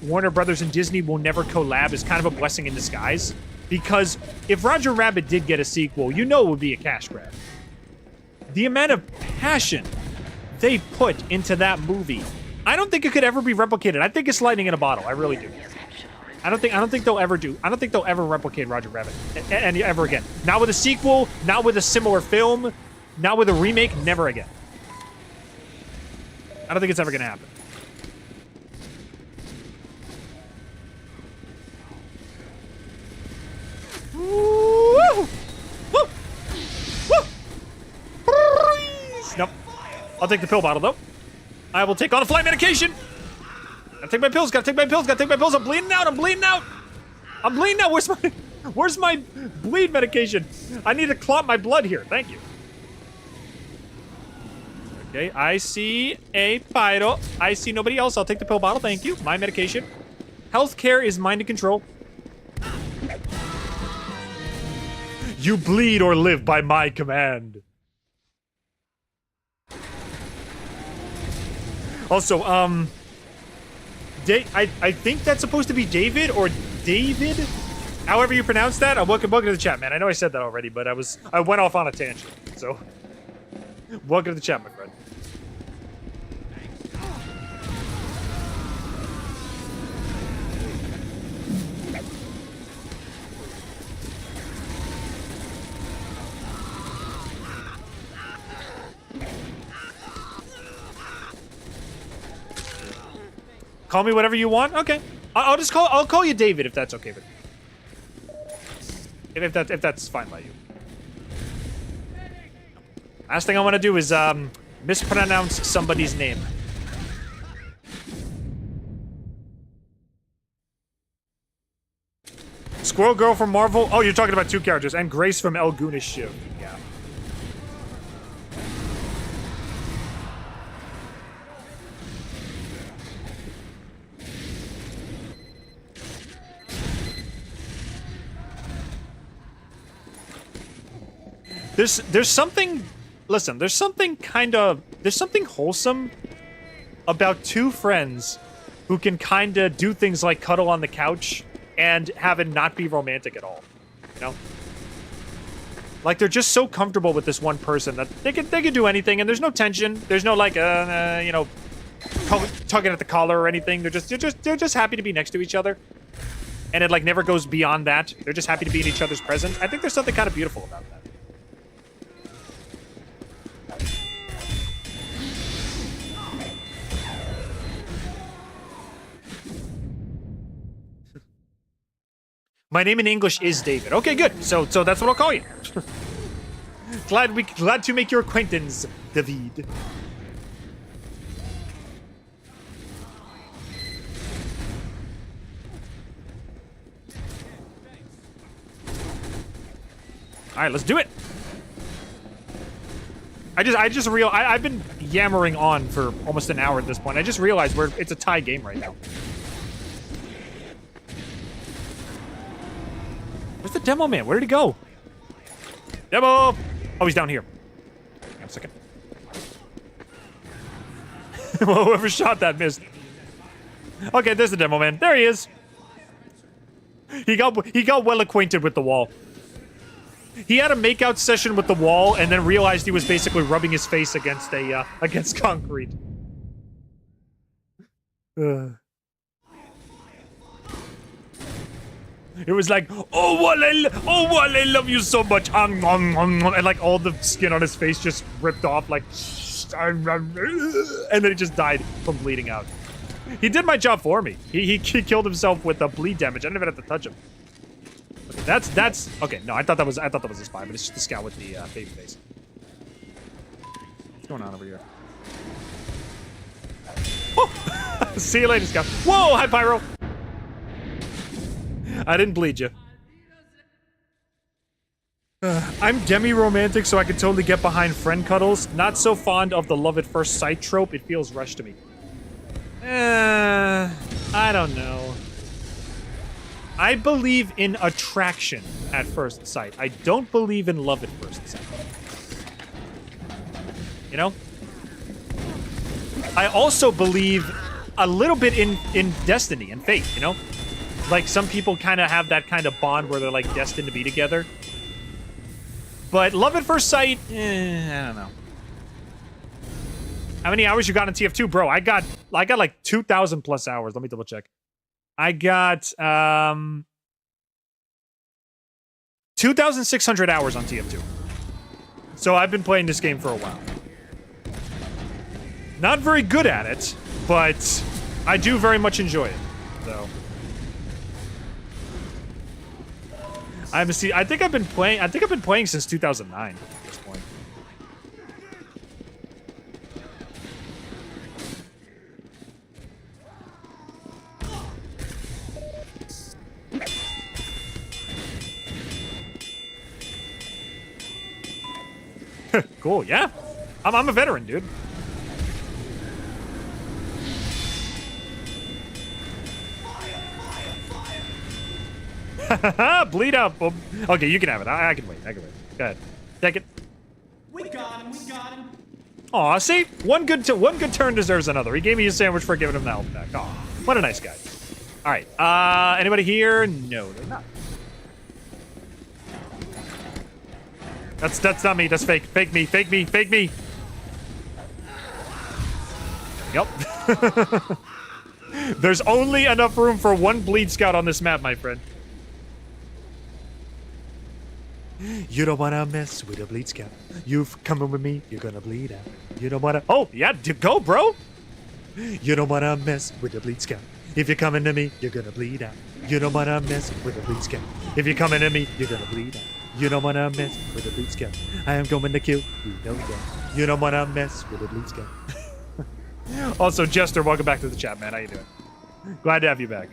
Warner Brothers and Disney will never collab is kind of a blessing in disguise. Because if Roger Rabbit did get a sequel, you know it would be a cash grab. The amount of passion they put into that movie, I don't think it could ever be replicated. I think it's lightning in a bottle. I really do. I don't think they'll ever replicate Roger Rabbit and ever again. Not with a sequel, not with a similar film, not with a remake, never again. I don't think it's ever gonna happen. Woo! Woo! Woo! Nope. I'll take the pill bottle, though. I will take all the flight medication. Gotta take my pills, gotta take my pills, gotta take my pills. I'm bleeding out, I'm bleeding out. I'm bleeding out. Where's my bleed medication? I need to clot my blood here. Thank you. Okay, I see a pyro. I see nobody else. I'll take the pill bottle. Thank you. My medication. Healthcare is mind and control. You bleed or live by my command. Also, I think that's supposed to be David or David, however you pronounce that. Welcome to the chat, man. I know I said that already, but I went off on a tangent. So, welcome to the chat, my friend. Call me whatever you want. Okay, I'll call you David if that's okay with you. If that's fine by you. Last thing I want to do is mispronounce somebody's name. Squirrel Girl from Marvel. Oh, you're talking about two characters, and Grace from El Goonish Shiv. Yeah. There's something, listen, there's something wholesome about two friends who can kind of do things like cuddle on the couch and have it not be romantic at all, you know? Like, they're just so comfortable with this one person that they can do anything, and there's no tension, there's no, like, you know, tugging at the collar or anything. They're just happy to be next to each other. And it, like, never goes beyond that. They're just happy to be in each other's presence. I think there's something kind of beautiful about that. My name in English is David. Okay, good. So that's what I'll call you. glad to make your acquaintance, David. All right, let's do it. I've been yammering on for almost an hour at this point. I just realized it's a tie game right now. Where's the demo man? Where did he go? Demo! Oh, he's down here. Hang on a second. Well, whoever shot that missed. Okay, there's the demo man. There he is. He got well acquainted with the wall. He had a makeout session with the wall and then realized he was basically rubbing his face against against concrete. It was like, oh, Wall, I love you so much. And like all the skin on his face just ripped off, like, and then he just died from bleeding out. He did my job for me. He killed himself with the bleed damage. I didn't even have to touch him. Okay, that's okay. No, I thought that was a spy, but it's just the scout with the baby face. What's going on over here? Oh! See you later, scout. Whoa, hi, Pyro. I didn't bleed you. I'm demi-romantic, so I can totally get behind friend cuddles. Not so fond of the love at first sight trope. It feels rushed to me. I don't know. I believe in attraction at first sight. I don't believe in love at first sight. You know? I also believe a little bit in destiny and fate, you know? Like, some people kind of have that kind of bond where they're, like, destined to be together. But love at first sight, I don't know. How many hours you got in TF2? Bro, I got like 2,000 plus hours. Let me double check. I got 2,600 hours on TF2. So I've been playing this game for a while. Not very good at it, but I do very much enjoy it. So I think I've been playing since 2009 at this point. Cool, yeah. I'm a veteran, dude. Bleed up. Okay, you can have it. I can wait. Go ahead. Take it. We got him. Aw, see? One good turn deserves another. He gave me a sandwich for giving him the health back. Aw, what a nice guy. All right, anybody here? No, they're not. That's not me. That's fake. Fake me. Fake me. Fake me. Yep. There's only enough room for one bleed scout on this map, my friend. You don't wanna mess with a bleed scout. You've come with me, you're gonna bleed out. You don't wanna. Oh, yeah, go, bro. You don't wanna mess with a bleed scout. If you're coming to me, you're gonna bleed out. You don't wanna mess with a bleed scout. If you're coming to me, you're gonna bleed out. You don't wanna mess with a bleed scout. I am going to kill you, know that. You don't wanna mess with a bleed scout. Also, Jester, welcome back to the chat, man. How you doing? Glad to have you back.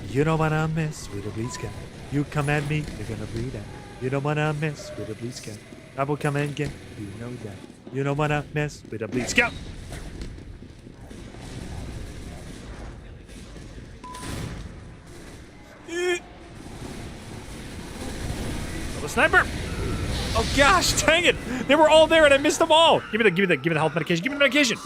You don't wanna mess with a bleed scout. You come at me, you're gonna bleed out. You don't wanna mess with a bleed scout. I will come and get you, know that. You don't wanna mess with a bleed scout. The sniper. Oh gosh, dang it! They were all there and I missed them all. Give me the health medication. Give me the medication.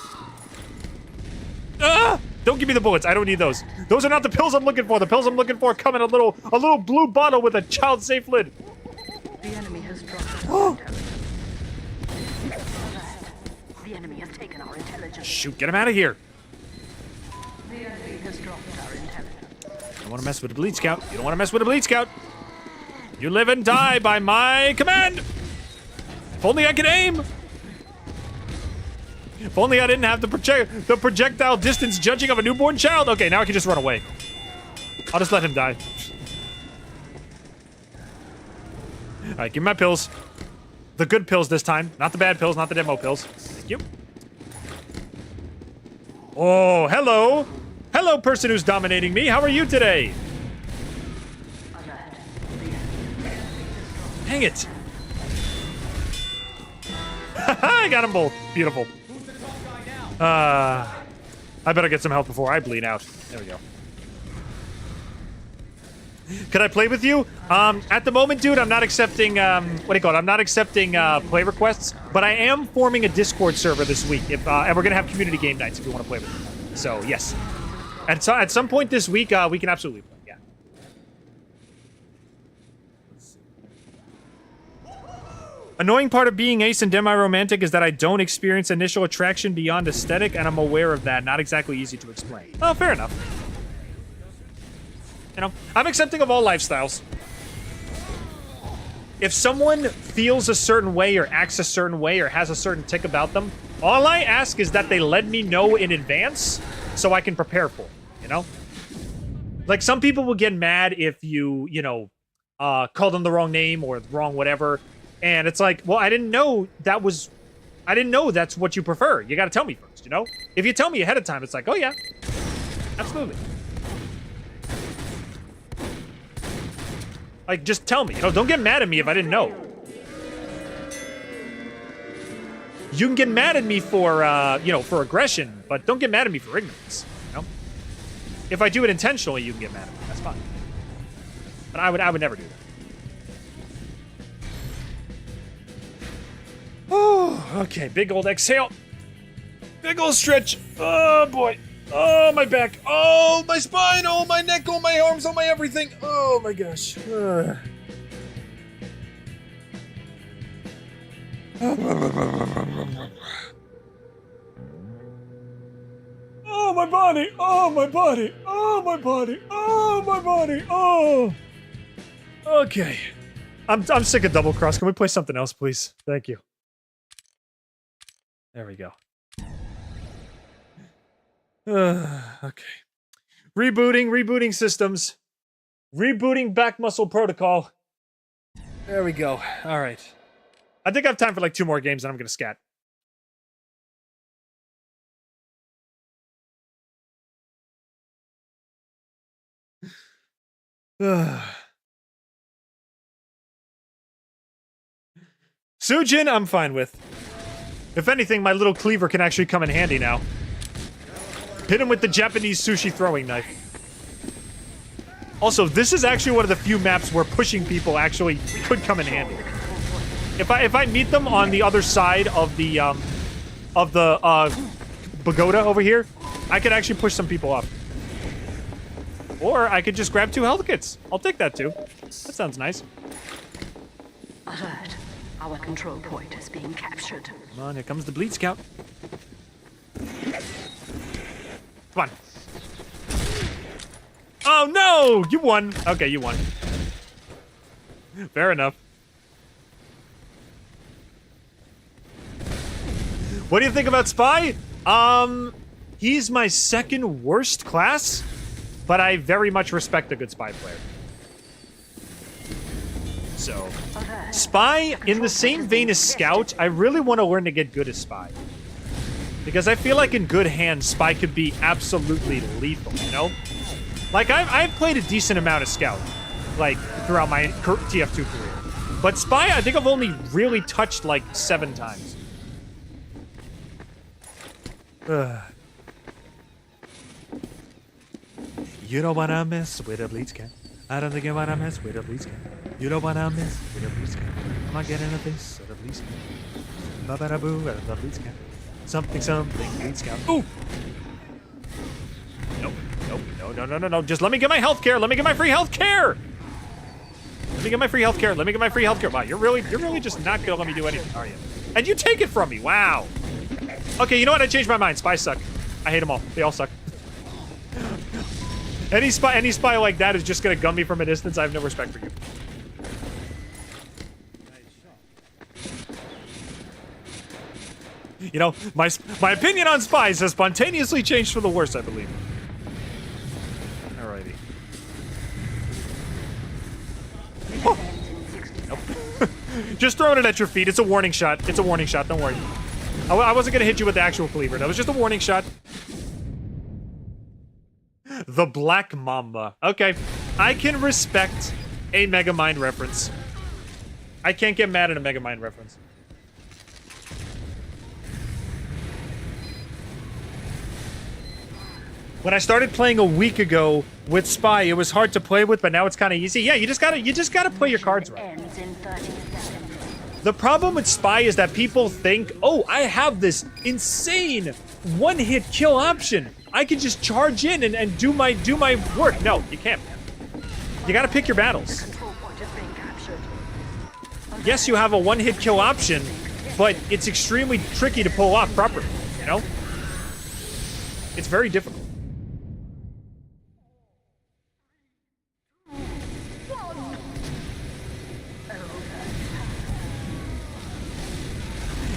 Ah! Don't give me the bullets. I don't need those. Those are not the pills I'm looking for. The pills I'm looking for come in a little blue bottle with a child-safe lid. The enemy has dropped our intelligence. The enemy has taken our intelligence. Shoot, get him out of here. The enemy has dropped our intelligence. You don't want to mess with a bleed scout. You don't want to mess with a bleed scout. You live and die by my command. If only I could aim. If only I didn't have the projectile distance judging of a newborn child. Okay, now I can just run away. I'll just let him die. All right, give me my pills. The good pills this time. Not the bad pills, not the demo pills. Thank you. Oh, hello. Hello, person who's dominating me. How are you today? Dang it. I got them both. Beautiful. I better get some health before I bleed out. There we go. Could I play with you? At the moment, dude, I'm not accepting, what do you call it? I'm not accepting, play requests, but I am forming a Discord server this week, if, and we're gonna have community game nights if you want to play with me. So, yes. At some point this week, we can absolutely play, yeah. Annoying part of being ace and demi-romantic is that I don't experience initial attraction beyond aesthetic, and I'm aware of that. Not exactly easy to explain. Oh, fair enough. You know, I'm accepting of all lifestyles. If someone feels a certain way or acts a certain way or has a certain tick about them, all I ask is that they let me know in advance so I can prepare for it, you know? Like, some people will get mad if you call them the wrong name or the wrong whatever. And it's like, well, I didn't know that's what you prefer. You gotta tell me first, you know? If you tell me ahead of time, it's like, oh yeah, absolutely. Like, just tell me, you know? Don't get mad at me if I didn't know. You can get mad at me for, for aggression, but don't get mad at me for ignorance, you know? If I do it intentionally, you can get mad at me. That's fine. But I would never do that. Oh, okay, big old exhale. Big old stretch. Oh, boy. Oh, my back. Oh, my spine. Oh, my neck. Oh, my arms. Oh, my everything. Oh, my gosh. Oh, my body. Oh, my body. Oh, my body. Oh, my body. Oh. Okay. I'm sick of double cross. Can we play something else, please? Thank you. There we go. Okay. Rebooting systems. Rebooting back muscle protocol. There we go. All right. I think I have time for like 2 more games and I'm gonna scat. Sujin, I'm fine with. If anything, my little cleaver can actually come in handy now. Hit him with the Japanese sushi throwing knife. Also, this is actually one of the few maps where pushing people actually could come in handy. If I meet them on the other side of the pagoda over here, I could actually push some people up. Or I could just grab 2 health kits. I'll take that too. That sounds nice. Alert. Our control point is being captured. Come on, here comes the bleed scout. Come on. Oh no! You won. Okay, you won. Fair enough. What do you think about Spy? He's my second worst class, but I very much respect a good Spy player. So, Spy, in the same vein as Scout, I really want to learn to get good as Spy. Because I feel like in good hands, Spy could be absolutely lethal, you know? Like, I've played a decent amount of Scout, like, throughout my TF2 career. But Spy, I think I've only really touched, like, 7 times. You don't wanna mess with a bleach cat. I don't think you wanna mess with a bleach cat. You don't wanna mess with a bleach cat. I'm not getting a face of a bleach cat. Ba-ba-da-boo, a bleach cat. Something, bleach scout. Ooh! Nope, nope, no. Just let me get my health care. Let me get my free health care. Let me get my free health care. Let me get my free health care. Wow, you're really just not gonna let me do anything, are you? And you take it from me. Wow. Okay, you know what? I changed my mind. Spies suck. I hate them all. They all suck. Any spy like that is just gonna gun me from a distance. I have no respect for you. You know, my opinion on spies has spontaneously changed for the worse, I believe. Alrighty. Oh. Nope. Just throwing it at your feet. It's a warning shot. It's a warning shot. Don't worry. I wasn't gonna hit you with the actual cleaver. That was just a warning shot. The Black Mamba. Okay. I can respect a Megamind reference. I can't get mad at a Megamind reference. When I started playing a week ago with Spy, it was hard to play with, but now it's kind of easy. Yeah, you just gotta play your cards right. The problem with Spy is that people think, oh, I have this insane one-hit kill option. I can just charge in and do my work. No, you can't. You gotta pick your battles. Yes, you have a one-hit kill option, but it's extremely tricky to pull off properly, you know? It's very difficult.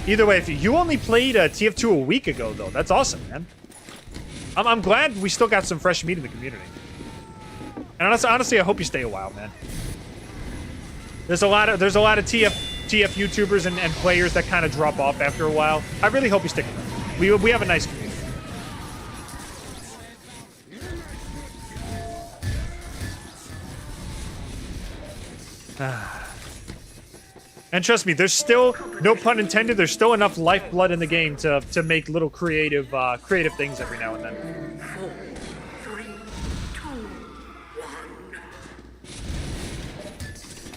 Either way, if you only played TF2 a week ago, though, that's awesome, man. I'm glad we still got some fresh meat in the community. And honestly, I hope you stay a while, man. There's a lot of TF YouTubers and players that kind of drop off after a while. I really hope you stick around. We have a nice community. And trust me, there's still, no pun intended, there's still enough lifeblood in the game to make little creative things every now and then. 4, 3, 2, 1.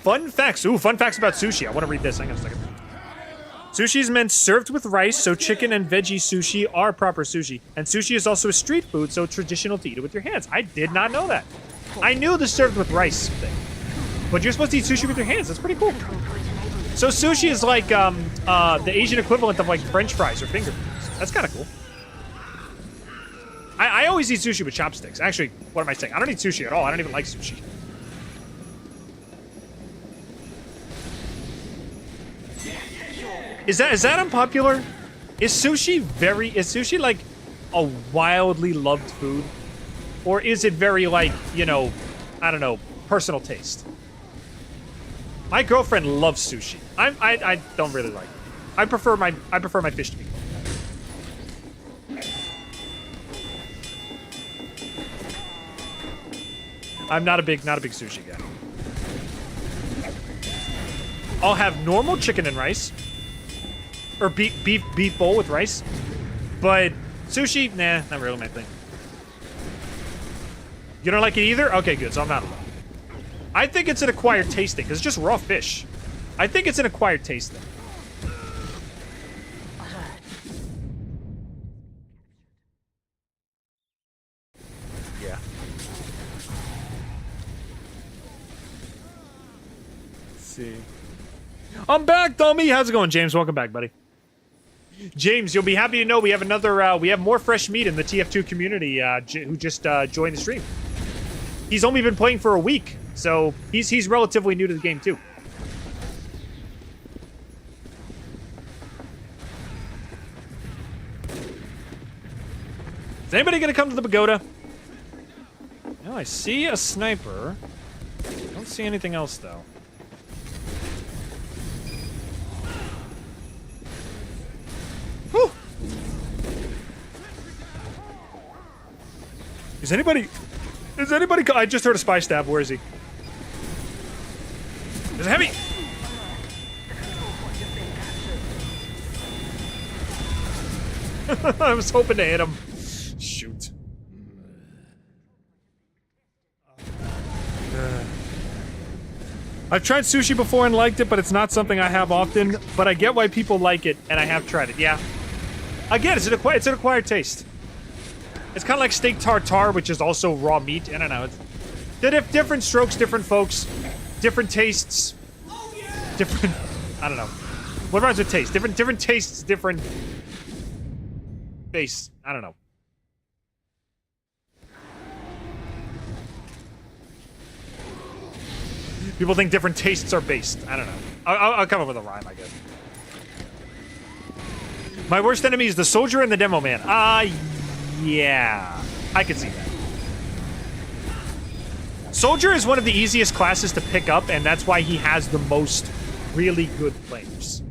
Fun facts. Ooh, fun facts about sushi. I want to read this. Hang on a second. Sushi is meant served with rice, so chicken and veggie sushi are proper sushi. And sushi is also a street food, so traditional to eat it with your hands. I did not know that. I knew the served with rice thing. But you're supposed to eat sushi with your hands. That's pretty cool. So sushi is like the Asian equivalent of like French fries or finger foods. That's kind of cool. I always eat sushi with chopsticks. Actually, what am I saying? I don't eat sushi at all. I don't even like sushi. Is that unpopular? Is sushi like a wildly loved food? Or is it very like, you know, I don't know, personal taste? My girlfriend loves sushi. I don't really like it. I prefer my fish to be cooked. I'm not a big sushi guy. I'll have normal chicken and rice. or beef bowl with rice. But sushi, nah, not really my thing. You don't like it either? Okay, good. So I'm not alone. I think it's an acquired taste thing because it's just raw fish. I think it's an acquired taste thing. Yeah. Let's see. I'm back, dummy. How's it going, James? Welcome back, buddy. James, you'll be happy to know we have another. We have more fresh meat in the TF2 community who just joined the stream. He's only been playing for a week, so he's relatively new to the game too. Is anybody gonna come to the pagoda? No, I see a sniper. I don't see anything else though. Whew. Is anybody... I just heard a spy stab. Where is he? There's a heavy... I was hoping to hit him. Shoot. I've tried sushi before and liked it, but it's not something I have often. But I get why people like it, and I have tried it. Yeah. Again, it's an acquired taste. It's kind of like steak tartare, which is also raw meat. I don't know. It's different strokes, different folks, different tastes, different. I don't know. What rhymes with taste? Different tastes, different face. I don't know. People think different tastes are based. I don't know. I'll come up with a rhyme, I guess. My worst enemy is the soldier and the demo man. Yeah. I can see that. Soldier is one of the easiest classes to pick up, and that's why he has the most really good players.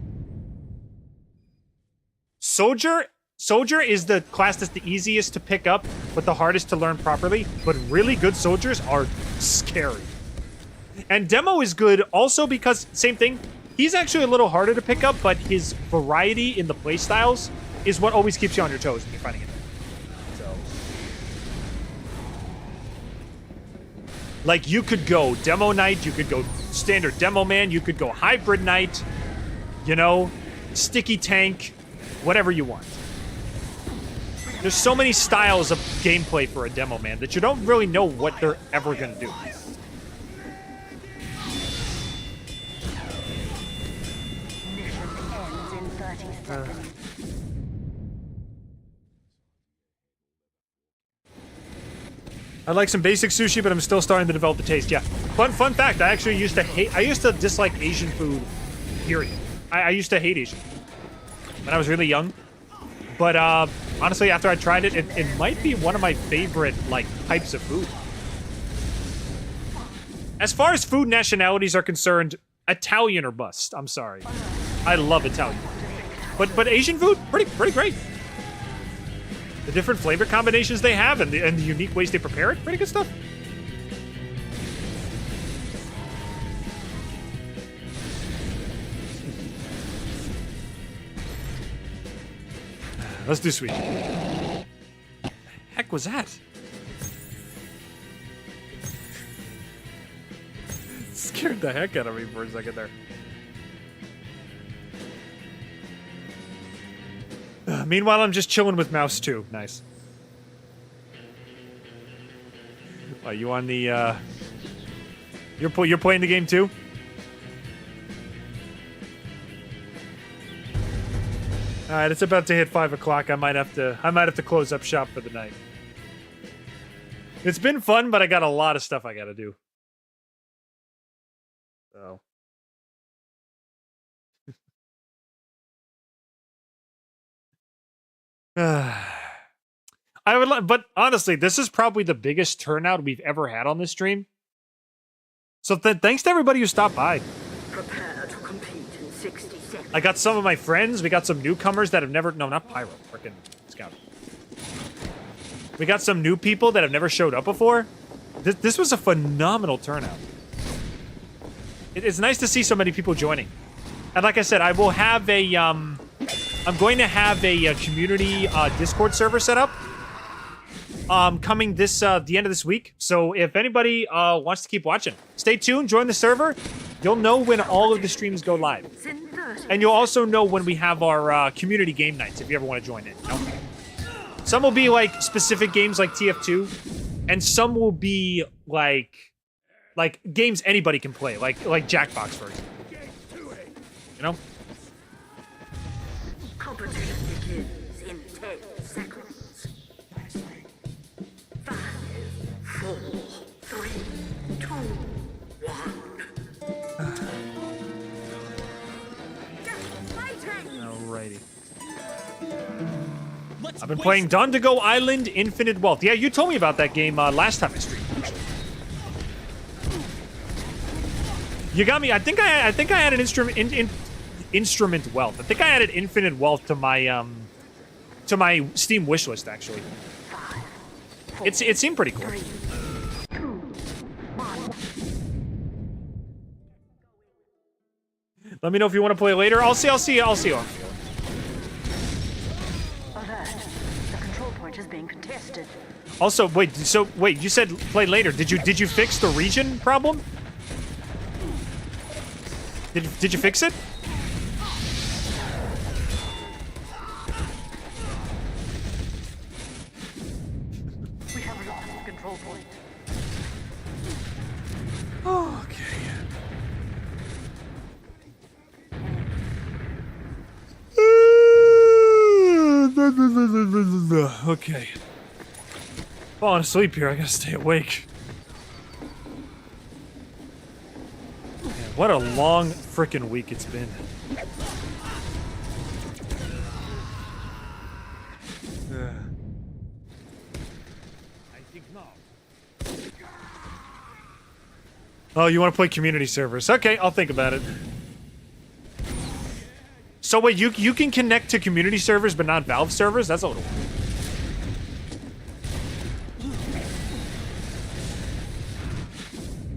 Soldier is the class that's the easiest to pick up, but the hardest to learn properly. But really good soldiers are scary. And Demo is good also because, same thing, he's actually a little harder to pick up, but his variety in the playstyles is what always keeps you on your toes when you're fighting it. So. Like, you could go Demo Knight, you could go standard Demo Man, you could go Hybrid Knight, you know, Sticky Tank, whatever you want. There's so many styles of gameplay for a Demo Man that you don't really know what they're ever going to do. I like some basic sushi, but I'm still starting to develop the taste. Yeah. Fun fact, I actually used to dislike Asian food, period. I used to hate Asian food when I was really young. But honestly, after I tried it, it might be one of my favorite, like, types of food. As far as food nationalities are concerned, Italian or bust. I'm sorry. I love Italian. But Asian food, pretty great. The different flavor combinations they have and the unique ways they prepare it, pretty good stuff. Let's do sweet. What the heck was that? Scared the heck out of me for a second there. Meanwhile, I'm just chilling with Mouse 2. Nice. Are you on the, You're playing the game too? Alright, it's about to hit 5 o'clock. I might have to close up shop for the night. It's been fun, but I got a lot of stuff I gotta do. So... I would, but honestly, this is probably the biggest turnout we've ever had on this stream. So thanks to everybody who stopped by. Prepare to compete in 60 seconds. I got some of my friends. We got some newcomers that have never, no, not Pyro, freaking Scout. We got some new people that have never showed up before. This was a phenomenal turnout. It's nice to see so many people joining. And like I said, I will have a I'm going to have a community Discord server set up. Coming this the end of this week. So if anybody wants to keep watching, stay tuned, join the server. You'll know when all of the streams go live. And you'll also know when we have our community game nights if you ever want to join in. You know? Some will be like specific games like TF2, and some will be like games anybody can play, like Jackbox, for example. You know? Competition begins in 10 seconds. 5, 4, 3, 2, 1. Alrighty. Let's I've been waste- playing Dawn to Go Island Infinite Wealth. Yeah, you told me about that game last time I streamed. You got me. I think I had an instrument wealth. I think I added infinite wealth to my Steam wishlist actually. It seemed pretty cool. 3, 2, 1. Let me know if you want to play later. I'll see. Alert. The control point is being contested. Also, wait. So wait, you said play later. Did you fix the region problem? Did you fix it? We have lost the control point. Okay. Falling asleep here. I gotta stay awake. Man, what a long frickin' week it's been. Oh, you want to play community servers? Okay, I'll think about it. So wait, you can connect to community servers but not Valve servers? That's a little weird.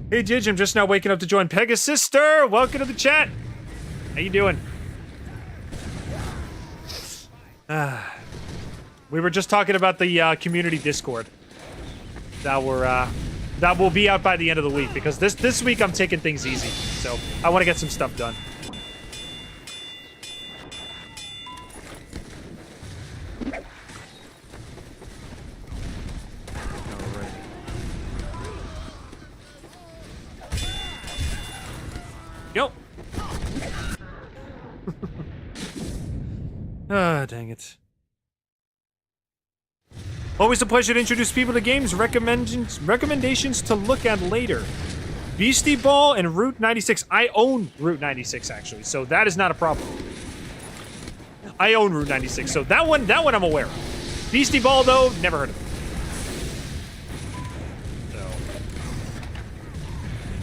Hey Didge, I'm just now waking up to join Pegasus Sister. Welcome to the chat. How you doing? We were just talking about the community Discord that will be out by the end of the week because this week I'm taking things easy. So I want to get some stuff done. Yo. Ah, dang it. Always a pleasure to introduce people to games. Recommendations to look at later. Beastie Ball and Route 96. I own Route 96 actually, so that is not a problem. I own Route 96, so that one I'm aware of. Beastie Ball though, never heard of it.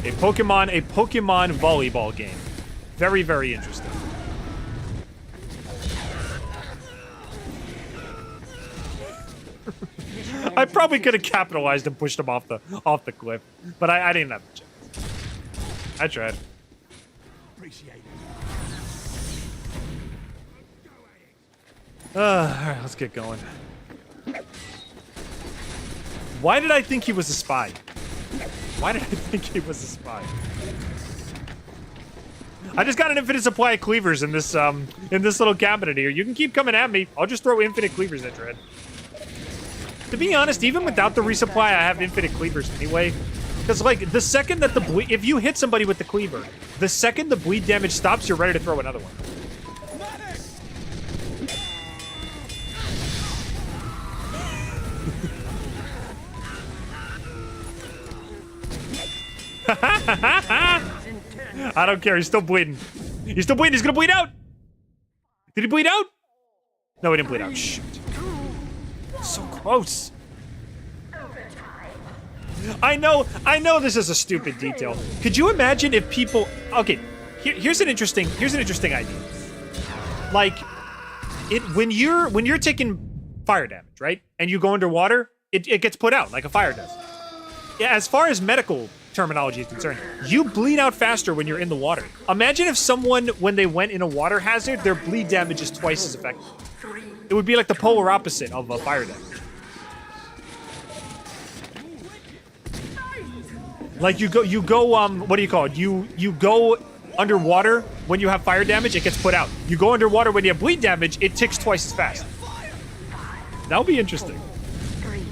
A Pokemon volleyball game. Very, very interesting. I probably could have capitalized and pushed him off the cliff, but I didn't have the chance. I tried. Appreciate it. All right, let's get going. Why did I think he was a spy? Why did I think he was a spy? I just got an infinite supply of cleavers in this little cabinet here. You can keep coming at me. I'll just throw infinite cleavers at your head. To be honest, even without the resupply, I have infinite cleavers anyway. Because, like, the second that the bleed... If you hit somebody with the cleaver, the second the bleed damage stops, you're ready to throw another one. I don't care. He's still bleeding. He's still bleeding. He's gonna bleed out. Did he bleed out? No, he didn't bleed out. Shoot. So close. I know this is a stupid detail. Could you imagine if people... Okay, here's an interesting idea. Like, when you're taking fire damage, right? And you go underwater, it gets put out like a fire does. Yeah, as far as medical terminology is concerned, you bleed out faster when you're in the water. Imagine if someone, when they went in a water hazard, their bleed damage is twice as effective. It would be like the polar opposite of fire damage. Like you go, what do you call it? You go underwater when you have fire damage, it gets put out. You go underwater when you have bleed damage, it ticks twice as fast. That would be interesting. 3,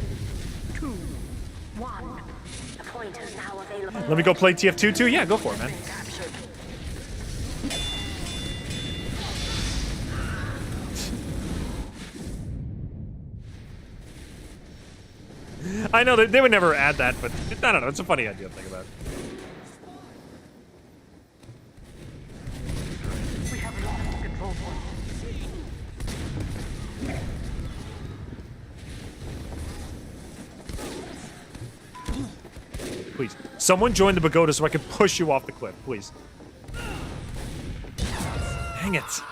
2, 1. The point is now available. Let me go play TF2 too? Yeah, go for it, man. Captured. I know they would never add that, but I don't know. It's a funny idea to think about. We have lost the control point. Please, someone join the pagoda so I can push you off the cliff, please. Dang it.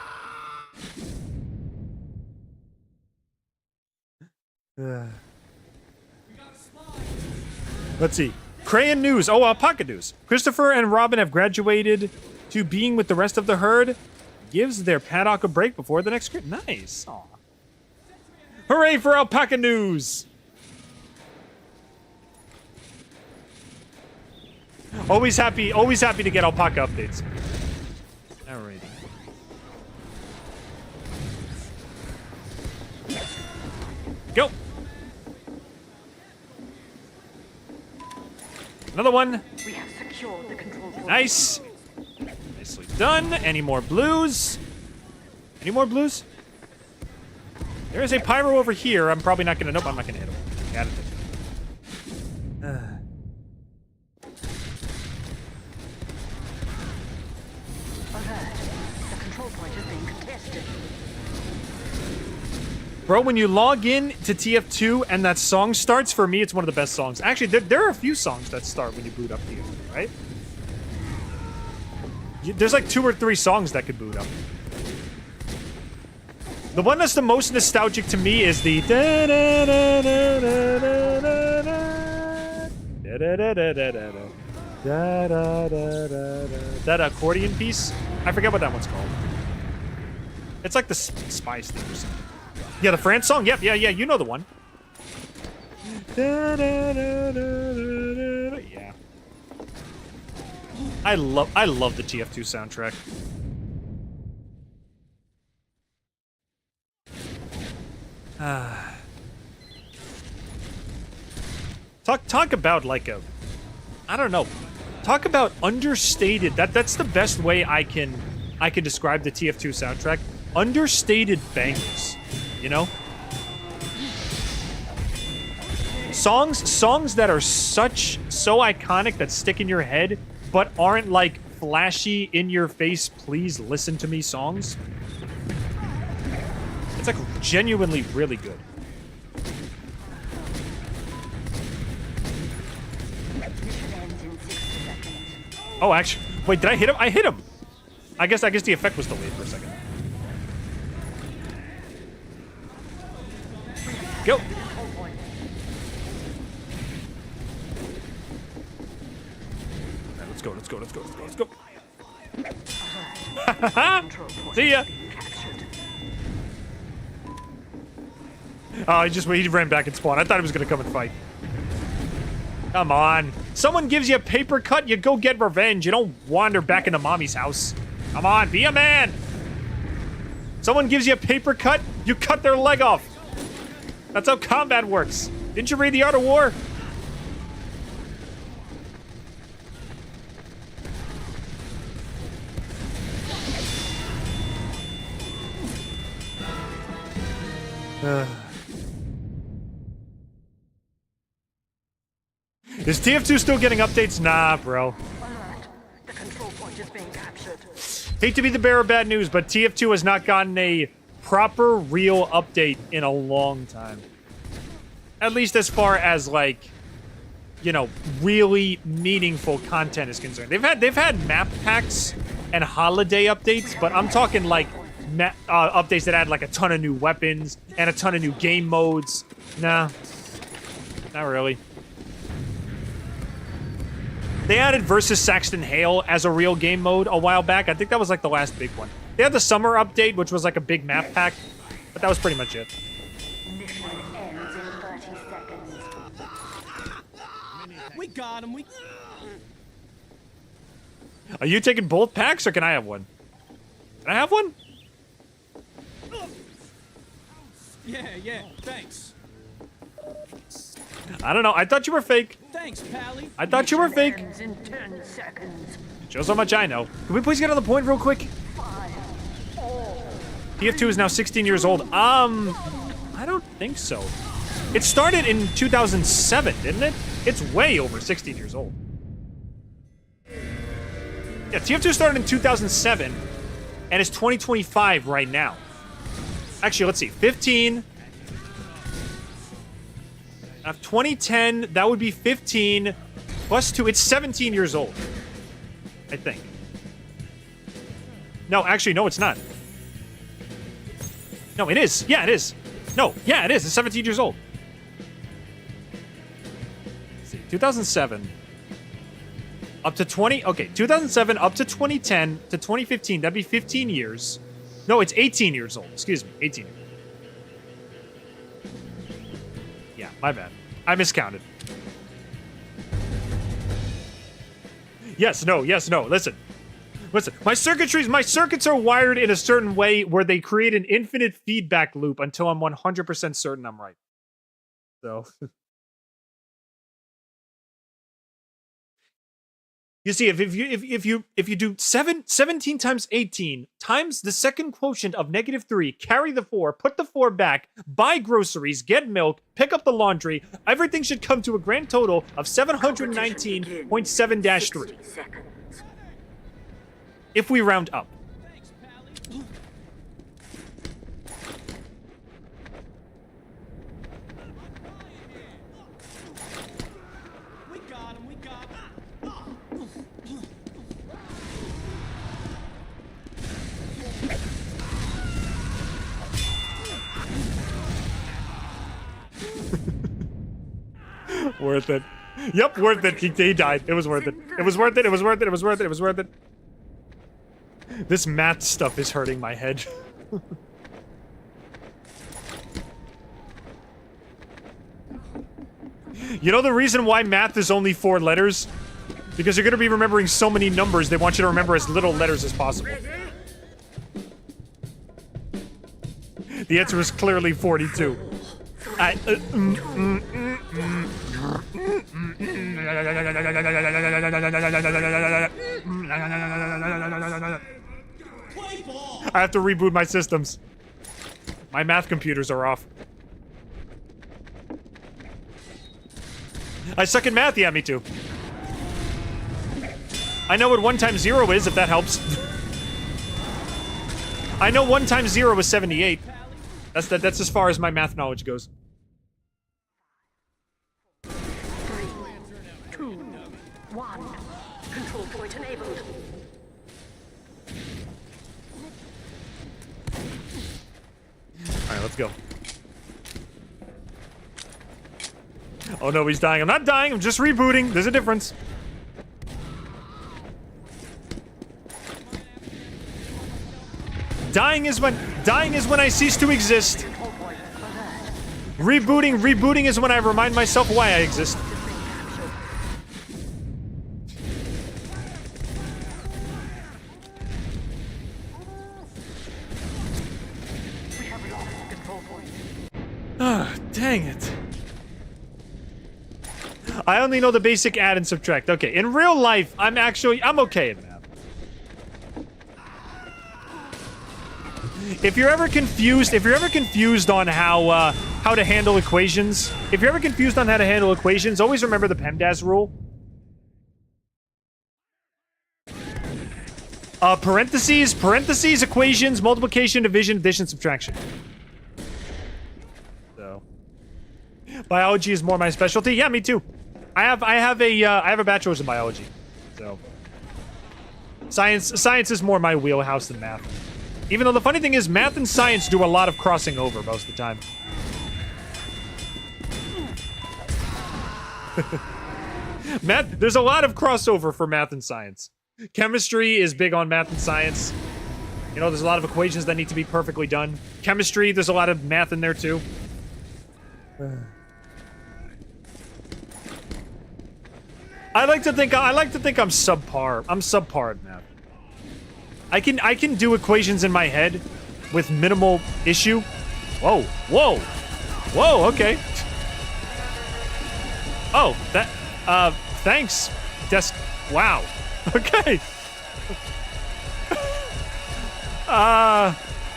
Let's see. Crayon News. Oh, Alpaca News. Christopher and Robin have graduated to being with the rest of the herd. Gives their paddock a break before the next script. Nice. Aw. Hooray for Alpaca News. Always happy to get alpaca updates. Alrighty. Go. Another one. We have secured the control point. Nice. Nicely done. Any more blues? Any more blues? There is a pyro over here. I'm probably not gonna. Nope, I'm not gonna hit him. Got it. Alert. The control point is being contested. Bro, when you log in to TF2 and that song starts, for me, it's one of the best songs. Actually, there are a few songs that start when you boot up TF2, right? There's like 2 or 3 songs that could boot up. The one that's the most nostalgic to me is the that accordion piece. I forget what that one's called. It's like the Spice thing or something. Yeah, the France song? Yep, yeah, you know the one. Yeah. I love the TF2 soundtrack. Talk about like a, I don't know. Talk about understated. That's the best way I can describe the TF2 soundtrack. Understated bangers, you know? Songs that are so iconic that stick in your head, but aren't like flashy, in your face, please listen to me songs. It's like genuinely really good. Oh, actually, wait, did I hit him? I hit him. I guess the effect was delayed for a second. Go. Right, let's go. See ya. Oh, he ran back and spawned. I thought he was gonna come and fight. Come on. Someone gives you a paper cut, you go get revenge. You don't wander back into mommy's house. Come on, be a man. Someone gives you a paper cut, you cut their leg off. That's how combat works. Didn't you read The Art of War? Is TF2 still getting updates? Nah, bro. Alert. The control point is being captured. Hate to be the bearer of bad news, but TF2 has not gotten a proper, real update in a long time. At least as far as, like, you know, really meaningful content is concerned. They've had map packs and holiday updates, but I'm talking, like, updates that add, like, a ton of new weapons and a ton of new game modes. Nah. Not really. They added versus Saxton Hale as a real game mode a while back. I think that was like the last big one. They had the summer update, which was like a big map pack, but that was pretty much it. Mission ends in 30 seconds. We got him. We. Are you taking both packs, or can I have one? Can I have one? Yeah. Thanks. I don't know. I thought you were fake. Thanks, Pally. I thought you were fake. Ends in 10 seconds. Shows how much I know. Can we please get on the point real quick? 5, 4. TF2 is now 16 years old. I don't think so. It started in 2007, didn't it? It's way over 16 years old. Yeah, TF2 started in 2007, and it's 2025 right now. Actually, let's see. 15. 2010, that would be 15 plus 2. It's 17 years old, I think. No, actually, no, it's not. No, it is. Yeah, it is. No, yeah, it is. It's 17 years old. Let's see, 2007 up to 20. Okay, 2007 up to 2010 to 2015. That'd be 15 years. No, it's 18 years old. Excuse me, 18. Yeah, my bad. I miscounted. Yes, no. Listen. My circuits are wired in a certain way where they create an infinite feedback loop until I'm 100% certain I'm right. So. You see, if you do 17 times 18 times the second quotient of -3, carry the 4, put the 4 back, buy groceries, get milk, pick up the laundry, everything should come to a grand total of 719.7-3. If we round up. Thanks, Pally. We got him. Worth it. Yep, worth it. He died. It was worth it. It was worth it. It was worth it. It was worth it. It was worth it. This math stuff is hurting my head. You know the reason why math is only 4 letters? Because you're going to be remembering so many numbers, they want you to remember as little letters as possible. The answer is clearly 42. I have to reboot my systems. My math computers are off. I suck at math, yeah, me too. I know what 1 times 0 is, if that helps. I know 1 times 0 is 78. That's as far as my math knowledge goes. 3, 2, 1. Control point enabled. Alright, let's go. Oh no, he's dying. I'm not dying, I'm just rebooting. There's a difference. Dying is when I cease to exist. Rebooting is when I remind myself why I exist. We have lost control point. Ah, dang it. I only know the basic add and subtract. Okay, in real life, I'm okay at math. If you're ever confused on how to handle equations, always remember the PEMDAS rule. Parentheses, equations, multiplication, division, addition, subtraction. So, biology is more my specialty. Yeah, me too. I have a bachelor's in biology. So, science is more my wheelhouse than math. Even though the funny thing is, math and science do a lot of crossing over most of the time. Math, there's a lot of crossover for math and science. Chemistry is big on math and science. You know, there's a lot of equations that need to be perfectly done. Chemistry, there's a lot of math in there too. I like to think I'm subpar. I'm subpar at math. I can do equations in my head with minimal issue. Whoa, whoa, whoa, okay. Oh, that, thanks, desk, wow, okay.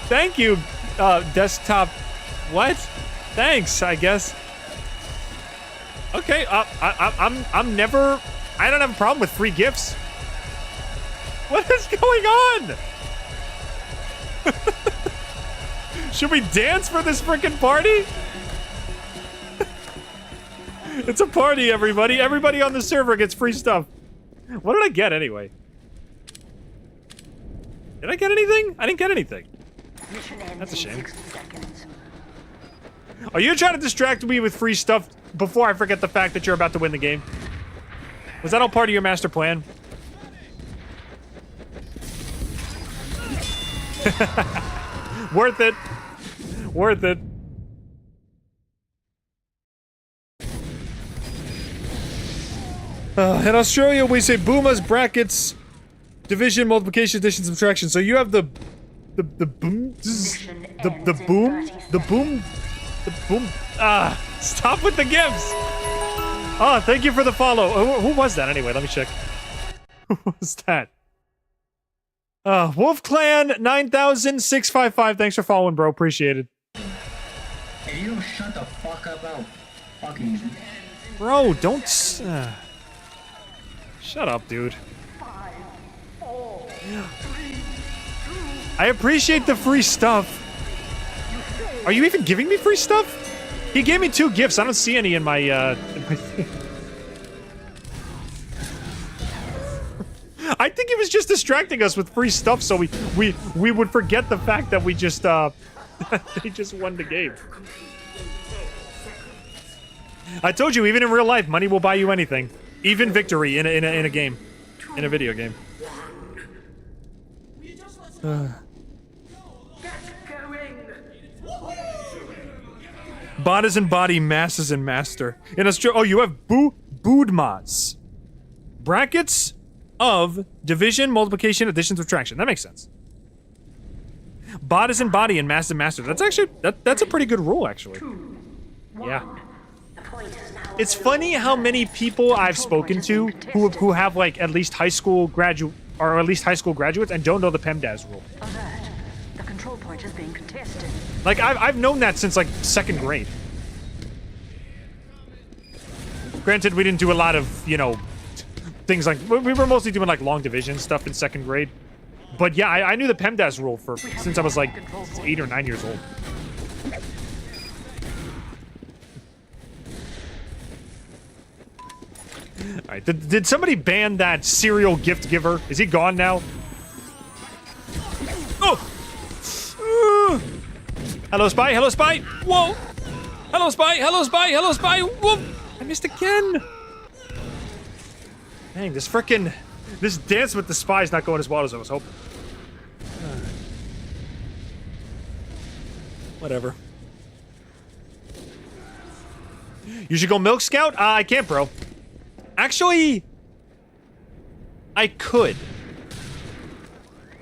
Thank you, desktop, what? Thanks, I guess. Okay, I'm never, I don't have a problem with free gifts. What is going on? Should we dance for this frickin' party? It's a party, everybody. Everybody on the server gets free stuff. What did I get anyway? Did I get anything? I didn't get anything. That's a shame. Are you trying to distract me with free stuff before I forget the fact that you're about to win the game? Was that all part of your master plan? Worth it. Worth it. In Australia, we say boomas, brackets, division, multiplication, addition, subtraction. So you have the boom, the boom. Stop with the gifts. Oh, thank you for the follow. Who was that anyway? Let me check. Who was that? Wolf Clan 9655. Thanks for following, bro. Appreciate it. Hey, you don't shut the fuck up out. Fucking. Bro, don't. Shut up, dude. I appreciate the free stuff. Are you even giving me free stuff? He gave me 2 gifts. I don't see any in my thing. I think he was just distracting us with free stuff so we would forget the fact that we just they just won the game. I told you, even in real life, money will buy you anything. Even victory in a game. In a video game. Bodies and body, masses and master. In Australia, oh, you have boodmas. Brackets of division, multiplication, addition, subtraction. That makes sense. Bodies and body and mass and master. That's actually, that's a pretty good rule, actually. Yeah. It's funny how many people I've spoken to who have like at least high school graduates and don't know the PEMDAS rule. The control point is being contested. Like I've known that since like 2nd grade. Granted, we didn't do a lot of, you know, things like, we were mostly doing like long division stuff in 2nd grade. But yeah, I knew the PEMDAS rule since I was like 8 or 9 years old. Alright, did somebody ban that serial gift giver? Is he gone now? Oh! Hello, spy, hello, spy! Whoa! Hello, spy, hello, spy, hello, spy! Whoa! I missed again! Dang, this dance with the spy is not going as well as I was hoping. Whatever. You should go Milk Scout? I can't, bro. Actually, I could.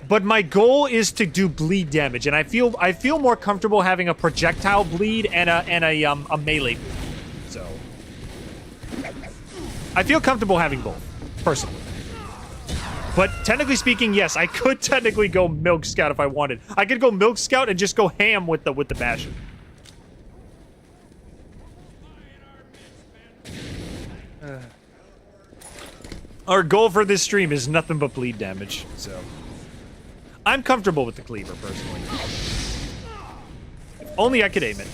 But my goal is to do bleed damage, and I feel more comfortable having a projectile bleed and a melee bleed. So I feel comfortable having both, personally. But technically speaking, yes, I could technically go Milk Scout if I wanted. I could go Milk Scout and just go ham with the Bastion. Our goal for this stream is nothing but bleed damage, so I'm comfortable with the cleaver, personally. If only I could aim it.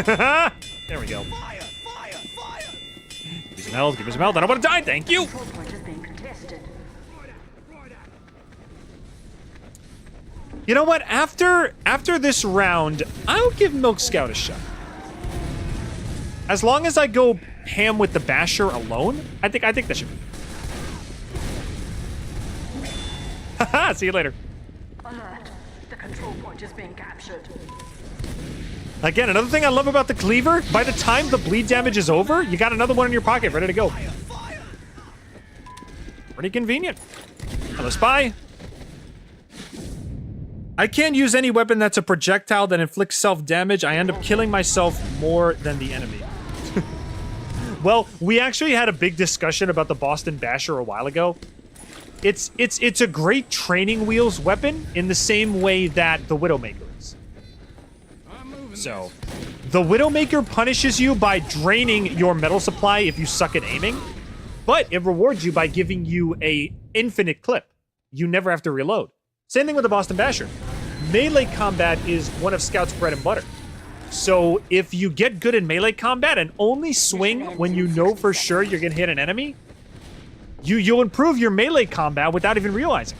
There we go. Fire! Fire! Fire! Give me some health, give me some health. I don't want to die, thank you! Control point is being contested. You know what? After this round, I'll give Milk Scout a shot. As long as I go ham with the basher alone, I think that should be. Haha, see you later. Alert. The control point is being captured. Again, another thing I love about the cleaver, by the time the bleed damage is over, you got another one in your pocket ready to go. Pretty convenient. Hello, spy. I can't use any weapon that's a projectile that inflicts self-damage. I end up killing myself more than the enemy. Well, we actually had a big discussion about the Boston Basher a while ago. It's a great training wheels weapon in the same way that the Widowmaker is. So, the Widowmaker punishes you by draining your metal supply if you suck at aiming, but it rewards you by giving you a infinite clip. You never have to reload. Same thing with the Boston Basher. Melee combat is one of Scout's bread and butter. So if you get good in melee combat and only swing when you know for sure you're gonna hit an enemy, you'll improve your melee combat without even realizing.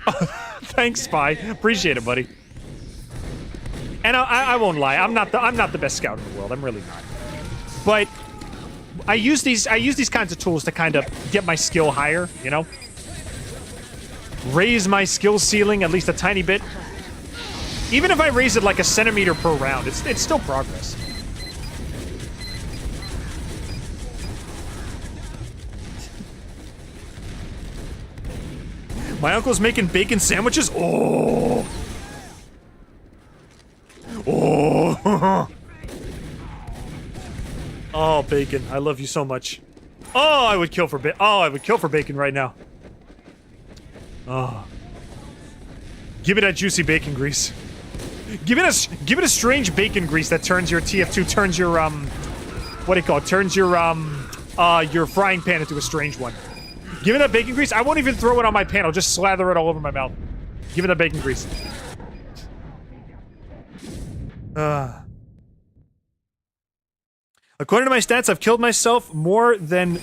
Thanks, Spy. Appreciate it, buddy. And I won't lie, I'm not the best scout in the world. I'm really not. But I use these kinds of tools to kind of get my skill higher, you know? Raise my skill ceiling at least a tiny bit. Even if I raise it like a centimeter per round, it's still progress. My uncle's making bacon sandwiches? Oh! Oh! Oh, bacon. I love you so much. Oh, I would kill for bacon right now. Oh. Give it that juicy bacon grease. Give it a strange bacon grease that turns your TF2, turns your, what do you call it? Turns your frying pan into a strange one. Give it that bacon grease. I won't even throw it on my pan. I'll just slather it all over my mouth. Give it that bacon grease. According to my stats, I've killed myself more than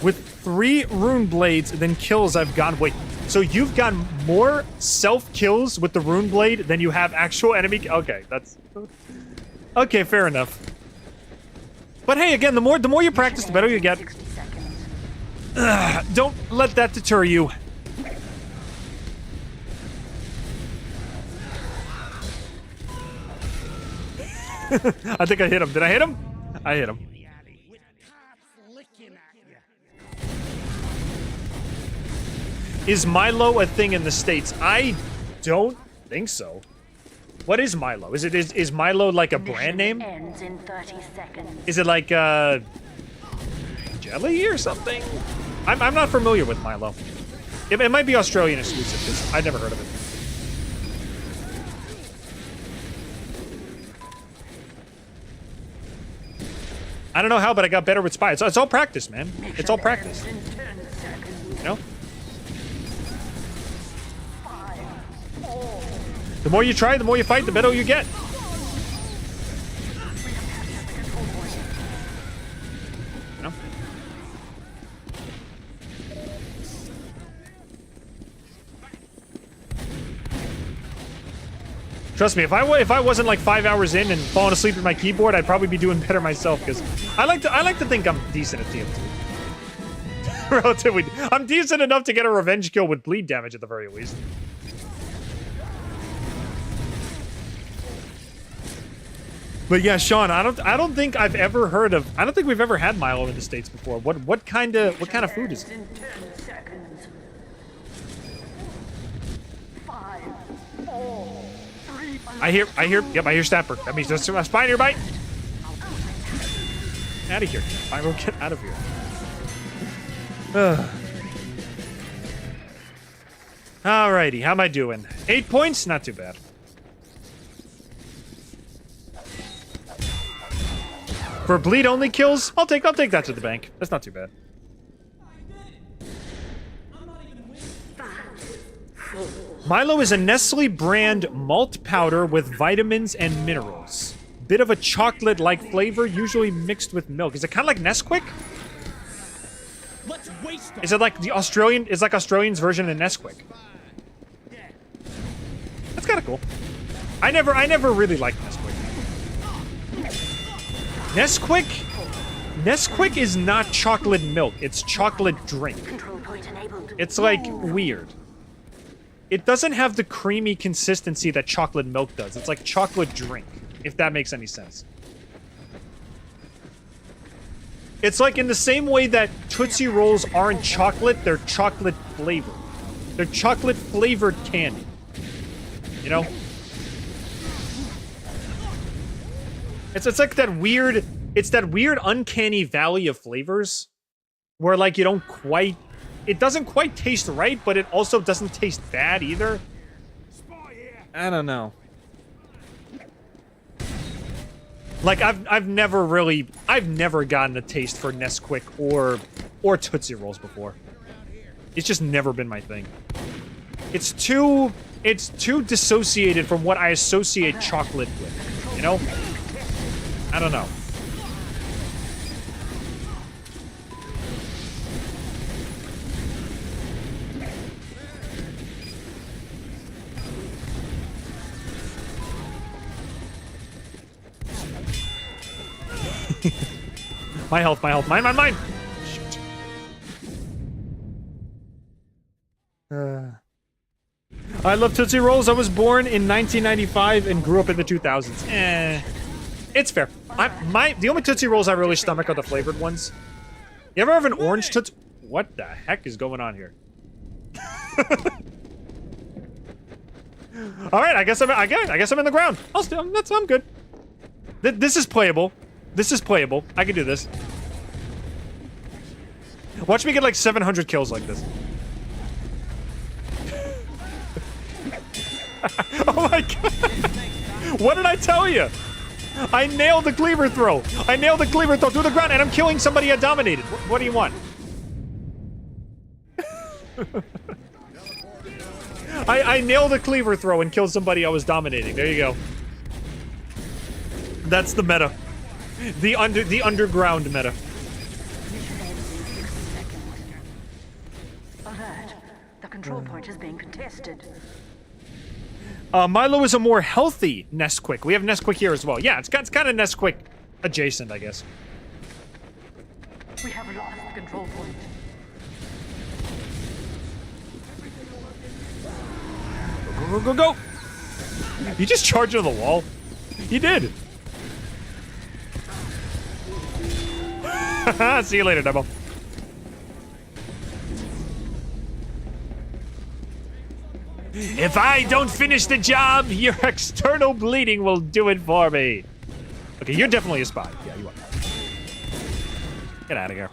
with 3 rune blades than kills I've gotten. Wait, so you've gotten more self-kills with the rune blade than you have actual enemy? Okay, that's... Okay, fair enough. But hey, again, the more you practice, the better you get. Don't let that deter you. I think I hit him. Did I hit him? I hit him. Is Milo a thing in the States? I don't think so. What is Milo? Is Milo like a brand name? Ends in 30 seconds. Is it like jelly or something? I'm not familiar with Milo. It might be Australian exclusive because I've never heard of it. I don't know how, but I got better with Spy. It's all practice, man. It's all practice. You know? The more you try, the more you fight, the better you get. You know? Trust me, if I wasn't like 5 hours in and falling asleep at my keyboard, I'd probably be doing better myself because I like to think I'm decent at TF2. Relatively, I'm decent enough to get a revenge kill with bleed damage at the very least. But yeah, Sean, I don't think I've ever heard of. I don't think we've ever had Milo in the States before. What kind of food is it? In 10 seconds. 5, 4, 3. I hear Snapper. That means there's a spy nearby. Out of here. Milo, get out of here. Alrighty, how am I doing? 8 points? Not too bad. For bleed only kills, I'll take that to the bank. That's not too bad. Milo is a Nestle brand malt powder with vitamins and minerals. Bit of a chocolate-like flavor, usually mixed with milk. Is it kind of like Nesquik? Let's waste Is it like the Australian? Is like Australian's version of Nesquik? kind of cool. I never really liked Nesquik. Nesquik is not chocolate milk. It's chocolate drink. Control point enabled. It's like weird. It doesn't have the creamy consistency that chocolate milk does. It's like chocolate drink, if that makes any sense. It's like in the same way that Tootsie Rolls aren't chocolate, they're chocolate flavored. They're chocolate flavored candy. You know? It's like that weird, it's that weird uncanny valley of flavors where like you don't quite, it doesn't quite taste right, but it also doesn't taste bad either. I don't know. Like I've never gotten a taste for Nesquik or Tootsie Rolls before. It's just never been my thing. It's too dissociated from what I associate chocolate with, you know? I don't know. My health. Mine. Shoot. I love Tootsie Rolls. I was born in 1995 and grew up in the 2000s. It's fair. The only Tootsie Rolls I really stomach are the flavored ones. You ever have an orange Tootsie? What the heck is going on here? All right, I guess I'm in the ground. I'm good. This is playable. This is playable. I can do this. Watch me get like 700 kills like this. Oh my god. What did I tell you? I nailed the cleaver throw. I nailed the cleaver throw through the ground and I'm killing somebody I dominated. What do you want? I nailed the cleaver throw and killed somebody I was dominating. There you go. That's the meta. The underground meta. Alert. The control point is being contested. Milo is a more healthy Nesquik. We have Nesquik here as well. Yeah, it's kind of Nesquik adjacent, I guess. We have lost the control point. Go. You just charged into the wall. You did. See you later, Demo. If I don't finish the job, your external bleeding will do it for me. Okay, you're definitely a spy. Yeah, you are. Get out of here.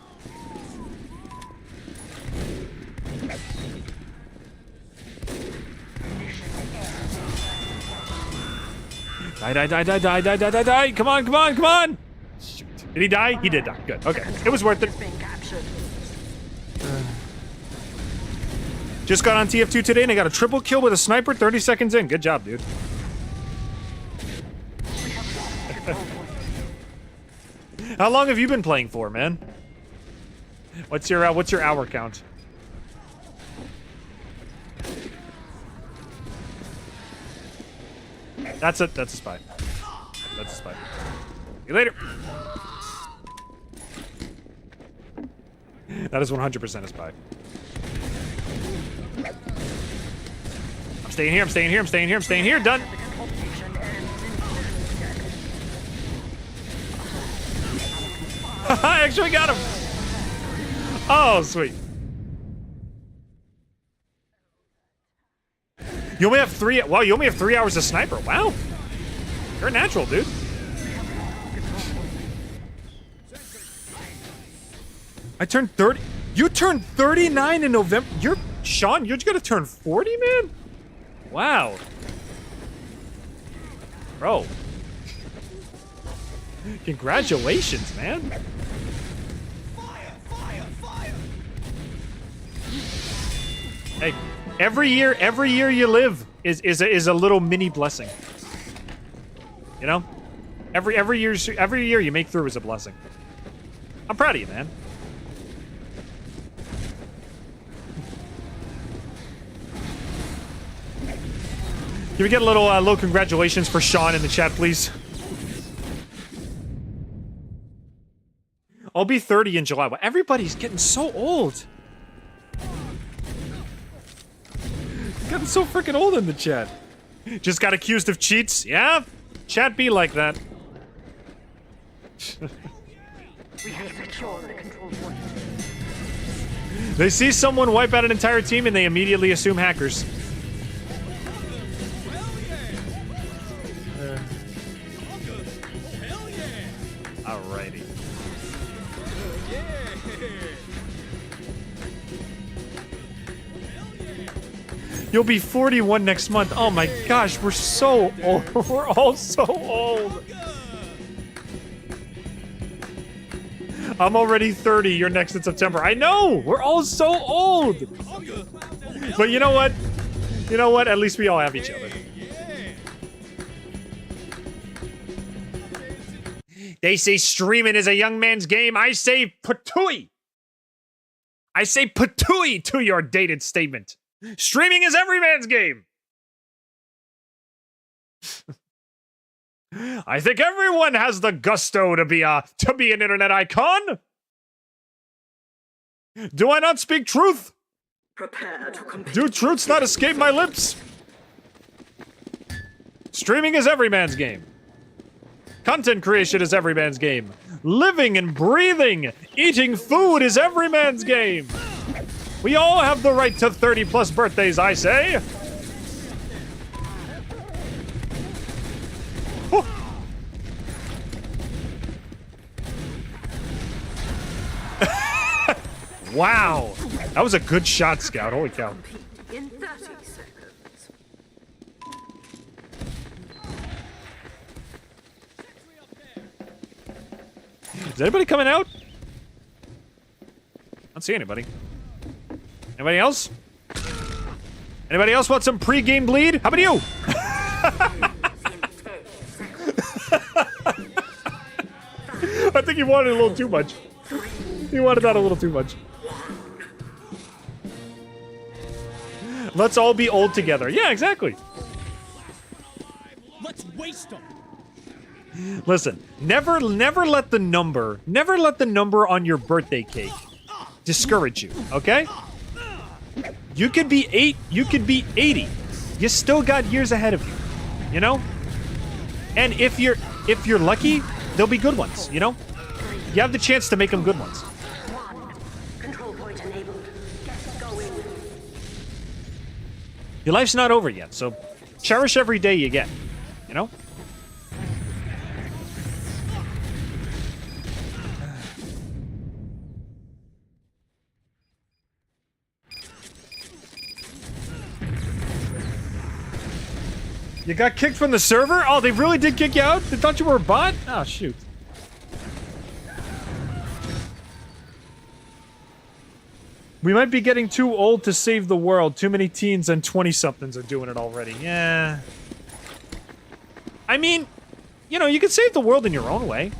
Die. Come on. Shoot. Did he die? He did die. Good. Okay. It was worth it. Just got on TF2 today and I got a triple kill with a sniper 30 seconds in. Good job, dude. How long have you been playing for, man? What's your hour count? That's a spy. That's a spy. See you later. That is 100% a spy. I'm staying here. Done. I actually got him. Oh, sweet. You only have 3. Wow, you only have 3 hours of sniper. Wow. You're a natural, dude. I turned 30. You turned 39 in November. Sean, you're gonna turn 40, man? Wow. Bro. Congratulations, man. Hey, every year you live is a little mini blessing. You know? Every year you make through is a blessing. I'm proud of you, man. Can we get a little congratulations for Sean in the chat, please? I'll be 30 in July. Well, everybody's getting so old. Getting so freaking old in the chat. Just got accused of cheats? Yeah, chat be like that. We have secured the control point. They see someone wipe out an entire team and they immediately assume hackers. Alrighty. You'll be 41 next month. Oh my gosh, we're so old. We're all so old. I'm already 30. You're next in September. I know. We're all so old. But you know what? You know what? At least we all have each other. They say streaming is a young man's game. I say patooey. I say patooey to your dated statement. Streaming is every man's game. I think everyone has the gusto to be an internet icon. Do I not speak truth? Prepare to compete. Do truths not escape my lips? Streaming is every man's game. Content creation is every man's game. Living and breathing, eating food is every man's game. We all have the right to 30+ birthdays, I say. Oh. Wow. That was a good shot, Scout. Holy cow. In 30 seconds. Is anybody coming out? I don't see anybody. Anybody else? Anybody else want some pre-game bleed? How about you? I think he wanted a little too much. He wanted that a little too much. Let's all be old together. Yeah, exactly. Let's waste them. Listen, never let the number on your birthday cake discourage you, okay? You could be 8, you could be 80. You still got years ahead of you, you know? And if you're lucky, they'll be good ones, you know? You have the chance to make them good ones. 1. Control point enabled. Get going. Your life's not over yet, so cherish every day you get, you know? You got kicked from the server? Oh, they really did kick you out? They thought you were a bot? Oh, shoot. We might be getting too old to save the world. Too many teens and 20-somethings are doing it already. Yeah. I mean, you know, you can save the world in your own way.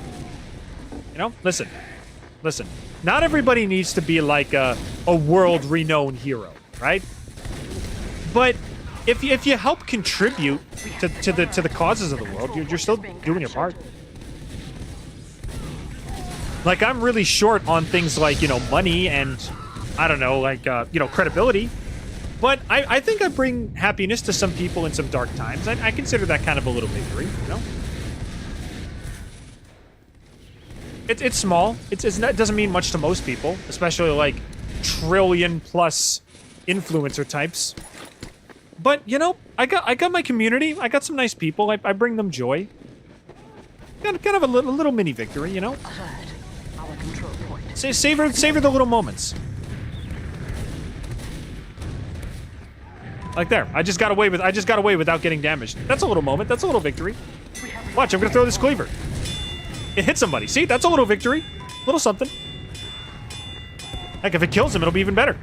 You know? Listen. Listen. Not everybody needs to be like a world-renowned hero, right? But if you help contribute to the causes of the world, you're still doing your part. Like, I'm really short on things like, you know, money and, I don't know, like, you know, credibility. But I think I bring happiness to some people in some dark times. I consider that kind of a little victory, you know? It's small. It doesn't mean much to most people, especially, like, trillion-plus influencer types. But, you know, I got my community. I got some nice people. I bring them joy. Kind of a little mini victory, you know? Ahead. Our control point. Savor the little moments. Like there. I just got away without getting damaged. That's a little moment. That's a little victory. Watch, I'm gonna throw this cleaver. It hit somebody. See? That's a little victory. A little something. Heck, if it kills him, it'll be even better.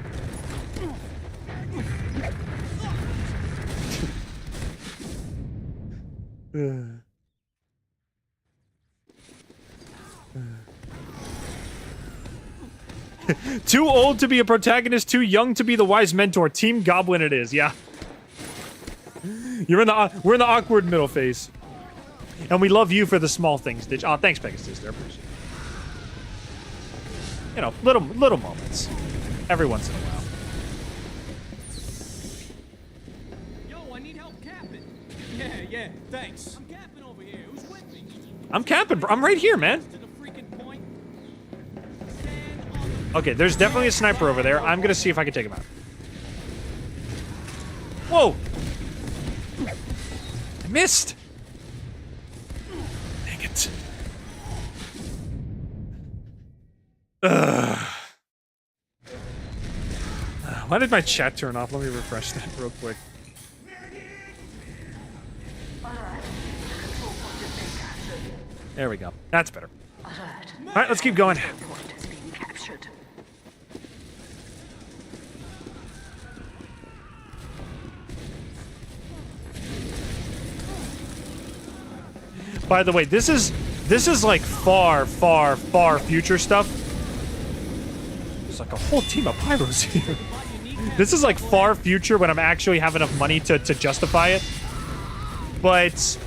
Too old to be a protagonist, too young to be the wise mentor. Team Goblin it is, yeah. We're in the awkward middle phase. And we love you for the small things, Didge. Oh, thanks, Pegasus. I appreciate it. You know, little moments. Every once in a while. Yo, I need help capping. Yeah, thanks. I'm capping over here. Who's with me? I'm capping, bro. I'm right here, man. To the freaking point. Okay, there's definitely a sniper over there. I'm gonna see if I can take him out. Whoa! I missed! Dang it. Ugh. Why did my chat turn off? Let me refresh that real quick. There we go. That's better. Alright, let's keep going. Point is being captured. By the way, this is like far future stuff. There's like a whole team of pyros here. This is like far future when I'm actually have enough money to justify it. But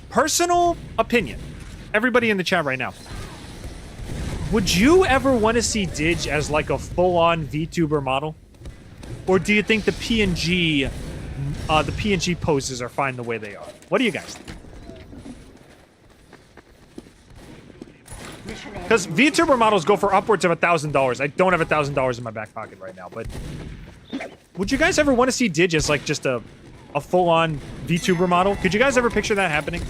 personal opinion, everybody in the chat right now, would you ever want to see Didge as like a full-on VTuber model? Or do you think the PNG poses are fine the way they are? What do you guys think? Because VTuber models go for upwards of $1,000. I don't have $1,000 in my back pocket right now, but would you guys ever want to see Didge as like just a full-on VTuber model? Could you guys ever picture that happening?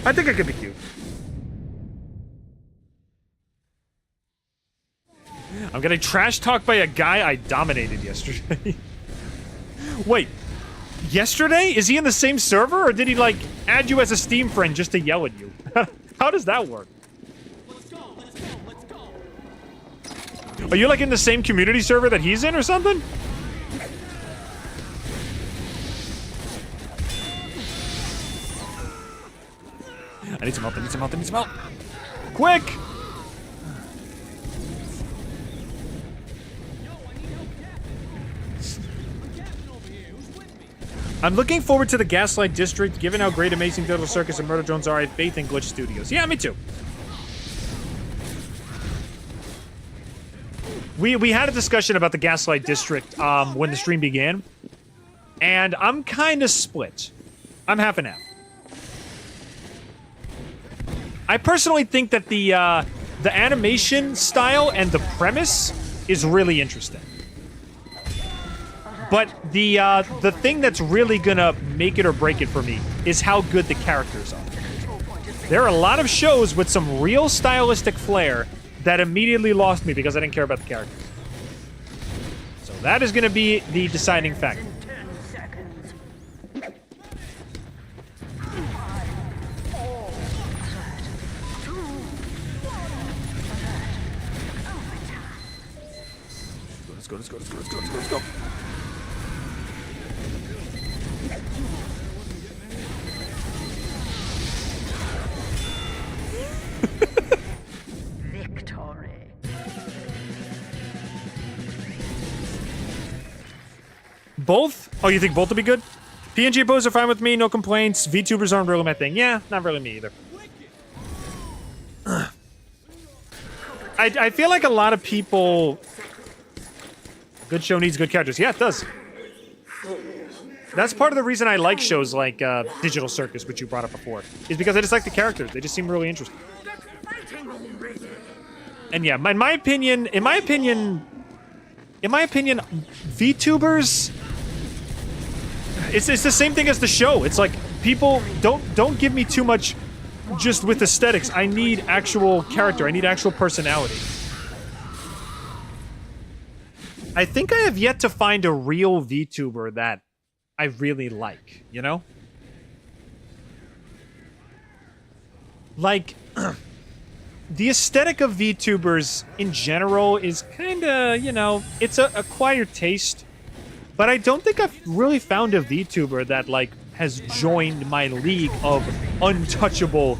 I think it could be cute. I'm getting trash talked by a guy I dominated yesterday. Wait, yesterday? Is he in the same server, or did he like add you as a Steam friend just to yell at you? How does that work? Let's go. Are you like in the same community server that he's in or something? I need some help. Quick! I'm looking forward to the Gaslight District. Given how great Amazing Digital Circus and Murder Drones are, I have faith in Glitch Studios. Yeah, me too. We had a discussion about the Gaslight District when the stream began, and I'm kind of split. I'm half and half. I personally think that the animation style and the premise is really interesting. But the thing that's really gonna make it or break it for me is how good the characters are. There are a lot of shows with some real stylistic flair that immediately lost me because I didn't care about the characters. So that is gonna be the deciding factor. 10 seconds. Let's go. Victory. Both? Oh, you think both will be good? PNG poses are fine with me, no complaints. VTubers aren't really my thing. Yeah, not really me either. I feel like a lot of people... Good show needs good characters. Yeah, it does. That's part of the reason I like shows like Digital Circus, which you brought up before, is because I just like the characters. They just seem really interesting. And yeah, in my opinion, VTubers, it's the same thing as the show. It's like people don't give me too much just with aesthetics. I need actual character. I need actual personality. I think I have yet to find a real VTuber that I really like, you know? Like, the aesthetic of VTubers in general is kind of, you know, it's a acquired taste. But I don't think I've really found a VTuber that, like, has joined my league of untouchable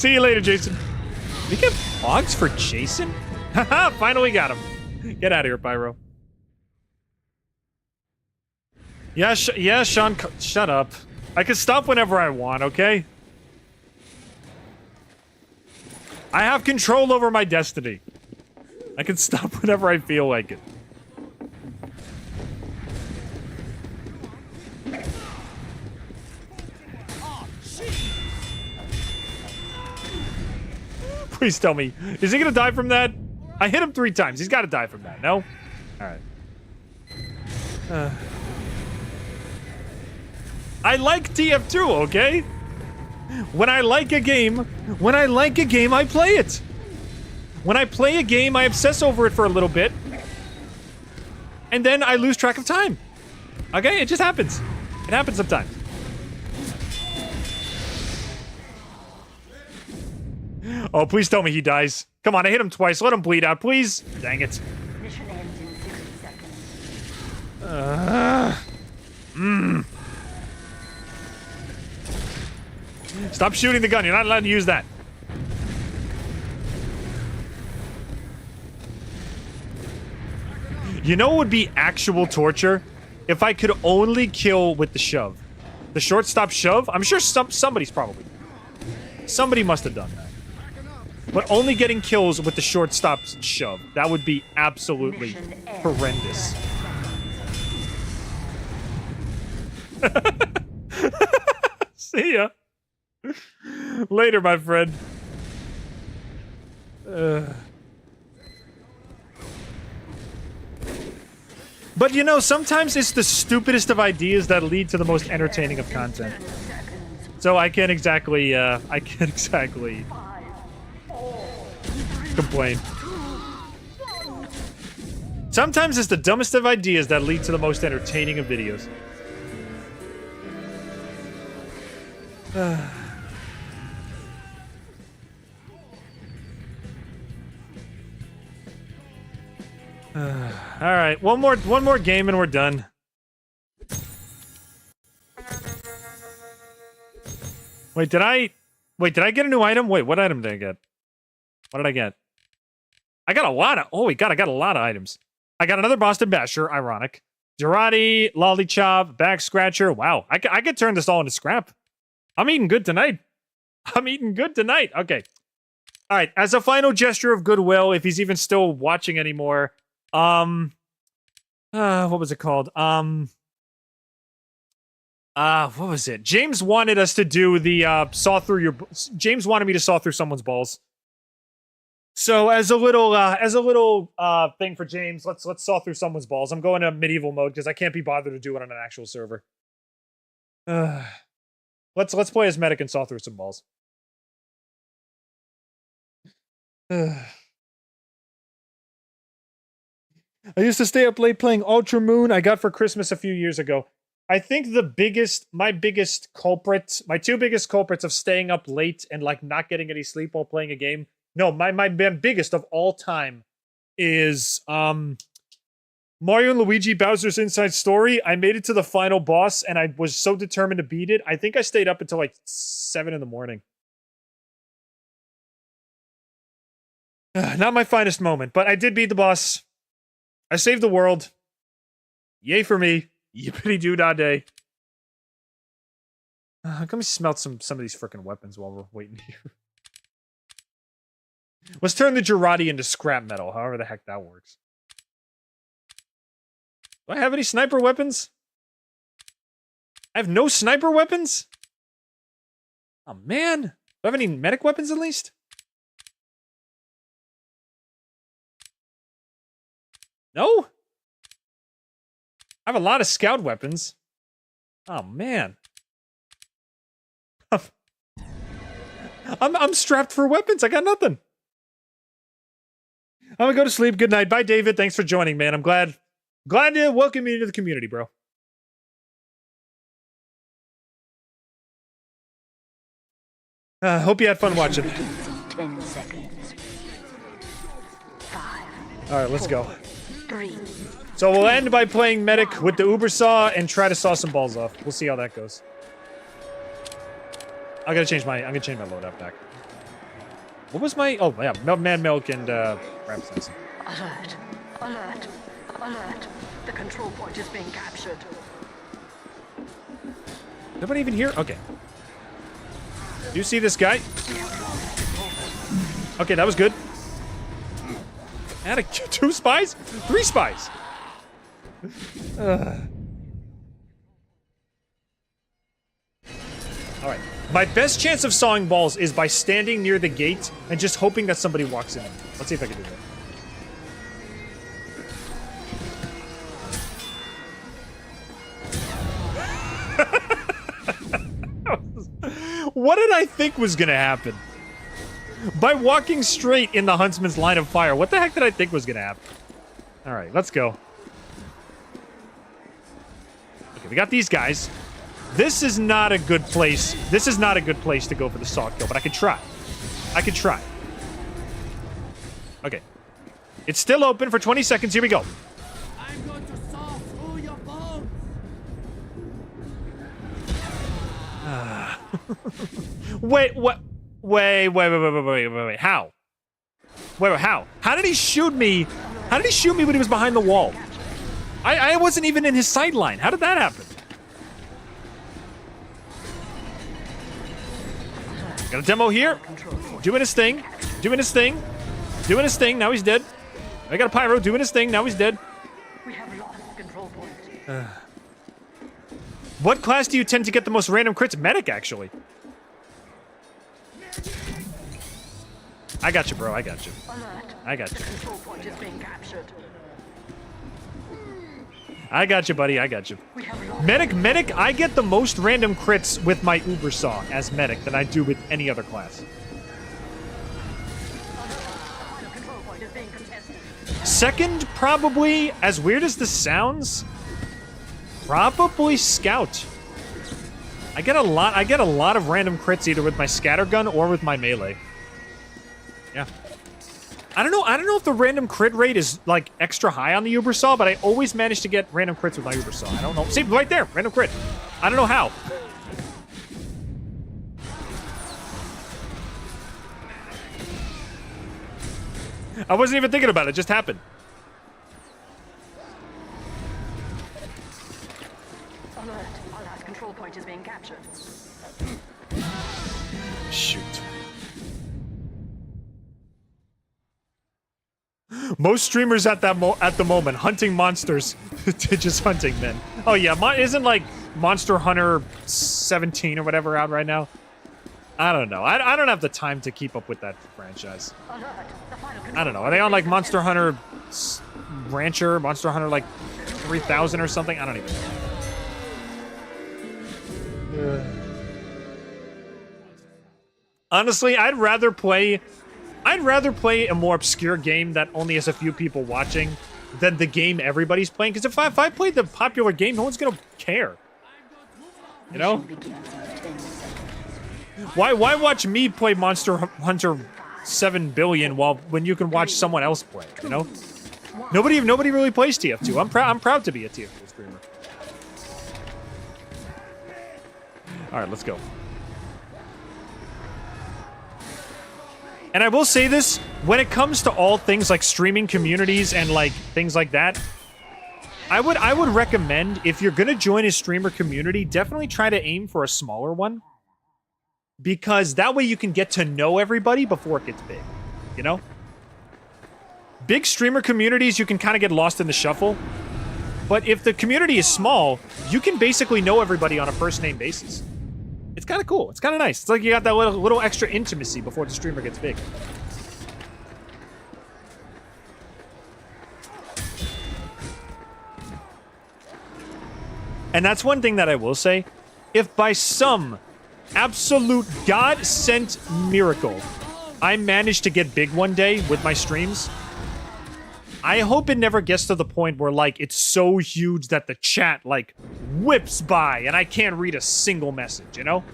See you later, Jason. We get pogs for Jason? Haha, finally got him. Get out of here, Pyro. Yeah, yeah, Sean, shut up. I can stop whenever I want, okay? I have control over my destiny. I can stop whenever I feel like it. Please tell me. Is he gonna die from that? I hit him 3 times. He's gotta die from that, no? Alright. I like TF2, okay? When I like a game, I play it. When I play a game, I obsess over it for a little bit. And then I lose track of time. Okay? It just happens. It happens sometimes. Oh, please tell me he dies. Come on, I hit him twice. Let him bleed out, please. Dang it. Mission ends in 60 seconds. Stop shooting the gun. You're not allowed to use that. You know what would be actual torture? If I could only kill with the shove. The shortstop shove? I'm sure somebody's probably. Somebody must have done that. But only getting kills with the shortstop shove. That would be absolutely horrendous. See ya. Later, my friend. But you know, sometimes it's the stupidest of ideas that lead to the most entertaining of content. So I can't exactly, complain. Sometimes it's the dumbest of ideas that lead to the most entertaining of videos. All right, one more game and we're done. Wait, did I get a new item? Wait, what item did I get? What did I get? I got a lot of, oh my god, I got a lot of items. I got another Boston Basher, ironic. Girardi, Lollychop, Back Scratcher. Wow, I could turn this all into scrap. I'm eating good tonight. Okay. All right, as a final gesture of goodwill, if he's even still watching anymore, what was it called? What was it? James wanted us to do the saw through your. James wanted me to saw through someone's balls. So as a little thing for James, let's saw through someone's balls. I'm going to medieval mode because I can't be bothered to do it on an actual server. Let's play as medic and saw through some balls. I used to stay up late playing Ultra Moon I got for Christmas a few years ago. I think my two biggest culprits of staying up late and like not getting any sleep while playing a game. No, my biggest of all time is Mario and Luigi Bowser's Inside Story. I made it to the final boss and I was so determined to beat it. I think I stayed up until like 7 in the morning. Not my finest moment, but I did beat the boss. I saved the world. Yay for me. Yippity-doo-dah-day. Let me smelt some of these freaking weapons while we're waiting here. Let's turn the Girardi into scrap metal, however the heck that works. Do I have any sniper weapons? I have no sniper weapons? Oh, man. Do I have any medic weapons, at least? No? I have a lot of scout weapons. Oh, man. I'm strapped for weapons. I got nothing. I'm gonna go to sleep. Good night. Bye, David. Thanks for joining, man. I'm glad to welcome you to the community, bro. Hope you had fun watching. 10 seconds. 5. All right, let's go. 3. So we'll end by playing medic with the Uber saw and try to saw some balls off. We'll see how that goes. I'm gonna change my loadout back. What was my... Oh, yeah. Man milk and crab slicing. Alert! Alert! Alert! The control point is being captured. Nobody even here? Okay. Do you see this guy? Okay, that was good. And 2 spies? 3 spies. All right. My best chance of sawing balls is by standing near the gate and just hoping that somebody walks in. Let's see if I can do that. What did I think was gonna happen? By walking straight in the huntsman's line of fire, what the heck did I think was gonna happen? All right, let's go. Okay, we got these guys. This is not a good place. This is not a good place to go for the saw kill, but I could try. I could try. Okay. It's still open for 20 seconds. Here we go. I'm going to saw through your bones. Wait, what? Wait. How? Wait, how? How did he shoot me? How did he shoot me when he was behind the wall? I wasn't even in his sight line. How did that happen? Got a demo here. Doing his thing. Doing his thing. Doing his thing. Now he's dead. I got a pyro doing his thing. Now he's dead. We have lost control point. What class do you tend to get the most random crits? Medic, actually. I got you, bro. I got you. Alert! I got The you. control point is being captured. I got you, buddy. I got you. We have lost. Medic, I get the most random crits with my Uber Saw as medic than I do with any other class. The control point is being contested. Second, probably, as weird as this sounds, probably Scout. I get a lot of random crits either with my scattergun or with my melee. Yeah. I don't know if the random crit rate is like extra high on the Uber Saw, but I always manage to get random crits with my Uber Saw. I don't know. See, right there, random crit. I don't know how. I wasn't even thinking about it, it just happened. Alert! Our last control point is being captured. Shoot. Most streamers at the moment hunting monsters, just hunting men. Oh yeah, isn't like Monster Hunter 17 or whatever out right now? I don't know. I don't have the time to keep up with that franchise. Alert! The final control I don't know. Are they on like Monster Hunter Rancher, Monster Hunter like 3000 or something? I don't even know. Honestly, I'd rather play a more obscure game that only has a few people watching than the game everybody's playing. Because if I played the popular game, no one's gonna care. You know? Why watch me play Monster Hunter 7 billion when you can watch someone else play? You know? Nobody really plays TF2. I'm proud to be a TF2 streamer. All right, let's go. And I will say this, when it comes to all things like streaming communities and like things like that, I would recommend, if you're gonna join a streamer community, definitely try to aim for a smaller one. Because that way you can get to know everybody before it gets big, you know? Big streamer communities, you can kind of get lost in the shuffle. But if the community is small, you can basically know everybody on a first-name basis. It's kind of cool. It's kind of nice. It's like you got that little extra intimacy before the streamer gets big. And that's one thing that I will say. If by some absolute God-sent miracle I manage to get big one day with my streams, I hope it never gets to the point where, like, it's so huge that the chat, like, whips by and I can't read a single message, you know?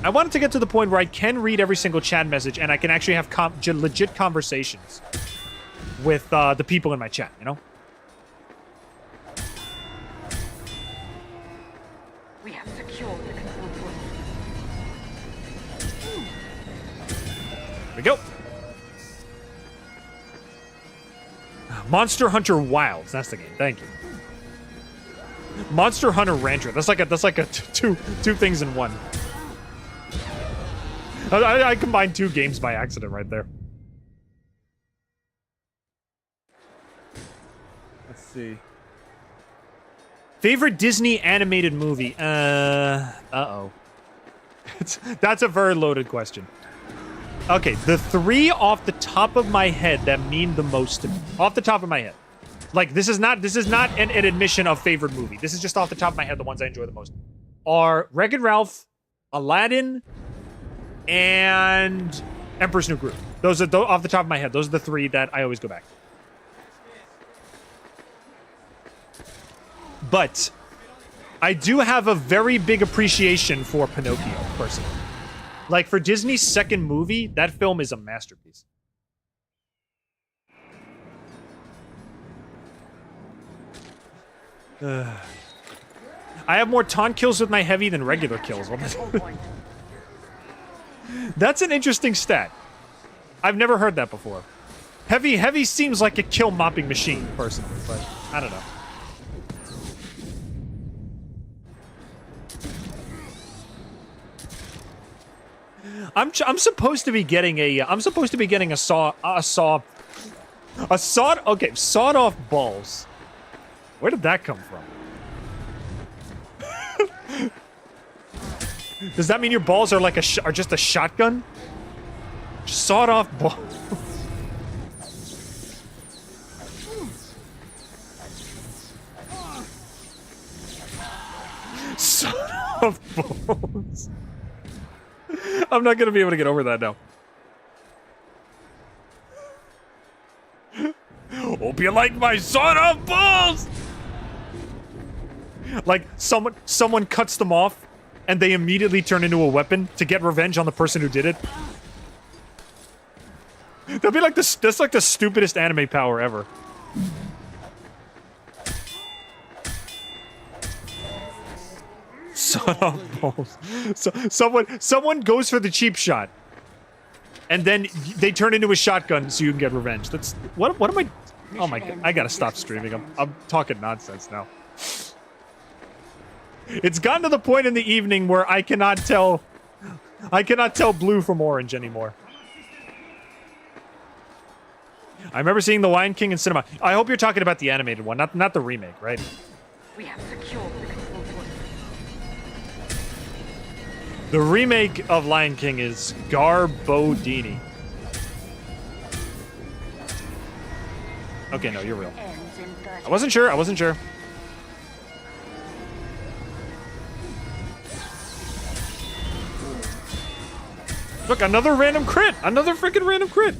I want it to get to the point where I can read every single chat message and I can actually have legit conversations with the people in my chat, you know? We have secured the control point. There we go. Monster Hunter Wilds. That's the game. Thank you. Monster Hunter Rancher. That's like a two things in one. I combined 2 games by accident right there. Let's see. Favorite Disney animated movie? Uh-oh. That's a very loaded question. Okay, the 3 off the top of my head that mean the most to me. Off the top of my head. Like, this is not an admission of favorite movie. This is just off the top of my head, the ones I enjoy the most. Are Wreck-It Ralph, Aladdin, and Emperor's New Groove. Those are, off the top of my head, those are the 3 that I always go back to. But I do have a very big appreciation for Pinocchio, personally. Like, for Disney's second movie, that film is a masterpiece. I have more taunt kills with my heavy than regular kills. That's an interesting stat. I've never heard that before. Heavy seems like a kill mopping machine, personally, but I don't know. I'm supposed to be getting a sawed off balls. Where did that come from? Does that mean your balls are like are just a shotgun? Sawed off balls. Sawed off balls. I'm not gonna be able to get over that now. Hope you like my sawed off balls! Like, someone cuts them off, and they immediately turn into a weapon to get revenge on the person who did it. That'd be like that's like the stupidest anime power ever. Sawed off balls. So someone goes for the cheap shot, and then they turn into a shotgun so you can get revenge. That's what am I? Oh my god! I gotta stop streaming. I'm talking nonsense now. It's gotten to the point in the evening where I cannot tell blue from orange anymore. I remember seeing The Lion King in cinema. I hope you're talking about the animated one, not the remake, right? We have secured the control point. The remake of Lion King is Garbodini. Okay, no, you're real. Ends in 30 I wasn't sure. Look, another random crit! Another freaking random crit!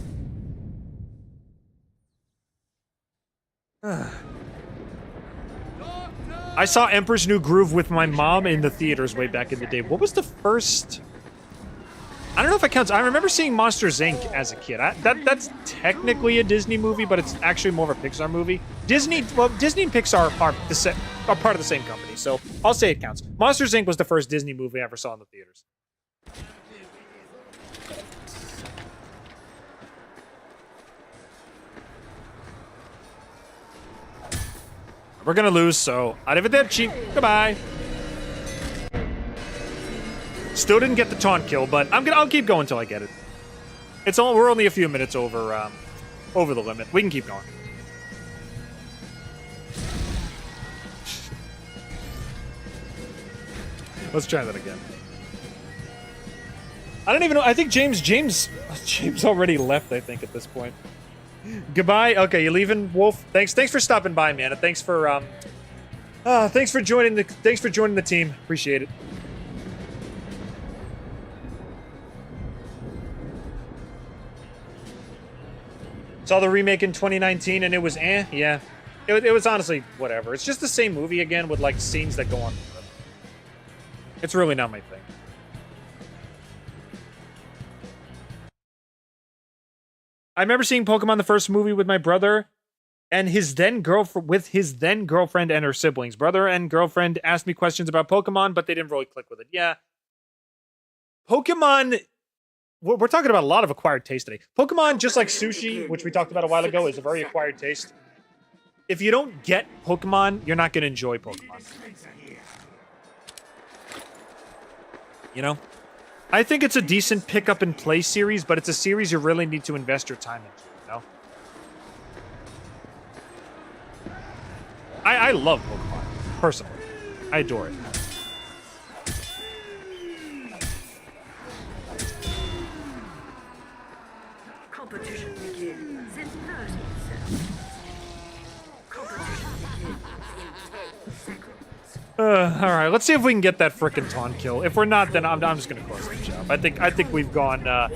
I saw Emperor's New Groove with my mom in the theaters way back in the day. What was the first... I don't know if it counts. I remember seeing Monsters, Inc. as a kid. That's technically a Disney movie, but it's actually more of a Pixar movie. Disney and Pixar are part of the same company, so I'll say it counts. Monsters, Inc. was the first Disney movie I ever saw in the theaters. We're gonna lose, so arrivederci. Goodbye. Still didn't get the taunt kill, but I'll keep going until I get it. We're only a few minutes over the limit. We can keep going. Let's try that again. I don't even know. I think James already left, I think, at this point. Goodbye. Okay, you leaving, Wolf? Thanks for stopping by, man. And thanks for joining the team. Appreciate it. Saw the remake in 2019 and it was yeah. It was honestly whatever. It's just the same movie again with like scenes that go on. It's really not my thing. I remember seeing Pokemon the first movie with my brother and his then girlfriend and her siblings. Brother and girlfriend asked me questions about Pokemon, but they didn't really click with it. Yeah. Pokemon we're talking about a lot of acquired taste today. Pokemon, just like sushi, which we talked about a while ago, is a very acquired taste. If you don't get Pokemon, you're not going to enjoy Pokemon. You know? I think it's a decent pick up and play series, but it's a series you really need to invest your time into, you know? I love Pokemon, personally. I adore it. Competition begins in 30 seconds. Competition begins in 10 seconds. All right, let's see if we can get that frickin' taunt kill. If we're not, then I'm just gonna close the job. I think we've gone. I'm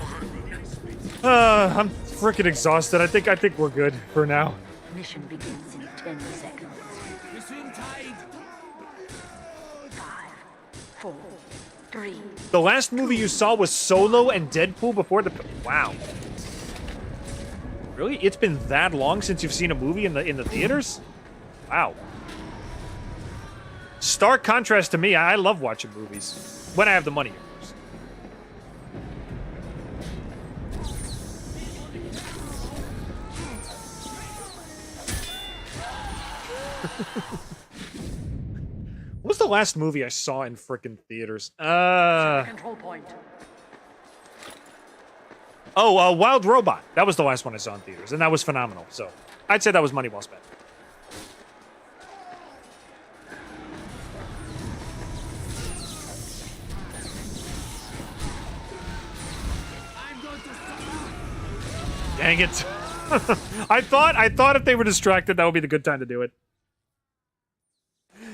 frickin' exhausted. I think we're good for now. Mission begins in 10 seconds. Machine tied. 5, 4, 3. The last movie you saw was Solo and Deadpool before the. Wow. Really? It's been that long since you've seen a movie in the theaters? Wow. Stark contrast to me. I love watching movies when I have the money, of course. What was the last movie I saw in frickin' theaters? Control point. Oh, Wild Robot. That was the last one I saw in theaters, and that was phenomenal. So I'd say that was money well spent. Dang it. I thought if they were distracted, that would be the good time to do it.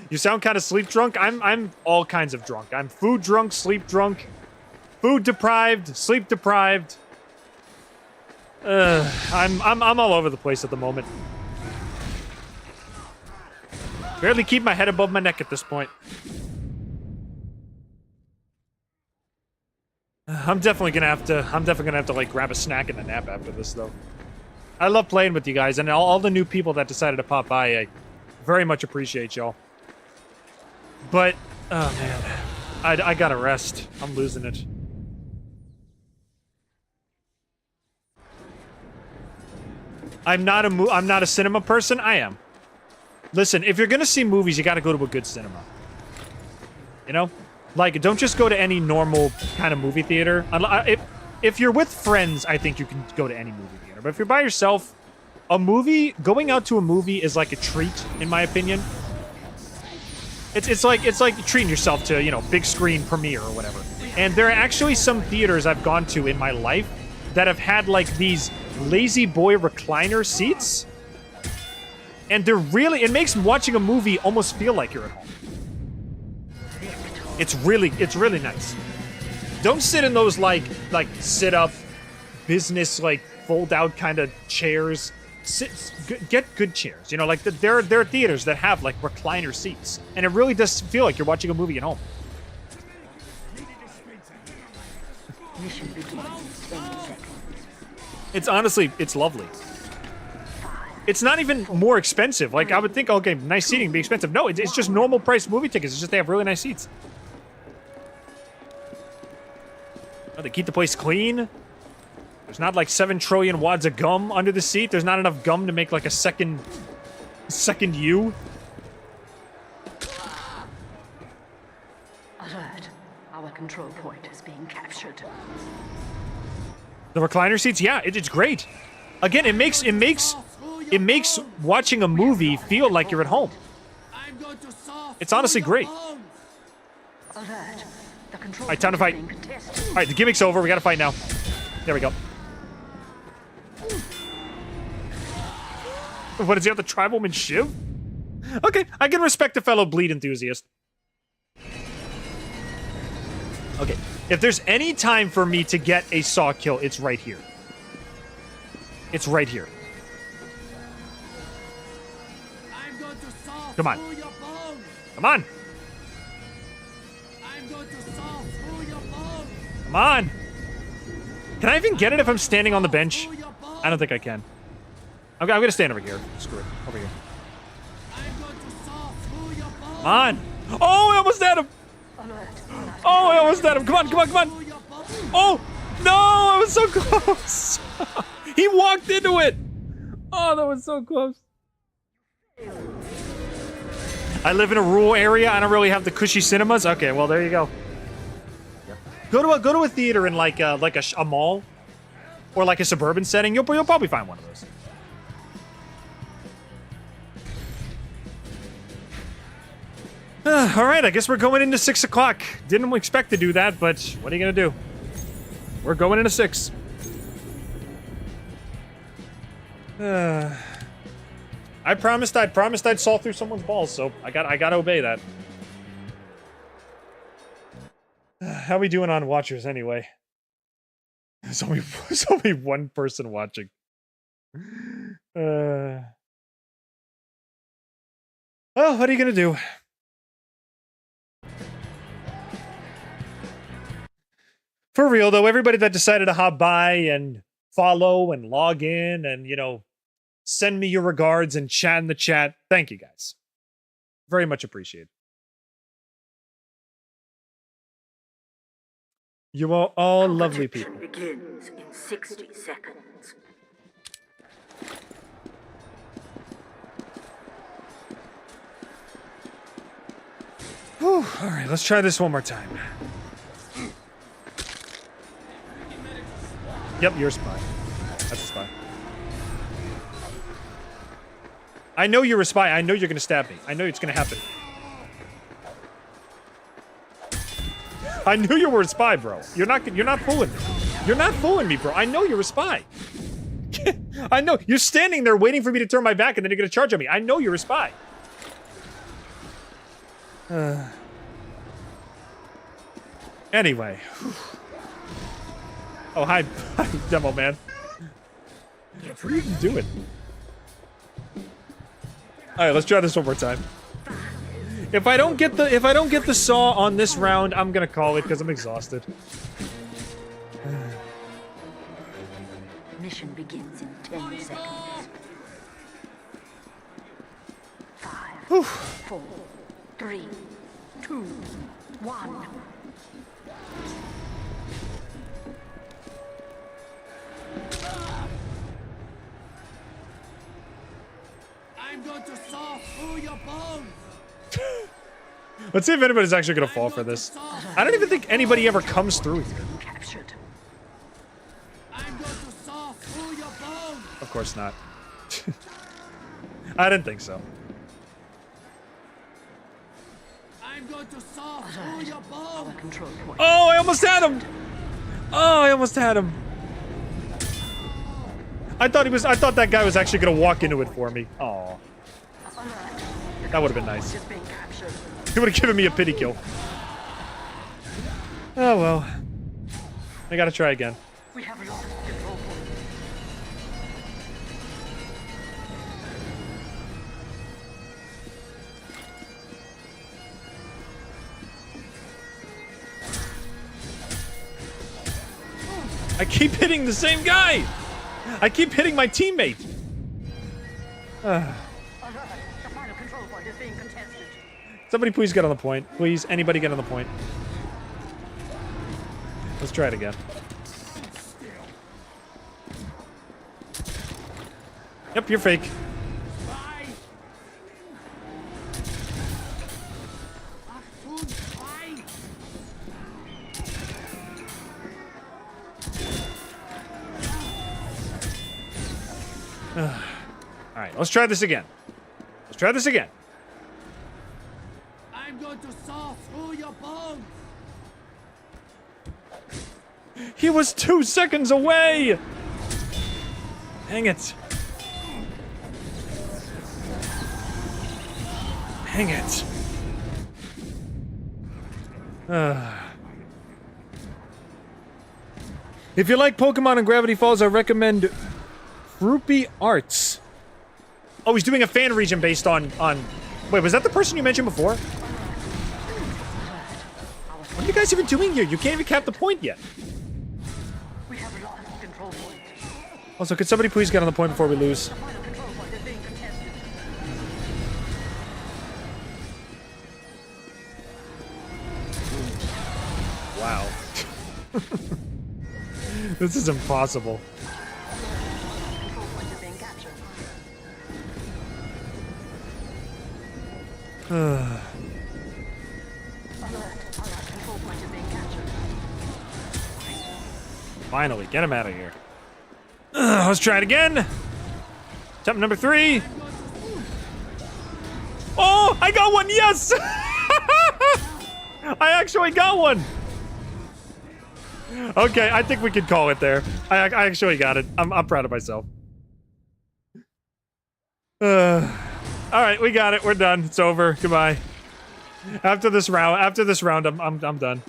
You sound kind of sleep drunk. I'm all kinds of drunk. I'm food drunk, sleep drunk, food deprived, sleep deprived. I'm all over the place at the moment. Barely keep my head above my neck at this point. I'm definitely gonna have to like grab a snack and a nap after this though. I love playing with you guys and all the new people that decided to pop by. I very much appreciate y'all. But oh man, I gotta rest. I'm losing it. I'm not a cinema person. I am. Listen, if you're gonna see movies, you gotta go to a good cinema. You know? Like, don't just go to any normal kind of movie theater. If you're with friends, I think you can go to any movie theater. But if you're by yourself, going out to a movie is like a treat, in my opinion. It's like treating yourself to, you know, big screen premiere or whatever. And there are actually some theaters I've gone to in my life that have had like these lazy boy recliner seats. And it makes watching a movie almost feel like you're at home. It's really nice. Don't sit in those like sit up business like fold out kind of chairs. Get good chairs. You know, like there are theaters that have like recliner seats, and it really does feel like you're watching a movie at home. Mission begins in 10 seconds. It's honestly, it's lovely. It's not even more expensive. Like I would think, okay, nice seating would be expensive. No, it's just normal price movie tickets. It's just they have really nice seats. Oh, they keep the place clean. There's not like 7 trillion wads of gum under the seat. There's not enough gum to make like a second U. Alert. Our control point is being captured. The recliner seats, yeah, it's great. Again, it makes watching a movie feel like you're at home. It's honestly great. Alert. The control All right, time to fight. point is being contested. All right, the gimmick's over. We gotta fight now. There we go. What, does he have the Tribalman Shiv? Okay, I can respect a fellow bleed enthusiast. Okay, if there's any time for me to get a saw kill, it's right here. It's right here. Come on. Come on. Come on. Can I even get it if I'm standing on the bench? I don't think I can. I'm gonna stand over here. Screw it. Over here. Come on. Oh, I almost had him. Oh, I almost had him. Come on, come on, come on. Oh, No, I was so close. He walked into it. Oh, that was so close. I live in a rural area. I don't really have the cushy cinemas. Okay, well there you go. Go to a theater in like a mall or like a suburban setting. You'll probably find one of those. All right, I guess we're going into 6 o'clock. Didn't expect to do that, but what are you gonna do? We're going into 6. I promised I'd saw through someone's balls, so I gotta obey that. How we doing on watchers anyway? There's only one person watching. Well, what are you gonna do? For real though, everybody that decided to hop by and follow and log in and, you know, send me your regards and chat in the chat. Thank you guys. Very much appreciated. You are all lovely people. Begins in 60 seconds. Whew, all right, let's try this one more time. Yep, you're a spy. That's a spy. I know you're a spy. I know you're gonna stab me. I know it's gonna happen. I knew you were a spy, bro. You're not fooling me. You're not fooling me, bro. I know you're a spy. I know. You're standing there waiting for me to turn my back and then you're gonna charge at me. I know you're a spy. Anyway. Oh, hi, demo man. What are you doing? All right, let's try this one more time. If I don't get the saw on this round, I'm gonna call it because I'm exhausted. Mission begins in 10 seconds. 5, 4, 3, 2, 1. I'm going to saw through your bones. Let's see if anybody's actually gonna fall for this. I don't even think anybody ever comes through here. Captured. I'm going to saw through your bones. Of course not. I didn't think so. I'm going to saw through your bones. Control point. Oh, I almost had him. Oh, I almost had him. I thought that guy was actually gonna walk into it for me. Oh, that would have been nice. Just being captured. He would have given me a pity kill. Oh well. I gotta try again. We have lost control point. I keep hitting the same guy. I keep hitting my teammate. The final control point is being contested. Somebody please get on the point. Please, anybody get on the point. Let's try it again. Yep, you're fake. Alright, let's try this again. Let's try this again. I'm going to saw through your bones. He was 2 seconds away! Dang it. Dang it. If you like Pokemon and Gravity Falls, I recommend Groupie Arts. Oh, he's doing a fan region based on... Wait, was that the person you mentioned before? What are you guys even doing here? You can't even cap the point yet. We have lost control point. Also, could somebody please get on the point before we lose? The final control point is being contested. Wow. This is impossible. Control point is being captured. Alert. Alert. Control point is being captured. Finally, get him out of here. Let's try it again. Attempt number 3. Oh, I got one, yes! I actually got one. Okay, I think we can call it there. I actually got it. I'm proud of myself. All right, we got it. We're done. It's over. Goodbye. After this round, I'm done.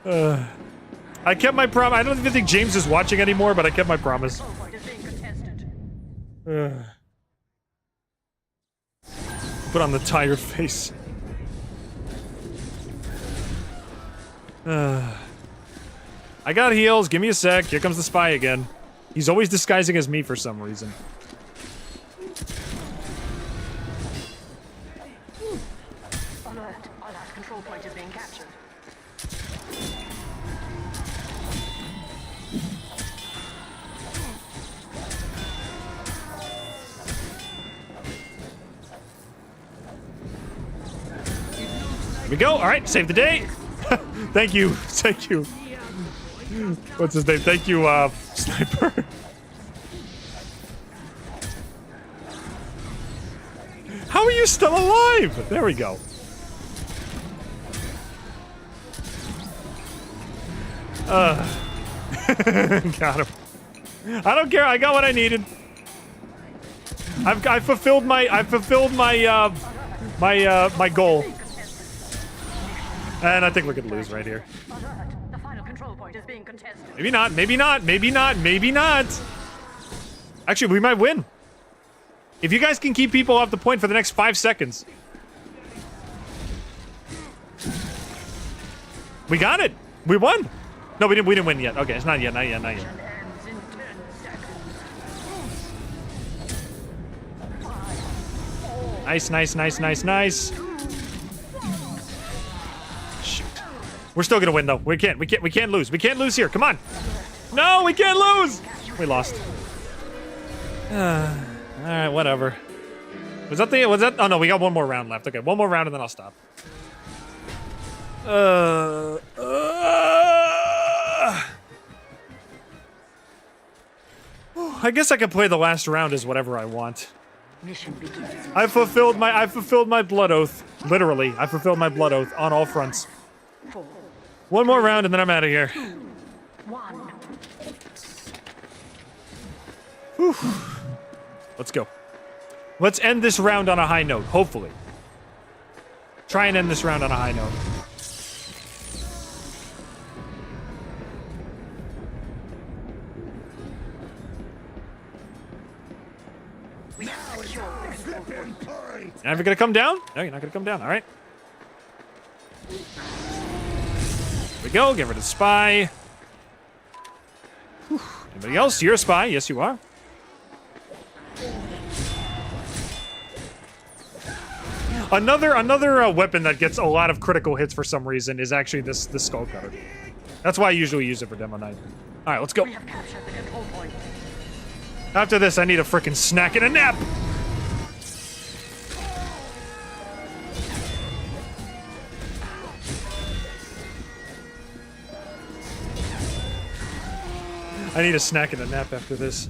I kept my promise. I don't even think James is watching anymore, but I kept my promise. Control point is being contested. Put on the tired face. I got heals. Give me a sec. Here comes the spy again. He's always disguising as me for some reason. Alert. Alert. Control point is being captured. Here we go. All right, save the day. Thank you. Thank you. What's his name? Thank you, Sniper. How are you still alive? There we go. Got him. I don't care. I got what I needed. I fulfilled my my goal. And I think we're gonna lose right here. Alert. The final control point is being contested. Maybe not, maybe not, maybe not, maybe not. Actually, we might win. If you guys can keep people off the point for the next 5 seconds. We got it. We won. No, we didn't win yet. Okay, it's not yet, not yet, not yet. Ends in 10 seconds. Nice, nice, nice, nice, nice. Shoot. We're still gonna win though. We can't lose. We can't lose here. Come on. No, we can't lose. We lost. All right, whatever. Was that? Oh no, we got one more round left. Okay, one more round and then I'll stop. I guess I can play the last round as whatever I want. Mission begins. I fulfilled my blood oath. Literally, I fulfilled my blood oath on all fronts. 4, One more round and then I'm out of here. 1. Whew. Let's go. Let's end this round on a high note, hopefully. Try and end this round on a high note. We have secured the control point. You're never gonna come down? No, you're not gonna come down. All right. Here we go. Get rid of the spy. Whew. Anybody else? You're a spy. Yes, you are. Another weapon that gets a lot of critical hits for some reason is actually this skull cutter. That's why I usually use it for demo night. All right, let's go. We have captured the control point. After this, I need a frickin' snack and a nap. I need a snack and a nap after this.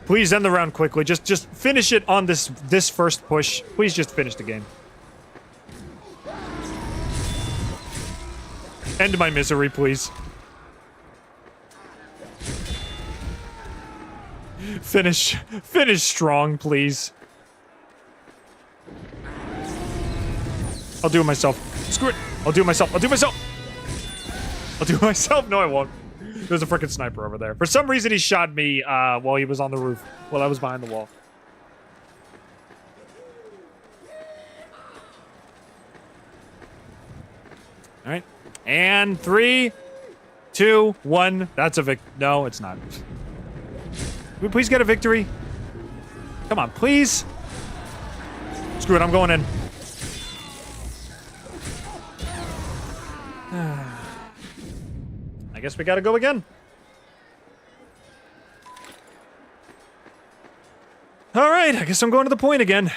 Please end the round quickly. Just finish it on this first push. Please just finish the game. End my misery, please. Finish strong, please. I'll do it myself. Screw it. I'll do it myself. I'll do it myself. I'll do it myself. No, I won't. There's a freaking sniper over there. For some reason, he shot me while he was on the roof, while I was behind the wall. All right. And 3, 2, 1. That's a No, it's not. Can we please get a victory? Come on, please. Screw it. I'm going in. I guess we gotta go again. Alright, I guess I'm going to the point again.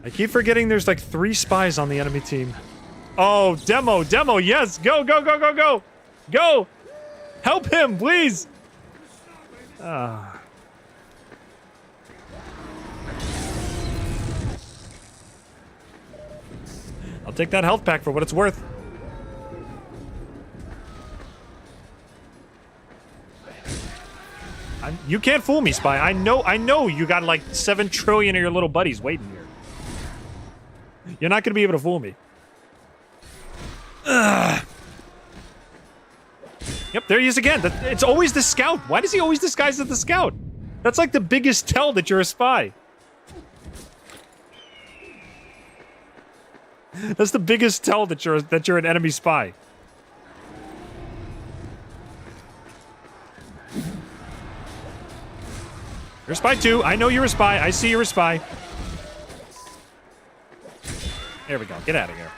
I keep forgetting there's like 3 spies on the enemy team. Oh, demo, yes! Go, go, go, go, go! Go! Help him, please! I'll take that health pack for what it's worth. You can't fool me, Spy. I know you got like 7 trillion of your little buddies waiting here. You're not gonna be able to fool me. Ugh. Yep, there he is again. It's always the scout. Why does he always disguise as the scout? That's like the biggest tell that you're a spy. That's the biggest tell that you're an enemy spy. You're a spy too. I know you're a spy. I see you're a spy. There we go. Get out of here.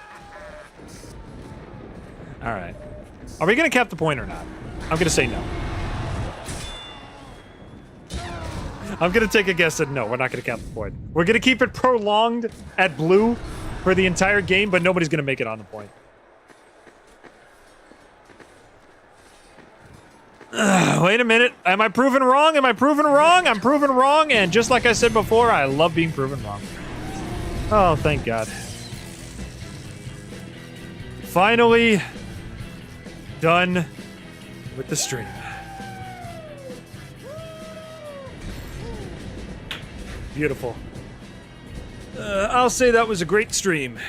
All right. Are we going to cap the point or not? I'm going to say no. I'm going to take a guess that no, we're not going to cap the point. We're going to keep it prolonged at blue for the entire game, but nobody's going to make it on the point. Wait a minute. Am I proven wrong? Am I proven wrong? I'm proven wrong, and just like I said before, I love being proven wrong. Oh, thank God. Finally done with the stream. Beautiful. I'll say that was a great stream.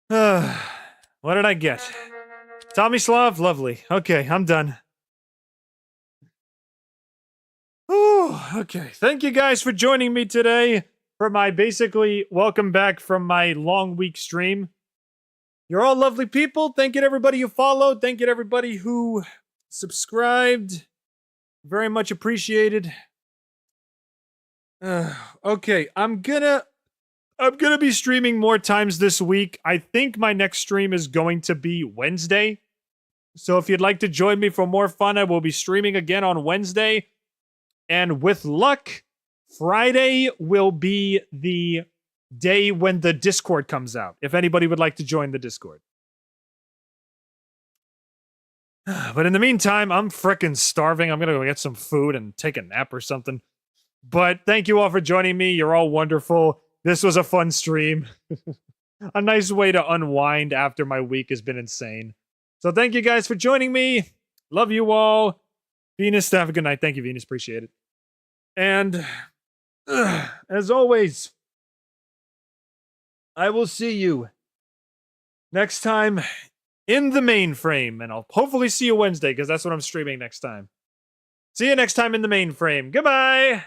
What did I get? Tommy Slav, lovely. Okay, I'm done. Ooh, okay. Thank you guys for joining me today for my basically welcome back from my long week stream. You're all lovely people. Thank you to everybody who followed. Thank you to everybody who subscribed. Very much appreciated. Okay, I'm gonna be streaming more times this week. I think my next stream is going to be Wednesday. So if you'd like to join me for more fun, I will be streaming again on Wednesday. And with luck, Friday will be the day when the Discord comes out, if anybody would like to join the Discord. But in the meantime, I'm frickin' starving. I'm gonna go get some food and take a nap or something. But thank you all for joining me. You're all wonderful. This was a fun stream. A nice way to unwind after my week has been insane. So thank you guys for joining me. Love you all. Venus, have a good night. Thank you, Venus. Appreciate it. And as always, I will see you next time in the mainframe. And I'll hopefully see you Wednesday, because that's what I'm streaming next time. See you next time in the mainframe. Goodbye!